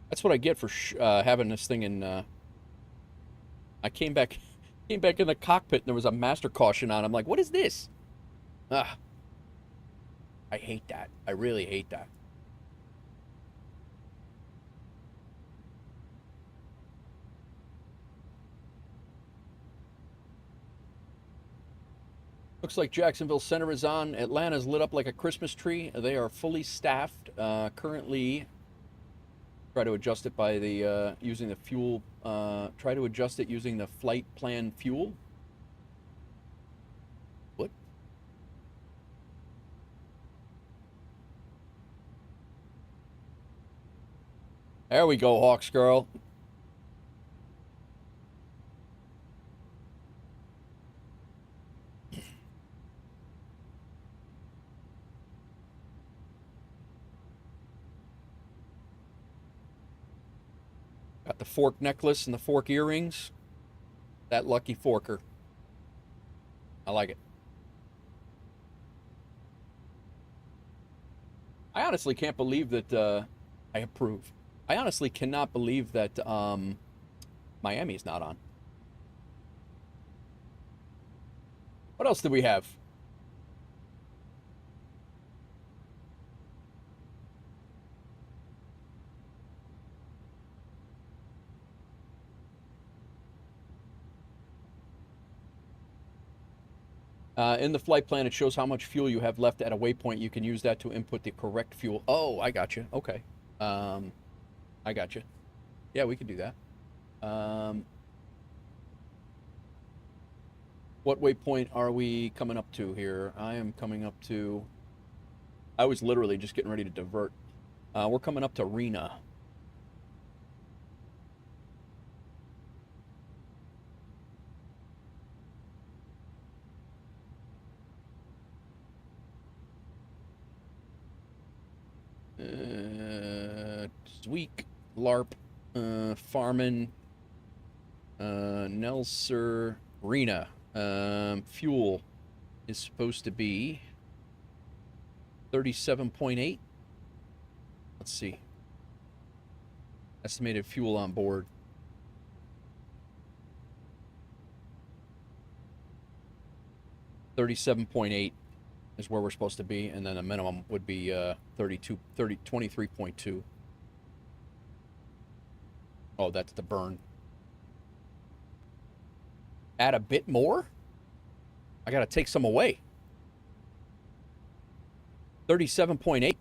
That's what I get for having this thing in. I came back in the cockpit and there was a master caution on. I'm like, what is this? Ah, I hate that. I really hate that. Looks like Jacksonville Center is on. Atlanta's lit up like a Christmas tree. They are fully staffed. Currently, try to adjust it by the using the fuel. Try to adjust it using the flight plan fuel. What? There we go, Hawks girl. Got the fork necklace and the fork earrings. That lucky forker. I like it. I honestly can't believe that I approve. I honestly cannot believe that Miami's not on. What else do we have? In the flight plan, it shows how much fuel you have left at a waypoint. You can use that to input the correct fuel. Oh, I got you. Okay. I got you. Yeah, we can do that. What waypoint are we coming up to here? I am coming up to... I was literally just getting ready to divert. We're coming up to Rena. Zweek, LARP, Farman, Nelser Rena. Fuel is supposed to be 37.8. Let's see. Estimated fuel on board. $37.8 is where we're supposed to be, and then a minimum would be 23.2. Oh, that's the burn. Add a bit more? I gotta take some away. 37.8.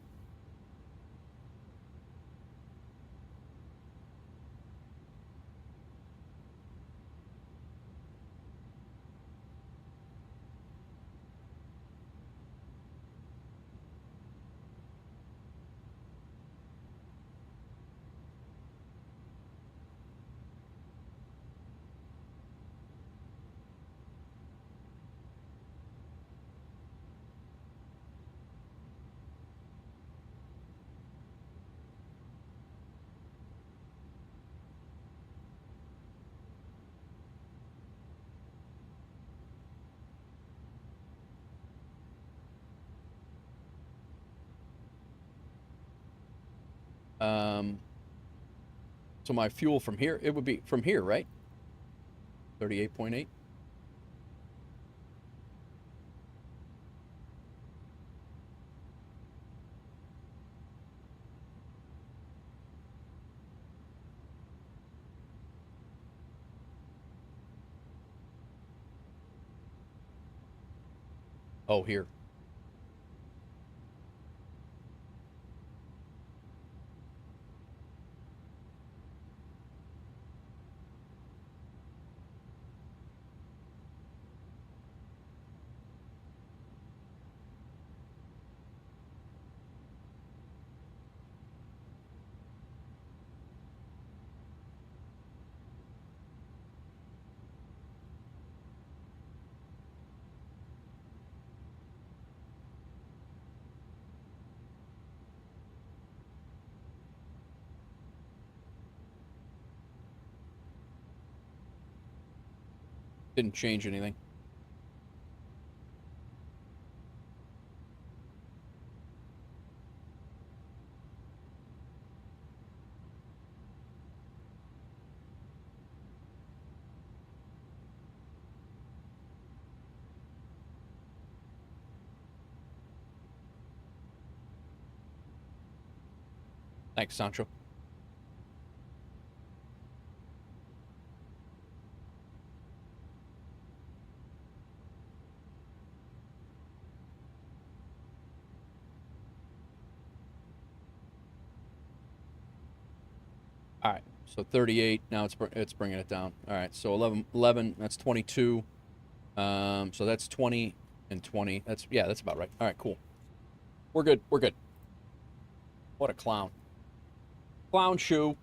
So my fuel from here, it would be from here, right? 38.8. Oh, here. Didn't change anything. Thanks, Sancho. All right, so 38. Now it's bringing it down. All right, so 11. That's 22. So that's 20 and 20. That's about right. All right, cool. We're good. We're good. What a clown. Clown shoe.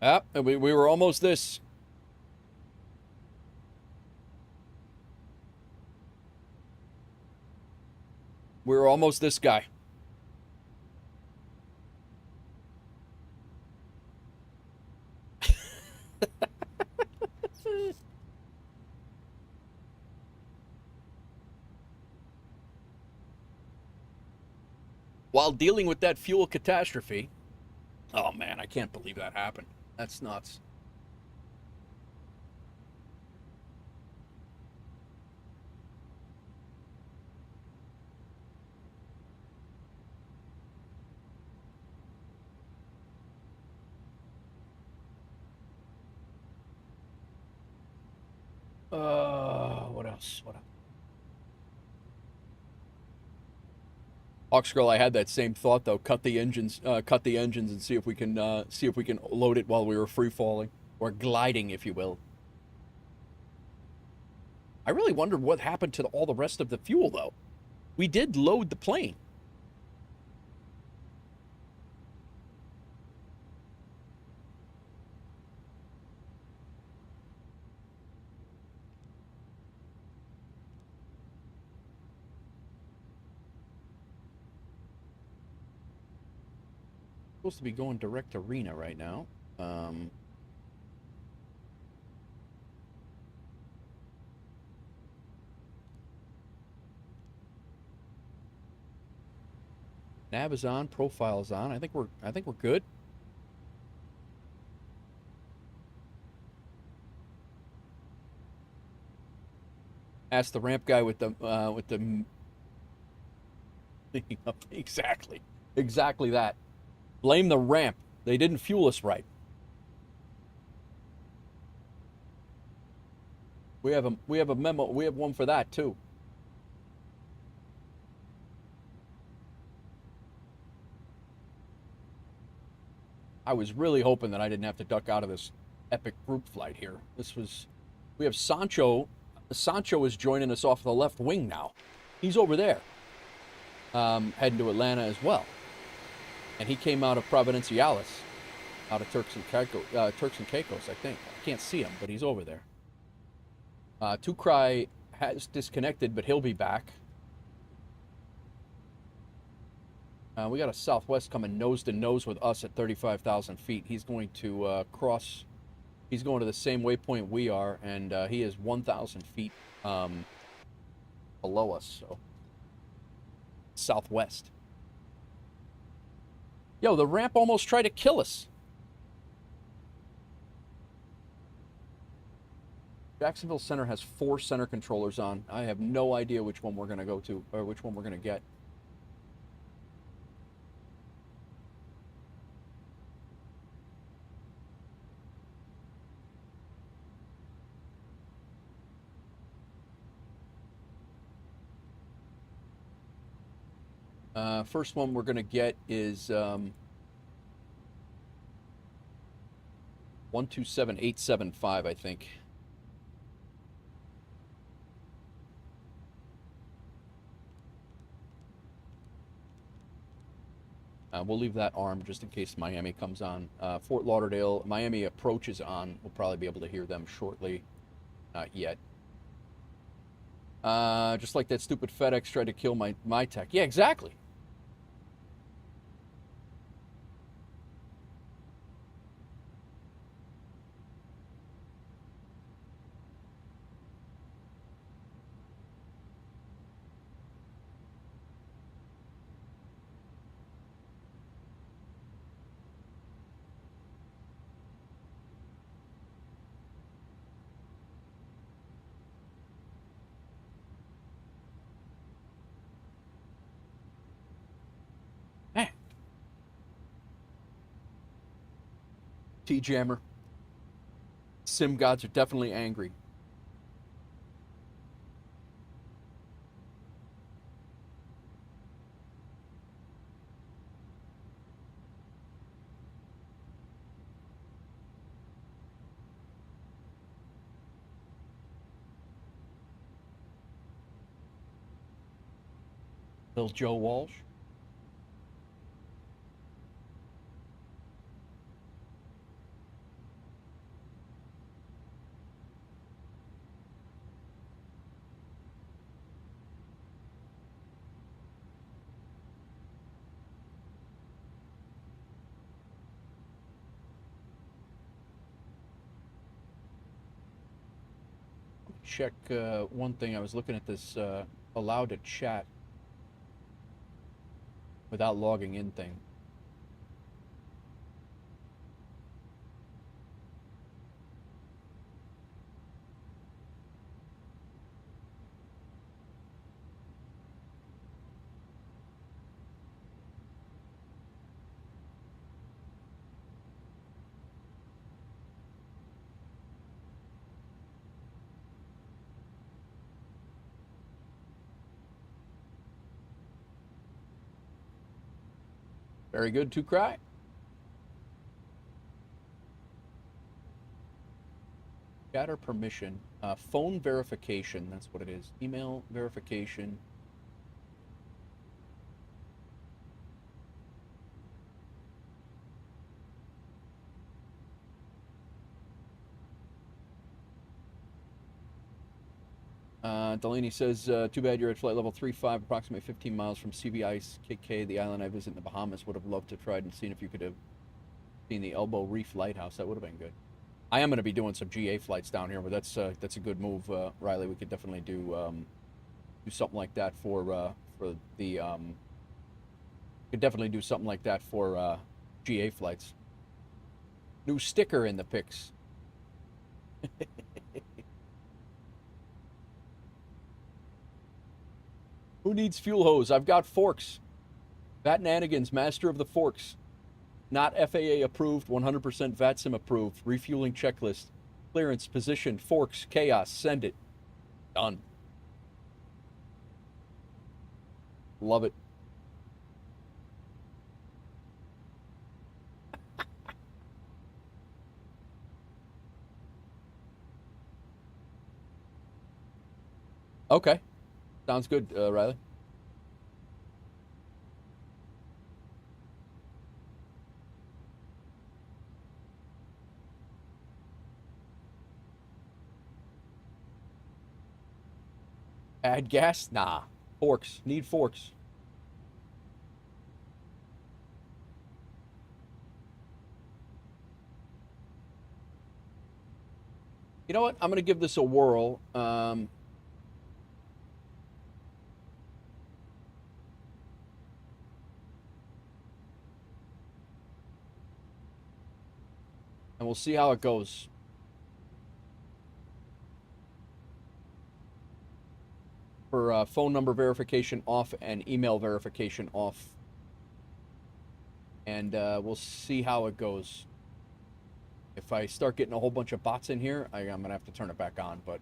Yep, we were almost this. We were almost this guy. While dealing with that fuel catastrophe. Oh man, I can't believe that happened. That's nuts. What else? What else? Hawksgirl, I had that same thought though. Cut the engines and see if we can load it while we were free falling or gliding, if you will. I really wondered what happened to all the rest of the fuel though. We did load the plane. Supposed to be going direct to Rena right now. Nav is on, profile is on. I think we're good. Ask the ramp guy with the exactly that. Blame the ramp. They didn't fuel us right. We have a memo. We have one for that too. I was really hoping that I didn't have to duck out of this epic group flight here. We have Sancho. Sancho is joining us off the left wing now. He's over there, heading to Atlanta as well. And he came out of Providenciales, out of Turks and Caicos, I think. I can't see him, but he's over there. Tukrai has disconnected, but he'll be back. We got a Southwest coming nose to nose with us at 35,000 feet. He's going to cross. He's going to the same waypoint we are, and he is 1,000 feet below us. So Southwest. Yo, the ramp almost tried to kill us. Jacksonville Center has 4 center controllers on. I have no idea which one we're going to go to, or which one we're going to get. First one we're going to get is 127875, I think. We'll leave that armed just in case Miami comes on. Fort Lauderdale, Miami approach is on. We'll probably be able to hear them shortly. Not yet. Just like that stupid FedEx tried to kill my tech. Yeah, exactly. T-Jammer. Sim gods are definitely angry. Little Joe Walsh. Check one thing. I was looking at this allowed to chat without logging in thing. Very good, to cry. Chatter permission. Phone verification, that's what it is. Email verification. Delaney says, too bad you're at flight level 35, approximately 15 miles from CBI's KK, the island I visit in the Bahamas. Would have loved to try and seen if you could have seen the Elbow Reef Lighthouse. That would have been good. I am going to be doing some GA flights down here, but that's a good move, Riley. We could definitely do something like that for the could definitely do something like that for GA flights. New sticker in the pics. Who needs fuel hose? I've got forks. Vatnanigans, master of the forks. Not FAA approved, 100% VATSIM approved. Refueling checklist. Clearance, position, forks, chaos. Send it. Done. Love it. Okay. Sounds good, Riley. Add gas? Nah. Forks. Need forks. You know what? I'm going to give this a whirl. And we'll see how it goes. For phone number verification off and email verification off. And we'll see how it goes. If I start getting a whole bunch of bots in here, I'm going to have to turn it back on, but...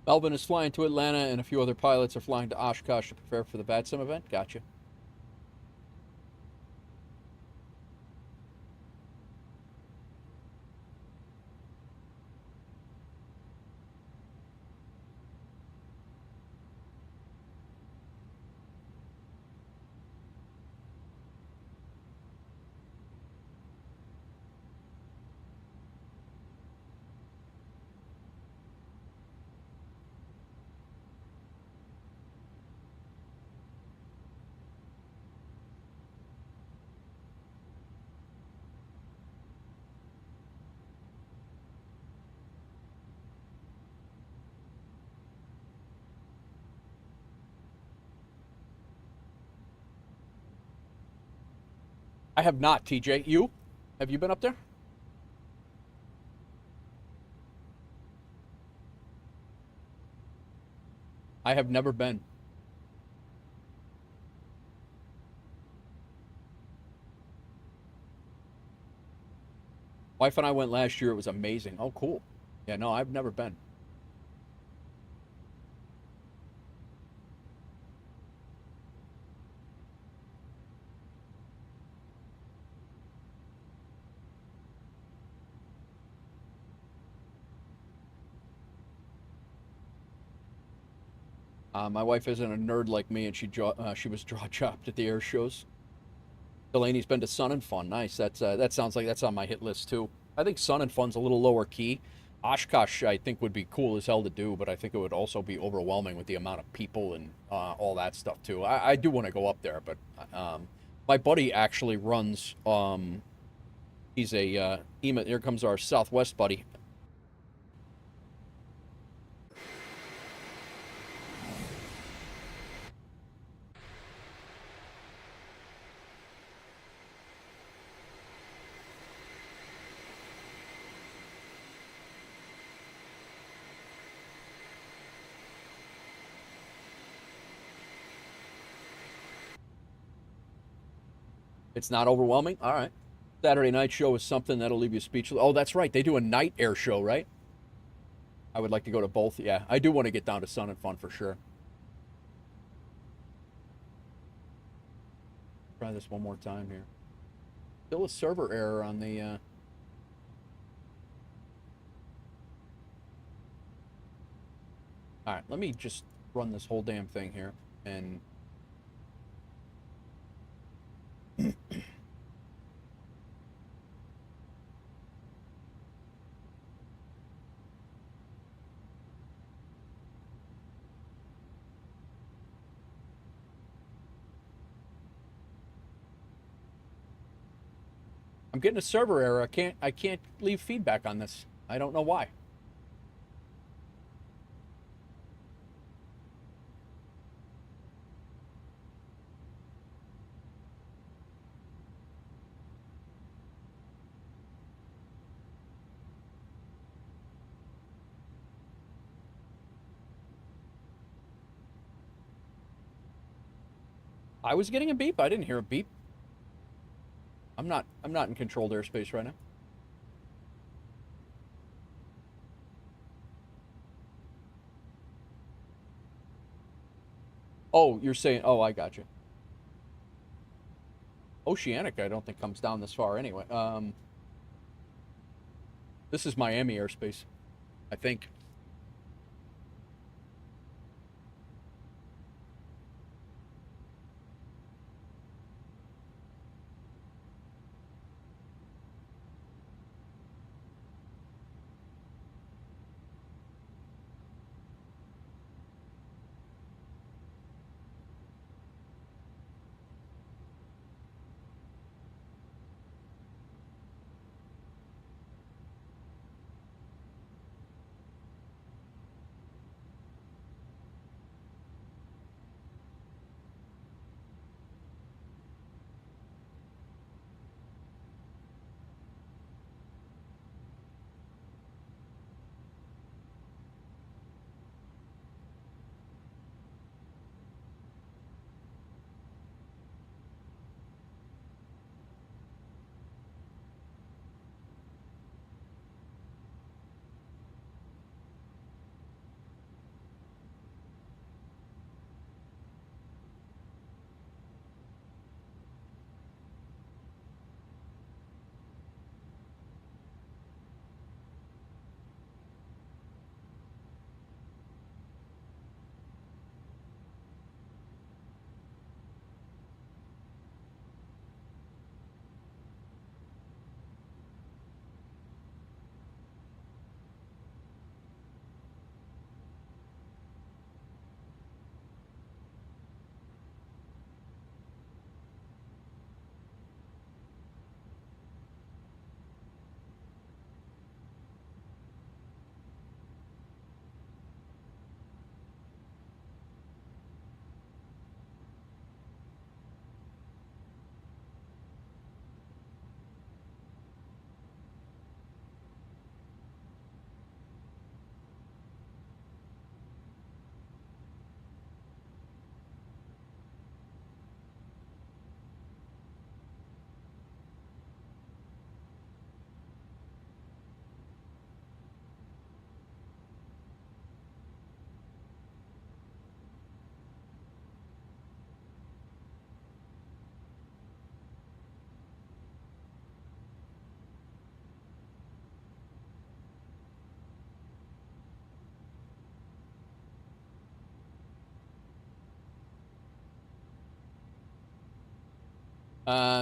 Melvin is flying to Atlanta, and a few other pilots are flying to Oshkosh to prepare for the VATSIM event. Gotcha. I have not, TJ. You? Have you been up there? I have never been. Wife and I went last year. It was amazing. Oh, cool. Yeah, no, I've never been. My wife isn't a nerd like me, and she was jaw chopped at the air shows. Delaney's been to Sun and Fun. Nice. That sounds like that's on my hit list too. I think Sun and Fun's a little lower key. Oshkosh, I think, would be cool as hell to do, but I think it would also be overwhelming with the amount of people and all that stuff too. I do want to go up there, but my buddy actually runs. He's a here comes our Southwest buddy. It's not overwhelming? All right. Saturday night show is something that'll leave you speechless. Oh, that's right. They do a night air show, right? I would like to go to both. Yeah, I do want to get down to Sun and Fun for sure. Try this one more time here. Still a server error on the... All right, let me just run this whole damn thing here and... I'm getting a server error. I can't leave feedback on this. I don't know why. I was getting a beep. I didn't hear a beep. I'm not in controlled airspace right now. Oh, you're saying, oh, I got you. Oceanic, I don't think comes down this far anyway. This is Miami airspace, I think.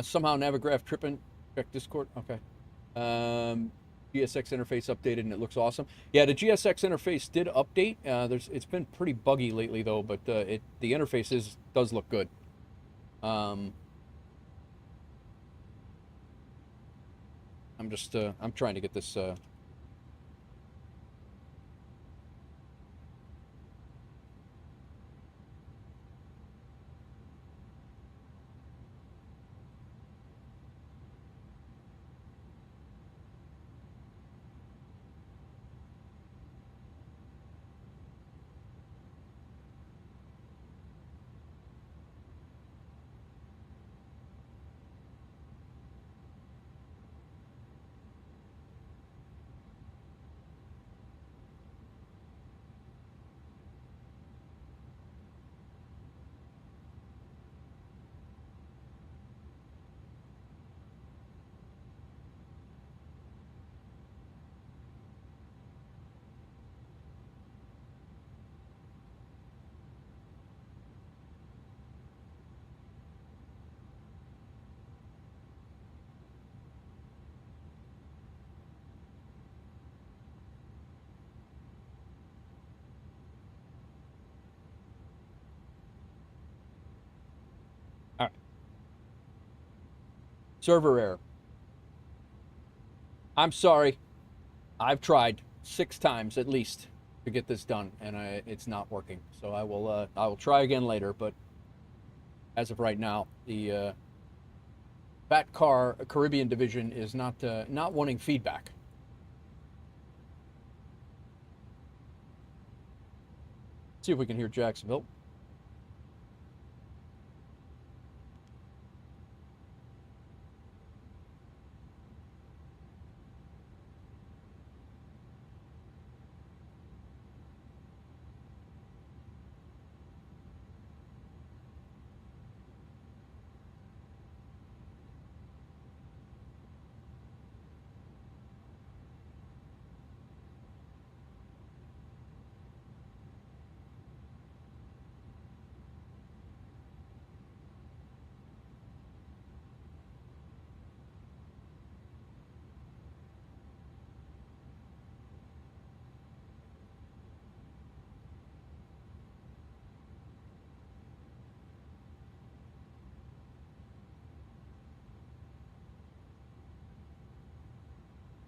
Somehow Navigraph tripping. Check Discord. Okay. GSX interface updated and it looks awesome. Yeah, the GSX interface did update. It's been pretty buggy lately though, but the interface does look good. I'm trying to get this. Server error. I'm sorry. I've tried 6 times at least to get this done, and it's not working. So I will try again later. But as of right now, the VATCAR Caribbean division is not wanting feedback. See if we can hear Jacksonville.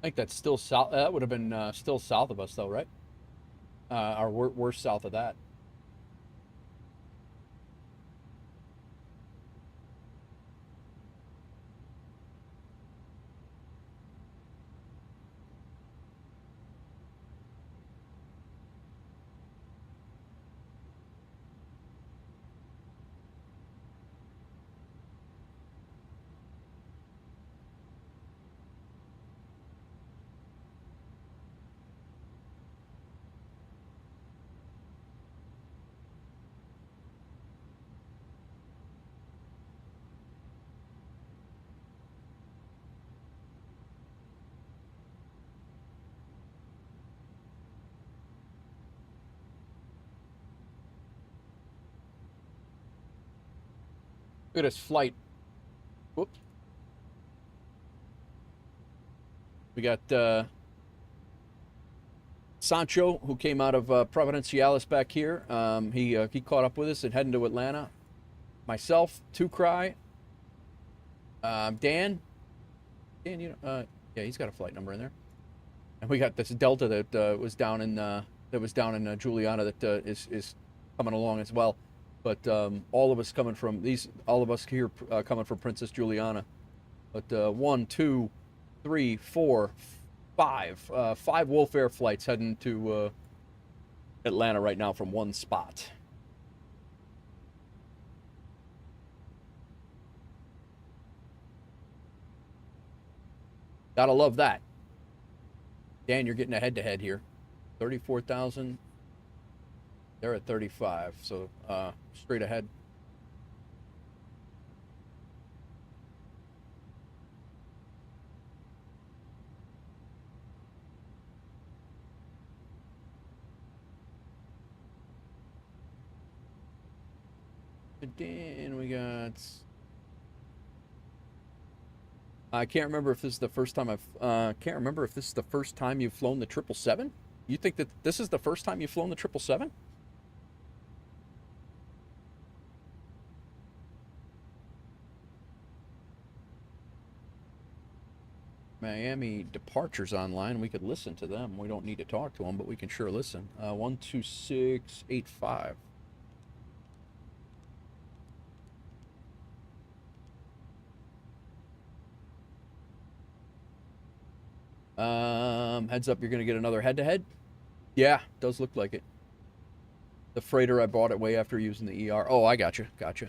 I think that's still south. That would have been still south of us, though, right? Or we're south of that. Look at this flight. Whoops. We got Sancho, who came out of Providenciales back here. He caught up with us and heading to Atlanta. Myself, Two-Cry, Dan, you know, yeah, he's got a flight number in there. And we got this Delta that was down in Juliana that is coming along as well. But all of us coming from all of us here coming from Princess Juliana. But 1, 2, 3, 4, 5 WolfAir flights heading to Atlanta right now from one spot. Gotta love that. Dan, you're getting a head-to-head here. 34,000. They're at 35, so straight ahead. And then we got... I can't remember if this is the first time can't remember if this is the first time you've flown the 777? You think that this is the first time you've flown the 777? Miami departures online. We could listen to them. We don't need to talk to them, but we can sure listen. 12685. Heads up, you're going to get another head-to-head? Yeah, does look like it. The freighter, I bought it way after using the ER. Oh, I gotcha. Gotcha.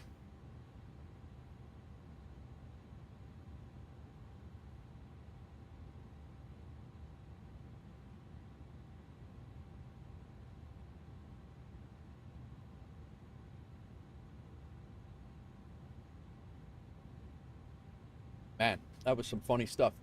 Man, that was some funny stuff.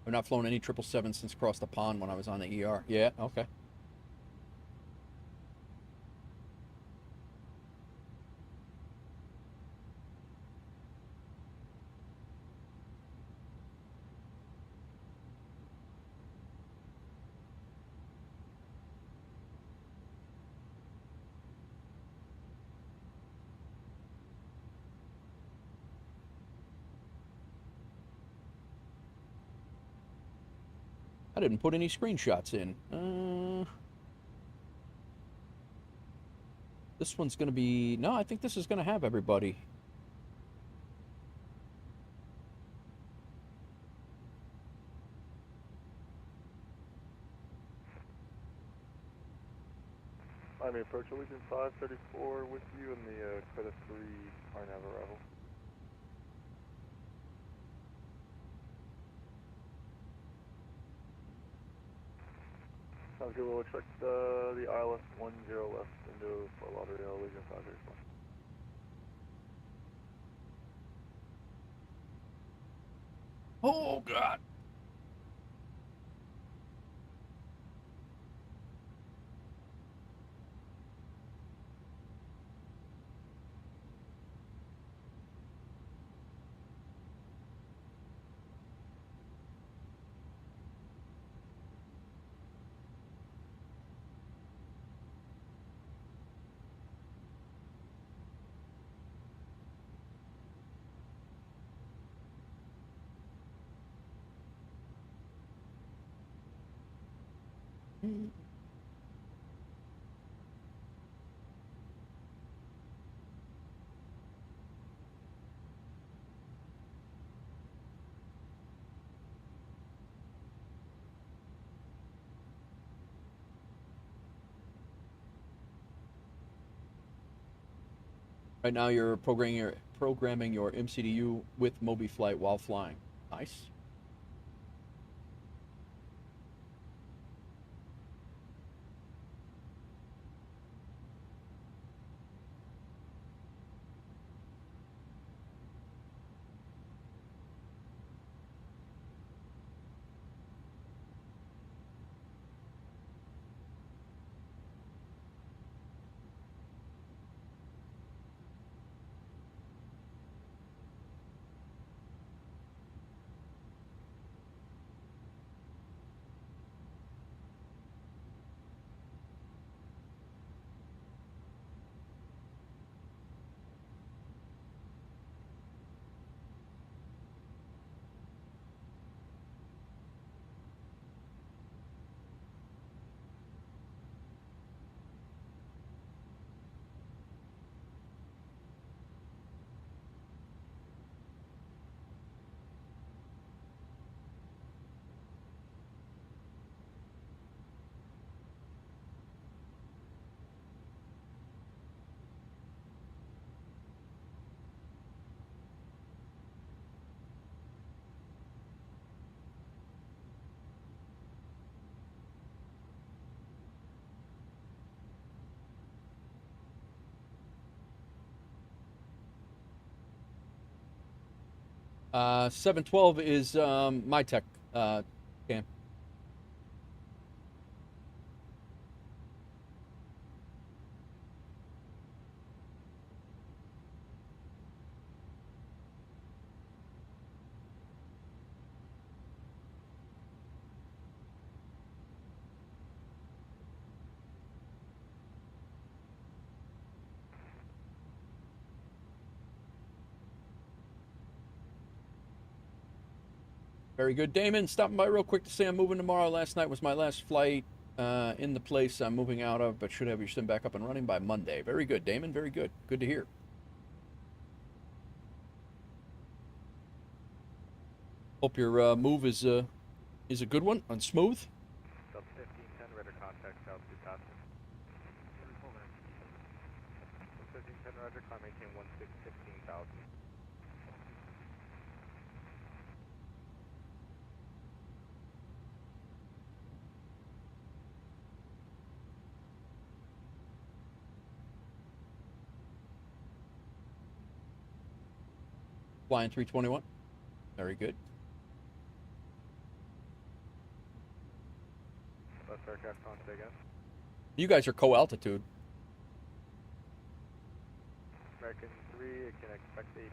I've not flown any 777 since across the pond when I was on the ER. Yeah, okay. I didn't put any screenshots in. This one's going to be... No, I think this is going to have everybody. I'm approach Allegiant 534 with you in the Credit 3 RNAV arrival. Sounds good. We'll expect the ILS 10 left into Fort Lauderdale, Allegiant 534. Oh, God. Right now, you're programming your MCDU with Mobi Flight while flying. Nice. Uh, 712 is my tech cam. Very good, Damon. Stopping by real quick to say I'm moving tomorrow. Last night was my last flight in the place I'm moving out of, but should have your sim back up and running by Monday. Very good, Damon. Very good. Good to hear. Hope your move is a good one and smooth. Sub 1510, radar contact south to Kingston. 1510, roger, climb maintain 16,000. Flying 321. Very good. Say again. You guys are co-altitude. American 3 can expect a PDC.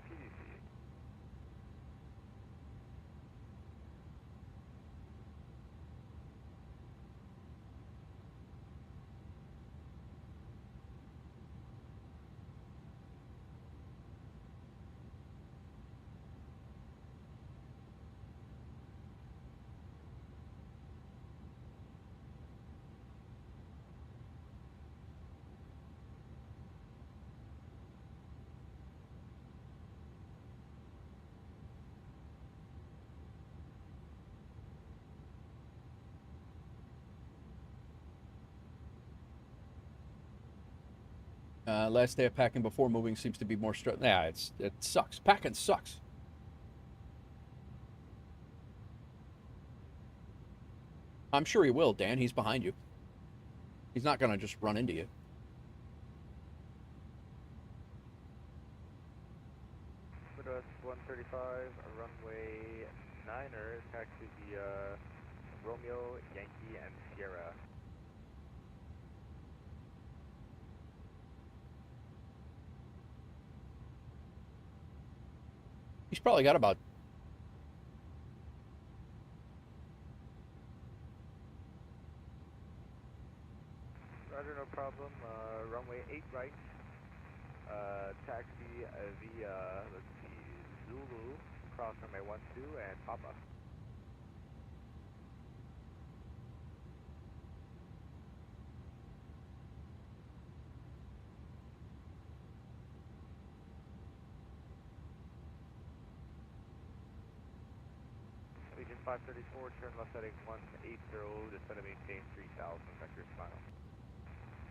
Last day of packing before moving seems to be more stress. Yeah, it sucks. Packing sucks. I'm sure he will, Dan. He's behind you. He's not going to just run into you. Midwest 135, runway 9er, taxi via Romeo, Yankee, and Sierra. He's probably got about... Roger, no problem. Runway 8 right. Taxi via, let's see, Zulu, cross runway 12, and Papa. Region 534, turn left heading 180, descend and maintain 3000, vector final.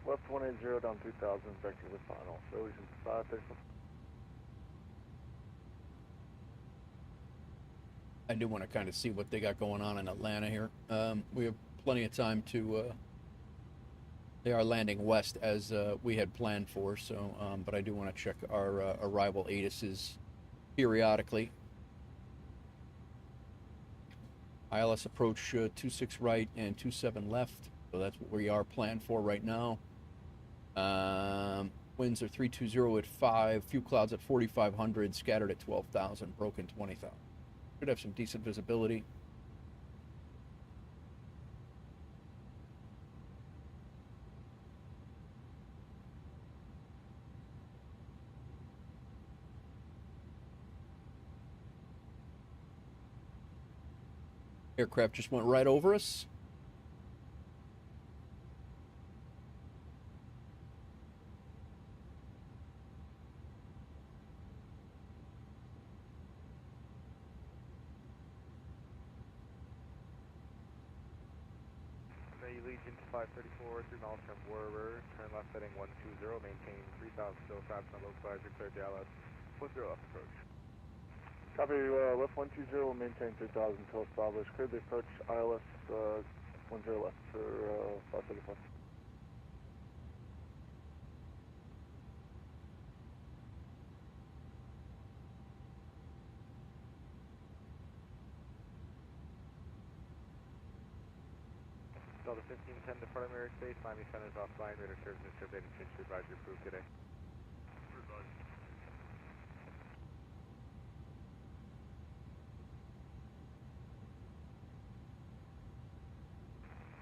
Left 180 down 2000, vector to final. So Region 534. I do want to kind of see what they got going on in Atlanta here. We have plenty of time to... they are landing west as we had planned for, so but I do want to check our arrival ATISes periodically. ILS approach 26 right and 27 left, so that's what we are planned for right now. Winds are 320 at 5, few clouds at 4,500, scattered at 12,000, broken 20,000. Should have some decent visibility. Aircraft just went right over us. Legion to 534, 3 miles from Werber, turn left heading 120, maintain 3000 still, fast on localizer, clear the ILS, 10 left approach. Copy, left 120, maintain 3000 till established. Clear the approach, ILS 10 left for 535. Delta 1510 to primary space, Miami Center is offline, radar service and surveyed change to advisory approved today.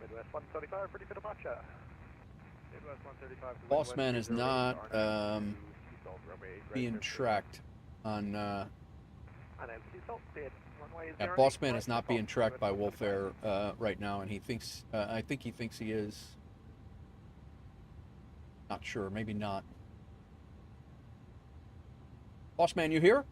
Midwest 135, pretty good Apache. Midwest 135. Boss man is not being tracked on. Yeah, Boss man is not being tracked by WolfAir right now, and he thinks. I think he thinks he is. Not sure, maybe not. Boss man, you here?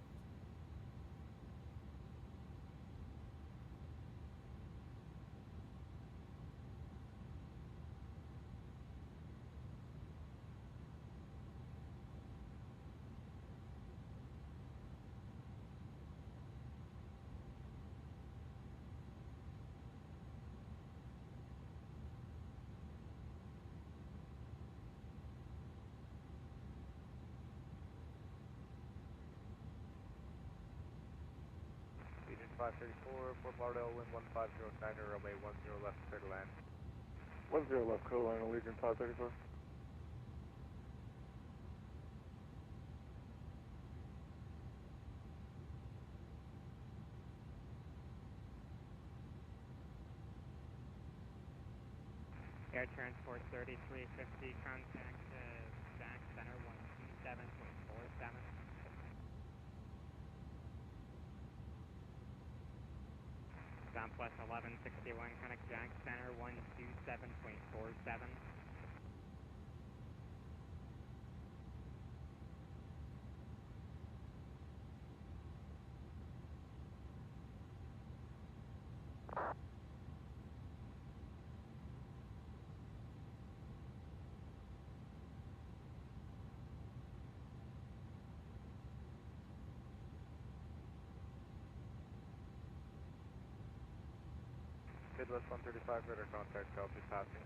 Legion 534, Fort Lauderdale, wind 1509, runway 10 left, clear to land. 10 left, Carolina, Legion 534. Air Transport 3350, contact Jack Center 127.47. Southwest 1161, contact Jack Center 127.47. Midwest 135, radar contact, copy, passing.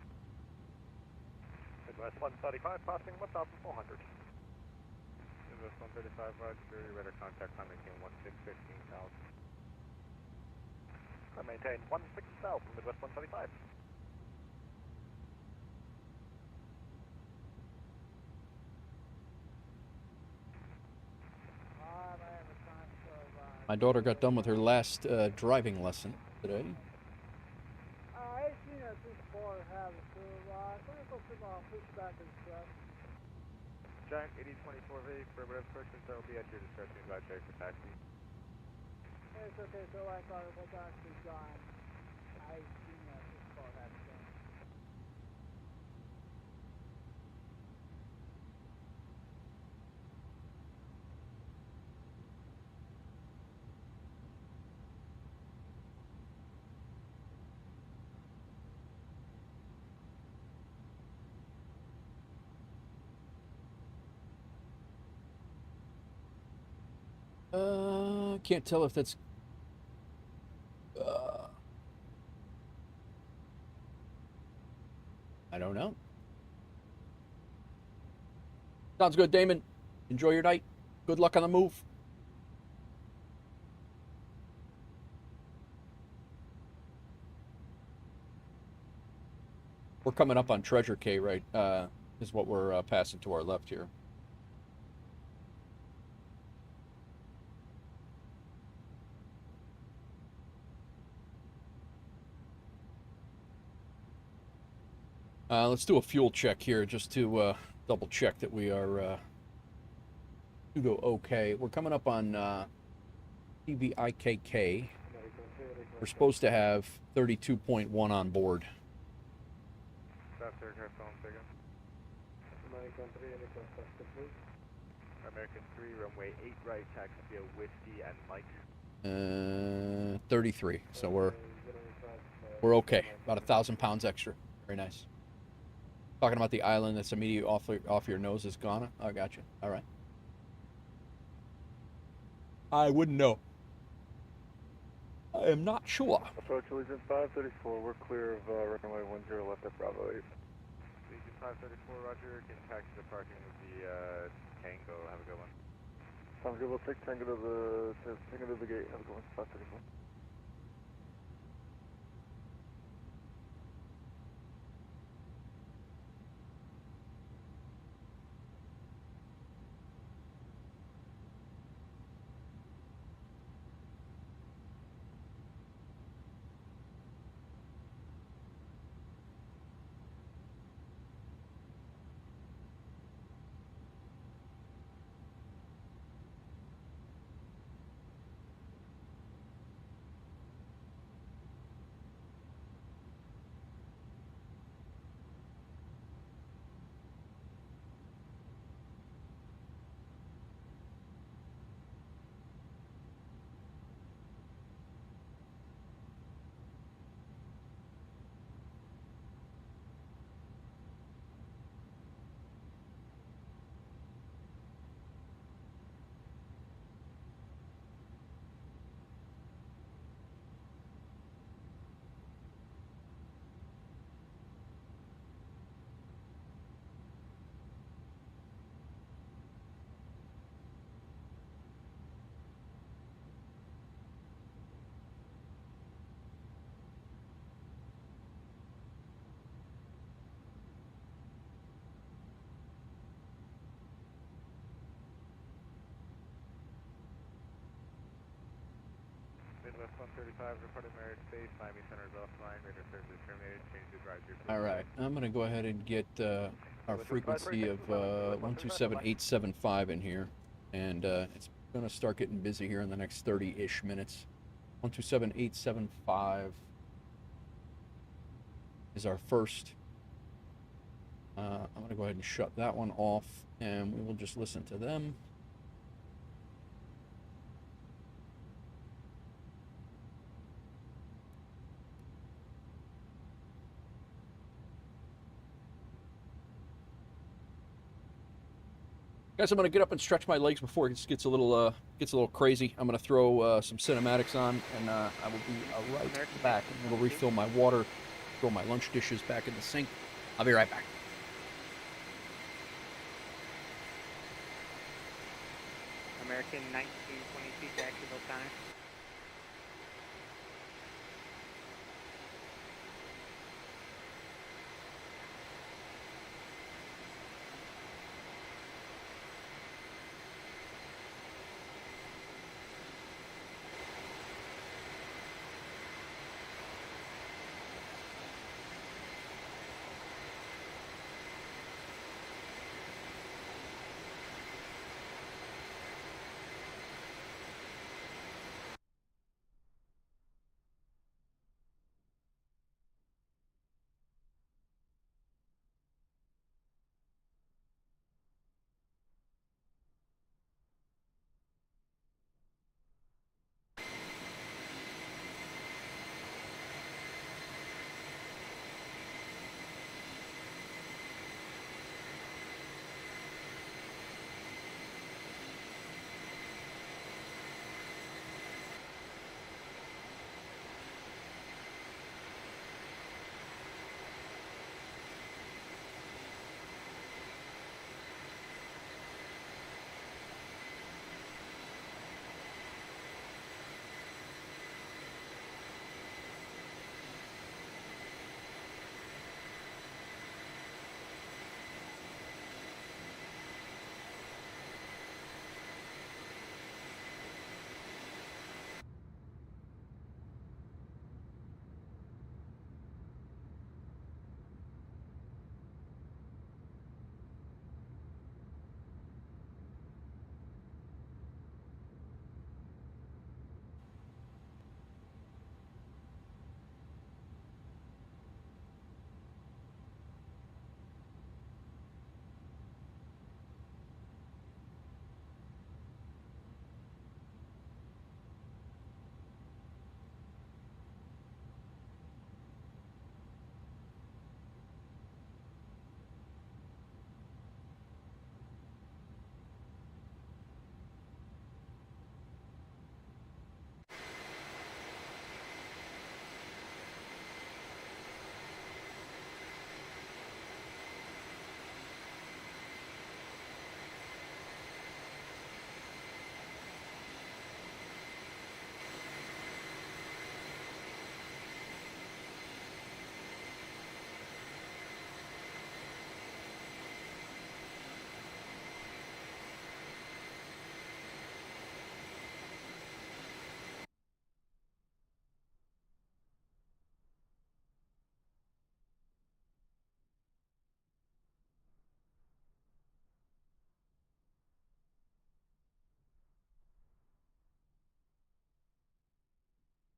Midwest 135, passing 1,400. Midwest 135, roger, radar contact, I maintain 16,000. I maintain 16,000, Midwest 135. My daughter got done with her last driving lesson today. 18 at 64 have to, pushback and stuff. Giant 8024V, primitive person, so will be at your discretion, glide check for taxi. It's okay, so I thought it was actually gone. 18 at 64 have to. Can't tell if that's. I don't know. Sounds good, Damon. Enjoy your night. Good luck on the move. We're coming up on Treasure Cay, right? Is what we're passing to our left here. Let's do a fuel check here just to double check that we are pseudo okay. We're coming up on TVIKK. We're supposed to have 32.1 on board. That's aircraft on figure. American 3, any constructed, please? American 3, runway 8 right, taxi via Whiskey and Mike. 33. So we're okay. About 1,000 pounds extra. Very nice. Talking about the island that's immediately off your nose is Ghana. I got you. All right. I wouldn't know. I am not sure. Approach Legion 534, we're clear of runway 10 left at Bravo 8. Legion 534, roger, can taxi the parking with the Tango, have a good one. Sounds good, we'll take Tango to the gate, have a good one, 534. Southwest 135, reporting Merritt Space, Miami Center is offline, radar service terminated, change to drive through. All right, I'm going to go ahead and get our frequency of 127875 in here, and it's going to start getting busy here in the next 30-ish minutes. 127875 is our first. I'm going to go ahead and shut that one off, and we will just listen to them. Guys, I'm going to get up and stretch my legs before it gets a little crazy. I'm going to throw some cinematics on, and I will be right back. I'm going to refill my water, throw my lunch dishes back in the sink. I'll be right back. American 1922 Jacksonville Center.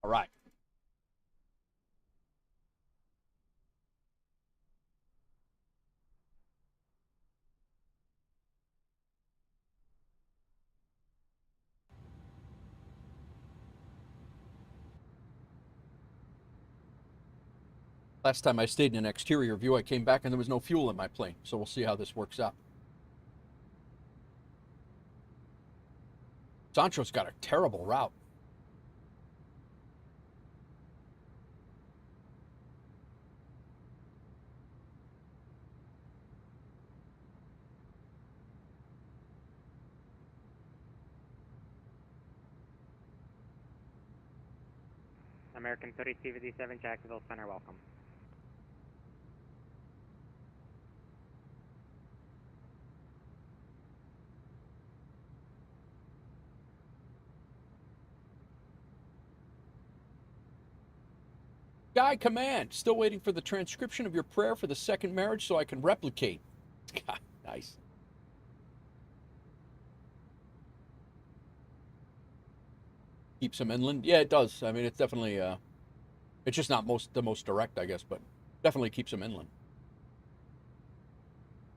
All right. Last time I stayed in an exterior view, I came back and there was no fuel in my plane. So we'll see how this works out. Sancho's got a terrible route. American 3257 Jacksonville Center, welcome. Sky Command, still waiting for the transcription of your prayer for the second marriage so I can replicate. God, nice. Keeps them inland. Yeah, it does. I mean, it's definitely, it's just not the most direct, I guess, but definitely keeps them inland.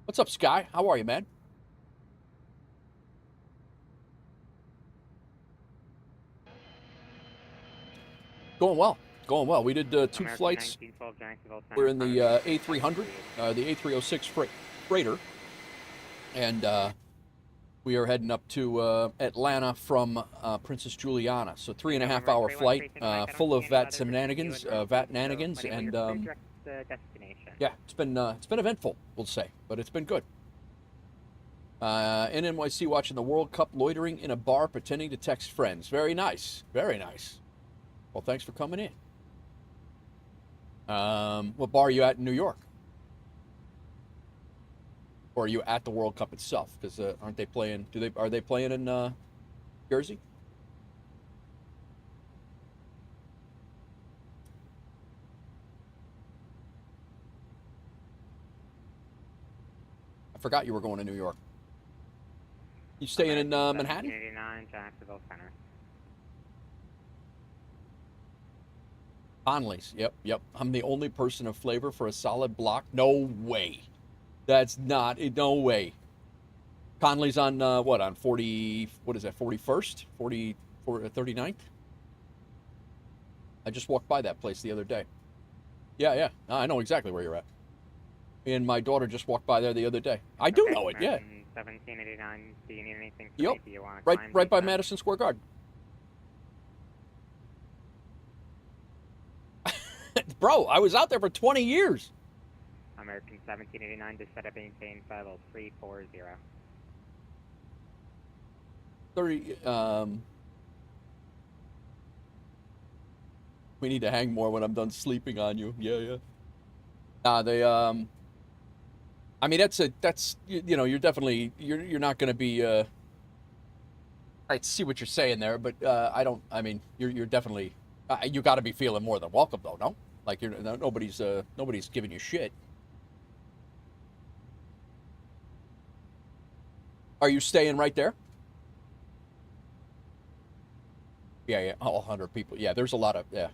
What's up, Sky? How are you, man? Going well. Going well. We did 2 flights. We're in the A300, the A306 Freighter, and we are heading up to Atlanta from Princess Juliana. So 3.5 hour flight, full of VAT nanigans, and yeah, it's been eventful, we'll say, but it's been good. In NYC watching the World Cup, loitering in a bar, pretending to text friends. Very nice, very nice. Well, thanks for coming in. What bar are you at in New York? Or are you at the World Cup itself? Because aren't they playing? Are they playing in Jersey? I forgot you were going to New York. You staying in Manhattan? 89, Jacksonville Center. Conley's. Yep. I'm the only person of flavor for a solid block. No way. That's not. No way. Conley's on what? On 40. What is that? 41st? 39th? I just walked by that place the other day. Yeah. I know exactly where you're at. And my daughter just walked by there the other day. I do know it. Yeah. 1789. Do you need anything? Yep. Do you want right by Madison Square Garden. Bro, I was out there for 20 years. American 1789 to set up and maintain level 340. 30. We need to hang more when I'm done sleeping on you. Yeah. They I mean that's you know, you're definitely you're not going to be I see what you're saying there, but I mean you're definitely you got to be feeling more than welcome though, no? Like nobody's giving you shit. Are you staying right there? Yeah, all 100 people. Yeah, there's a lot of Yeah,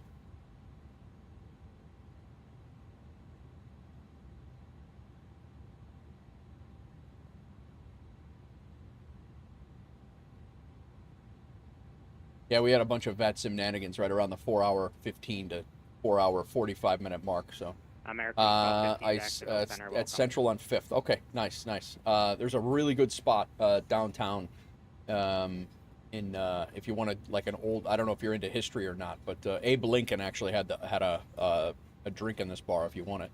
we had a bunch of VATSIM nanigans right around the 4-hour 15 to 4-hour 45-minute mark. So at Central on 5th. Okay, nice. There's a really good spot downtown. If you want to like an old, I don't know if you're into history or not, but Abe Lincoln actually had a drink in this bar if you want it.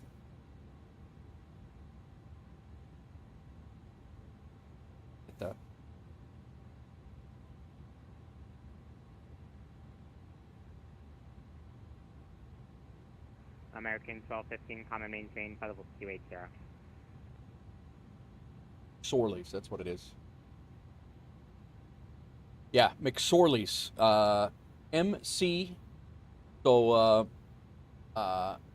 American 1215, common maintain, level 280. McSorley's, that's what it is. Yeah, McSorley's. MC, so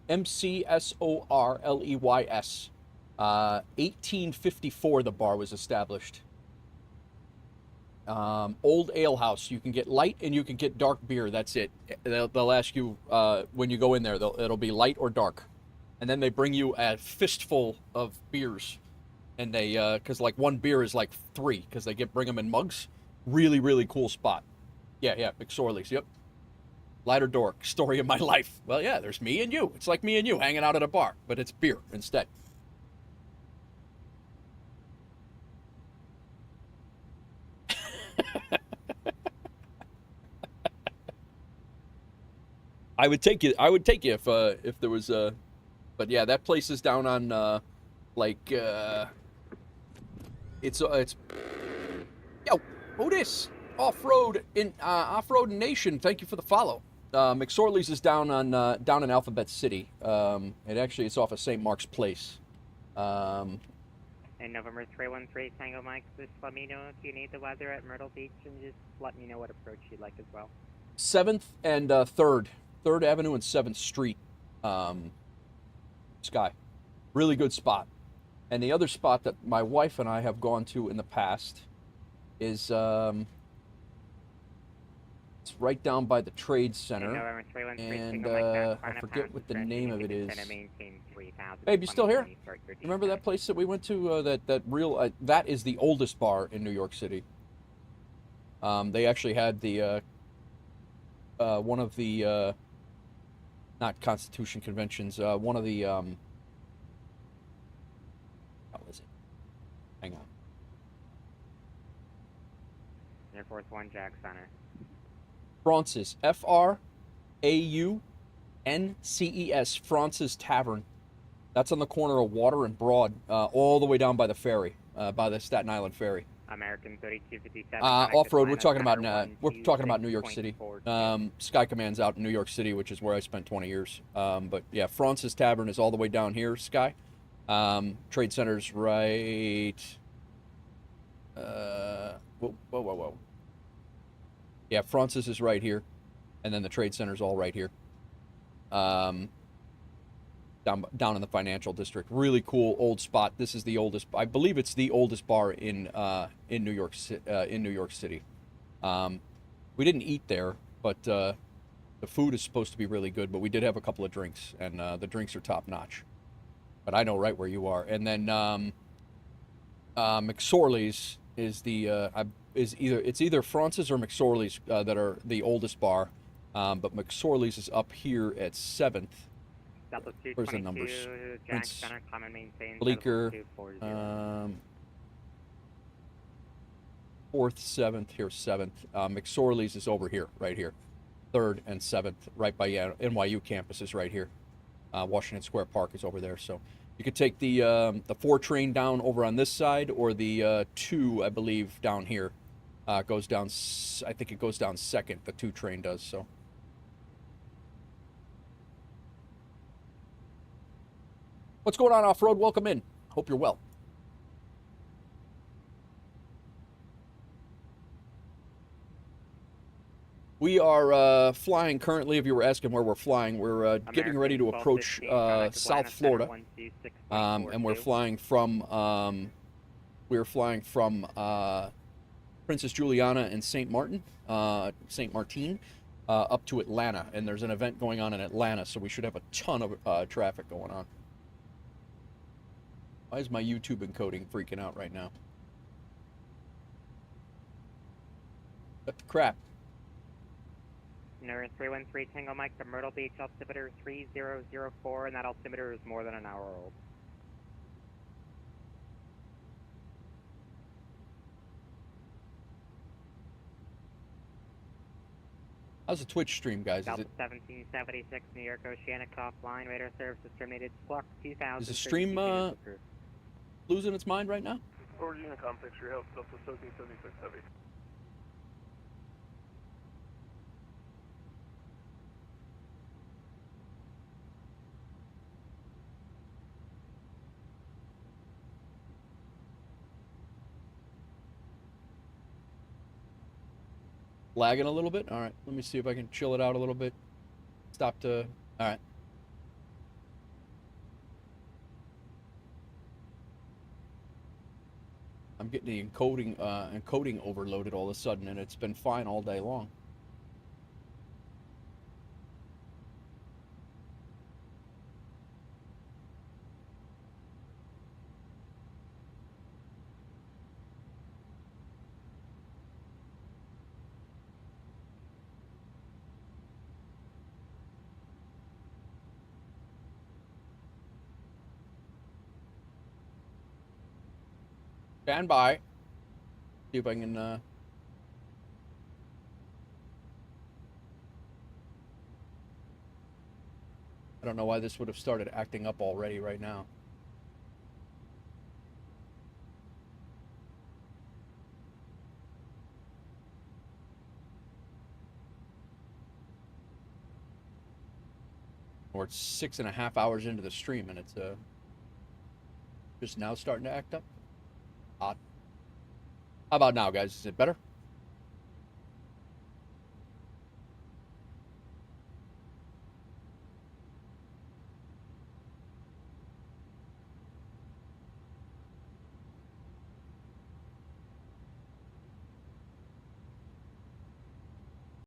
MCSORLEYS. 1854 the bar was established. Old ale house. You can get light and you can get dark beer. That's it. They'll ask you when you go in there. It'll be light or dark, and then they bring you a fistful of beers, and they because like one beer is like 3 because they bring them in mugs. Really cool spot. Yeah, McSorley's. Yep. Light or dark. Story of my life. Well, yeah. There's me and you. It's like me and you hanging out at a bar, but it's beer instead. I would take you if there was a, but yeah, that place is down on it's yo, who this? Off-road Nation. Thank you for the follow. McSorley's is down in Alphabet City. It's off of St. Mark's Place. And November 313 Tango Mike, just let me know if you need the weather at Myrtle Beach, and just let me know what approach you'd like as well. 7th and 3rd Avenue and 7th Street. Sky. Really good spot. And the other spot that my wife and I have gone to in the past is it's right down by the Trade Center, and I forget what the name of it is. Babe, you still here? Remember that place that we went to? That is the oldest bar in New York City. They actually had the one of the not Constitution conventions. One of the how is it? Hang on. Air Force One Jack Center. Francis, F-R-A-U-N-C-E-S, Francis Tavern. That's on the corner of Water and Broad, all the way down by the ferry, by the Staten Island ferry. American 3257. Off-road, we're talking about New York City. Sky Command's out in New York City, which is where I spent 20 years. But yeah, Francis Tavern is all the way down here, Sky. Trade Center's right. Whoa. Yeah, Francis is right here, and then the Trade Center's all right here. Down in the financial district. Really cool old spot. This is the oldest. I believe it's the oldest bar in New York City. We didn't eat there, but the food is supposed to be really good. But we did have a couple of drinks, and the drinks are top notch. But I know right where you are. And then McSorley's is the it's either Francis or McSorley's that are the oldest bar, but McSorley's is up here at 7th. Where's the numbers? Prince, Bleecker, 4th, 7th, here 7th. McSorley's is over here, right here. 3rd and 7th, right by NYU campus is right here. Washington Square Park is over there. So you could take the 4 train down over on this side, or the 2, I believe, down here. Goes down, I think it goes down 2nd, the 2 train does, so. What's going on, off-road? Welcome in. Hope you're well. We are flying currently. If you were asking where we're flying, we're getting ready to approach South Florida, and we're flying from Princess Juliana and St. Martin up to Atlanta, and there's an event going on in Atlanta, so we should have a ton of traffic going on. Why is my YouTube encoding freaking out right now? What the crap? Number 313 Tango Mike to Myrtle Beach, altimeter 3004, and that altimeter is more than an hour old. How's the Twitch stream, guys? Delta 1776 New York Oceanic offline. Radar service is terminated. Squawk 2000. Is the stream losing its mind right now? Forward Unicom, thanks for your help. Delta 1776 Heavy. Lagging a little bit? All right, let me see if I can chill it out a little bit. Stop to... All right. I'm getting the encoding overloaded all of a sudden, and it's been fine all day long. Stand by. See if I can, I don't know why this would have started acting up already right now. Or it's 6.5 hours into the stream and it's just now starting to act up. Odd. How about now, guys? Is it better?